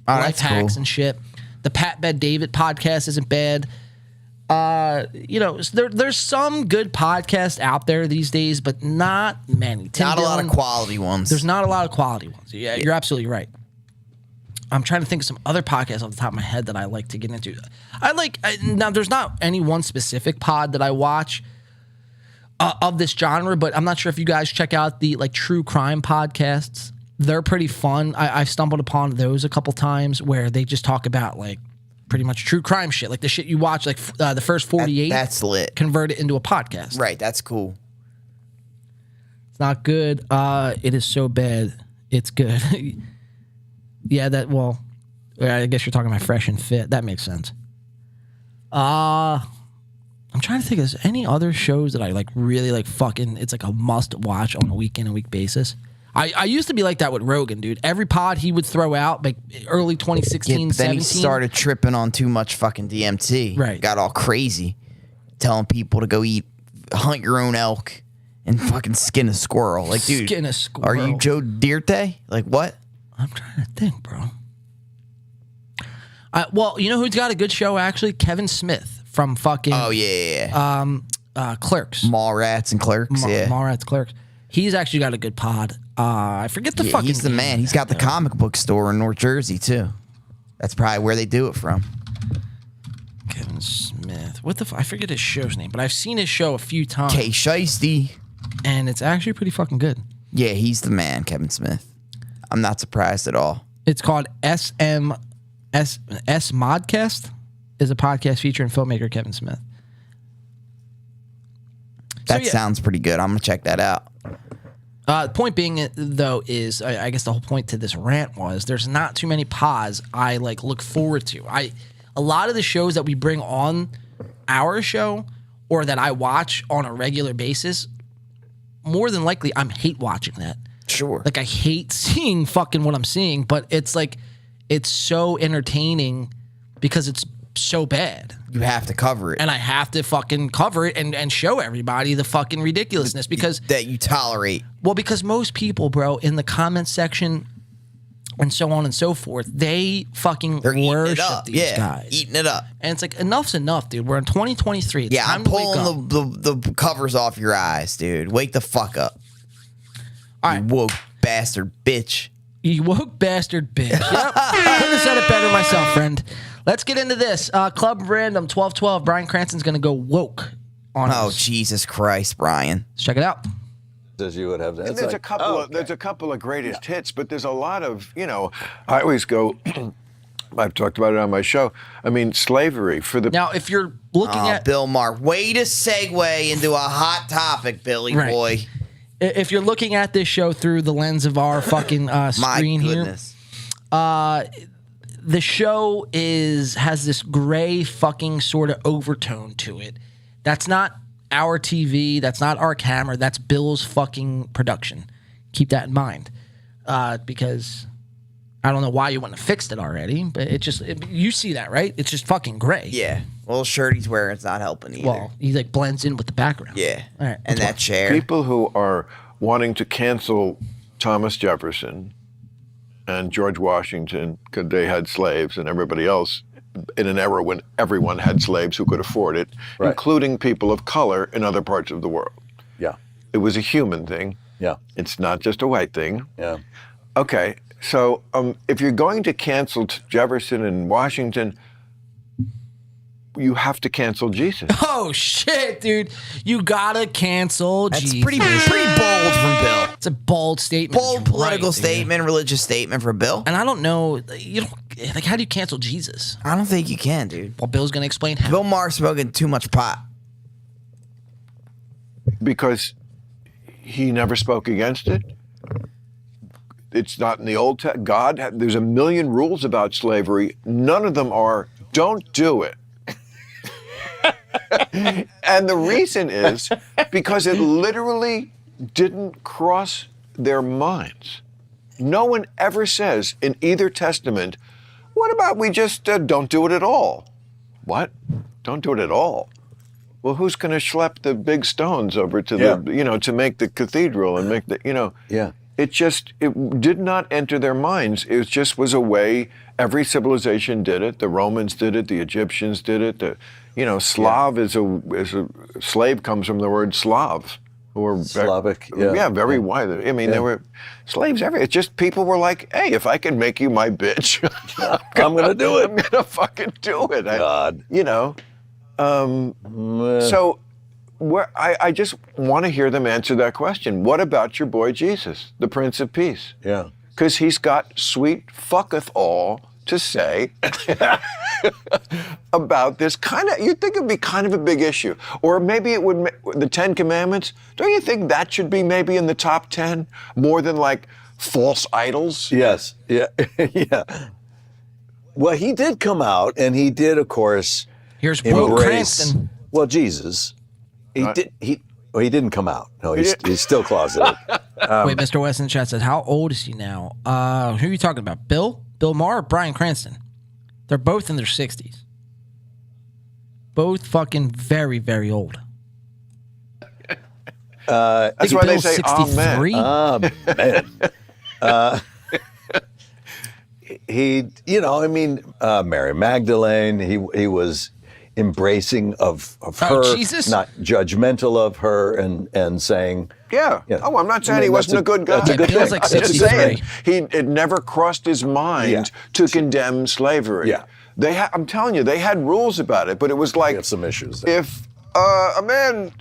life hacks and shit. The Pat Bet David podcast isn't bad. There's some good podcasts out there these days, but not many. Not a lot of quality ones. There's not a lot of quality ones. Yeah, you're absolutely right. I'm trying to think of some other podcasts off the top of my head that I like to get into. Now there's not any one specific pod that I watch of this genre, but I'm not sure if you guys check out the like true crime podcasts. They're pretty fun. I've stumbled upon those a couple times where they just talk about like pretty much true crime shit, like the shit you watch, like the first 48. That's lit. Convert it into a podcast. Right, that's cool. It's not good. It is so bad. It's good. Yeah, I guess you're talking about Fresh and Fit. That makes sense. I'm trying to think, is there any other shows that I like really like fucking, it's like a must watch on a week in a week basis? I used to be like that with Rogan, dude. Every pod he would throw out, like early 2016, then 17. he started tripping on too much fucking DMT. Right. Got all crazy. Telling people to go hunt your own elk and fucking skin a squirrel. Like, dude. Skin a squirrel. Are you Joe Dirte? Like, what? I'm trying to think, bro. Well, you know who's got a good show, actually? Kevin Smith from fucking... Oh, yeah. Clerks. Mallrats and Clerks, yeah. Mallrats, Clerks. He's actually got a good pod. I forget the fucking He's the name. man. He's got the comic book store in North Jersey, too. That's probably where they do it from. Kevin Smith. I forget his show's name, but I've seen his show a few times. K. Shiesty. And it's actually pretty fucking good. Yeah, he's the man, Kevin Smith. I'm not surprised at all. It's called S Modcast, is a podcast featuring filmmaker Kevin Smith. That sounds pretty good. I'm going to check that out. The point being, though, is I guess the whole point to this rant was there's not too many pods I like look forward to. A lot of the shows that we bring on our show or that I watch on a regular basis, more than likely I'm hate watching that. Sure. Like, I hate seeing fucking what I'm seeing, but it's like, it's so entertaining because it's so bad. You have to cover it. And I have to fucking cover it and show everybody the fucking ridiculousness because... That you tolerate. Well, because most people, bro, in the comment section and so on and so forth, they fucking worship these guys. Eating it up. And it's like, enough's enough, dude. We're in 2023. It's Yeah, time I'm to wake up. pulling the covers off your eyes, dude. Wake the fuck up. All right. You woke bastard bitch. You woke bastard bitch. Yep. I couldn't have said it better myself, friend. Let's get into this. Club Random 1212. Bryan Cranston's going to go woke on us. Oh, Jesus Christ, Brian. Let's check it out. As you would have. And there's a couple of greatest hits, but there's a lot of, I always go, I've talked about it on my show. I mean, slavery for the... Now, if you're looking at... Bill Maher, way to segue into a hot topic, Billy boy. If you're looking at this show through the lens of our fucking screen here, the show has this gray fucking sort of overtone to it. That's not our TV. That's not our camera. That's Bill's fucking production. Keep that in mind, because I don't know why you wouldn't have fixed it already, but you see that, right? It's just fucking gray. Yeah. Little shirt he's wearing, it's not helping either. Well, he like blends in with the background. Yeah. All right. And that chair. People who are wanting to cancel Thomas Jefferson and George Washington because they had slaves and everybody else in an era when everyone had slaves who could afford it, including people of color in other parts of the world. Yeah. It was a human thing. Yeah. It's not just a white thing. Yeah. Okay, so if you're going to cancel Jefferson and Washington, you have to cancel Jesus. Oh shit, dude! You gotta cancel. That's Jesus. pretty bold from Bill. It's a bold statement. Bold political statement, religious statement for Bill. And I don't know, you don't like. How do you cancel Jesus? I don't think you can, dude. Well, Bill's gonna explain how. Bill Maher smoking too much pot. Because he never spoke against it. It's not in the Old Testament. There's a million rules about slavery. None of them are, don't do it. And the reason is because it literally didn't cross their minds. No one ever says in either testament, what about we just don't do it at all? What? Don't do it at all? Well, who's going to schlep the big stones over to the, to make the cathedral and make the, Yeah. It did not enter their minds. It just was a way every civilization did it. The Romans did it. The Egyptians did it. Slav is a slave comes from the word Slav. Or Slavic. Very wide. I mean, there were slaves everywhere. It's just people were like, hey, if I can make you my bitch, I'm going to do it. I'm going to fucking do it. God. So I just want to hear them answer that question. What about your boy Jesus, the Prince of Peace? Yeah. Because he's got sweet fucketh all to say about this you'd think it'd be kind of a big issue. Or maybe it would, the 10 Commandments, don't you think that should be maybe in the top 10 more than like false idols? Yes. Yeah. Yeah. Well, he did come out and he did, of course, Here's Will Cranston. Well, Jesus, he didn't come out. No, he's still closeted. Wait, Mr. West in the chat says, how old is he now? Who are you talking about? Bill Maher or Bryan Cranston? They're both in their 60s. Both fucking very, very old. That's why they say, 63? Man. Mary Magdalene, he was embracing of her, Jesus? not judgmental of her, and saying, I'm not saying he wasn't a good guy. That's a good thing. Like I'm just saying it never crossed his mind to condemn slavery. Yeah. I'm telling you, they had rules about it, but it was like some issues there. If a man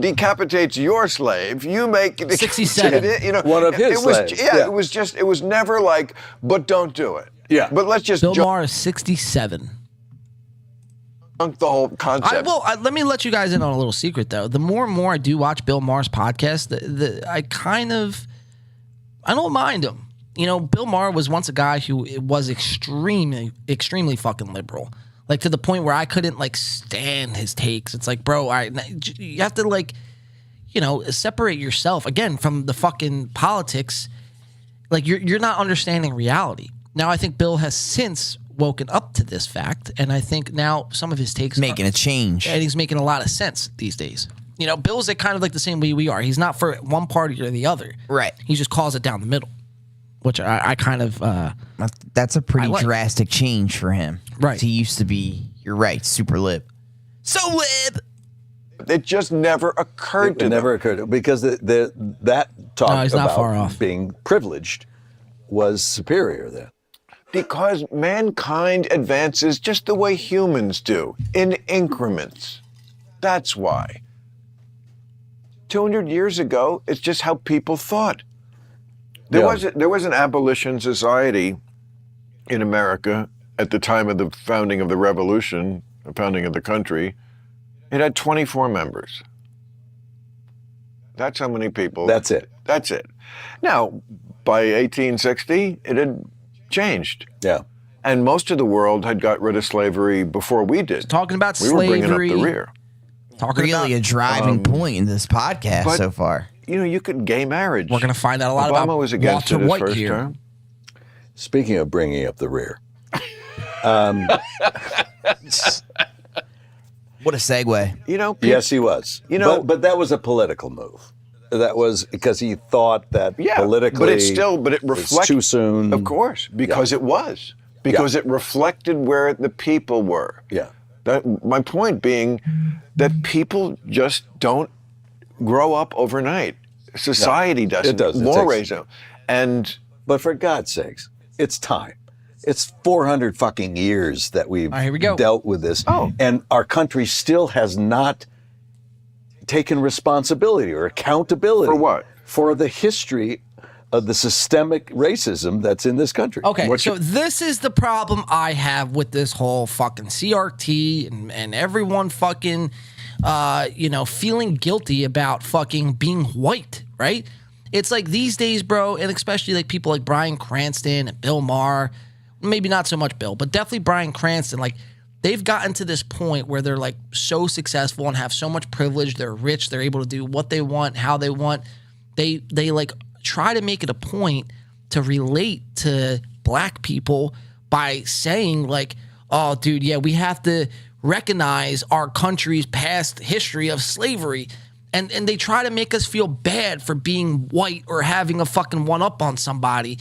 decapitates your slave, you make 67. One of his slaves. It was never like, but don't do it. Yeah. But let's just Bill Maher is 67. The whole concept. Let me let you guys in on a little secret, though. The more and more I do watch Bill Maher's podcast, I don't mind him. Bill Maher was once a guy who was extremely, extremely fucking liberal. Like, to the point where I couldn't, stand his takes. It's like, bro, you have to, separate yourself, again, from the fucking politics. Like, you're not understanding reality. Now, I think Bill has since woken up to this fact, and I think now some of his takes making a change, and he's making a lot of sense these days. Bill's kind of like the same way we are. He's not for one party or the other. Right. He just calls it down the middle, which I kind of. That's a pretty drastic change for him. Right. He used to be. You're right. Super lib. So lib. It just never occurred to them. It never occurred because that talk he's not far about off. being privileged was superior then. Because mankind advances just the way humans do, in increments. That's why. 200 years ago, it's just how people thought. There was an abolition society in America at the time of the founding of the revolution, the founding of the country. It had 24 members. That's how many people. That's it. That's it. Now, by 1860, it had changed. Yeah. And most of the world had got rid of slavery before we did. Talking about we slavery. were bringing up the rear. Really a driving point in this podcast so far. You could gay marriage. We're going to find out a lot Obama about was against Walter it his White first here. term. Speaking of bringing up the rear, What a segue. You know, yes, he was. You know, but that was a political move. That was because he thought that politically, but it reflected too soon. Of course, because it was. Because it reflected where the people were. Yeah. My point being that people just don't grow up overnight. Society doesn't. It does. Mores don't. But for God's sakes, it's time. It's 400 fucking years that we've dealt with this. And our country still has not taken responsibility or accountability. For what? For the history of the systemic racism that's in this country. Okay, so this is the problem I have with this whole fucking CRT and everyone fucking, feeling guilty about fucking being white, right? It's like these days, bro, and especially like people like Bryan Cranston and Bill Maher, maybe not so much Bill, but definitely Bryan Cranston, like they've gotten to this point where they're like so successful and have so much privilege, they're rich, they're able to do what they want, how they want. They like try to make it a point to relate to black people by saying like, oh, dude, yeah, we have to recognize our country's past history of slavery. And they try to make us feel bad for being white or having a fucking one-up on somebody.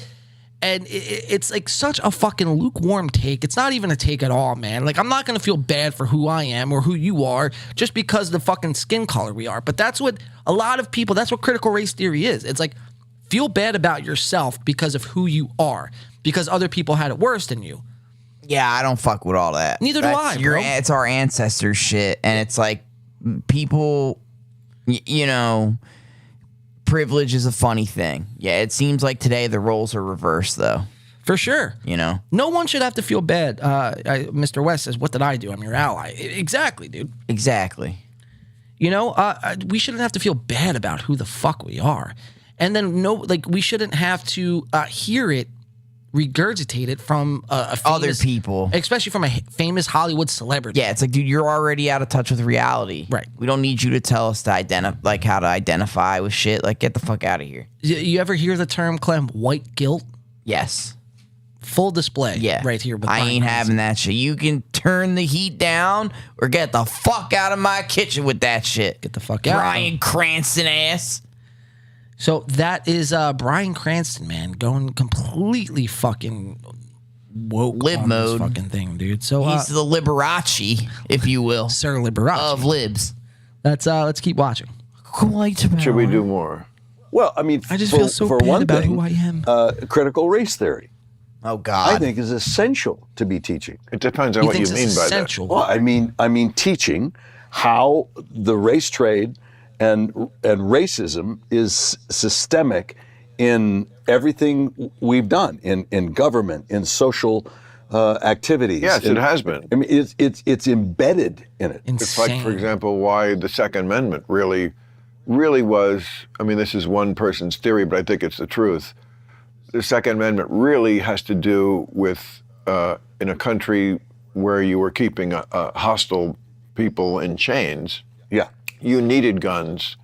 And it's like such a fucking lukewarm take. It's not even a take at all, man. Like, I'm not going to feel bad for who I am or who you are just because of the fucking skin color we are. But that's what a lot of people, that's what critical race theory is. It's like, feel bad about yourself because of who you are, because other people had it worse than you. Yeah, I don't fuck with all that. Neither do I, bro. It's our ancestors' shit, and it's like people, privilege is a funny thing. Yeah, it seems like today the roles are reversed, though. For sure. No one should have to feel bad. Mr. West says, what did I do? I'm your ally. Exactly, dude. Exactly. We shouldn't have to feel bad about who the fuck we are. And then we shouldn't have to hear it, regurgitate it from a famous, other people, especially from a famous Hollywood celebrity. Yeah, it's like, dude, you're already out of touch with reality. Right. We don't need you to tell us to how to identify with shit. Like, get the fuck out of here. You ever hear the term, Clem, white guilt? Yes. Full display. Yeah. Right here. With I ain't having that shit. You can turn the heat down or get the fuck out of my kitchen with that shit. Get the fuck out. Bryan Cranston ass. So that is Bryan Cranston, man, going completely fucking woke lib on mode, this fucking thing, dude. So he's the Liberace, if you will, Sir Liberace of libs. Let's keep watching. Should we do more? Well, I mean, I just feel so bad about who I am. Critical race theory. Oh God, I think is essential to be teaching. It depends on what you mean by that. Well, I mean teaching how the race trade and racism is systemic in everything we've done in government, in social activities. Yes, it has been. I mean, it's embedded in it. It's like, for example, why the Second Amendment really was. I mean, this is one person's theory, but I think it's the truth. The Second Amendment really has to do with in a country where you were keeping hostile people in chains. Yeah. You needed guns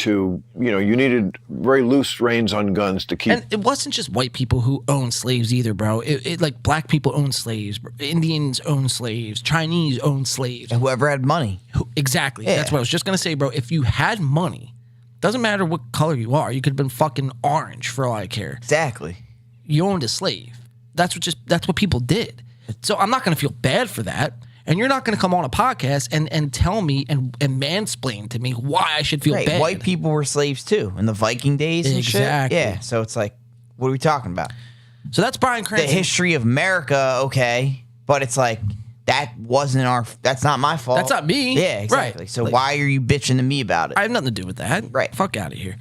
you needed very loose reins on guns to keep. And it wasn't just white people who owned slaves either, bro. It like black people owned slaves, Indians owned slaves, Chinese owned slaves. And whoever had money. Exactly. Yeah. That's what I was just going to say, bro. If you had money, doesn't matter what color you are. You could have been fucking orange for all I care. Exactly. You owned a slave. That's what people did. So I'm not going to feel bad for that. And you're not going to come on a podcast and tell me and mansplain to me why I should feel bad. White people were slaves too in the Viking days and shit. Exactly. Yeah. So it's like, what are we talking about? So that's Bryan Cranston. The history of America, okay. But it's like, that's not my fault. That's not me. Yeah, exactly. Right. So why are you bitching to me about it? I have nothing to do with that. Right. Fuck out of here.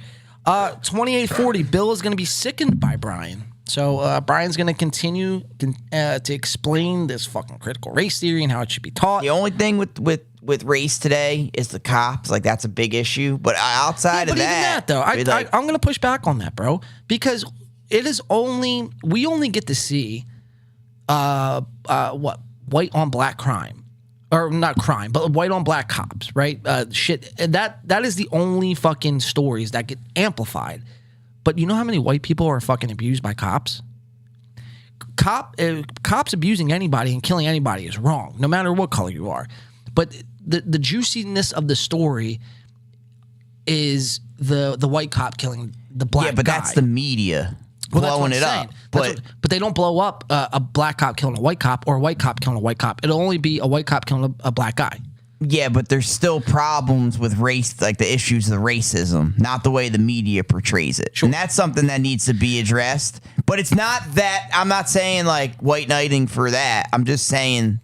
2840, Bill is going to be sickened by Bryan. So Bryan's going to continue to explain this fucking critical race theory and how it should be taught. The only thing with race today is the cops. Like, that's a big issue. But outside of that, though, I'm going to push back on that, bro, because we only get to see white on black crime, or not crime, but white on black cops, right? Shit, that is the only fucking stories that get amplified. But you know how many white people are fucking abused by cops? cops abusing anybody and killing anybody is wrong, no matter what color you are. But the juiciness of the story is the white cop killing the black guy. Yeah, but that's the media blowing it up. But they don't blow up a black cop killing a white cop or a white cop killing a white cop. It'll only be a white cop killing a black guy. Yeah, but there's still problems with race, like the issues of the racism, not the way the media portrays it. Sure. And that's something that needs to be addressed. But it's not that, I'm not saying like white knighting for that. I'm just saying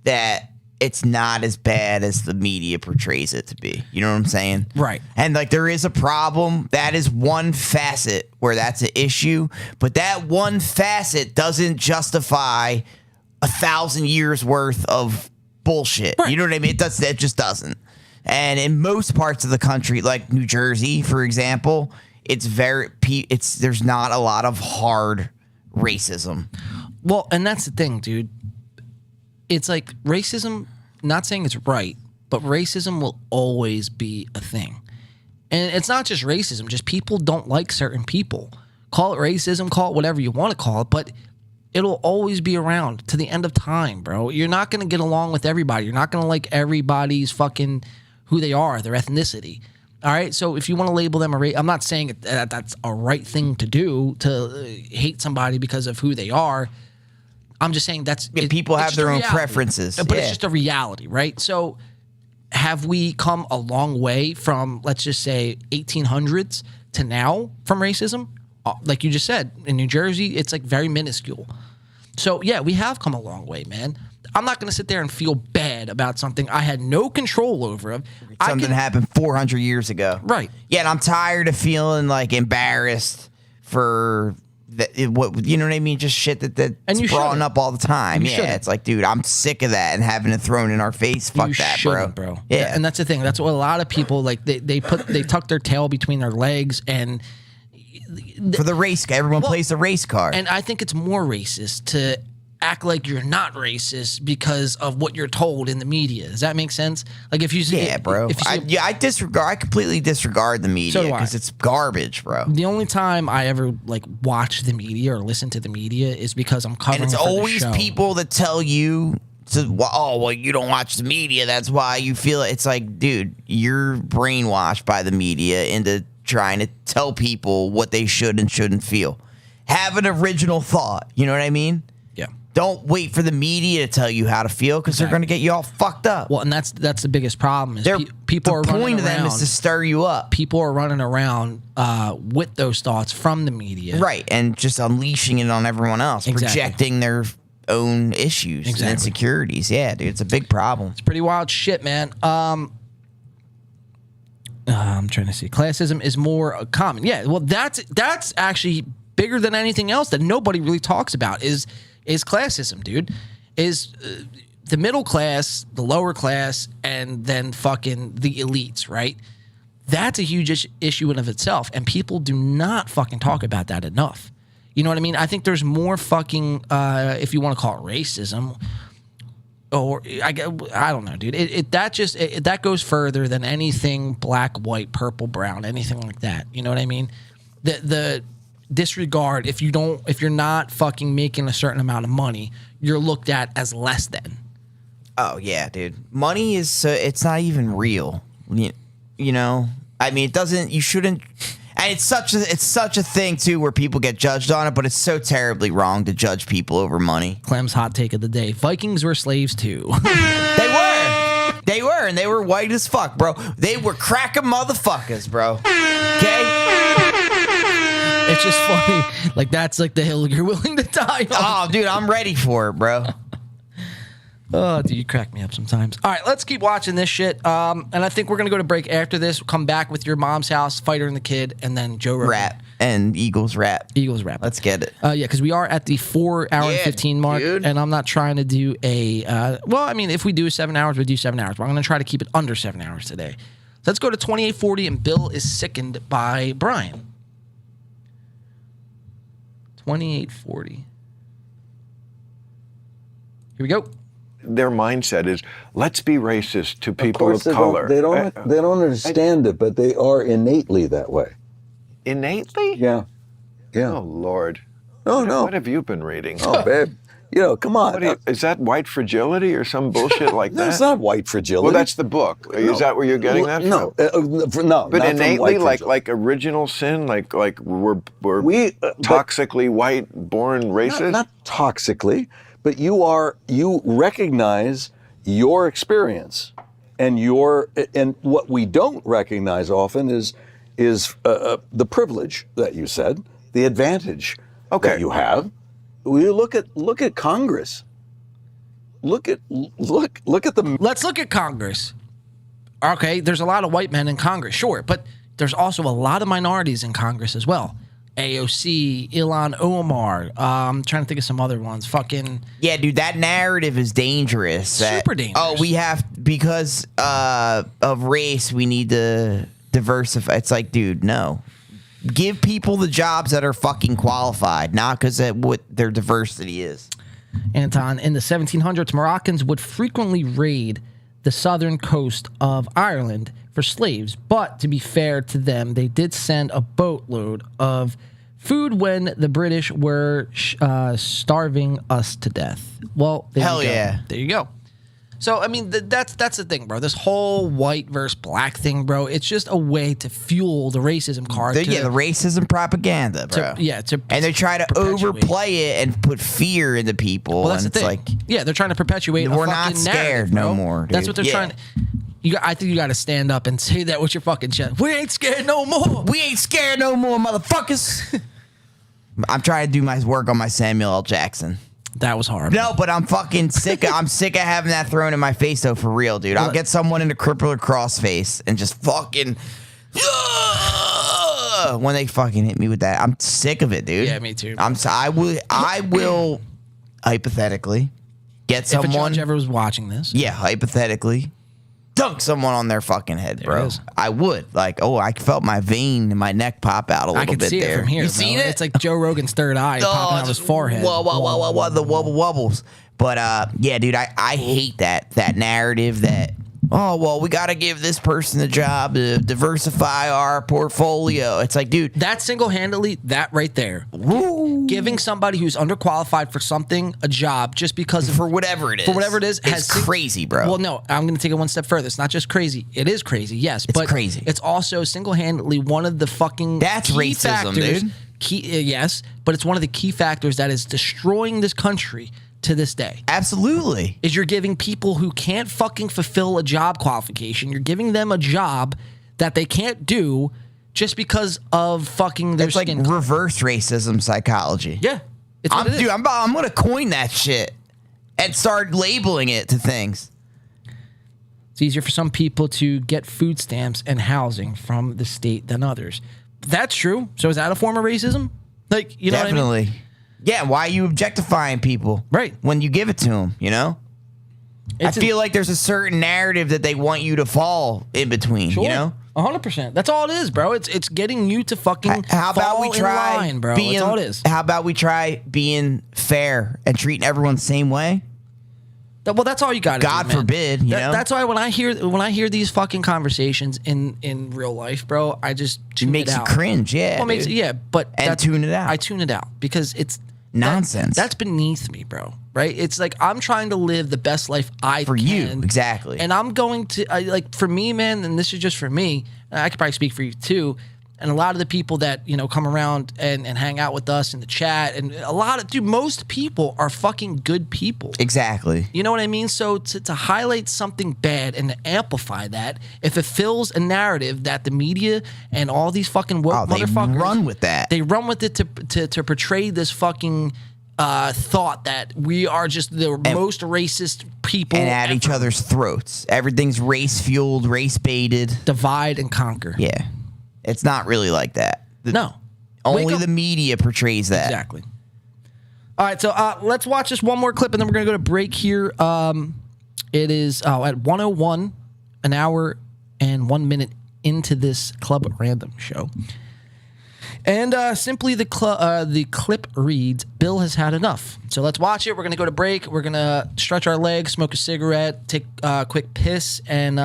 that it's not as bad as the media portrays it to be. You know what I'm saying? Right. And like there is a problem. That is one facet where that's an issue. But that one facet doesn't justify 1,000 years worth of bullshit. Right. You know what I mean? It just doesn't. And in most parts of the country, like New Jersey, for example, there's not a lot of hard racism. Well, and that's the thing, dude. It's like racism, not saying it's right, but racism will always be a thing. And it's not just racism, just people don't like certain people. Call it racism, call it whatever you want to call it, but it'll always be around to the end of time, bro. You're not going to get along with everybody. You're not going to like everybody's fucking who they are, their ethnicity. All right? So if you want to label them a race, I'm not saying that that's a right thing to do, to hate somebody because of who they are. I'm just saying people have their own preferences. But it's just a reality, right? So have we come a long way from, let's just say, 1800s to now from racism? Like you just said, in New Jersey, it's like very minuscule. So, yeah, we have come a long way, man. I'm not going to sit there and feel bad about something I had no control over. Something happened 400 years ago. Right. Yeah, and I'm tired of feeling like embarrassed for what you know what I mean? Just shit that's brought up all the time. Yeah, it's like, dude, I'm sick of that and having it thrown in our face. Fuck that, bro. Yeah, and that's the thing. That's what a lot of people like. They tuck their tail between their legs and for the race. Everyone plays the race card, and I think it's more racist to act like you're not racist because of what you're told in the media. Does that make sense? Like if you bro. I disregard. I completely disregard the media because it's garbage, bro. The only time I ever like watch the media or listen to the media is because I'm covering. And it's it for always the show. people that tell you you don't watch the media. That's why you feel it. It's like, dude, you're brainwashed by the media into trying to tell people what they should and shouldn't feel. Have an original thought. You know what I mean? Yeah. Don't wait for the media to tell you how to feel because they're going to get you all fucked up. Well, and that's the biggest problem is people are running around. The point of them is to stir you up. People are running around with those thoughts from the media. Right, and just unleashing it on everyone else, projecting their own issues and insecurities. Yeah, dude, it's a big problem. It's pretty wild shit, man. I'm trying to see. Classism is more common. Yeah, well, that's actually bigger than anything else that nobody really talks about is classism, dude. Is the middle class, the lower class, and then fucking the elites, right? That's a huge issue in of itself, and people do not fucking talk about that enough. You know what I mean? I think there's more fucking, if you want to call it racism, or I don't know, dude. That goes further than anything black, white, purple, brown, anything like that. You know what I mean? The disregard if you're not fucking making a certain amount of money, you're looked at as less than. Oh yeah, dude. Money is it's not even real. You know? I mean, it doesn't. You shouldn't. And it's such a thing too where people get judged on it, but it's so terribly wrong to judge people over money. Clem's hot take of the day: Vikings were slaves too. They were, and they were white as fuck, bro. They were cracking motherfuckers, bro. Okay. It's just funny. Like that's like the hill you're willing to die on. Oh, dude, I'm ready for it, bro. Oh, dude, you crack me up sometimes. All right, let's keep watching this shit. And I think we're going to go to break after this. We'll come back with your mom's house, Fighter and the Kid, and then Joe Rogan. Rap and Eagles rap. Eagles rap. Let's get it. Yeah, because we are at the 4 hour and 15 mark. Dude. And I'm not trying to do well, I mean, if we do 7 hours, we do 7 hours. But I'm going to try to keep it under 7 hours today. So let's go to 2840, and Bill is sickened by Brian. 2840. Here we go. Their mindset is, let's be racist to people of color. They don't understand it, but they are innately that way. Innately? Yeah. Oh, Lord. No, no. What have you been reading? Oh, babe. Come on. Is that white fragility or some bullshit like that? That's not white fragility. Well, that's the book. Is that where you're getting that from? No, no. But not innately, from like original sin, like we're toxically white born racist. Not toxically, but you recognize your experience, and what we don't recognize often is the privilege that you said, the advantage that you have. You look at Congress. Look at the. Let's look at Congress. Okay, there's a lot of white men in Congress, sure, but there's also a lot of minorities in Congress as well. AOC, Ilhan Omar. I'm trying to think of some other ones. Yeah, dude, that narrative is dangerous. Super dangerous. Oh, we have because of race, we need to diversify. It's like, dude, no. Give people the jobs that are fucking qualified, not because of what their diversity is. Anton, in the 1700s, Moroccans would frequently raid the southern coast of Ireland for slaves. But to be fair to them, they did send a boatload of food when the British were starving us to death. Well, hell yeah. There you go. So, I mean, that's the thing, bro. This whole white versus black thing, bro, it's just a way to fuel the racism card. The racism propaganda, bro. And they try to overplay it and put fear into people. Well, that's and the it's thing. Yeah, they're trying to perpetuate we're a not fucking scared narrative, no bro. more, dude. That's what they're trying to... I think you got to stand up and say that with your fucking chest. We ain't scared no more. We ain't scared no more, motherfuckers. I'm trying to do my work on my Samuel L. Jackson. That was hard. No, but I'm fucking sick. I'm sick of having that thrown in my face, though, for real, dude. I'll get someone in a crippler crossface and just fucking when they fucking hit me with that. I'm sick of it, dude. Yeah, me too. I will hypothetically get someone. If a judge ever was watching this, yeah, hypothetically, dunk someone on their fucking head, bro. I would. Like, I felt my vein in my neck pop out a little bit there. I can see it from here. You seen it? It's like Joe Rogan's third eye popping out his forehead. Whoa, the wobbles. But yeah, dude, I hate that narrative that, we got to give this person a job to diversify our portfolio. It's like, dude. That single-handedly, that right there. Woo. Giving somebody who's underqualified for something a job just because of... For whatever it is. It's crazy, bro. Well, no, I'm going to take it one step further. It's not just crazy. It is crazy, yes. It's crazy. It's also single-handedly one of the fucking That's key racism, factors. Dude. Yes, but it's one of the key factors that is destroying this country to this day. Absolutely. Is you're giving people who can't fucking fulfill a job qualification, you're giving them a job that they can't do just because of fucking their skin. It's like reverse racism psychology. Yeah. It's what it is. Dude, I'm going to coin that shit and start labeling it to things. It's easier for some people to get food stamps and housing from the state than others. That's true. So is that a form of racism? Like, you know Definitely. what I mean? Yeah, why are you objectifying people? Right. When you give it to them, you know? I feel like there's a certain narrative that they want you to fall in between, you know? 100%. That's all it is, bro. It's getting you to fucking fall in line, bro. That's all it is. How about we try being fair and treating everyone the same way? Well, that's all you got to do, God forbid, you know? That's why when I hear these fucking conversations in real life, bro, I just tune it out. Makes you cringe, yeah. Well, makes but tune it out. I tune it out because it's nonsense. That's beneath me, bro. Right? It's like I'm trying to live the best life I can. For you, exactly. And I'm going to like for me, man. And this is just for me. I could probably speak for you too. And a lot of the people that, come around and hang out with us in the chat, and most people are fucking good people. Exactly. You know what I mean? So to highlight something bad and to amplify that, it fulfills a narrative that the media and all these fucking motherfuckers run with that. They run with it to portray this fucking thought that we are just the most racist people. And at each other's throats. Everything's race-fueled, race-baited. Divide and conquer. Yeah. It's not really like that. No. Only the media portrays that. Exactly. All right, so let's watch this one more clip, and then we're going to go to break here. It is at 1:01, an hour and 1 minute into this Club Random show. And simply the clip reads, Bill has had enough. So let's watch it. We're going to go to break. We're going to stretch our legs, smoke a cigarette, take a quick piss, and...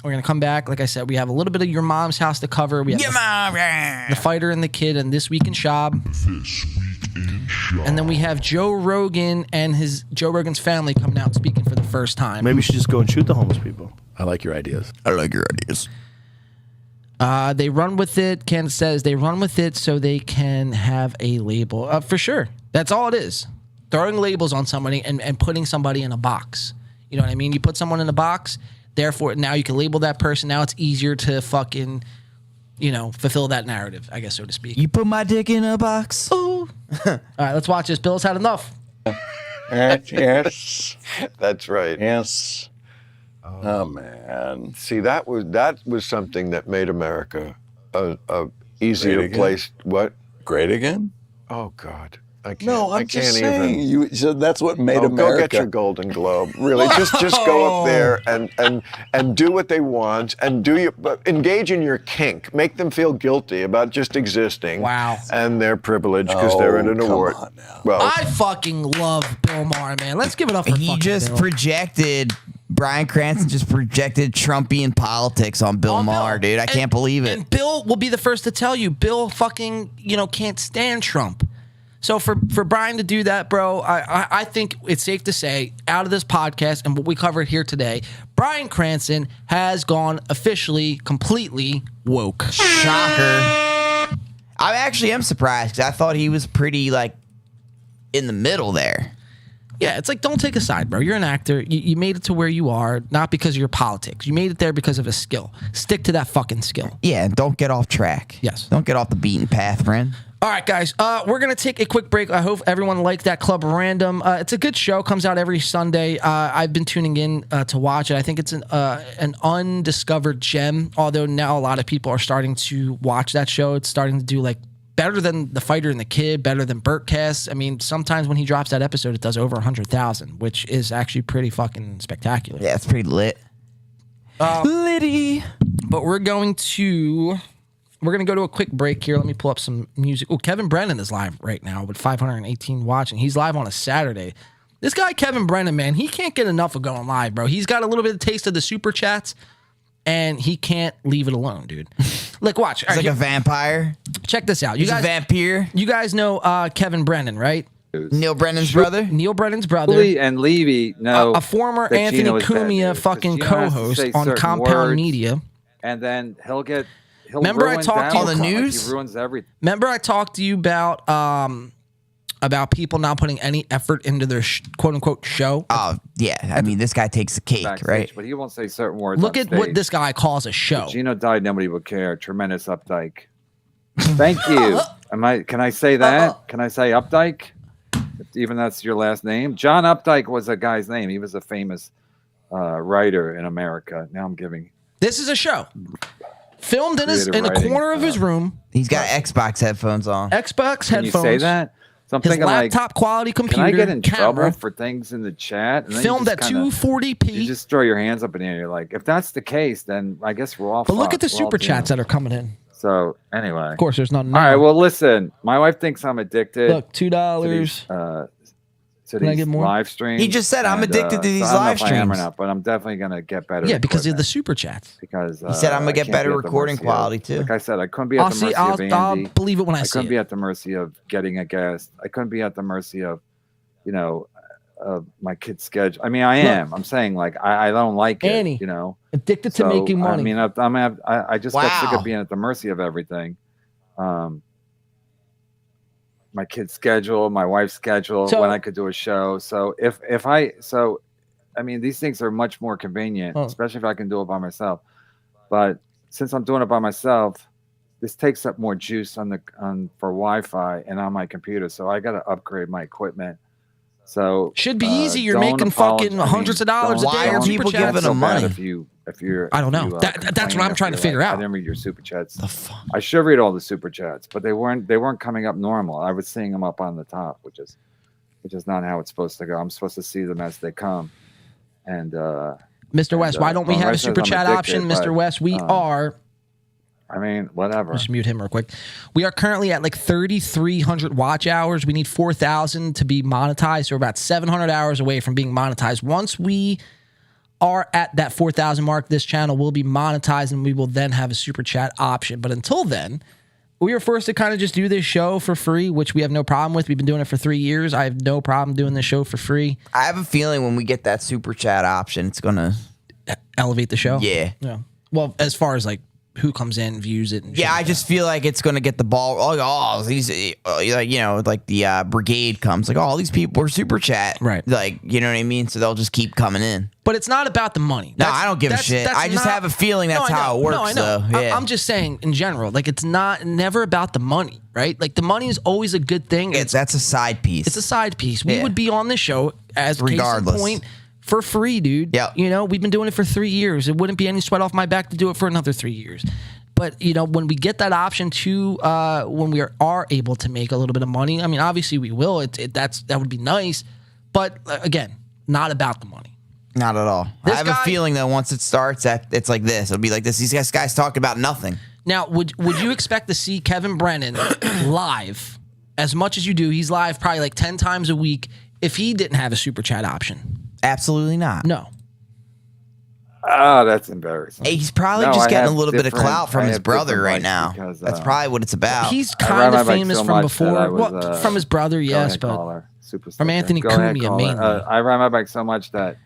we're going to come back. Like I said, we have a little bit of Your Mom's House to cover. We have the Fighter and the Kid and This Week in Shab. This Week And then we have Joe Rogan and Joe Rogan's family coming out speaking for the first time. Maybe we should just go and shoot the homeless people. I like your ideas. I like your ideas. They run with it. Ken says they run with it so they can have a label. For sure. That's all it is. Throwing labels on somebody and putting somebody in a box. You know what I mean? You put someone in a box, therefore now you can label that person. Now it's easier to fucking, fulfill that narrative, I guess, so to speak. You put my dick in a box. Ooh. All right, let's watch this. Bill's had enough. Yes. That's right. Yes. Oh man. See, that was something that made America a easier Great again? place. What? Great again? Oh God. I can't. No, I'm I just can't saying. even. So that's what made Go America. get your Golden Globe. Really, just go up there and do what they want and engage in your kink. Make them feel guilty about just existing. Wow. And their privilege because they're in an award. Well, I fucking love Bill Maher, man. Let's give it up for He fucking just Bill. projected. Brian Cranston just projected Trumpian politics on Bill Maher, dude. I can't believe it. And Bill will be the first to tell you, Bill fucking, can't stand Trump. So for Brian to do that, bro, I think it's safe to say, out of this podcast and what we covered here today, Brian Cranston has gone officially, completely woke. Shocker. I actually am surprised because I thought he was pretty, in the middle there. Yeah, it's like, don't take a side, bro. You're an actor. You made it to where you are, not because of your politics. You made it there because of a skill. Stick to that fucking skill. Yeah, and don't get off track. Yes. Don't get off the beaten path, friend. All right, guys, we're going to take a quick break. I hope everyone liked that Club Random. It's a good show. Comes out every Sunday. I've been tuning in to watch it. I think it's an undiscovered gem, although now a lot of people are starting to watch that show. It's starting to do, better than The Fighter and the Kid, better than Burtcast. I mean, sometimes when he drops that episode, it does over 100,000, which is actually pretty fucking spectacular. Yeah, it's pretty lit. Litty. But we're going to go to a quick break here. Let me pull up some music. Oh, Kevin Brennan is live right now with 518 watching. He's live on a Saturday. This guy, Kevin Brennan, man, he can't get enough of going live, bro. He's got a little bit of taste of the super chats, and he can't leave it alone, dude. Watch. He's like a vampire. Check this out. He's a vampire. You guys know Kevin Brennan, right? Neil Brennan's brother. Neil Brennan's brother. Julie and Levy know a former that Anthony Gino is bad Cumia news, fucking 'cause Gino has to co-host say on certain Compound words, Media. and then he'll Remember I ruin talked to you that on the outcome, news? he ruins everything. Remember I talked to you about people not putting any effort into their quote unquote show? Oh, yeah. I mean, this guy takes the cake, Backstage, right? But he won't say certain words. Look on at what stage. this guy calls a show. If Gino died, nobody would care. Tremendous Updike. Thank you. Can I say that? Can I say Updike? Even that's your last name. John Updike was a guy's name. He was a famous writer in America. Now I'm giving. This is a show. Filmed in Creative a writing, corner of his room. He's got Xbox headphones on. Xbox Can headphones. you say that? So I'm his thinking laptop quality computer. Can I get in trouble camera, for things in the chat? And then filmed you at just kinda- 240p. You just throw your hands up in the air. You're like, if that's the case, then I guess we're all. But look at the fucked. We're all super chats doomed. that are coming in. So anyway, Of course, there's nothing. all right. Well, listen. My wife thinks I'm addicted. Look, $2. To Can I these get more? live streams. He just said, "I'm addicted to these so I don't know live if I am or streams." not, but I'm definitely gonna get better. Yeah, because of equipment the super chats. Because He said, "I'm gonna I get can't better be at the recording mercy quality, of, too." Like I said, I couldn't be at the mercy of Andy. I'll believe it when I see couldn't it. be at the mercy of getting a guest. I couldn't be at the mercy of, my kid's schedule. I mean, I am. I'm saying I don't like it. Annie, You know, addicted to making money. I mean, I just got sick Wow. of being at the mercy of everything. My kid's schedule, my wife's schedule, So- when I could do a show. So I mean, these things are much more convenient, especially if I can do it by myself. But since I'm doing it by myself, this takes up more juice for Wi-Fi and on my computer. So I got to upgrade my equipment. So Should be easy. You're don't making apologize. fucking hundreds of dollars a Why day are on people super chats. giving them money? If you're, I don't know. if you, That's what complain I'm trying to if you're figure out. I didn't read your super chats. I should read all the super chats, but they weren't coming up normal. I was seeing them up on the top, which is not how it's supposed to go. I'm supposed to see them as they come. And Mr. West, why don't we my have a wife says super I'm chat addicted, option, but, Mr. West? We are. I mean, whatever. Just mute him real quick. We are currently at 3,300 watch hours. We need 4,000 to be monetized. So we're about 700 hours away from being monetized. Once we are at that 4,000 mark, this channel will be monetized and we will then have a super chat option. But until then, we were forced to kind of just do this show for free, which we have no problem with. We've been doing it for 3 years. I have no problem doing this show for free. I have a feeling when we get that super chat option, it's gonna elevate the show. Yeah. Well, as far as like who comes in, views it. And yeah, I just feel like it's gonna get the ball. Oh, these, like, you know, like the brigade comes, like, oh, all these people are super chat, right? Like, you know what I mean? So they'll just keep coming in. But it's not about the money. No, I don't give a shit. I just have a feeling that's how it works. No, I know. Though. Yeah. I'm just saying in general, like it's never about the money, right? Like the money is always a good thing. That's a side piece. It's a side piece. We would be on this show as regardless. Case in point for free, dude. Yeah. You know, we've been doing it for 3 years. It wouldn't be any sweat off my back to do it for another 3 years. But, you know, when we get that option to, when we are able to make a little bit of money, I mean, obviously we will. That would be nice. But, again, not about the money. Not at all. I have a feeling, though, once it starts, that it's like this. It'll be like this. These guys talk about nothing. Now, would you expect to see Kevin Brennan live as much as you do? He's live probably like 10 times a week if he didn't have a super chat option. Absolutely not. No. Oh, that's embarrassing. He's probably just getting a little bit of clout from his brother right now. Because, that's probably what it's about. He's kind of famous from before. From his brother, yes, but from Anthony Cumia mainly. I ride my bike so much that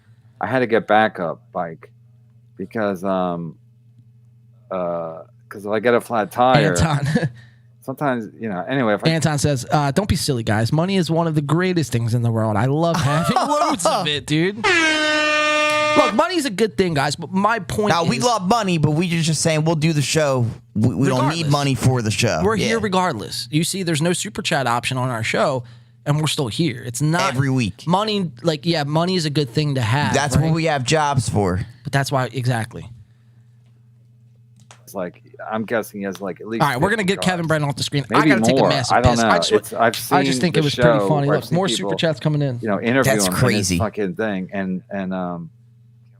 I had to get backup bike because if I get a flat tire, sometimes, you know, anyway. Anton says, don't be silly, guys. Money is one of the greatest things in the world. I love having loads of it, dude. Look, money's a good thing, guys, but my point is... we love money, but we're just saying we'll do the show. We don't need money for the show. We're here regardless. You see, there's no super chat option on our show, and we're still here. It's not... Every week. Money, like, yeah, money is a good thing to have. That's what we have jobs for. But that's why, exactly. It's like, I'm guessing he has like at least... All right, we're going to get Kevin Brennan off the screen. Maybe I got to take a more. massive I don't piss. know. I just think it was pretty funny. Look, more super chats coming in. You know, interview That's him crazy. In his fucking thing. And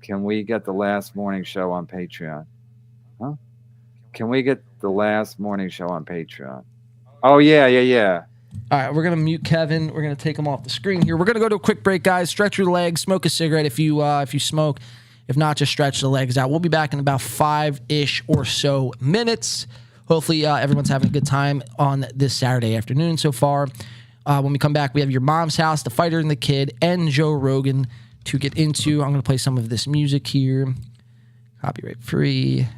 can we get the last morning show on Patreon? Huh? Can we get the last morning show on Patreon? Oh, yeah. All right, we're going to mute Kevin. We're going to take him off the screen here. We're going to go to a quick break, guys. Stretch your legs. Smoke a cigarette if you smoke. If not, just stretch the legs out. We'll be back in about 5-ish or so minutes. Hopefully, everyone's having a good time on this Saturday afternoon so far. When we come back, we have Your Mom's House, The Fighter and the Kid, and Joe Rogan to get into. I'm going to play some of this music here. Copyright free. Here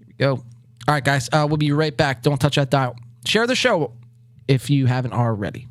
we go. All right, guys. We'll be right back. Don't touch that dial. Share the show if you haven't already.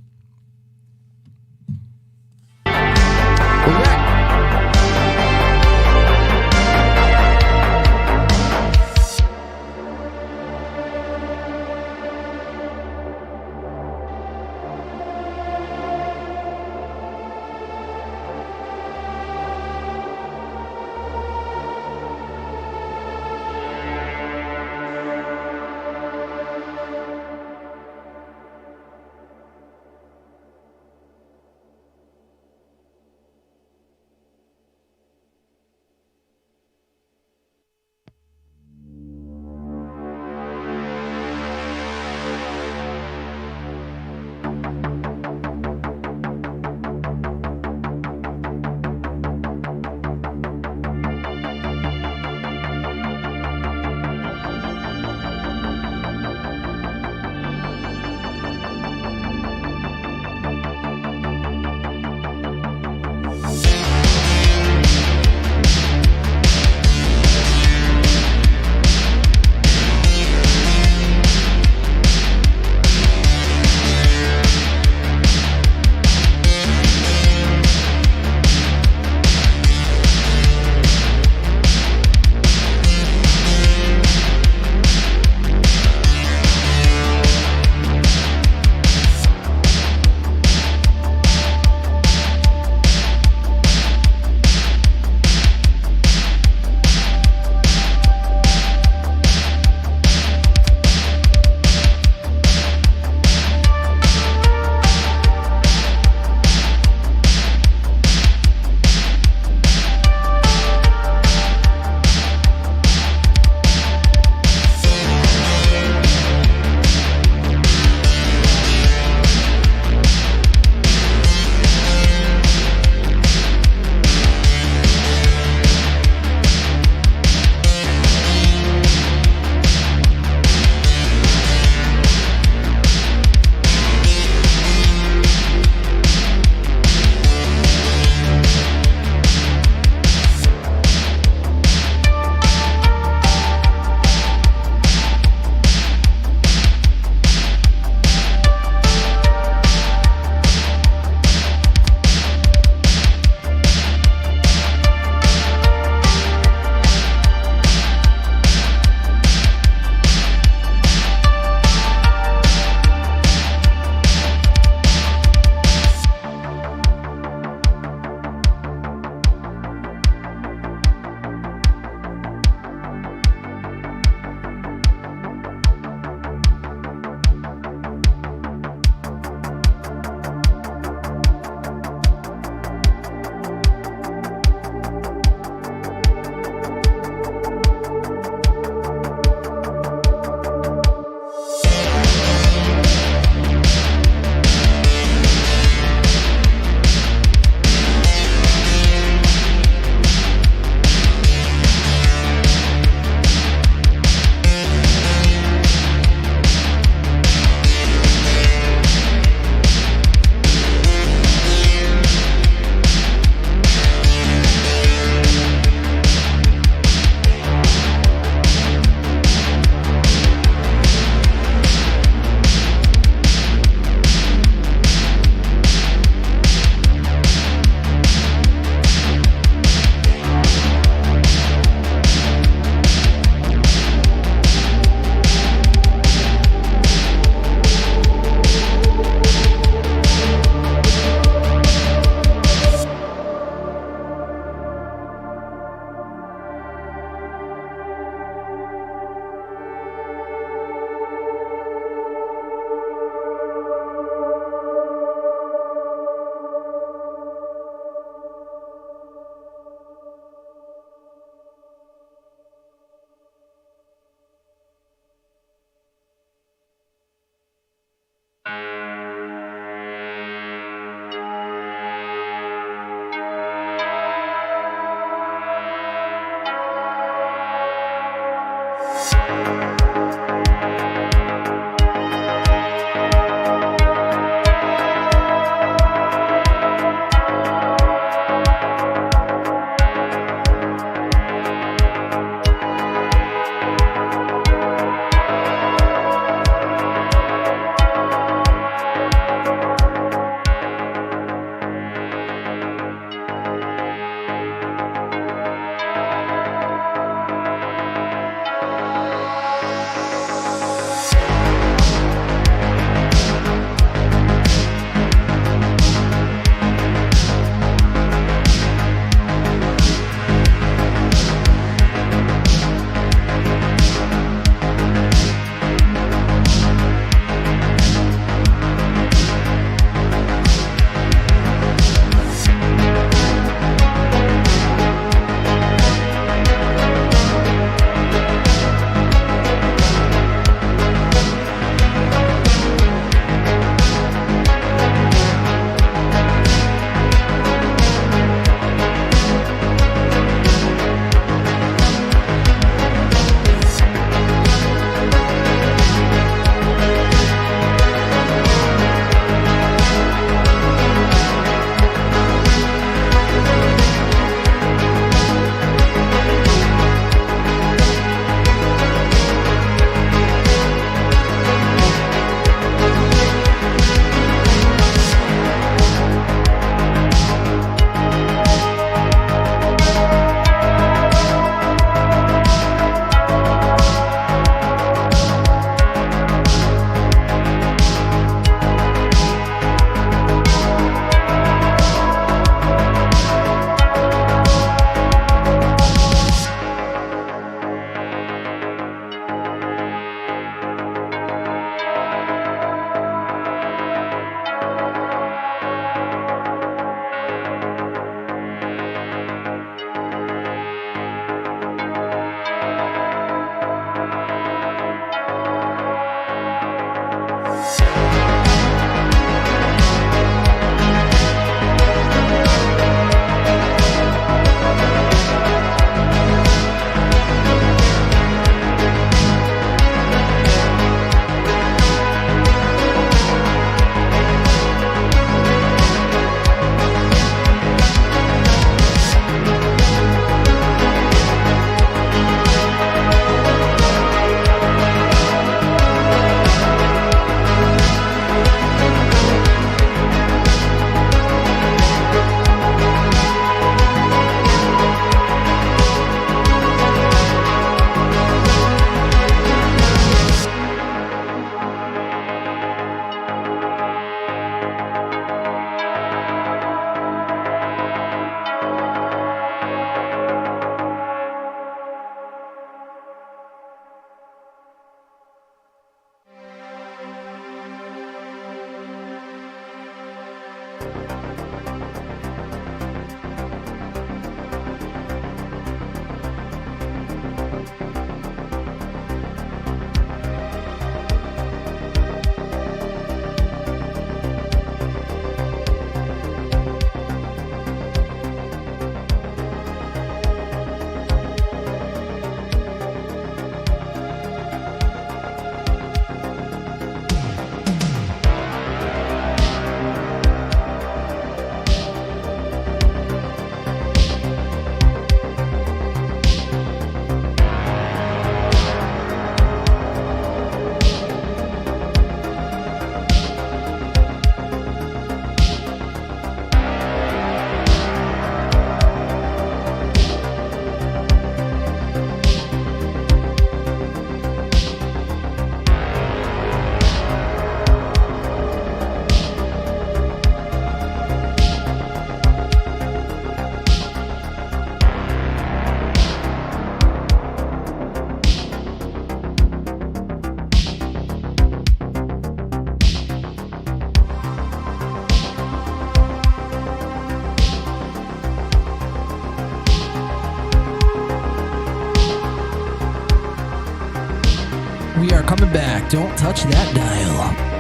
coming back. Don't touch that dial.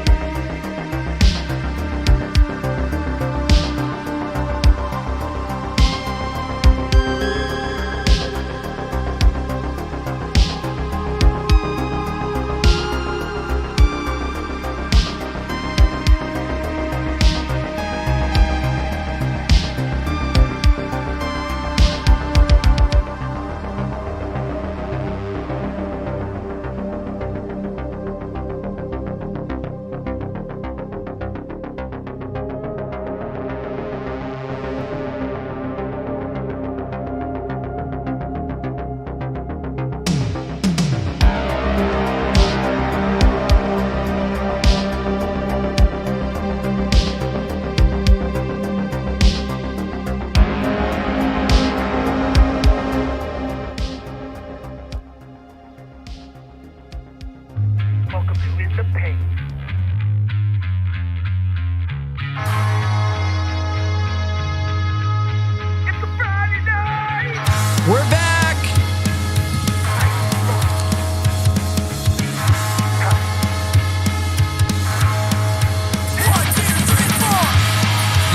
We're back.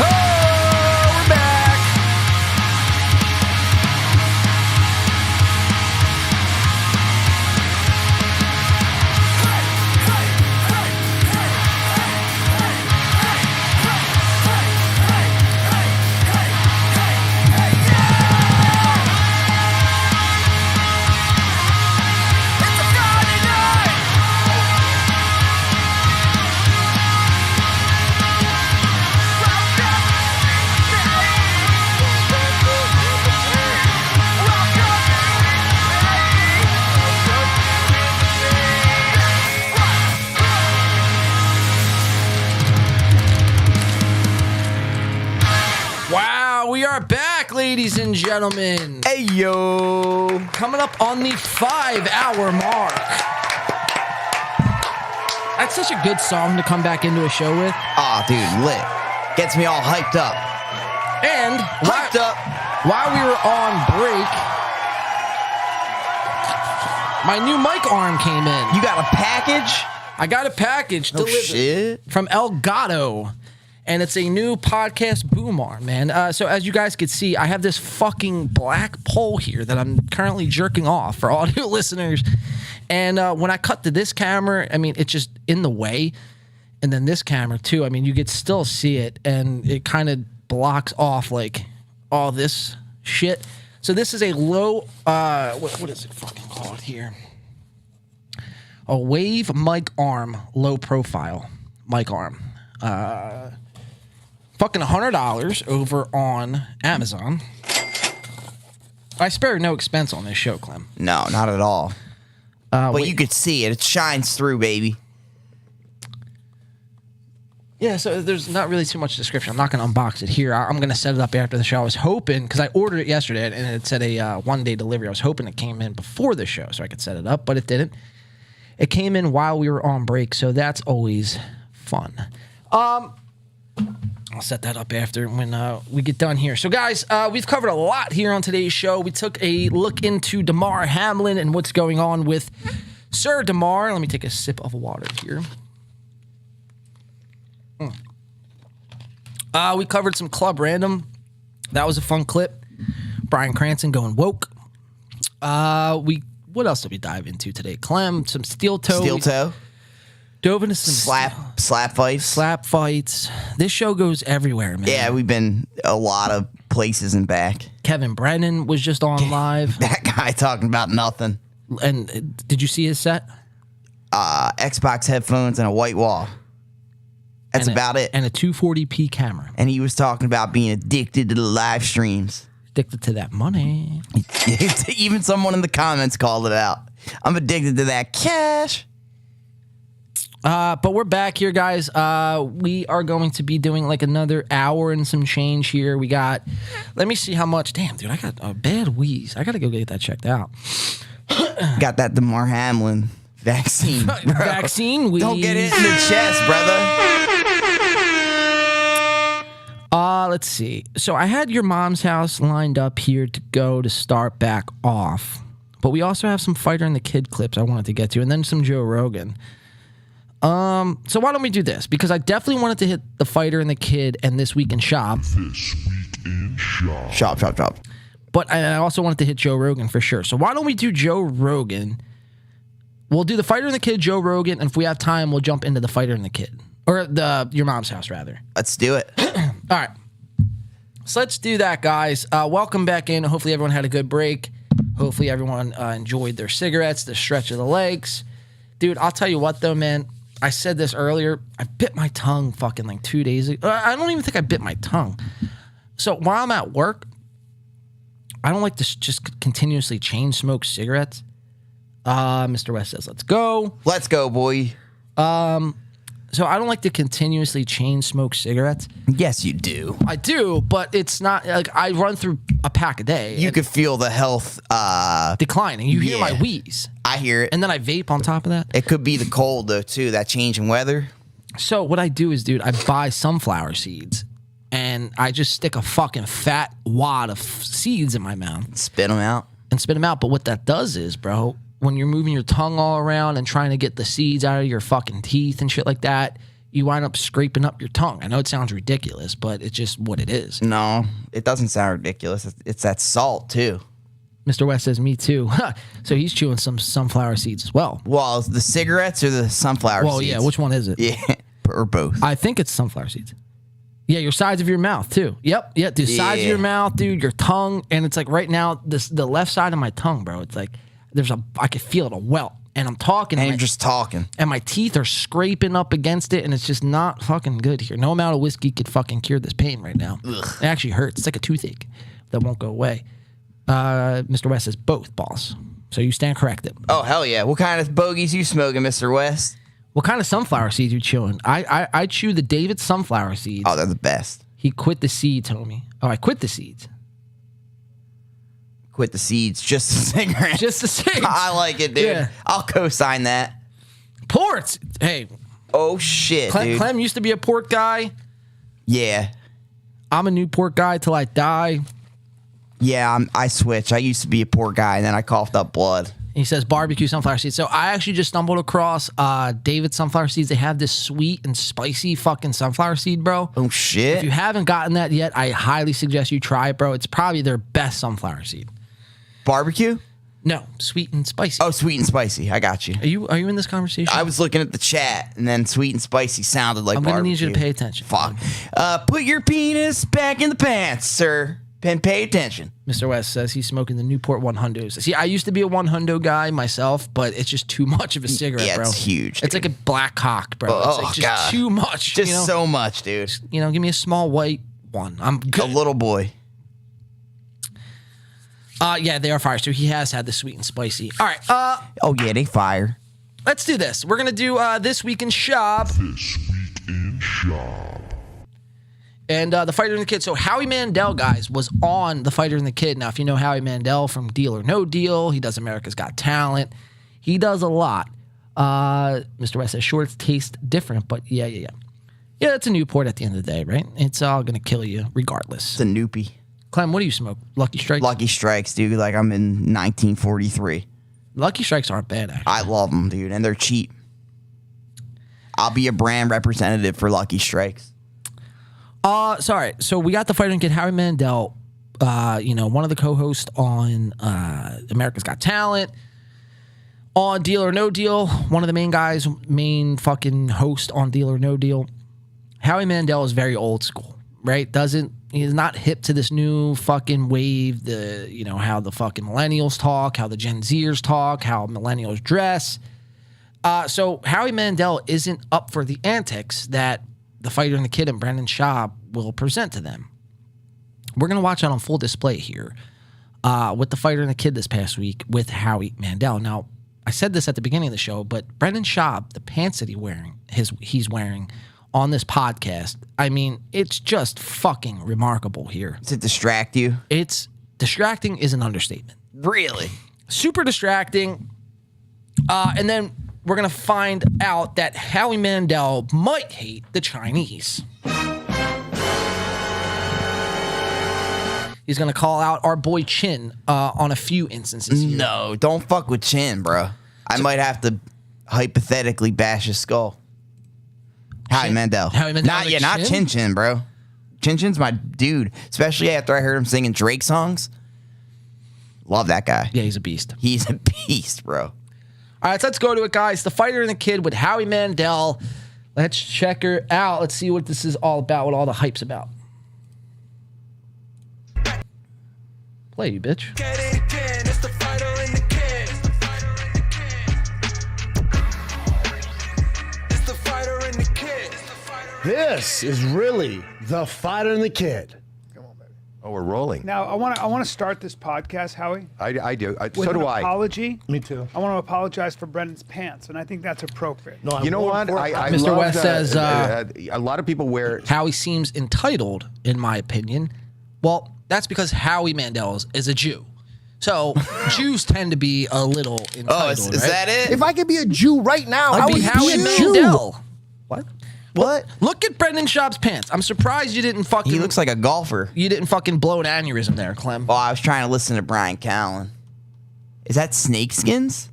Oh, we're back. We are back, ladies and gentlemen. Hey, yo. Coming up on the 5-hour mark. That's such a good song to come back into a show with. Aw, dude, lit. Gets me all hyped up. And while we were on break, my new mic arm came in. You got a package? I got a package delivered from Elgato. And it's a new podcast boom arm, man. So as you guys can see, I have this fucking black pole here that I'm currently jerking off for audio listeners. And when I cut to this camera, I mean, it's just in the way. And then this camera too, I mean, you could still see it. And it kind of blocks off like all this shit. So this is a low, what is it fucking called here? A wave mic arm, low profile mic arm. Fucking $100 over on Amazon. I spared no expense on this show, Clem. No, not at all. But you could see it. It shines through, baby. Yeah, so there's not really too much description. I'm not going to unbox it here. I'm going to set it up after the show. I was hoping, because I ordered it yesterday, and it said a one-day delivery. I was hoping it came in before the show so I could set it up, but it didn't. It came in while we were on break, so that's always fun. I'll set that up after when we get done here. So, guys, we've covered a lot here on today's show. We took a look into Damar Hamlin and what's going on with Sir Damar. Let me take a sip of water here. We covered some Club Random. That was a fun clip. Bryan Cranston going woke. What else did we dive into today? Clem, some steel toe. Steel toe. Dove into some slap fights. Slap fights. This show goes everywhere, man. Yeah, we've been a lot of places and back. Kevin Brennan was just on live. That guy talking about nothing. And did you see his set? Xbox headphones and a white wall. That's about it. And a 240p camera. And he was talking about being addicted to the live streams. Addicted to that money. Even someone in the comments called it out. I'm addicted to that cash. But we're back here, guys. We are going to be doing like another hour and some change here. We got, let me see how much. Damn, dude, I got a bad wheeze. I got to go get that checked out. Got that Damar Hamlin vaccine. Vaccine wheeze. Don't get it in the chest, brother. Let's see. So I had your mom's house lined up here to go to start back off But we also have some Fighter and the Kid clips I wanted to get to, and then some Joe Rogan. So why don't we do this? Because I definitely wanted to hit the Fighter and the Kid and This Week in Shop. Shop. But I also wanted to hit Joe Rogan for sure. So why don't we do Joe Rogan? We'll do the Fighter and the Kid, Joe Rogan, and if we have time, we'll jump into the Fighter and the Kid. Or Your Mom's House, rather. Let's do it. All right. So let's do that, guys. Welcome back in. Hopefully everyone had a good break. Hopefully everyone enjoyed their cigarettes, the stretch of the legs. Dude, I'll tell you what, though, man. I said this earlier. I bit my tongue fucking like 2 days ago. I don't even think I bit my tongue. So while I'm at work, I don't like to just continuously chain smoke cigarettes. Mr. West says, let's go. Let's go, boy. So I don't like to continuously chain smoke cigarettes. Yes, you do. I do, but it's not like I run through a pack a day. You could feel the health declining. You hear my wheeze. I hear it. And then I vape on top of that. It could be the cold, though, too, that change in weather. So what I do is, dude, I buy sunflower seeds. And I just stick a fucking fat wad of seeds in my mouth. Spit them out. But what that does is, bro, when you're moving your tongue all around and trying to get the seeds out of your fucking teeth and shit like that, you wind up scraping up your tongue. I know it sounds ridiculous, but it's just what it is. No, it doesn't sound ridiculous. It's that salt, too. Mr. West says, me too. So he's chewing some sunflower seeds as well. Well, the cigarettes or the sunflower seeds? Well, yeah, which one is it? Yeah, or both. I think it's sunflower seeds. Yeah, your sides of your mouth, too. Yep, dude, sides of your mouth, dude, your tongue. And it's like right now, the left side of my tongue, bro, it's like I can feel it, a welt. And I'm talking. And you're just talking. And my teeth are scraping up against it, and it's just not fucking good here. No amount of whiskey could fucking cure this pain right now. Ugh. It actually hurts. It's like a toothache that won't go away. Mr. West says both, boss. So you stand corrected. Oh, hell yeah. What kind of bogeys you smoking, Mr. West? What kind of sunflower seeds you chewing? I chew the David sunflower seeds. Oh, they're the best. He quit the seeds, homie. Oh, I quit the seeds. Quit the seeds. Just the cigarette. Just the seeds. I like it, dude. Yeah. I'll co-sign that. Ports. Hey. Oh, shit, dude. Clem used to be a port guy. Yeah. I'm a Newport guy till I die. Yeah, I switched. I used to be a port guy, and then I coughed up blood. He says barbecue sunflower seeds. So I actually just stumbled across David sunflower seeds. They have this sweet and spicy fucking sunflower seed, bro. Oh, shit. If you haven't gotten that yet, I highly suggest you try it, bro. It's probably their best sunflower seed. Barbecue? No, sweet and spicy. Oh, sweet and spicy. I got you. Are you in this conversation? I was looking at the chat, and then sweet and spicy sounded like barbecue. I'm going to need you to pay attention. Fuck. Put your penis back in the pants, sir. And pay attention. Mr. West says he's smoking the Newport 100s. See, I used to be a 100 guy myself, but it's just too much of a cigarette, bro. Yeah, it's huge. It's like a black cock, bro. It's like just God. too much. Just so much, dude. You know, give me a small white one. I'm good. A little boy. Yeah, they are fire. So he has had the sweet and spicy. All right. Oh, yeah, they fire. Let's do this. We're going to do This Week in Shop. This Week in Shop. And the Fighter and the Kid. So Howie Mandel, guys, was on the Fighter and the Kid. Now, if you know Howie Mandel from Deal or No Deal, he does America's Got Talent. He does a lot. Mr. West says shorts taste different, but yeah. Yeah, it's a Newport at the end of the day, right? It's all going to kill you regardless. It's a Noopy. Clem, what do you smoke? Lucky Strikes? Lucky Strikes, dude. Like I'm in 1943. Lucky Strikes aren't bad, actually. I love them, dude, and they're cheap. I'll be a brand representative for Lucky Strikes. Sorry. So we got the Fighter and Kid, Howie Mandel, one of the co-hosts on America's Got Talent, on Deal or No Deal, one of the main fucking host on Deal or No Deal. Howie Mandel is very old school, right? He's not hip to this new fucking wave, how the fucking millennials talk, how the Gen Zers talk, how millennials dress. So Howie Mandel isn't up for the antics that the Fighter and the Kid and Brendan Schaub will present to them. We're going to watch that on full display here with the Fighter and the Kid this past week with Howie Mandel. Now, I said this at the beginning of the show, but Brendan Schaub, the pants that he's wearing on this podcast, I mean, it's just fucking remarkable here. Does it distract you? It's distracting is an understatement. Really? Super distracting. And then we're going to find out that Howie Mandel might hate the Chinese. He's going to call out our boy Chin on a few instances. Here. No, don't fuck with Chin, bro. I might have to hypothetically bash his skull. Howie Mandel. Howie Mandel. Not Chin Chin, bro. Chin Chin's my dude, especially after I heard him singing Drake songs. Love that guy. Yeah, he's a beast. He's a beast, bro. All right, so let's go to it, guys. The Fighter and the Kid with Howie Mandel. Let's check her out. Let's see what this is all about, what all the hype's about. Play, you bitch. This is really the Fighter and the Kid. Oh, we're rolling. Now, I want to start this podcast, Howie. I do. With So do an I. apology. Me too. I want to apologize for Brendan's pants, and I think that's appropriate. No, You know what? I Mr. love West says a lot of people wear. Howie seems entitled, in my opinion. Well, that's because Howie Mandel is a Jew. So Jews tend to be a little entitled. Oh, is that it? If I could be a Jew right now, I I'd would be be Howie a Mandel. Jew. What? What? Look at Brendan Schaub's pants. I'm surprised you didn't fucking. He looks like a golfer. You didn't fucking blow an aneurysm there, Clem. Oh, I was trying to listen to Brian Callen. Is that snakeskins?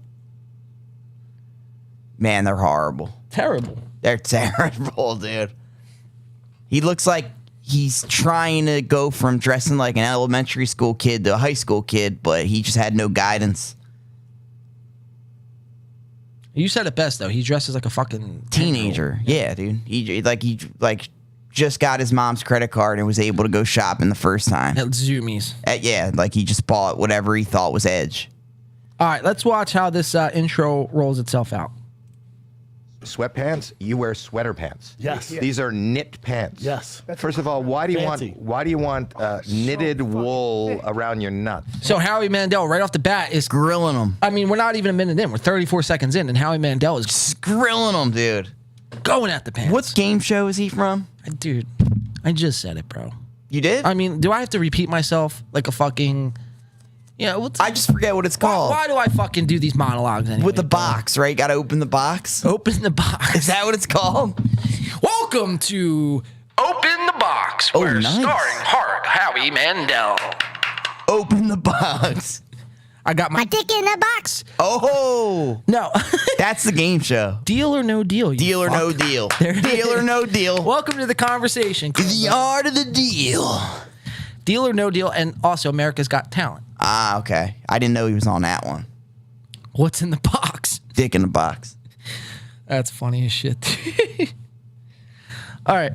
Man, they're horrible. Terrible. They're terrible, dude. He looks like he's trying to go from dressing like an elementary school kid to a high school kid, but he just had no guidance. You said it best though. He dresses like a fucking Teenager. Yeah, dude. He just got his mom's credit card and was able to go shopping the first time. At Zoomies. Yeah, like he just bought whatever he thought was edge. All right, let's watch how this intro rolls itself out. Sweatpants, you wear sweater pants. Yes. These are knit pants. Yes. First of all, why do you Fancy. want knitted wool around your nuts? So Howie Mandel, right off the bat, is grilling him. I mean, we're not even a minute in. We're 34 seconds in, and Howie Mandel is just grilling him, dude. Going at the pants. What game show is he from? Dude, I just said it, bro. You did? I mean, do I have to repeat myself like a fucking... Yeah, I just forget what it's called. Why do I fucking do these monologues anyway? With the box, right? Got to open the box. Open the box. Is that what it's called? Welcome to Open the Box. Oh, We're nice. starring Howie Mandel. Open the box. I got my dick in the box. Oh no, that's the game show. Deal or no deal. Deal or no deal. Deal or no deal. Welcome to the conversation. The art of the deal. Deal or no deal, and also America's Got Talent. Ah, okay. I didn't know he was on that one. What's in the box? Dick in the box. That's funny as shit. All right,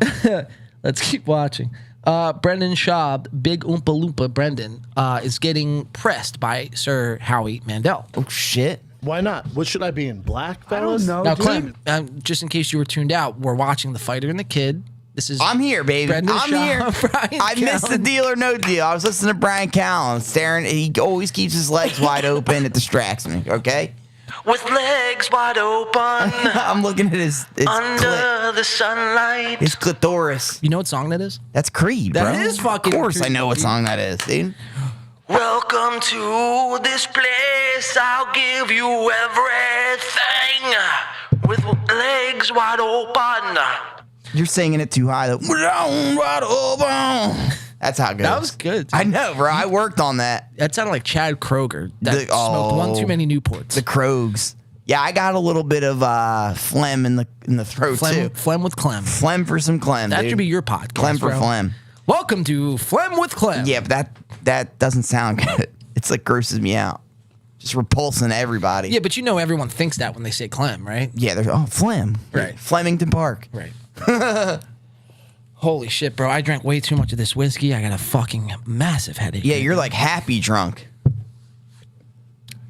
let's keep watching. Brendan Schaub, Big Oompa Loompa Brendan, is getting pressed by Sir Howie Mandel. Oh, shit. Why not? What should I be in? Black, fellas? I don't know, Now, dude. Clem, just in case you were tuned out, we're watching The Fighter and the Kid. This is I'm here, baby. Brendan I'm Schaub, here. Brian I missed the Callen. deal or no deal. I was listening to Brian Callen staring. He always keeps his legs wide open. It distracts me, okay? With legs wide open. I'm looking at his under the sunlight. his clitoris. You know what song that is? That's Creed, bro. That is fucking Of course Creed. I know what song that is, dude. Welcome to this place. I'll give you everything. With legs wide open. You're singing it too high, though. Wide open. That's how it goes. That was good. I know, bro. I worked on that. That sounded like Chad Kroger. That smoked one too many Newports. The Krogs. Yeah, I got a little bit of phlegm in the throat, too. Phlegm with Clem. Phlegm for some Clem, That dude. should be your podcast, Clem for bro. phlegm. Welcome to Phlegm with Clem. Yeah, but that doesn't sound good. It's like grosses me out. Just repulsing everybody. Yeah, but you know everyone thinks that when they say Clem, right? Yeah, they're phlegm. Right. Flemington Park. Right. Holy shit, bro. I drank way too much of this whiskey. I got a fucking massive headache. Yeah, you're like happy drunk.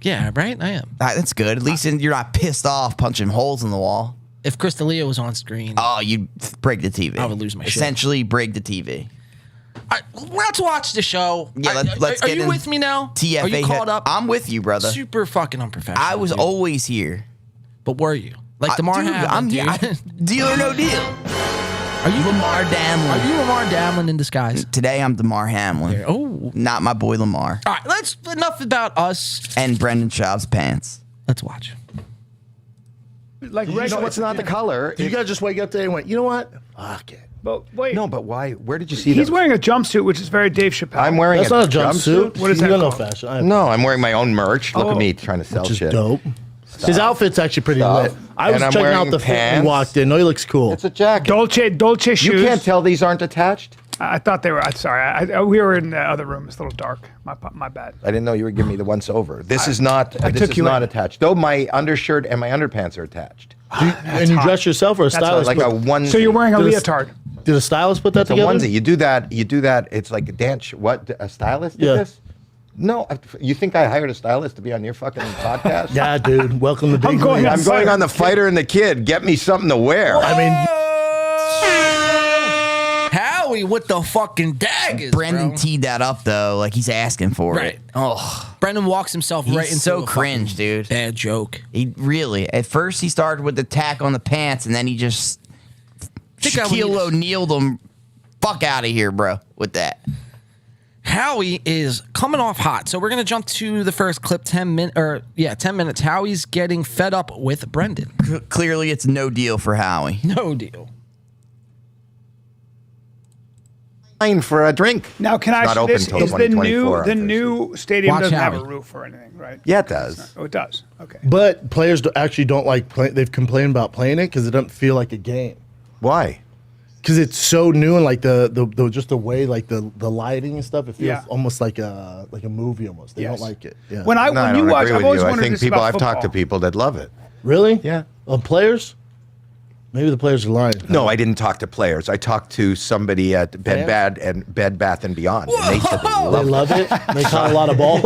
Yeah, right? I am. That's good. At least you're not pissed off punching holes in the wall. If Crystalia was on screen. Oh, you'd break the TV. I would lose my shit. Essentially break the TV. Let's watch the show. Yeah, let's Are get you in with me now? TFA Are you caught up? I'm with you, brother. Super fucking unprofessional. I was dude. always here. But were you? Like Damar Hamlin, dude. Deal or no deal. Are you Lamar Damlin? Are you Lamar Damlin in disguise? Today I'm Damar Hamlin. Oh. Not my boy Lamar. All right, let's enough about us. And Brendan Schaub's pants. Let's watch. Like You know what's not the color? You gotta just wake up today and went, you know what? Fuck it. But wait. No, but why? Where did you see He's those? wearing a jumpsuit, which is very Dave Chappelle. I'm wearing That's not a jumpsuit. What is You that got no called? fashion. No, I'm wearing my own merch. Look at me trying to sell Which is shit. dope. His outfit's actually pretty lit. I was And I'm checking out wearing the fit when pants. he walked in. No, he looks cool. It's a jacket. Dolce shoes. You can't tell these aren't attached? I thought they were. Sorry, we were in the other room. It's a little dark. My bad. I didn't know you were giving me the once over. This is not. I This took is you not in. attached. Though my undershirt and my underpants are attached. And you dress yourself or a stylist? Like a onesie. So you're wearing a Did leotard. Did a stylist put that It's a together? onesie. You do that. It's like a dance. What? A stylist did Yeah. this? No. You think I hired a stylist to be on your fucking podcast? Yeah, dude. Welcome to Big I'm going Leagues. on the Fighter and the Kid. Get me something to wear. I mean, Howie with the fucking daggers. Brendan bro. teed that up though, like he's asking for Right. it. Oh, Brendan walks himself he's right into so a cringe, dude. bad joke. He really. At first, he started with the tack on the pants, and then he just Shaquille O'Neal them. Fuck out of here, bro. With that. Howie is coming off hot. So we're going to jump to the first clip, 10 minutes. Howie's getting fed up with Brendan. Clearly, it's no deal for Howie. No deal. For a drink. Now, can I It's not ask open you this? until Is the 2024, the new stadium Watch doesn't have a Howie. roof or anything, right? Yeah, it does. Oh, it does. Okay. but players actually don't like playing. They've complained about playing it because it doesn't feel like a game. Why? Because it's so new and like the just the way like the lighting and stuff. It feels Yeah. almost like a movie almost. They Yes. don't like it. Yeah. When No, I when don't you watch, agree I've with always you. I wondered think this people. about I've talked to football. people that love it. Really? Yeah. Players? Maybe the players are lying. No, I didn't talk to players. I talked to somebody at Bed Bath and Beyond, and they said They love it. They caught a lot of balls.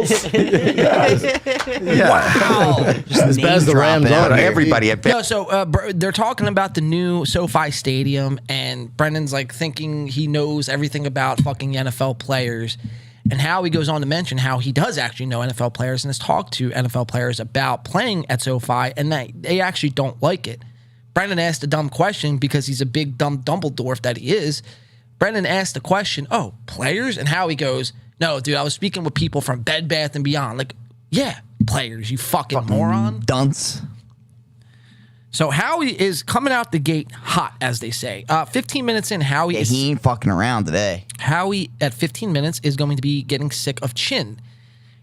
Wow. Just As bad as the Rams are. Everybody at Bed. No, so they're talking about the new SoFi Stadium, and Brendan's like thinking he knows everything about fucking NFL players. And Howie goes on to mention how he does actually know NFL players and has talked to NFL players about playing at SoFi, and they actually don't like it. Brendan asked a dumb question because he's a big dumb Dumbledore that he is. Brendan asked the question, "Oh, players?" And Howie goes, "No, dude, I was speaking with people from Bed Bath and Beyond." Like, yeah, players, you fucking moron. Dunce. So Howie is coming out the gate hot, as they say. 15 minutes in, Howie is... He ain't fucking around today. Howie, at 15 minutes, is going to be getting sick of Chin.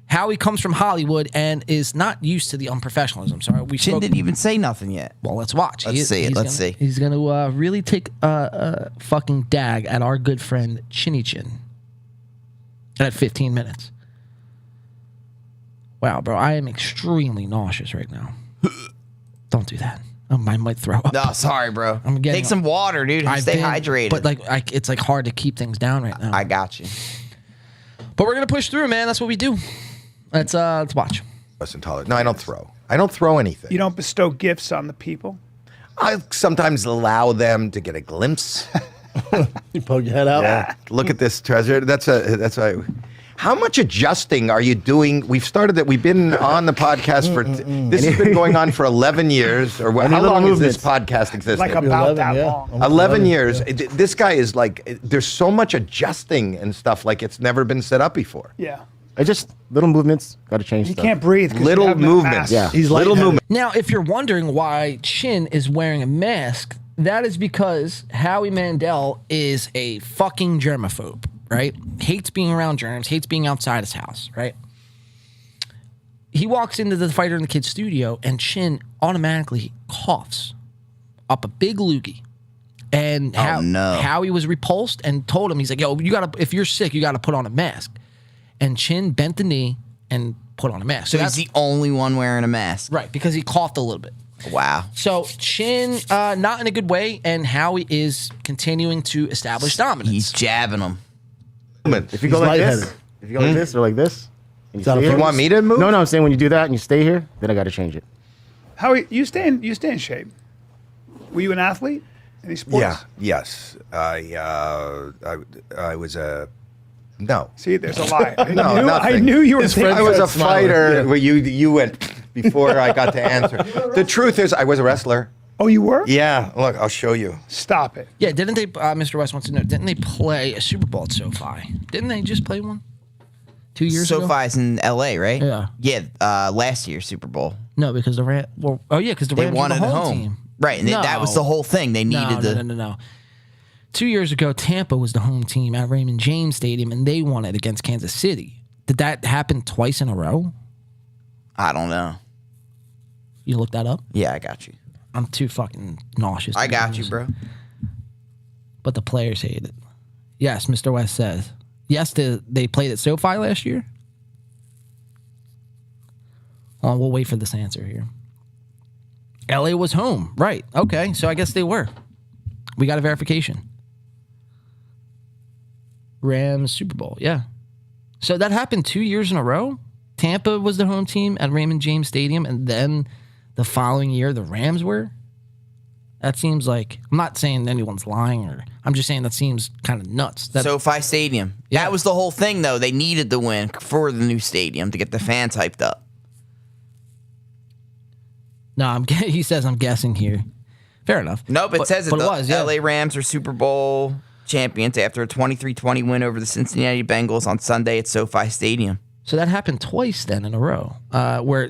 Howie comes from Hollywood and is not used to the unprofessionalism. Sorry, Chin didn't even say nothing yet. Well, let's watch. Let's see it. Let's see. He's going to really take a fucking dag at our good friend Chinny Chin at 15 minutes. Wow, bro, I am extremely nauseous right now. Don't do that. I might throw up. No, sorry, bro. Take some water, dude. Stay hydrated. But it's like hard to keep things down right now. I got you. But we're gonna push through, man. That's what we do. Let's watch. No, I don't throw. I don't throw anything. You don't bestow gifts on the people. I sometimes allow them to get a glimpse. You poke your head out. Yeah. Look at this treasure. That's a. How much adjusting are you doing? We've been on the podcast for. This has been going on for 11 years. Or how long has this podcast existed? Like about that long. 11 years. This guy is like. There's so much adjusting and stuff like it's never been set up before. Yeah. I just little movements. Got to change. You stuff. can't breathe. 'cause you Little have that movements. mask. Yeah. He's little movement. Now, if you're wondering why Chin is wearing a mask, that is because Howie Mandel is a fucking germaphobe, right? Hates being around germs, hates being outside his house, right? He walks into the Fighter and the Kid studio, and Chin automatically coughs up a big loogie. And Howie was repulsed and told him, he's like, yo, if you're sick, you gotta put on a mask. And Chin bent the knee and put on a mask. So he's the only one wearing a mask. Right, because he coughed a little bit. Wow. So Chin, not in a good way, and Howie is continuing to establish dominance. He's jabbing him. If you go like this, or like this, and You you want me to move? No, I'm saying when you do that and you stay here, then I got to change it. How you stay in shape? Were you an athlete? Any sports? Yeah. Yes. I was a. No. See, there's a lie. I nothing. knew you were. I was a fighter. Where you went before I got to answer. The truth is, I was a wrestler. Oh, you were? Yeah. Look, I'll show you. Stop it. Yeah, didn't they, Mr. West wants to know, didn't they play a Super Bowl at SoFi? Didn't they just play one 2 years ago? SoFi's in L.A., right? Yeah. Yeah, last year's Super Bowl. No, because the Rams, because the They Rams won were at the home home. team. Right, and that was the whole thing. They needed no. 2 years ago, Tampa was the home team at Raymond James Stadium, and they won it against Kansas City. Did that happen twice in a row? I don't know. You look that up? Yeah, I got you. I'm too fucking nauseous. I got you, bro. But the players hate it. Yes, Mr. West says. Yes, they played at SoFi last year? Well, we'll wait for this answer here. LA was home. Right. Okay, so I guess they were. We got a verification. Rams Super Bowl. Yeah. So that happened 2 years in a row? Tampa was the home team at Raymond James Stadium, and then the following year the Rams were? That seems like, I'm not saying anyone's lying, or I'm just saying that seems kind of nuts. SoFi Stadium. Yeah. That was the whole thing, though. They needed the win for the new stadium to get the fans hyped up. No, he says I'm guessing here. Fair enough. Nope, it says it. But The it was, yeah. LA Rams are Super Bowl champions after a 23-20 win over the Cincinnati Bengals on Sunday at SoFi Stadium. So that happened twice then in a row. Where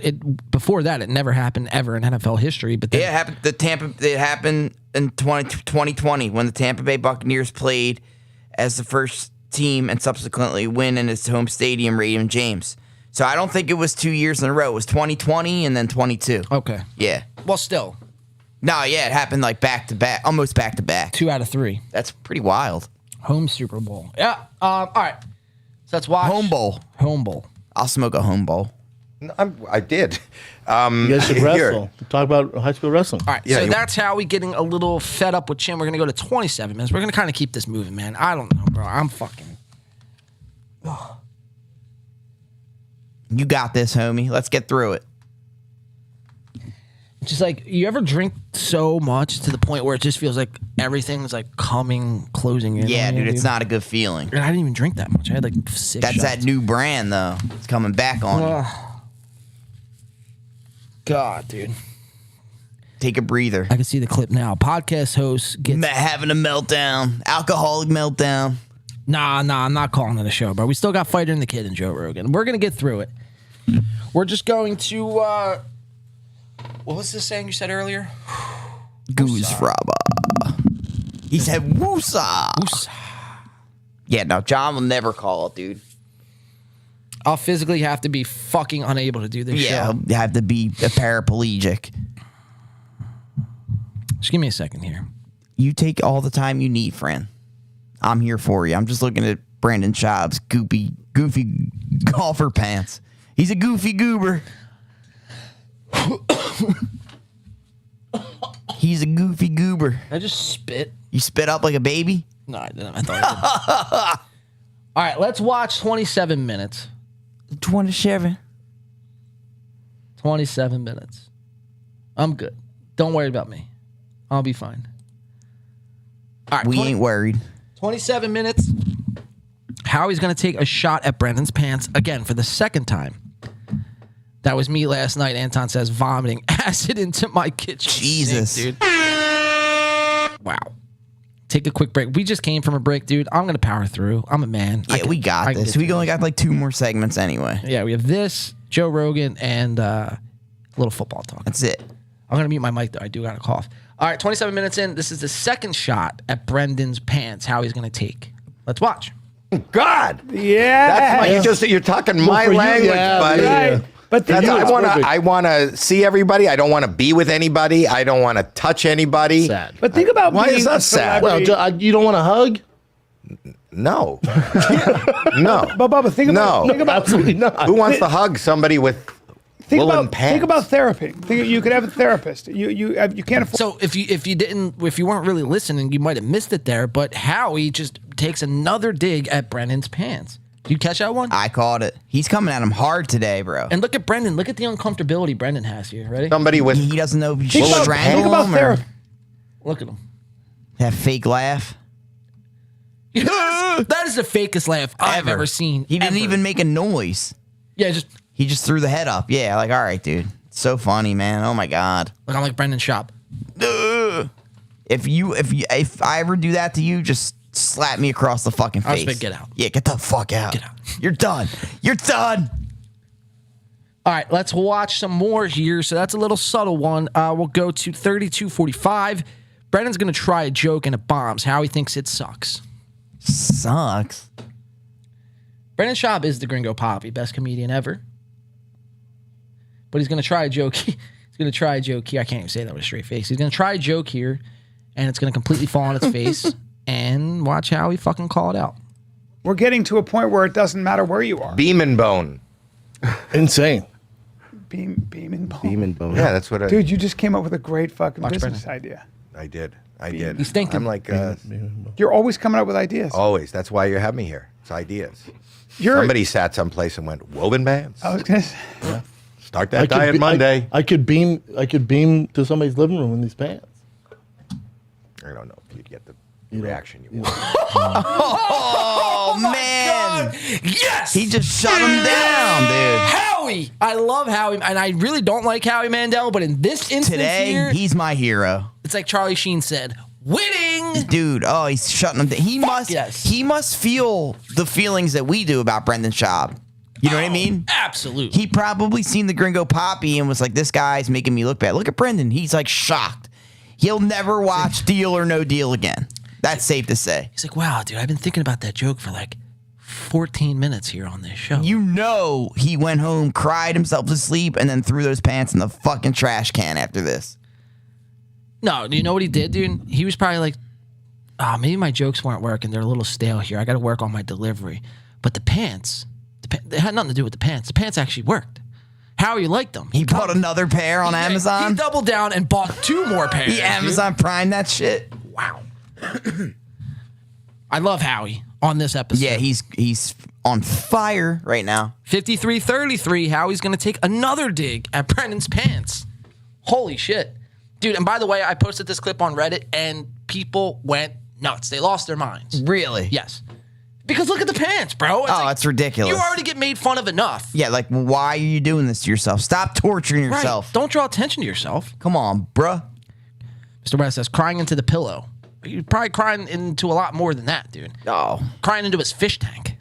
before that it never happened ever in NFL history. But then, it happened. It happened in 2020 when the Tampa Bay Buccaneers played as the first team and subsequently win in its home stadium, Raymond James. So I don't think it was 2 years in a row. It was 2020 and then 22. Okay. Yeah. Well, still. No, yeah, it happened like back to back, almost back to back. 2 out of 3. That's pretty wild. Home Super Bowl. Yeah. All right. So let's watch. Home Bowl. Home Bowl. I'll smoke a Home Bowl. No, I did. You guys should wrestle. Talk about high school wrestling. All right. So that's how we getting a little fed up with Chin. We're going to go to 27 minutes. We're going to kind of keep this moving, man. I don't know, bro. I'm fucking. You got this, homie. Let's get through it. Just like, you ever drink so much to the point where it just feels like everything's like closing in? Yeah, on you, dude, it's not a good feeling. And I didn't even drink that much. I had like 6 That's shots. that new brand, though. It's coming back on you. God, dude. Take a breather. I can see the clip now. Podcast host gets having a meltdown. Alcoholic meltdown. Nah, I'm not calling it a show, bro. We still got Fighter and the Kid and Joe Rogan. We're going to get through it. We're just going to, what was this saying you said earlier? Goose Rabba. He said woosah. Yeah, no, John will never call it, dude. I'll physically have to be fucking unable to do this show. Yeah, he'll have to be a paraplegic. Just give me a second here. You take all the time you need, friend. I'm here for you. I'm just looking at Brandon Schaub's goofy golfer pants. He's a goofy goober. He's a goofy goober. I just spit. You spit up like a baby? No, I didn't. I thought I did. All right, let's watch 27 minutes. 27 minutes. I'm good. Don't worry about me. I'll be fine. All right, we ain't worried. 27 minutes. Howie's going to take a shot at Brendan's pants again for the second time. That was me last night. Anton says vomiting acid into my kitchen. Jesus, sink, dude. Wow. Take a quick break. We just came from a break, dude. I'm going to power through. I'm a man. Yeah, we got this. We only got like 2 more segments anyway. Yeah, we have this, Joe Rogan, and a little football talk. That's it. I'm going to mute my mic, though. I do got a cough. All right, 27 minutes in. This is the second shot at Brendan's pants. Howie's going to take. Let's watch. God. Yeah. You're talking my language, buddy. Right. But I want to see everybody. I don't want to be with anybody. I don't want to touch anybody. Sad. But think about why being is that sad? Well, you don't want to hug? No. No. But Bubba, think about absolutely not. Who wants to hug somebody with woolen pants? Think about therapy. You could have a therapist. You can't afford. So if you weren't really listening, you might have missed it there. But Howie just takes another dig at Brendan's pants. Did you catch that one? I caught it. He's coming at him hard today, bro. And look at Brendan. Look at the uncomfortability Brendan has here. Ready? Somebody with he doesn't know if he should strangle him or look at him. That fake laugh. That is the fakest laugh I've ever seen. He didn't even make a noise. Yeah, he just threw the head up. Yeah, like, all right, dude. It's so funny, man. Oh my God. Look, I'm like Brendan Schaub. If I ever do that to you, just slap me across the fucking face. Get out. Yeah, get the fuck out. Get out. You're done. You're done. All right, let's watch some more here. So that's a little subtle one. We'll go to 32:45. Brennan's going to try a joke and it bombs. Howie thinks it sucks. Sucks. Brendan Schaub is the Gringo Poppy, best comedian ever. But he's going to try a joke. He's going to try a joke here. I can't even say that with a straight face. He's going to try a joke here, and it's going to completely fall on its face. And watch Howie fucking call it out. We're getting to a point where it doesn't matter where you are. Beam and bone. Insane. Beam and bone. Beam and bone. Yeah, that's what I... Dude, you just came up with a great fucking Watch business Brendan. idea. I did. He's thinking. I'm like... You're always coming up with ideas. always. That's why you have me here. It's ideas. You're- Somebody sat someplace and went, woven bands. I was gonna say, Start that diet Monday. I could beam to somebody's living room in these pants. I don't know if you'd get the reaction you want. Oh, man. God. Yes! He just shut him down, dude. Howie! I love Howie, and I really don't like Howie Mandel, but in this instance Today, here, he's my hero. it's like Charlie Sheen said, winning! Dude, he's shutting him down. He must feel the feelings that we do about Brendan Schaub. You know what I mean? Absolutely. He probably seen the Gringo Poppy and was like, this guy's making me look bad. Look at Brendan. He's like shocked. He'll never watch Deal or No Deal again. That's safe to say. He's like, wow, dude, I've been thinking about that joke for like 14 minutes here on this show. You know he went home, cried himself to sleep, and then threw those pants in the fucking trash can after this. No, do you know what he did, dude? He was probably like, maybe my jokes weren't working. They're a little stale here. I got to work on my delivery. But the pants, they had nothing to do with the pants. The pants actually worked. Howie liked them. He bought another pair on Amazon? He doubled down and bought 2 more pairs. He Amazon Primed that shit? Wow. I love Howie on this episode. Yeah, he's on fire right now. 53-33, Howie's going to take another dig at Brendan's pants. Holy shit. Dude, and by the way, I posted this clip on Reddit, and people went nuts. They lost their minds. Really? Yes. Because look at the pants, bro. It's ridiculous. You already get made fun of enough. Yeah, like, why are you doing this to yourself? Stop torturing yourself. Right. Don't draw attention to yourself. Come on, bruh. Mr. West says, crying into the pillow. You're probably crying into a lot more than that, dude. Oh. Crying into his fish tank.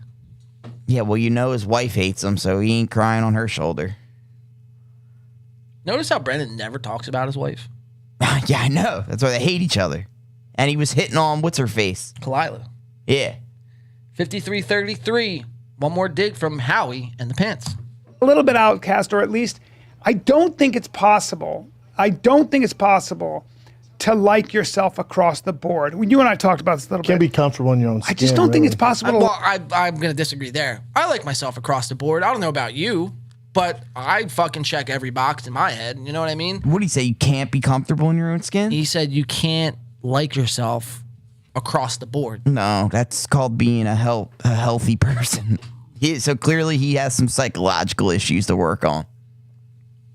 Yeah, well, you know his wife hates him, so he ain't crying on her shoulder. Notice how Brendan never talks about his wife? Yeah, I know. That's why they hate each other. And he was hitting on, what's her face? Kalila. Yeah. 53-33. One more dig from Howie and the pants. a little bit outcast, or at least I don't think it's possible. To like yourself across the board. When you and I talked about this a little bit. Can't be comfortable in your own skin. I just don't think it's possible. I'm going to disagree there. I like myself across the board. I don't know about you, but I fucking check every box in my head. You know what I mean? What did he say? You can't be comfortable in your own skin? He said you can't like yourself across the board. No, that's called being a healthy person. So clearly he has some psychological issues to work on.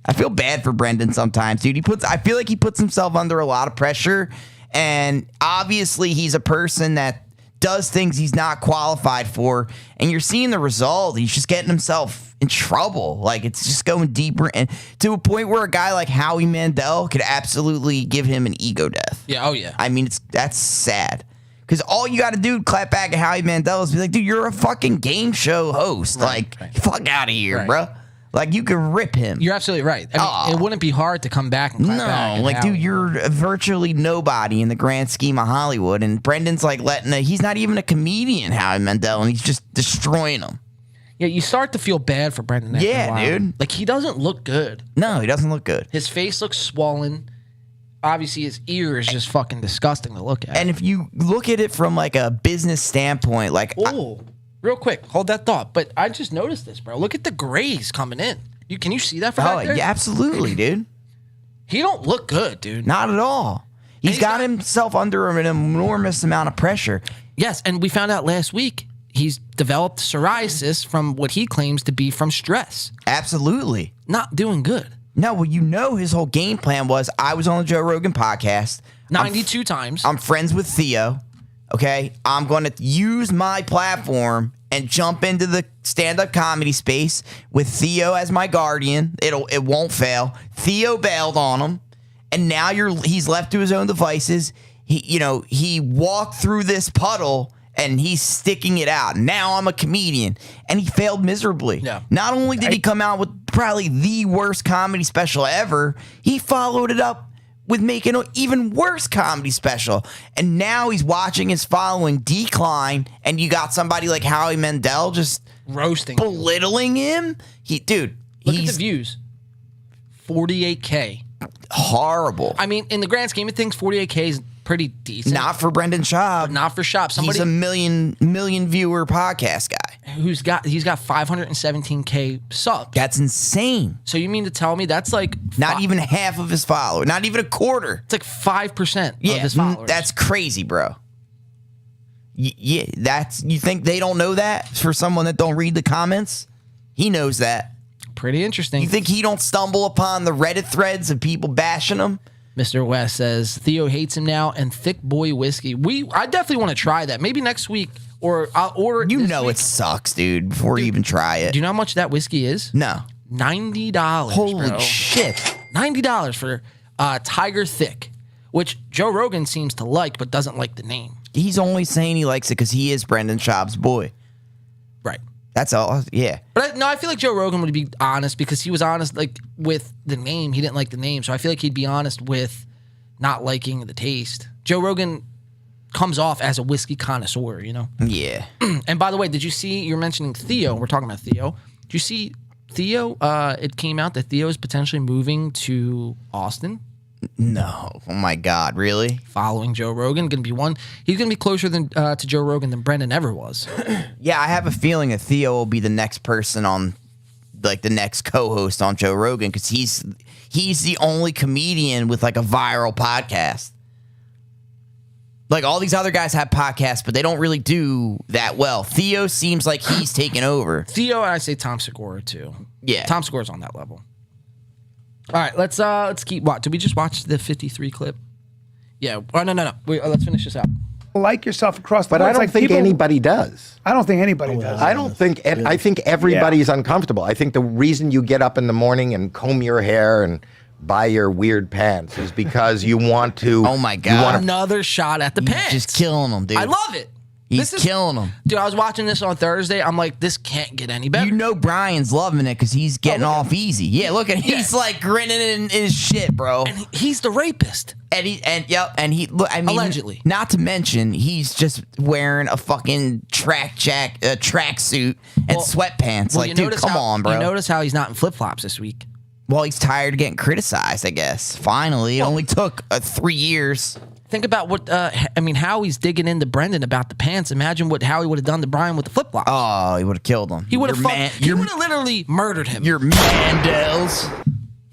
I feel bad for Brendan sometimes, dude. I feel like he puts himself under a lot of pressure, and obviously he's a person that does things he's not qualified for, and you're seeing the result. He's just getting himself in trouble. Like, it's just going deeper, and to a point where a guy like Howie Mandel could absolutely give him an ego death. Yeah, oh yeah. I mean, that's sad. Because all you got to do, clap back at Howie Mandel, is be like, dude, you're a fucking game show host. Right, fuck out of here, bro. Like, you could rip him. You're absolutely right. I mean, it wouldn't be hard to come back and clap back. No, like, dude, you're virtually nobody in the grand scheme of Hollywood. And Brendan's like he's not even a comedian, Howie Mandel, and he's just destroying him. Yeah, you start to feel bad for Brendan after a while. Dude. Like, he doesn't look good. No, he doesn't look good. His face looks swollen. Obviously, his ear is just fucking disgusting to look at. And if you look at it from, like, a business standpoint, like... Oh, real quick, hold that thought. But I just noticed this, bro. Look at the grays coming in. Can you see that from back there? Yeah, absolutely, dude. He don't look good, dude. Not at all. He's got himself under an enormous amount of pressure. Yes, and we found out last week he's developed psoriasis from what he claims to be from stress. Absolutely. Not doing good. No, well, you know his whole game plan was, I was on the Joe Rogan podcast. 92 times. I'm friends with Theo, okay? I'm going to use my platform and jump into the stand-up comedy space with Theo as my guardian. It won't fail. Theo bailed on him, and now he's left to his own devices. He walked through this puddle, and he's sticking it out. Now I'm a comedian, and he failed miserably. Yeah. Not only did he come out with probably the worst comedy special ever, he followed it up with making an even worse comedy special. And now he's watching his following decline, and you got somebody like Howie Mandel just roasting, belittling him. Look at the views. 48K. Horrible. I mean, in the grand scheme of things, 48K is pretty decent. Not for Brendan Schaub. But not for Schaub. He's a million viewer podcast guy. He's got 517K subs. That's insane. So you mean to tell me that's like not even half of his followers, not even a quarter. It's like 5% of his followers. That's crazy, bro. Yeah, you think they don't know that for someone that don't read the comments? He knows that. Pretty interesting. You think he don't stumble upon the Reddit threads of people bashing him? Mr. West says Theo hates him now and thick boy whiskey. I definitely want to try that. Maybe next week or I'll order it. You know it sucks, dude, before you even try it. Do you know how much that whiskey is? No. $90. Holy bro. shit. $90 for Tiger Thick, which Joe Rogan seems to like but doesn't like the name. He's only saying he likes it because he is Brendan Schaub's boy. Right. That's all. Yeah. But I feel like Joe Rogan would be honest because he was honest like with the name. He didn't like the name. So I feel like he'd be honest with not liking the taste. Joe Rogan comes off as a whiskey connoisseur, you know? Yeah. And by the way, did you see, you're mentioning Theo. We're talking about Theo. Did you see Theo? It came out that Theo is potentially moving to Austin. No. Oh my God. Really? Following Joe Rogan. He's going to be closer to Joe Rogan than Brendan ever was. Yeah, I have a feeling that Theo will be the next person on, like the next co-host on Joe Rogan because he's the only comedian with like a viral podcast. Like all these other guys have podcasts, but they don't really do that well. Theo seems like he's taken over. Theo, and I say Tom Segura too. Yeah. Tom Segura's on that level. All right, let's keep. What did we just watch the 53 clip? Yeah. Oh no. Let's finish this out. Like yourself across the But board. I don't It's like think people- anybody does. I don't think anybody does. I don't think. I think everybody's uncomfortable. I think the reason you get up in the morning and comb your hair and buy your weird pants is because you want to. Oh my God! Another shot at the pants. Just killing them, dude. I love it. He's killing them. Dude, I was watching this on Thursday. I'm like, this can't get any better. You know Brian's loving it because he's getting off easy. Yeah, look at he's like grinning in his shit, bro. And he's the rapist. And he look. I mean, allegedly. Not to mention, he's just wearing a fucking tracksuit and sweatpants. Well, like, dude, come on, bro. You notice how he's not in flip flops this week. Well, he's tired of getting criticized, I guess. Finally, it only took 3 years. Think about what Howie's digging into Brendan about the pants. Imagine what Howie would have done to Brian with the flip flops. Oh, he would have killed him. He would have literally murdered him. Your Mandels.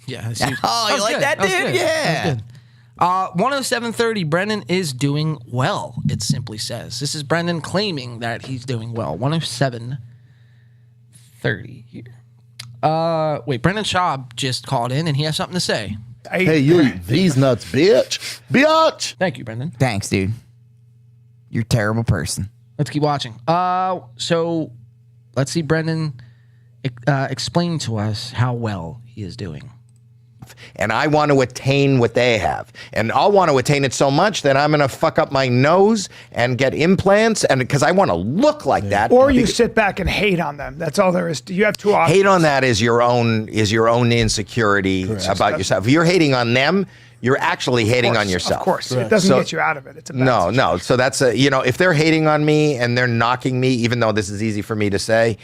Yeah. Oh, you like that, dude? Yeah. That was good. 107.30, Brendan is doing well, it simply says. This is Brendan claiming that he's doing well. 107.30 here. Wait, Brendan Schaub just called in and he has something to say. Hey, you eat these nuts, bitch. Bitch. Thank you, Brendan. Thanks, dude. You're a terrible person. Let's keep watching. So let's see Brendan explain to us how well he is doing. And I want to attain what they have. And I'll want to attain it so much that I'm going to fuck up my nose and get implants, and because I want to look like that. Or you sit back and hate on them. That's all there is. You have two options. Hate on that is your own insecurity about yourself. If you're hating on them, you're actually hating on yourself. Of course. It doesn't get you out of it. It's a bad No. So that's if they're hating on me and they're knocking me, even though this is easy for me to say,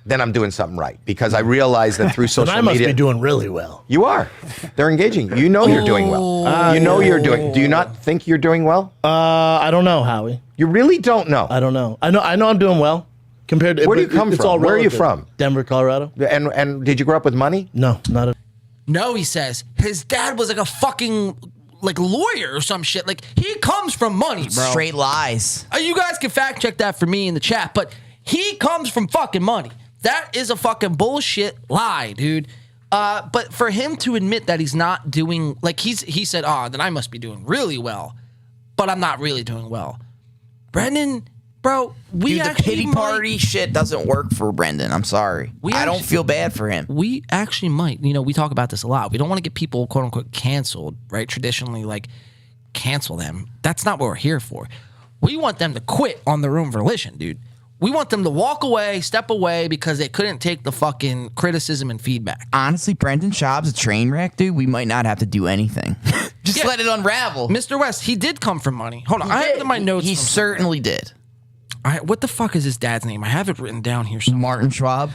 then I'm doing something right because I realize that through social I must media, be doing really well. You are. They're engaging. You know you're doing well. You know you're doing. Do you not think you're doing well? I don't know, Howie. You really don't know. I don't know. I know I'm doing well compared to. Where do you come from? Where are you from? Denver, Colorado. And did you grow up with money? No, not at. No, he says his dad was like a fucking lawyer or some shit. Like he comes from money, bro. Straight lies. You guys can fact check that for me in the chat, but he comes from fucking money. That is a fucking bullshit lie, dude. But for him to admit that he's not doing, he said, then I must be doing really well, but I'm not really doing well. Brendan, bro, the pity party shit doesn't work for Brendan. I'm sorry. I don't feel bad for him. We actually might. We talk about this a lot. We don't want to get people, quote unquote, canceled, right? Traditionally, cancel them. That's not what we're here for. We want them to quit on their own volition, dude. We want them to walk away, step away because they couldn't take the fucking criticism and feedback. Honestly, Brendan Schaub's a train wreck, dude. We might not have to do anything. Just let it unravel. Mr. West, he did come from money. Hold on, I have it in my notes. He certainly did. What the fuck is his dad's name? I have it written down here somewhere. Martin Schwab?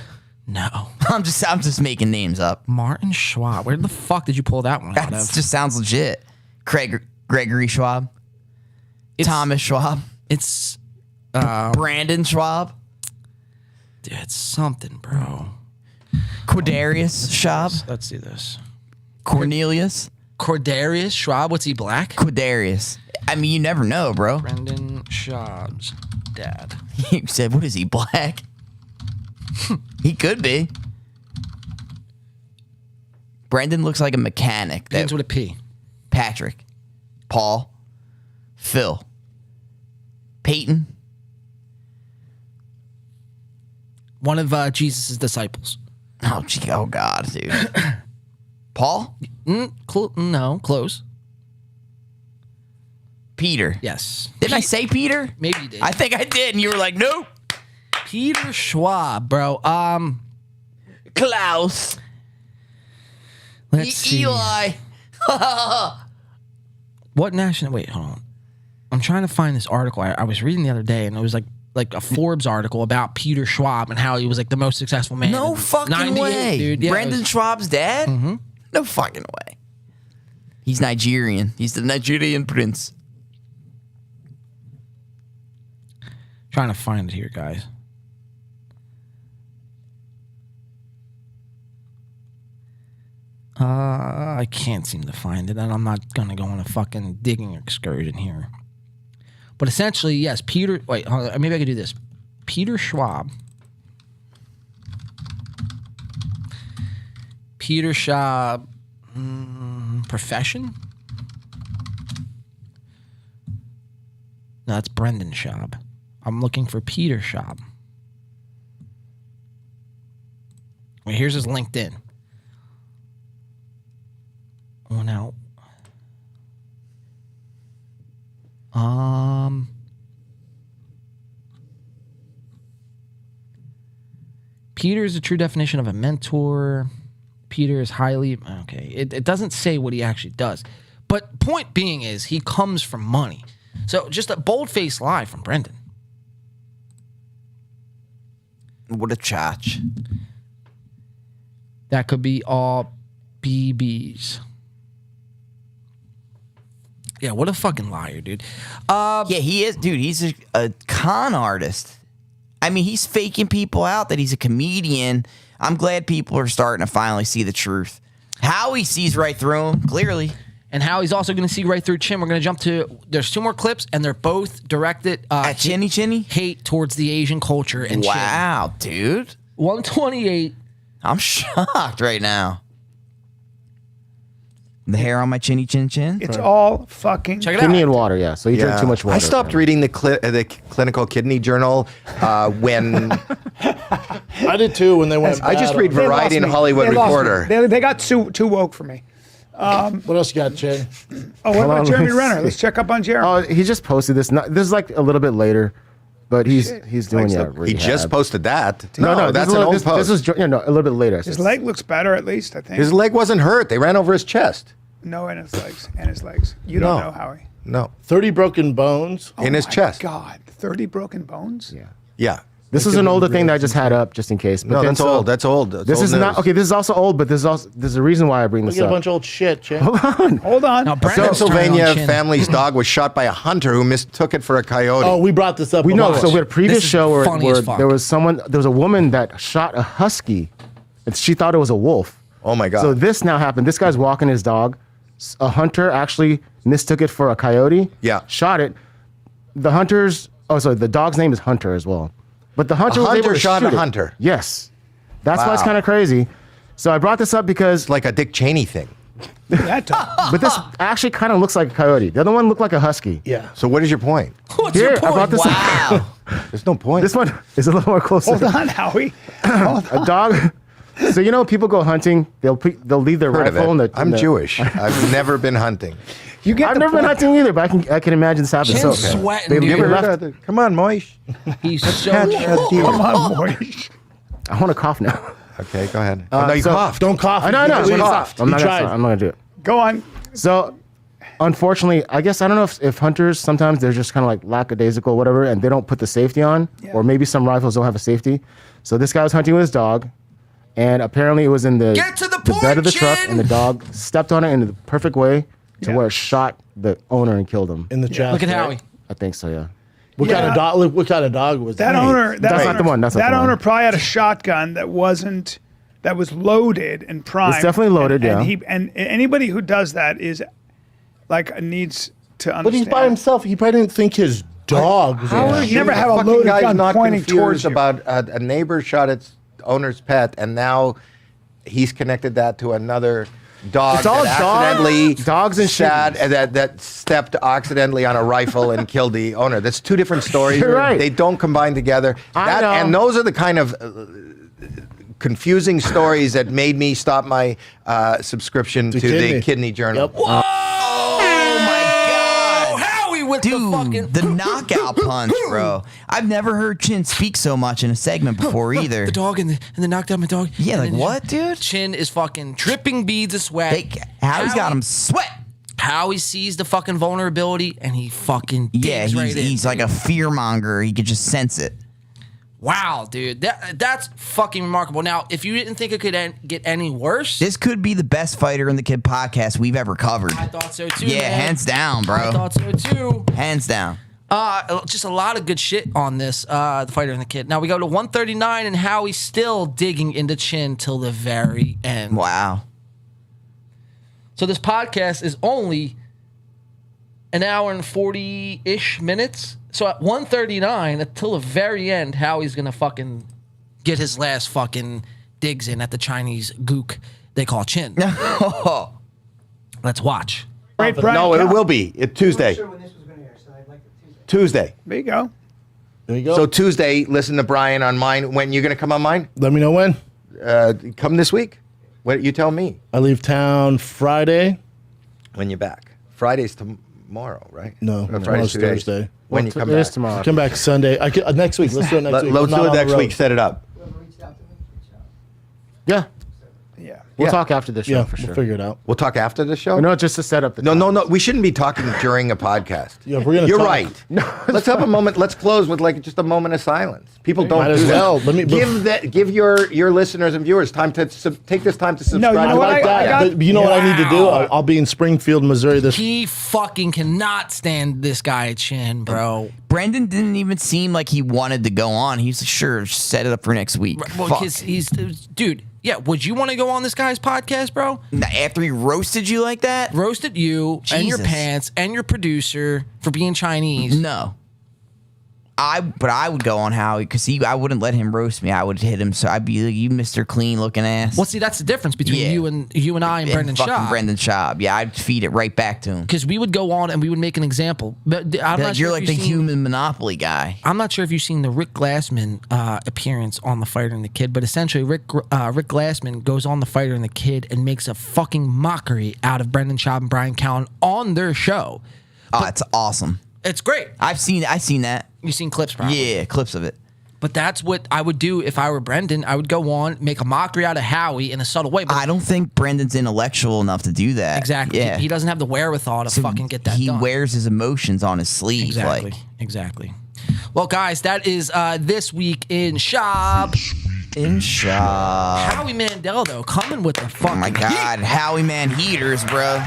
No. I'm just making names up. Martin Schwab. Where the fuck did you pull that one out That of? just sounds legit. Gregory Schwab. Thomas Schwab. It's Brandon Schwab. Dude, it's something, bro. Quadarius Schwab. Let's see this. Cornelius. Cordarius Schwab. What's he, black? Quadarius. I mean, you never know, bro. Brendan Schwab's dad. You said, what is he, black? He could be. Brendan looks like a mechanic. Begins with a P. Patrick. Paul. Phil. Peyton. One of Jesus' disciples. Oh, gee, oh God, dude. Paul? No, close. Peter. Yes. Didn't I say Peter? Maybe you did. I think I did, and you were like, nope. Peter Schwab, bro. Klaus. Let's see. Eli. What national? Wait, hold on. I'm trying to find this article I was reading the other day, and it was like a Forbes article about Peter Schwab and how he was like the most successful man. No fucking way, dude. Yeah, Brendan Schwab's dad? Mm-hmm. No fucking way. He's Nigerian. He's the Nigerian prince. Trying to find it here, guys. I can't seem to find it, and I'm not gonna go on a fucking digging excursion here. But essentially, yes, Peter. Wait, maybe I could do this. Peter Schwab. Peter Schwab. Profession? No, that's Brendan Schwab. I'm looking for Peter Schwab. Wait, here's his LinkedIn. Oh, now. Peter is the true definition of a mentor. Peter is highly... Okay, it doesn't say what he actually does. But point being is, he comes from money. So just a bold-faced lie from Brendan. What a chotch. That could be all BBs. Yeah, what a fucking liar, dude. Yeah, he is. Dude, he's a con artist. I mean, he's faking people out that he's a comedian. I'm glad people are starting to finally see the truth. Howie sees right through him, clearly. And Howie's also going to see right through Chin. We're going to jump to... There's 2 more clips, and they're both directed... At Chinny? Hate towards the Asian culture and wow, Chin. Dude. 128. I'm shocked right now. The hair on my chinny chin chin. It's all fucking. Check it Kidney out. and water, yeah. So you drink too much water. I stopped reading the clinical kidney journal when I did too when they went. I just read They lost Variety and me. Hollywood They lost Reporter. me. They got too woke for me. What else you got, Jay? Oh, what about Jeremy Renner? Let's check up on Jeremy. Oh, he just posted this. This is like a little bit later, but he's doing He just posted that. No, that's an old post. This was a little bit later. His leg looks better, at least, I think. His leg wasn't hurt. They ran over his chest. No, and his legs. And his legs. You don't know, Howie. No. 30 broken bones in his chest. God, 30 broken bones? Yeah. Yeah. This is an older thing that I just had up just in case. But No, then that's old. That's old. That's This old is not news. okay. This is also old, but there's a reason why I bring We this get a up. bunch of old shit, Jay. Hold on. Now, Pennsylvania family's dog was shot by a hunter who mistook it for a coyote. Oh, we brought this up. We a know. lot. So we had a previous This is show where funny as fuck. there was a woman that shot a husky, and she thought it was a wolf. Oh my God. So this now happened. This guy's walking his dog. A hunter actually mistook it for a coyote. Yeah. Shot it. The dog's name is Hunter as well. But the hunter A was able hunter to shot shoot a it. hunter. Yes. That's why it's Wow. kind of crazy. So I brought this up because like a Dick Cheney thing. but this actually kind of looks like a coyote. The other one looked like a husky. Yeah. So what is your point? What's Here, your point? I brought this Wow. There's no point. This one is a little more closer. Hold on, Howie. A dog. So people go hunting. They'll leave their Heard of rifle it. I'm Jewish. I've never been hunting. You get I've the never been point. hunting either, but I can imagine this happening. Chin's sweating, they've dude. left- Come on, Moish. He's so... Come on, Moish. I want to cough now. Okay, go ahead. No, you so- coughed. Don't cough. I know. You I'm coughed. not You tried. I'm not gonna do it. Go on. So unfortunately, I guess I don't know if hunters sometimes they're just kind of like lackadaisical, whatever, and they don't put the safety on, or maybe some rifles don't have a safety. So this guy was hunting with his dog, and apparently it was in the bed of the truck, and the dog stepped on it in the perfect way to where it shot the owner and killed him. In the chest. Look at Howie. I think so, yeah. What kind of dog? What kind of dog was that? Owner. That's not the one. That's not that the one. owner probably had a shotgun that was loaded and primed. It's definitely loaded, and anybody who does that is like needs to understand. But he's by himself. He probably didn't think his dog was. How you never have a Fucking loaded guy's gun not pointing towards confused you. about a neighbor shot its owner's pet, and now he's connected that to another dog It's all that accidentally dogs and shot, that stepped accidentally on a rifle and killed the owner. That's two different stories. You're right. They don't combine together. I know. And those are the kind of confusing stories that made me stop my subscription to the Kidney Journal. Oh with the knockout punch, bro. I've never heard Chin speak so much in a segment before either. The dog and the knocked out my dog. Yeah, And like then what, dude? Chin is fucking dripping beads of sweat. Howie's got him sweat. Howie sees the fucking vulnerability and he fucking digs right in. He's like a fear monger. He could just sense it. Wow, dude, that's fucking remarkable. Now, if you didn't think it could get any worse, this could be the best fighter in the Kid podcast we've ever covered. I thought so too. Yeah, man. hands down, bro. I thought so too. Hands down. Just a lot of good shit on this, the fighter and the kid. Now we go to 139, and Howie's still digging into Chin till the very end. Wow. So this podcast is only an hour and 40-ish minutes. So at 139, until the very end, Howie's gonna fucking get his last fucking digs in at the Chinese gook they call Chin. Let's watch. No, it will be. It's Tuesday. Tuesday. There you go. There you go. So Tuesday, listen to Brian on mine. When you're going to come on mine? Let me know when. Come this week. What you tell me? I leave town Friday. When you're back. Friday's tomorrow, right? No, Friday's tomorrow's 2 days. Thursday. When you come It back. is tomorrow. Come back Sunday. Next week. Let's do it next week. Let's I'm do not it on the next road. week. Set it up. Yeah. Yeah. We'll talk after the show Yeah, for sure. we'll figure it out. We'll talk after the show? No, just to set up the No. We shouldn't be talking during a podcast. Yeah, if we're gonna You're talk- right. Let's have a moment. Let's close with like just a moment of silence. People don't Might do as that. well. Let me- give your listeners and viewers time to take this time to subscribe. you know to what? the Like that. podcast. But you know what I need to do? Wow. I'll be in Springfield, Missouri this. He fucking cannot stand this guy Chin, bro. Brendan didn't even seem like he wanted to go on. He was like, sure, set it up for next week. Well, Fuck. because he's dude. Yeah, would you want to go on this guy's podcast, bro? After he roasted you like that? Roasted you and your Jesus. pants and your producer for being Chinese. No. But I would go on Howie because I wouldn't let him roast me. I would hit him, so I'd be like, you Mr. Clean looking ass. Well, see, that's the difference between you and I and Brendan fucking Schaub. Brendan Schaub. Yeah, I'd feed it right back to him. Because we would go on and we would make an example. But I'm not You're sure like if the you've seen- human monopoly guy. I'm not sure if you've seen the Rick Glassman appearance on The Fighter and the Kid, but essentially Rick Glassman goes on The Fighter and the Kid and makes a fucking mockery out of Brendan Schaub and Brian Callen on their show. Oh, it's awesome. It's great. I've seen that. You've seen clips, probably. Yeah, clips of it. But that's what I would do if I were Brendan. I would go on, make a mockery out of Howie in a subtle way. But I don't think Brendan's intellectual enough to do that. exactly. Yeah. He doesn't have the wherewithal to fucking get that He done. wears his emotions on his sleeve. Exactly. Like, Exactly. Well, guys, that is This Week in Shop. in shop. Howie Mandel, though, coming with the fucking Oh my God, Howie Man heaters, bro.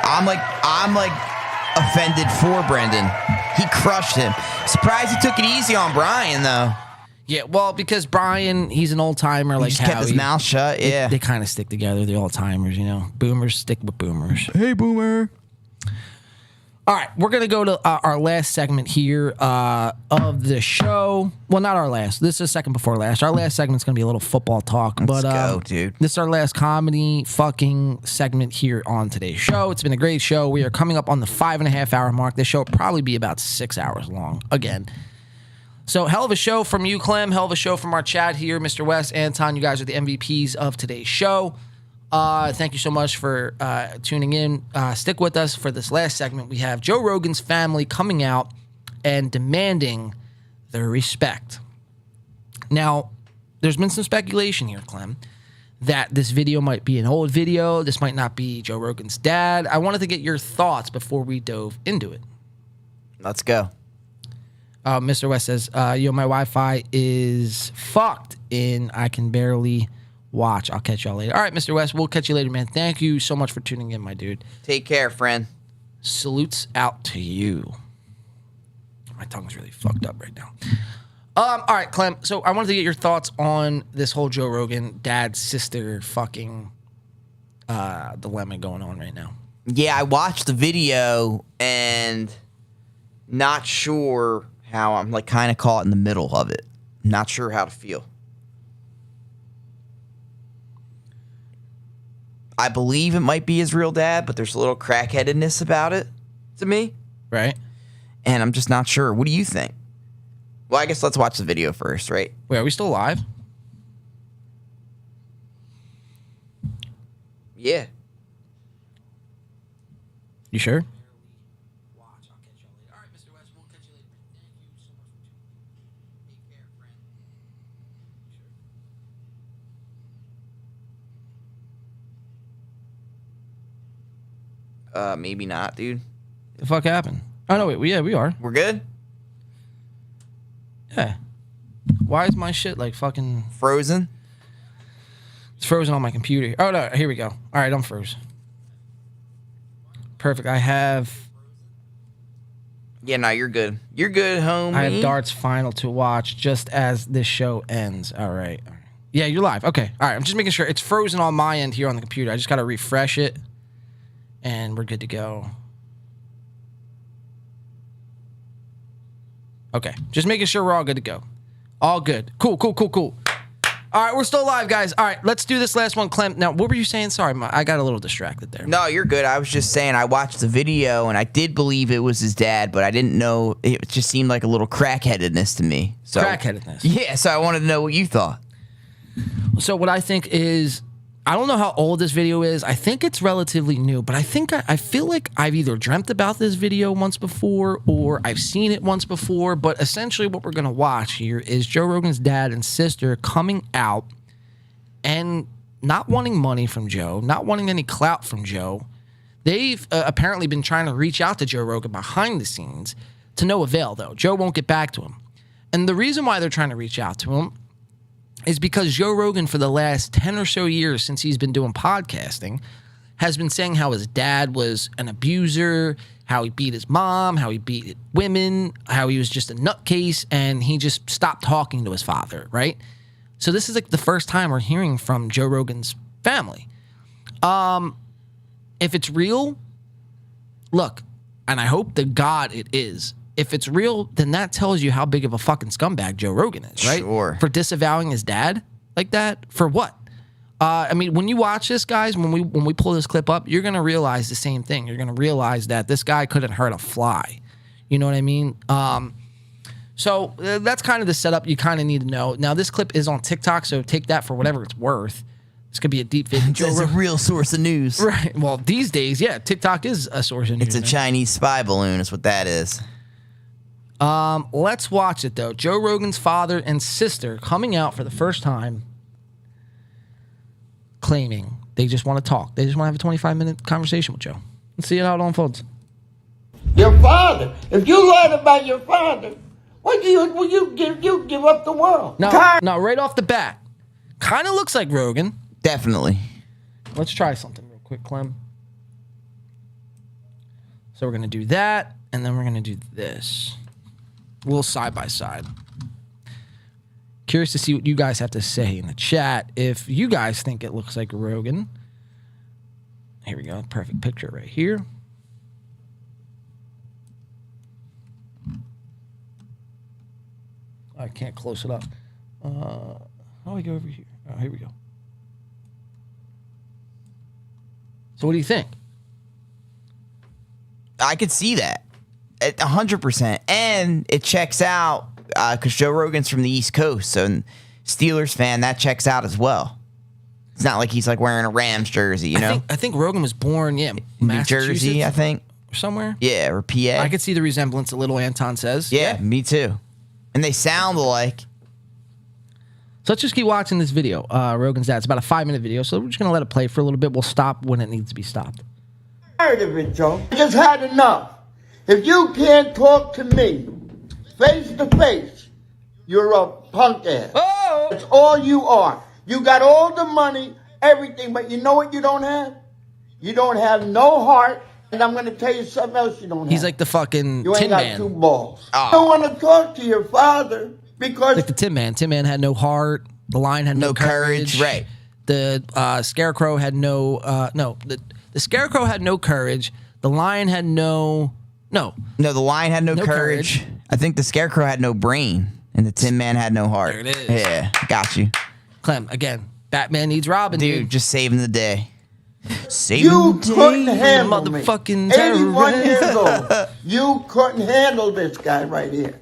I'm like offended for Brendan. He crushed him. Surprised he took it easy on Brian though. Yeah, well, because Brian, he's an old timer like just kept his Howie. mouth shut. Yeah, They kind of stick together, the old timers, you know. Boomers stick with boomers. Hey, boomer. All right, we're going to go to our last segment here of the show. Well, not our last. This is second before last. Our last segment's going to be a little football talk. Let's go, dude. This is our last comedy fucking segment here on today's show. It's been a great show. We are coming up on the 5.5 hour mark. This show will probably be about 6 hours long again. So, hell of a show from you, Clem. Hell of a show from our chat here. Mr. West, Anton, you guys are the MVPs of today's show. Thank you so much for tuning in. Stick with us for this last segment. We have Joe Rogan's family coming out and demanding their respect. Now, there's been some speculation here, Clem, that this video might be an old video. This might not be Joe Rogan's dad. I wanted to get your thoughts before we dove into it. Let's go. Mr. West says, yo, my Wi-Fi is fucked and I can barely watch. I'll catch y'all later. All right, Mr. West, we'll catch you later, man. Thank you so much for tuning in, my dude. Take care, friend. Salutes out to you. My tongue's really fucked up right now. All right, Clem. So I wanted to get your thoughts on this whole Joe Rogan dad-sister fucking dilemma going on right now. Yeah, I watched the video and not sure how. I'm like kind of caught in the middle of it. Not sure how to feel. I believe it might be his real dad, but there's a little crackheadedness about it to me. Right. And I'm just not sure. What do you think? Well, I guess let's watch the video first, right? Wait, are we still live? Yeah. You sure? Maybe not, dude. The fuck happened? Oh, no, wait. Yeah, we are. We're good? Yeah. Why is my shit like fucking frozen? It's frozen on my computer. Oh, no. Here we go. All right, I'm froze. Perfect. I have... Yeah, no, you're good. You're good, homie. I have Dart's final to watch just as this show ends. All right. Yeah, you're live. Okay. All right. I'm just making sure. It's frozen on my end here on the computer. I just got to refresh it. And we're good to go. Okay. Just making sure we're all good to go. All good. Cool. All right. We're still live, guys. All right. Let's do this last one, Clem. Now, what were you saying? Sorry, I got a little distracted there. No, you're good. I was just saying I watched the video, and I did believe it was his dad, but I didn't know. It just seemed like a little crackheadedness to me. So, crackheadedness. Yeah, so I wanted to know what you thought. So what I think is... I don't know how old this video is. I think it's relatively new, but I feel like I've either dreamt about this video once before or I've seen it once before. But essentially what we're going to watch here is Joe Rogan's dad and sister coming out and not wanting money from Joe, not wanting any clout from Joe. They've apparently been trying to reach out to Joe Rogan behind the scenes to no avail, though. Joe won't get back to him. And the reason why they're trying to reach out to him is because Joe Rogan, for the last 10 or so years since he's been doing podcasting, has been saying how his dad was an abuser, how he beat his mom, how he beat women, how he was just a nutcase, and he just stopped talking to his father, right? So this is like the first time we're hearing from Joe Rogan's family. If it's real, look, and I hope to God it is, if it's real, then that tells you how big of a fucking scumbag Joe Rogan is, right? Sure. For disavowing his dad like that? For what? I mean, when you watch this, guys, when we pull this clip up, you're going to realize the same thing. You're going to realize that this guy couldn't hurt a fly. You know what I mean? So that's kind of the setup you kind of need to know. Now, this clip is on TikTok, so take that for whatever it's worth. This could be a deep fake. It's a real source of news. Right. Well, these days, yeah, TikTok is a source of news. It's a Chinese spy balloon is what that is. Let's watch it, though. Joe Rogan's father and sister coming out for the first time claiming they just want to talk. They just want to have a 25-minute conversation with Joe. Let's see how it unfolds. Your father. If you lied about your father, what do you give up the world? Now, right off the bat, kind of looks like Rogan. Definitely. Let's try something real quick, Clem. So we're going to do that, and then we're going to do this. A little side by side. Curious to see what you guys have to say in the chat. If you guys think it looks like Rogan. Here we go. Perfect picture right here. I can't close it up. How do I go over here? Oh, here we go. So what do you think? I could see that. 100%. And it checks out because Joe Rogan's from the East Coast. So Steelers fan, that checks out as well. It's not like he's like wearing a Rams jersey, you know? I think Rogan was born, New Jersey, I think. Somewhere? Yeah, or PA. I could see the resemblance a little, Anton says. Yeah, me too. And they sound alike. So let's just keep watching this video. Rogan's dad. It's about a 5-minute video, so we're just gonna let it play for a little bit. We'll stop when it needs to be stopped. Tired of it, Joe. I just had enough. If you can't talk to me face to face, you're a punk ass. Oh! That's all you are. You got all the money, everything, but you know what you don't have? You don't have no heart, and I'm going to tell you something else you don't have. He's like the fucking You ain't Tin got Man. 2 balls. I don't want to talk to your father because... Like the Tin Man. Tin Man had no heart. The Lion had no courage. Right. The Scarecrow had no... The Scarecrow had no courage. The Lion had no... No, the Lion had no courage. I think the Scarecrow had no brain, and the Tin Man had no heart. There it is. Yeah, got you. Clem, again, Batman needs Robin, dude. Just saving the day. You couldn't handle motherfucking me. 81 years old. You couldn't handle this guy right here.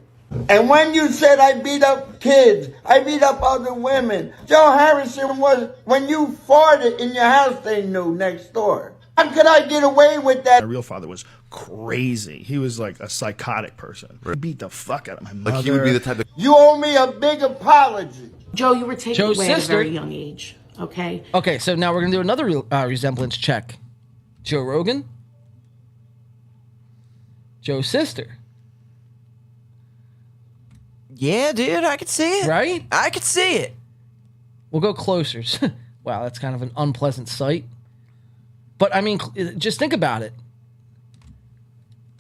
And when you said I beat up kids, I beat up other women, Joe Harrison was, when you farted in your house, they knew next door. How could I get away with that? My real father was crazy. He was like a psychotic person. He beat the fuck out of my mother. Like he would be the type of... You owe me a big apology. Joe, you were taken Joe's away at a sister. very young age, okay? Okay, so now we're going to do another resemblance check. Joe Rogan. Joe's sister. Yeah, dude, I could see it. Right? I could see it. We'll go closer. Wow, that's kind of an unpleasant sight. But, I mean, just think about it.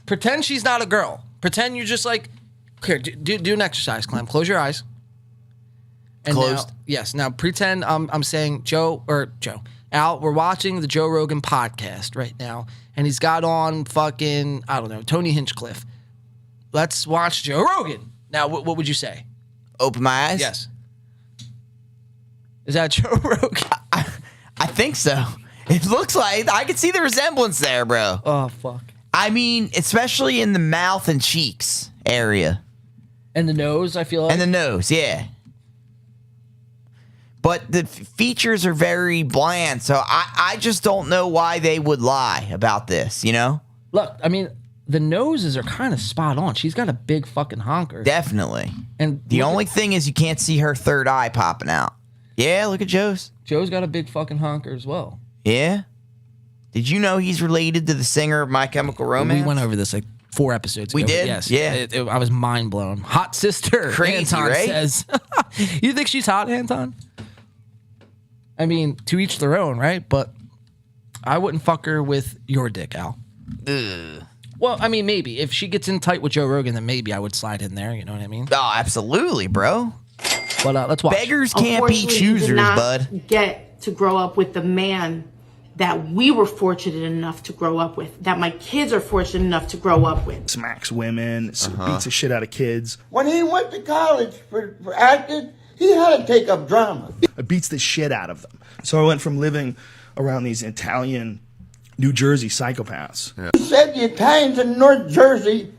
Pretend she's not a girl. Pretend you're just like... Here, do an exercise, Clem. Close your eyes. And Closed? Now, yes. Now, pretend I'm saying Al, we're watching the Joe Rogan podcast right now. And he's got on fucking, I don't know, Tony Hinchcliffe. Let's watch Joe Rogan. Now, what would you say? Open my eyes? Yes. Is that Joe Rogan? I think so. It looks like I could see the resemblance there, bro. Oh, fuck. I mean, especially in the mouth and cheeks area. And the nose, I feel like. And the nose, yeah. But the features are very bland, so I just don't know why they would lie about this, you know? Look, I mean, the noses are kind of spot on. She's got a big fucking honker. Definitely. And the only thing is you can't see her third eye popping out. Yeah, look at Joe's. Joe's got a big fucking honker as well. Yeah? Did you know he's related to the singer of My Chemical Romance? We went over this like 4 episodes ago. We did? Yes. Yeah. I was mind blown. Hot sister. Crazy, Anton right? says. You think she's hot, Anton? I mean, to each their own, right? But I wouldn't fuck her with your dick, Al. Ugh. Well, I mean, maybe. If she gets in tight with Joe Rogan, then maybe I would slide in there. You know what I mean? Oh, absolutely, bro. But let's watch. Beggars can't be Unfortunately, you did choosers, not bud. Get to grow up with the man that we were fortunate enough to grow up with, that my kids are fortunate enough to grow up with. Smacks women, beats the shit out of kids. When he went to college for acting, he had to take up drama. Beats the shit out of them. So I went from living around these Italian, New Jersey psychopaths. You said the Italians in North Jersey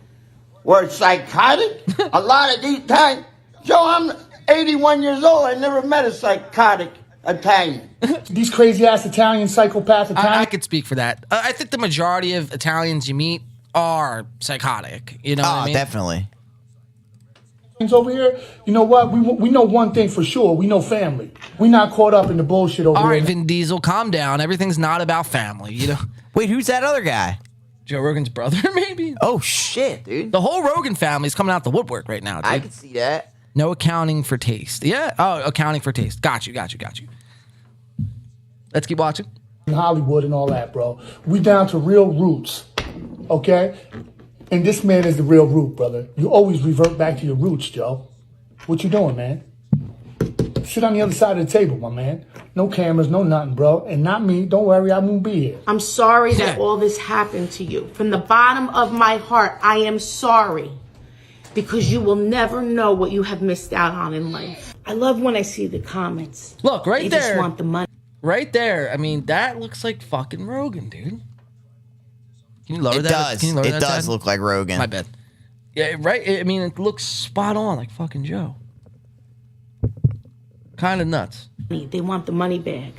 were psychotic? A lot of these Italians. Joe, I'm 81 years old. I never met a psychotic Italian. These crazy ass Italian psychopath Italians. I could speak for that. I think the majority of Italians you meet are psychotic. You know what I mean? Definitely. Over here, you know what? We know one thing for sure. We know family. We not caught up in the bullshit over All here. right, Vin Diesel, calm down. Everything's not about family. You know. Wait, who's that other guy? Joe Rogan's brother, maybe. Oh shit, dude. The whole Rogan family's coming out the woodwork right now, dude. I can see that. No accounting for taste. Yeah. Oh, accounting for taste. Got you. Let's keep watching. In Hollywood and all that, bro. We down to real roots, okay? And this man is the real root, brother. You always revert back to your roots, Joe. What you doing, man? Sit on the other side of the table, my man. No cameras, no nothing, bro. And not me. Don't worry, I won't be here. I'm sorry that all this happened to you. From the bottom of my heart, I am sorry. Because you will never know what you have missed out on in life. I love when I see the comments. Look, right they there. They just want the money. Right there. I mean, that looks like fucking Rogan, dude. Can you lower It that? does. Can you lower It that does side? look like Rogan. My bad. Yeah, right. I mean, it looks spot on, like fucking Joe. Kind of nuts. They want the money bag.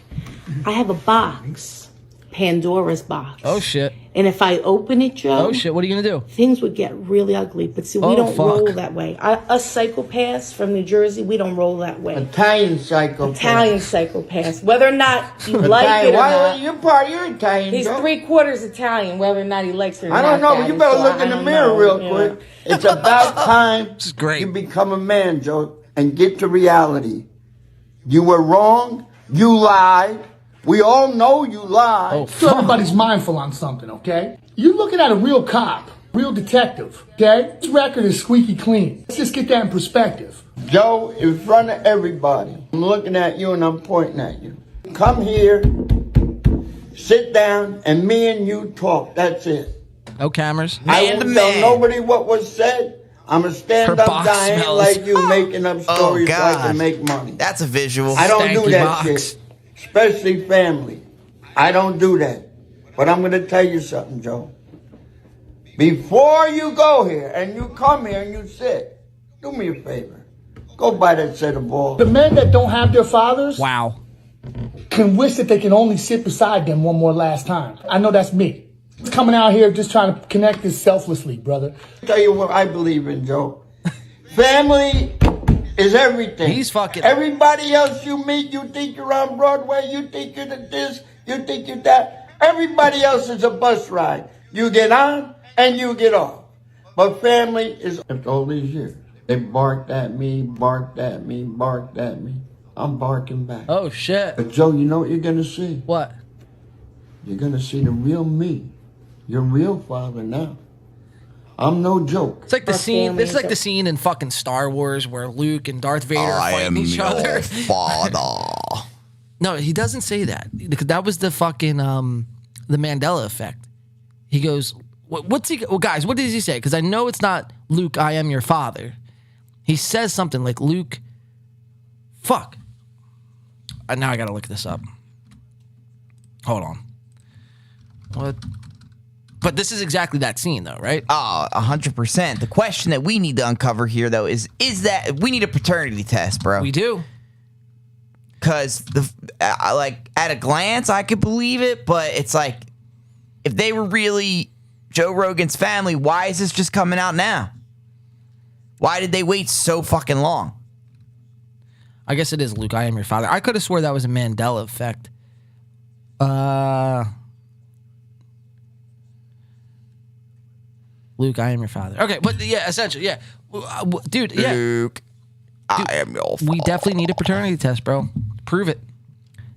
I have a box Pandora's box. Oh shit. And if I open it, Joe. Oh shit. What are you gonna do? Things would get really ugly. But see, we don't roll that way. Us psychopaths from New Jersey, we don't roll that way. Italian psychopath. Italian psychopaths. Whether or not you like it or not. You're Italian. He's Joe. 3/4 Italian. Whether or not he likes it or not. I don't know, but you better look in the mirror real quick. It's about time you become a man, Joe, and get to reality. You were wrong. You lied. We all know you lied. So everybody's mindful on something, okay? You're looking at a real cop, real detective, okay? His record is squeaky clean. Let's just get that in perspective. Joe, in front of everybody, I'm looking at you and I'm pointing at you. Come here, sit down, and me and you talk. That's it. No cameras. I won't tell nobody what was said. I'm a stand-up guy, ain't like you making up stories so I can make money. That's a visual. I don't do that shit. Especially family. I don't do that. But I'm going to tell you something, Joe. Before you go here and you come here and you sit, do me a favor. Go buy that set of balls. The men that don't have their fathers can wish that they can only sit beside them one more last time. I know that's me. Coming out here just trying to connect this selflessly, brother. I'll tell you what I believe in, Joe. Family is everything. He's fucking. Everybody else you meet, you think you're on Broadway, you think you're this, you think you're that. Everybody else is a bus ride. You get on and you get off. But family is, after all these years, they barked at me, barked at me, barked at me. I'm barking back. Oh, shit. But Joe, you know what you're going to see? What? You're going to see the real me. Your real father now. I'm no joke. It's like the scene. This is like the scene in fucking Star Wars where Luke and Darth Vader are fighting each other. Father. No, he doesn't say that because that was the fucking the Mandela effect. He goes, "What's he? Well, guys, what does he say? Because I know it's not Luke. I am your father." He says something like Luke. Fuck. Now I gotta look this up. Hold on. What? But this is exactly that scene, though, right? Oh, 100%. The question that we need to uncover here, though, is that we need a paternity test, bro. We do. Because, like, at a glance, I could believe it, but it's like, if they were really Joe Rogan's family, why is this just coming out now? Why did they wait so fucking long? I guess it is Luke, I am your father. I could have swore that was a Mandela effect. Luke, I am your father. Okay, but yeah, essentially, yeah. Dude, yeah. Luke, I am your father. We definitely need a paternity test, bro. Prove it.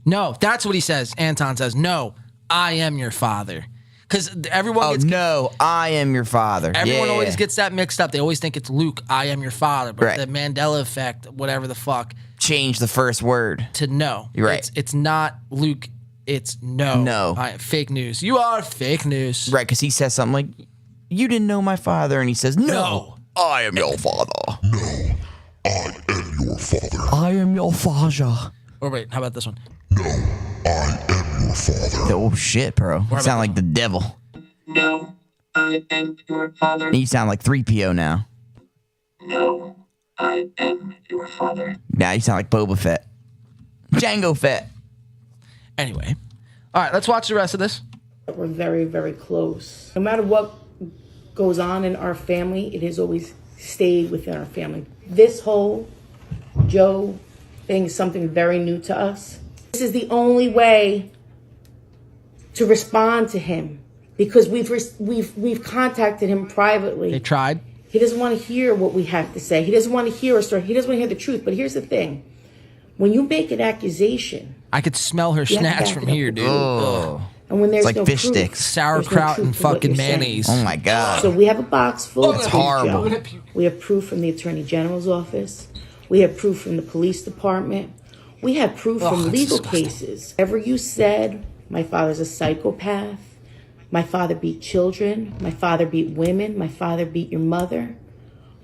No, that's what he says. Anton says, no, I am your father. Because everyone gets... no, I am your father. Everyone always gets that mixed up. They always think it's Luke, I am your father. But the Mandela effect, whatever the fuck... Change the first word. To no. You're right. It's not Luke, it's no. No. Fake news. You are fake news. Right, because he says something like, you didn't know my father. And he says, no, I am your father. No, I am your father. I am your father. Or wait, how about this one? No, I am your father. Oh, shit, bro. You sound like the devil. No, I am your father. You sound like 3PO now. No, I am your father. Now you sound like Boba Fett. Jango Fett. Anyway. All right, let's watch the rest of this. We're very, very close. No matter what goes on in our family, it has always stayed within our family. This whole Joe thing is something very new to us. This is the only way to respond to him because we've contacted him privately. They tried. He doesn't want to hear what we have to say. He doesn't want to hear a story. He doesn't want to hear the truth. But here's the thing. When you make an accusation... I could smell her snatch from here, dude. Oh. And when there's it's like no fish proof, sticks. Sauerkraut and fucking mayonnaise. Oh, my God. So we have a box full of That's proof, horrible. Joe. We have proof from the Attorney General's office. We have proof from the police department. We have proof from legal cases. Whatever you said, my father's a psychopath. My father beat children. My father beat women. My father beat your mother.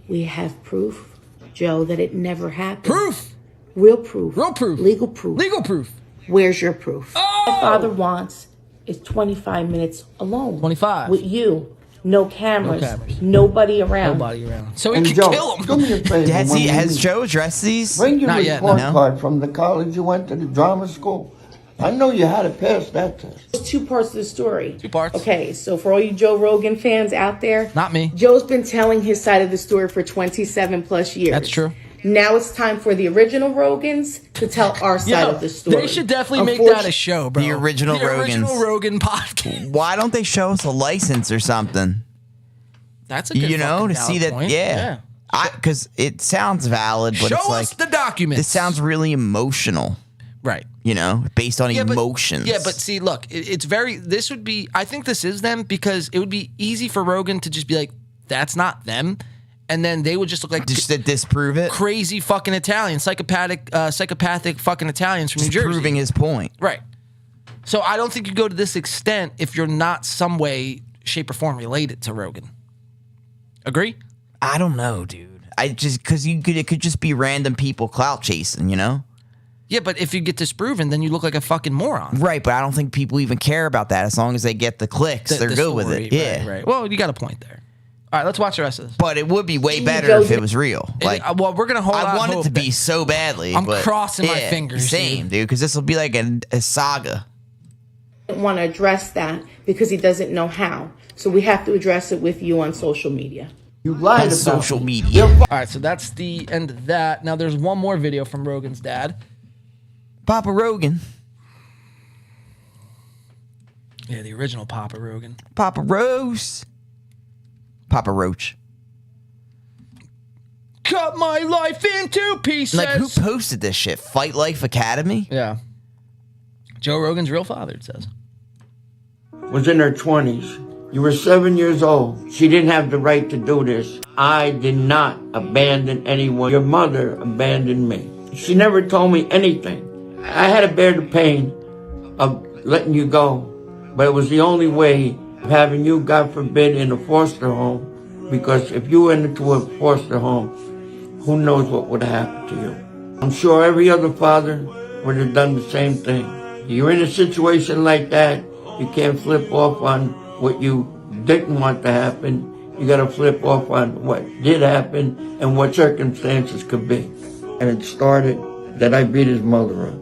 We have proof, Joe, that it never happened. Proof! Real proof. Real proof. Legal proof. Legal proof. Where's your proof? Oh! My father wants is 25 minutes alone. 25. With you. No cameras. No cameras. Nobody around. Nobody around. So he And can Joe, kill him. do me a favor. Has Joe addressed these? Bring your Not yet, report no. card from the college you went to, the drama school. I know you had to pass that test. There's two parts of the story. Two parts. Okay, so for all you Joe Rogan fans out there, not me. Joe's been telling his side of the story for 27 plus years. That's true. Now it's time for the original Rogans to tell our side of the story. They should definitely make that a show, bro. The original Rogans. Rogan podcast. Why don't they show us a license or something? That's a good to see that. point. Yeah. Because it sounds valid, but Show it's like us the documents. This sounds really emotional. Right. Based on emotions. But see, look, it's very, this would be, I think this is them because it would be easy for Rogan to just be like, that's not them. And then they would just look like just to disprove it. Crazy fucking Italians, psychopathic fucking Italians from New Jersey. Proving his point. Right. So I don't think you go to this extent if you're not some way, shape, or form related to Rogan. Agree? I don't know, dude. Because it could just be random people clout chasing, Yeah, but if you get disproven, then you look like a fucking moron. Right, but I don't think people even care about that. As long as they get the clicks, they're good with it. Yeah. Right. Well, you got a point there. All right, let's watch the rest of this. But it would be way better if it was real. Well, we're gonna hold. I want it to be so badly. I'm crossing my fingers. Same, dude, because this will be like a saga. I don't want to address that because he doesn't know how. So we have to address it with you on social media. You lied about social media. All right, so that's the end of that. Now there's one more video from Rogan's dad, Papa Rogan. Yeah, the original Papa Rogan. Papa Rose. Papa Roach. Cut my life into pieces. Like, who posted this shit? Fight Life Academy? Yeah. Joe Rogan's real father, it says. Was in her 20s. You were 7 years old. She didn't have the right to do this. I did not abandon anyone. Your mother abandoned me. She never told me anything. I had to bear the pain of letting you go, but it was the only way of having you, God forbid, in a foster home, because if you went into a foster home, who knows what would have happened to you. I'm sure every other father would have done the same thing. You're in a situation like that, you can't flip off on what you didn't want to happen. You got to flip off on what did happen and what circumstances could be. And it started that I beat his mother up.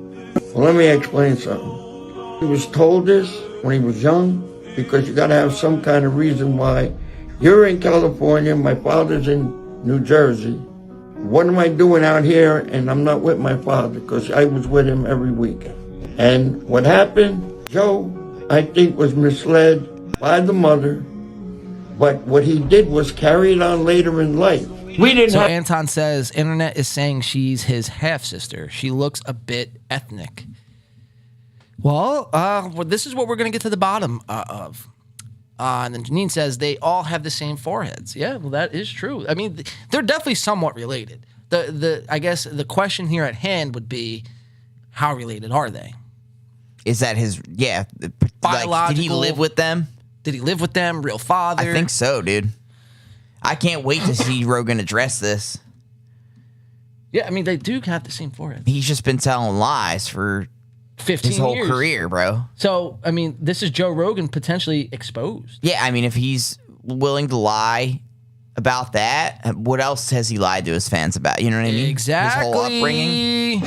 Well, let me explain something. He was told this when he was young, because you got to have some kind of reason why. You're in California, my father's in New Jersey. What am I doing out here and I'm not with my father? Because I was with him every weekend. And what happened, Joe, I think, was misled by the mother, but what he did was carry it on later in life. We didn't So have... Anton says, internet is saying she's his half-sister. She looks a bit ethnic. Well, this is what we're going to get to the bottom of. And then Janine says, they all have the same foreheads. Yeah, well, that is true. I mean, they're definitely somewhat related. I guess the question here at hand would be, how related are they? Is that his, like, did he live with them? Did he live with them? Real father? I think so, dude. I can't wait to see Rogan address this. Yeah, I mean, they do have the same forehead. He's just been telling lies for 15 his whole years. career, bro. So, I mean, this is Joe Rogan potentially exposed. Yeah, I mean, if he's willing to lie about that, what else has he lied to his fans about? You know what I mean? Exactly. His whole upbringing.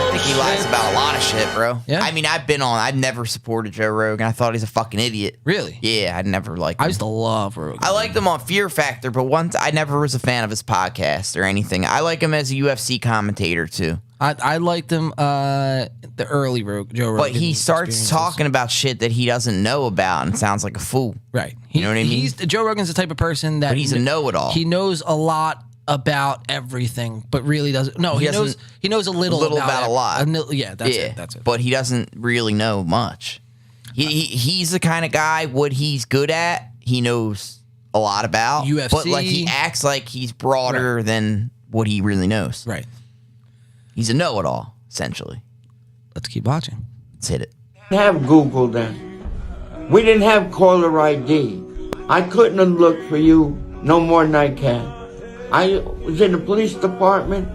I think he lies about a lot of shit, bro. Yeah. I mean, I've never supported Joe Rogan. I thought he's a fucking idiot. Really? Yeah, I never liked him. I used to love Rogan. I liked him on Fear Factor, but I never was a fan of his podcast or anything. I like him as a UFC commentator, too. I liked him the early Joe Rogan. But he starts talking about shit that he doesn't know about and sounds like a fool. Right. You know what I mean? Joe Rogan's the type of person that... But he's a know-it-all. He knows a lot about everything, but really doesn't... No, he knows a little about a lot. That's it. But he doesn't really know much. He's the kind of guy, what he's good at, he knows a lot about. UFC. But like he acts like he's broader than what he really knows. Right. He's a know-it-all, essentially. Let's keep watching. Let's hit it. We didn't have Google then. We didn't have caller ID. I couldn't have looked for you no more than I can. I was in the police department.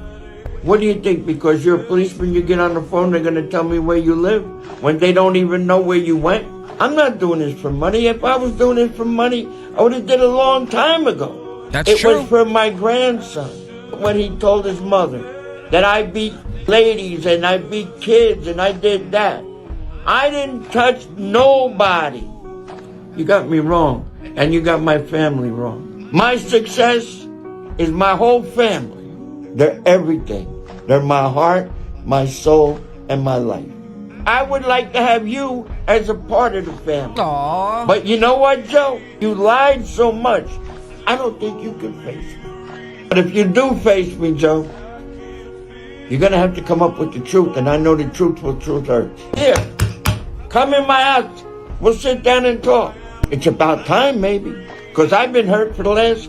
What do you think? Because you're a policeman, you get on the phone, they're going to tell me where you live when they don't even know where you went? I'm not doing this for money. If I was doing it for money, I would have did it a long time ago. That's true. It was for my grandson when he told his mother, that I beat ladies and I beat kids and I did that. I didn't touch nobody. You got me wrong, and you got my family wrong. My success is my whole family. They're everything. They're my heart, my soul, and my life. I would like to have you as a part of the family. Aww. But you know what, Joe? You lied so much, I don't think you can face me. But if you do face me, Joe, you're going to have to come up with the truth, and I know the truth will truth hurts. Here, come in my house. We'll sit down and talk. It's about time, maybe, because I've been hurt for the last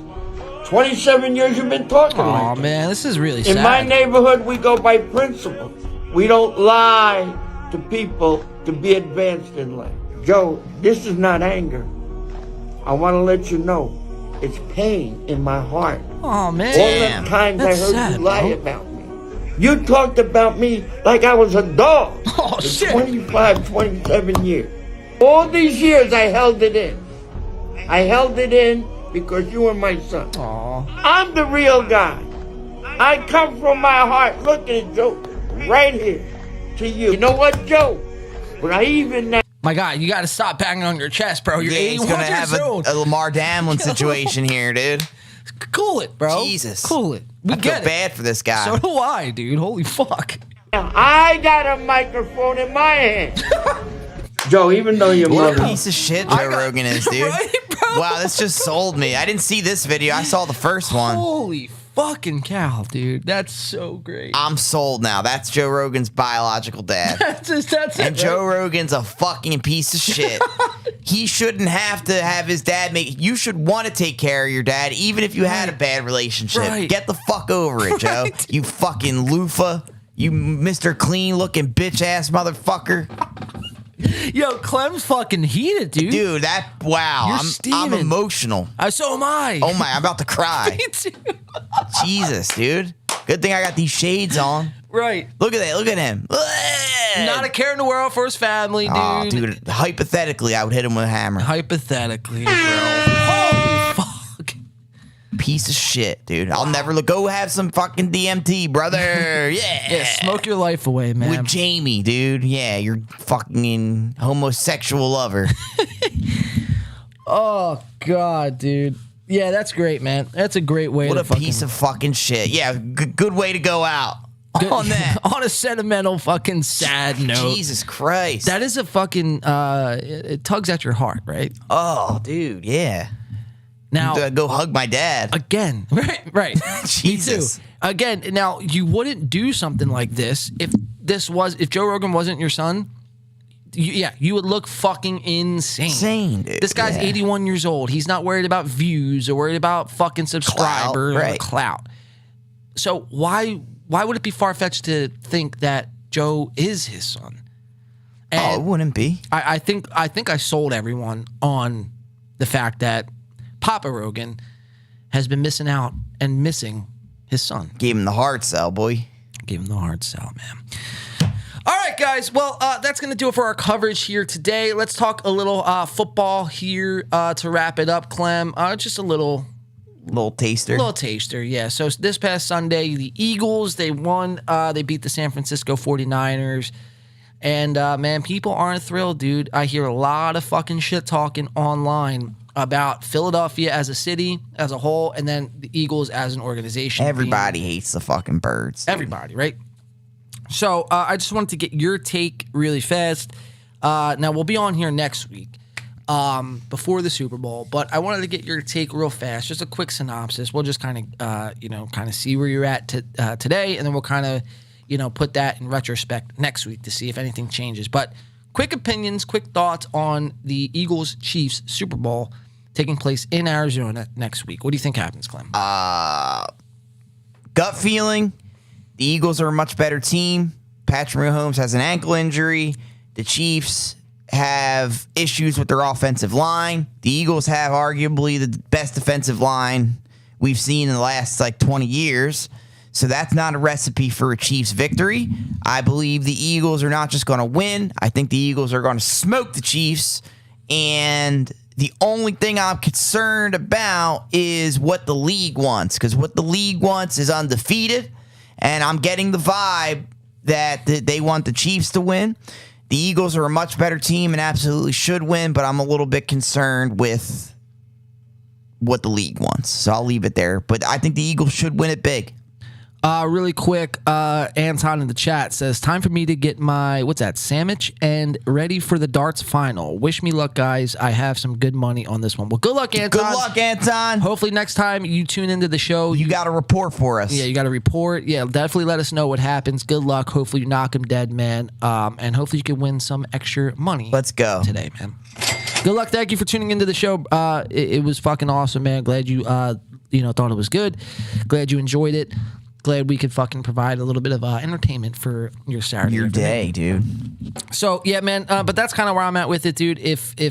27 years you've been talking like that. Man, this is really sad. In my neighborhood, we go by principle. We don't lie to people to be advanced in life. Joe, this is not anger. I want to let you know it's pain in my heart. Oh, man. All the times I heard you lie about me. You talked about me like I was a dog. Oh, shit. 25, 27 years. All these years I held it in. I held it in because you were my son. Aww. I'm the real guy. I come from my heart. Look at it, Joe. Right here. To you. You know what, Joe? But I even now. My God, you got to stop banging on your chest, bro. You're 81 he's gonna years have old. a Lamar Hamlin situation here, dude. Cool it, bro. Jesus. Cool it. We I feel get it. bad for this guy. So do I, dude. Holy fuck. I got a microphone in my hand. Joe, even though your What mother... a piece of shit Joe Rogan is, dude. Right, bro? Wow, this just sold me. I didn't see this video. I saw the first one. Holy fucking cow, dude. That's so great. I'm sold now. That's Joe Rogan's biological dad. That's it. And Joe Rogan's a fucking piece of shit. He shouldn't have to have his dad make... You should want to take care of your dad, even if you had a bad relationship. Right. Get the fuck over it, Joe. Right. You fucking loofah. You Mr. Clean-looking bitch-ass motherfucker. Yo, Clem's fucking heated, dude. Dude, wow. I'm steaming. emotional. So am I. Oh my, I'm about to cry. Me too. Jesus, dude. Good thing I got these shades on. Right. Look at that. Look at him. Not a care in the world for his family, dude. Oh, dude. Hypothetically, I would hit him with a hammer. Hypothetically, bro. Holy fuck. Piece of shit, dude. I'll never go have some fucking DMT, brother. Yeah. Yeah, smoke your life away, man. With Jamie, dude. Yeah, your fucking homosexual lover. Oh, God, dude. Yeah, that's great, man. That's a great way What to a piece of fucking shit. Yeah, good way to go out. On that. On a sentimental fucking sad note. Jesus Christ. That is a fucking, it tugs at your heart, right? Oh, dude, yeah. Now, go hug my dad. Again, right. Jesus. Me too. Again, now, you wouldn't do something like this if Joe Rogan wasn't your son. You would look fucking insane. Dude. This guy's 81 years old. He's not worried about views or worried about fucking subscribers or clout. So why would it be far-fetched to think that Joe is his son? And it wouldn't be. I think I sold everyone on the fact that Papa Rogan has been missing out and missing his son. Gave him the hard sell, boy. Gave him the hard sell, man. All right, guys. Well, that's going to do it for our coverage here today. Let's talk a little football here to wrap it up, Clem. Just a little taster. Little taster, yeah. So this past Sunday, the Eagles, they won. They beat the San Francisco 49ers. And, man, people aren't thrilled, dude. I hear a lot of fucking shit talking online about Philadelphia as a city, as a whole, and then the Eagles as an organization. Everybody hates the fucking birds. Everybody, right? So I just wanted to get your take really fast. Now, we'll be on here next week before the Super Bowl, but I wanted to get your take real fast. Just a quick synopsis. We'll just kind of see where you're at today, and then we'll kind of, put that in retrospect next week to see if anything changes. But quick opinions, quick thoughts on the Eagles-Chiefs Super Bowl taking place in Arizona next week. What do you think happens, Clem? Gut feeling, the Eagles are a much better team. Patrick Mahomes has an ankle injury. The Chiefs have issues with their offensive line. The Eagles have arguably the best defensive line we've seen in the last 20 years. So that's not a recipe for a Chiefs victory. I believe the Eagles are not just going to win. I think the Eagles are going to smoke the Chiefs. And the only thing I'm concerned about is what the league wants. Because what the league wants is undefeated. And I'm getting the vibe that they want the Chiefs to win. The Eagles are a much better team and absolutely should win, but I'm a little bit concerned with what the league wants. So I'll leave it there. But I think the Eagles should win it big. Really quick, Anton in the chat says, time for me to get my, sandwich and ready for the darts final. Wish me luck, guys. I have some good money on this one. Well, good luck, Anton. Good luck, Anton. Hopefully next time you tune into the show, you got a report for us. Yeah, you got a report. Yeah, definitely let us know what happens. Good luck. Hopefully you knock him dead, man. And hopefully you can win some extra money. Let's go. Today, man. Good luck. Thank you for tuning into the show. It was fucking awesome, man. Glad you, thought it was good. Glad you enjoyed it. Glad we could fucking provide a little bit of entertainment for your Saturday. Your day, dude. So, yeah, man. But that's kind of where I'm at with it, dude. If the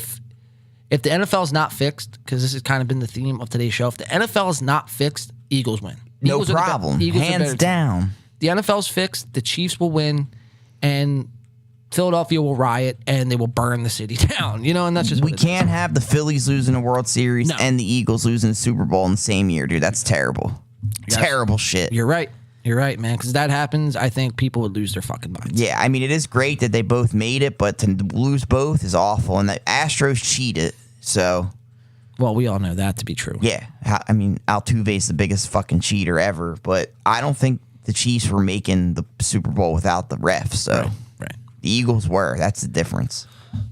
NFL's not fixed, because this has kind of been the theme of today's show, if the NFL is not fixed, Eagles win. No problem. Hands down. The NFL's fixed. The Chiefs will win. And Philadelphia will riot. And they will burn the city down. And that's just we can't have the Phillies losing the World Series and the Eagles losing the Super Bowl in the same year, dude. That's terrible. Terrible shit. You're right. You're right, man. Because that happens, I think people would lose their fucking minds. Yeah, I mean, it is great that they both made it, but to lose both is awful. And the Astros cheated, so. Well, we all know that to be true. Yeah. I mean, Altuve's the biggest fucking cheater ever, but I don't think the Chiefs were making the Super Bowl without the refs, so. Right. The Eagles were. That's the difference.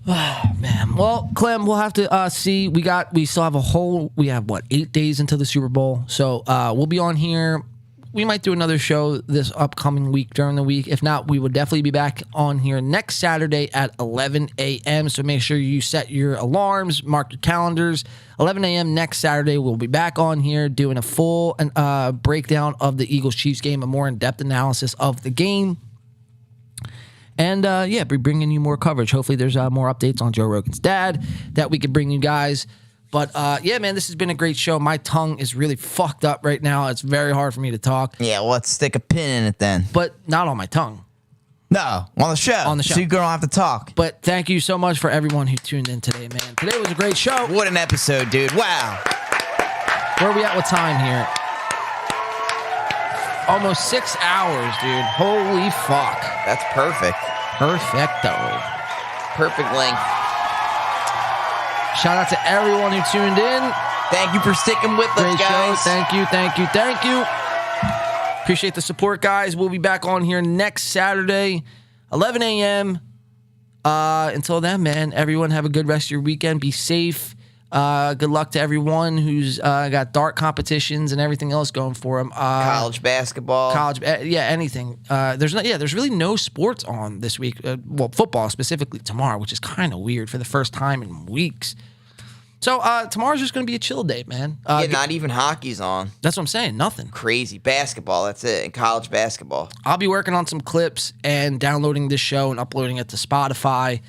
Man, well, Clem, we'll have to see. We still have we have 8 days until the Super Bowl, so we'll be on here. We might do another show this upcoming week during the week. If not, we will definitely be back on here next Saturday at 11 a.m. So make sure you set your alarms, mark your calendars. 11 a.m. next Saturday, we'll be back on here doing a full breakdown of the Eagles-Chiefs game, a more in-depth analysis of the game. And, be bringing you more coverage. Hopefully there's more updates on Joe Rogan's dad that we can bring you guys. But, man, this has been a great show. My tongue is really fucked up right now. It's very hard for me to talk. Yeah, well, let's stick a pin in it then. But not on my tongue. No, on the show. On the show. So you don't have to talk. But thank you so much for everyone who tuned in today, man. Today was a great show. What an episode, dude. Wow. Where are we at with time here? Almost 6 hours, dude. Holy fuck. That's perfect. Perfecto. Perfect length. Shout out to everyone who tuned in. Thank you for sticking with us, guys. Thank you. Appreciate the support, guys. We'll be back on here next Saturday, 11 a.m. Until then, man, everyone have a good rest of your weekend. Be safe. Good luck to everyone who's got dart competitions and everything else going for them. College basketball. Anything. There's really no sports on this week. Football specifically tomorrow, which is kind of weird for the first time in weeks. So tomorrow's just going to be a chill day, man. Not even hockey's on. That's what I'm saying. Nothing. Crazy. Basketball, that's it. And college basketball. I'll be working on some clips and downloading this show and uploading it to Spotify.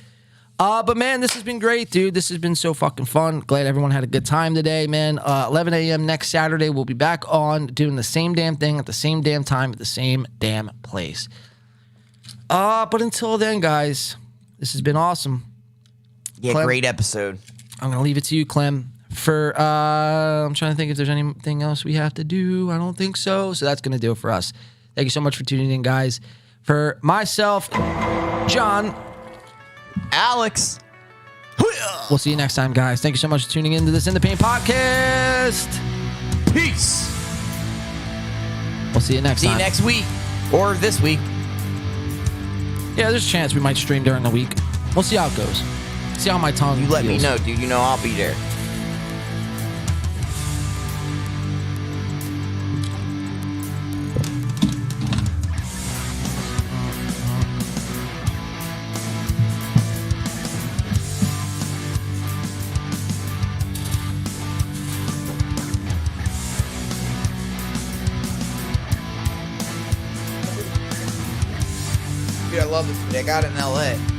But, man, this has been great, dude. This has been so fucking fun. Glad everyone had a good time today, man. 11 a.m. next Saturday, we'll be back on doing the same damn thing at the same damn time at the same damn place. But until then, guys, this has been awesome. Yeah, Clem, great episode. I'm going to leave it to you, Clem. I'm trying to think if there's anything else we have to do. I don't think so. So that's going to do it for us. Thank you so much for tuning in, guys. For myself, John, Alex. We'll see you next time, guys. Thank you so much for tuning in to this In the Paint podcast. Peace. We'll see you next time. See you next week. Or this week. Yeah, there's a chance we might stream during the week. We'll see how it goes. See how my tongue You let feels. me know, dude. You know I'll be there. Dude, I love this. I got it in LA.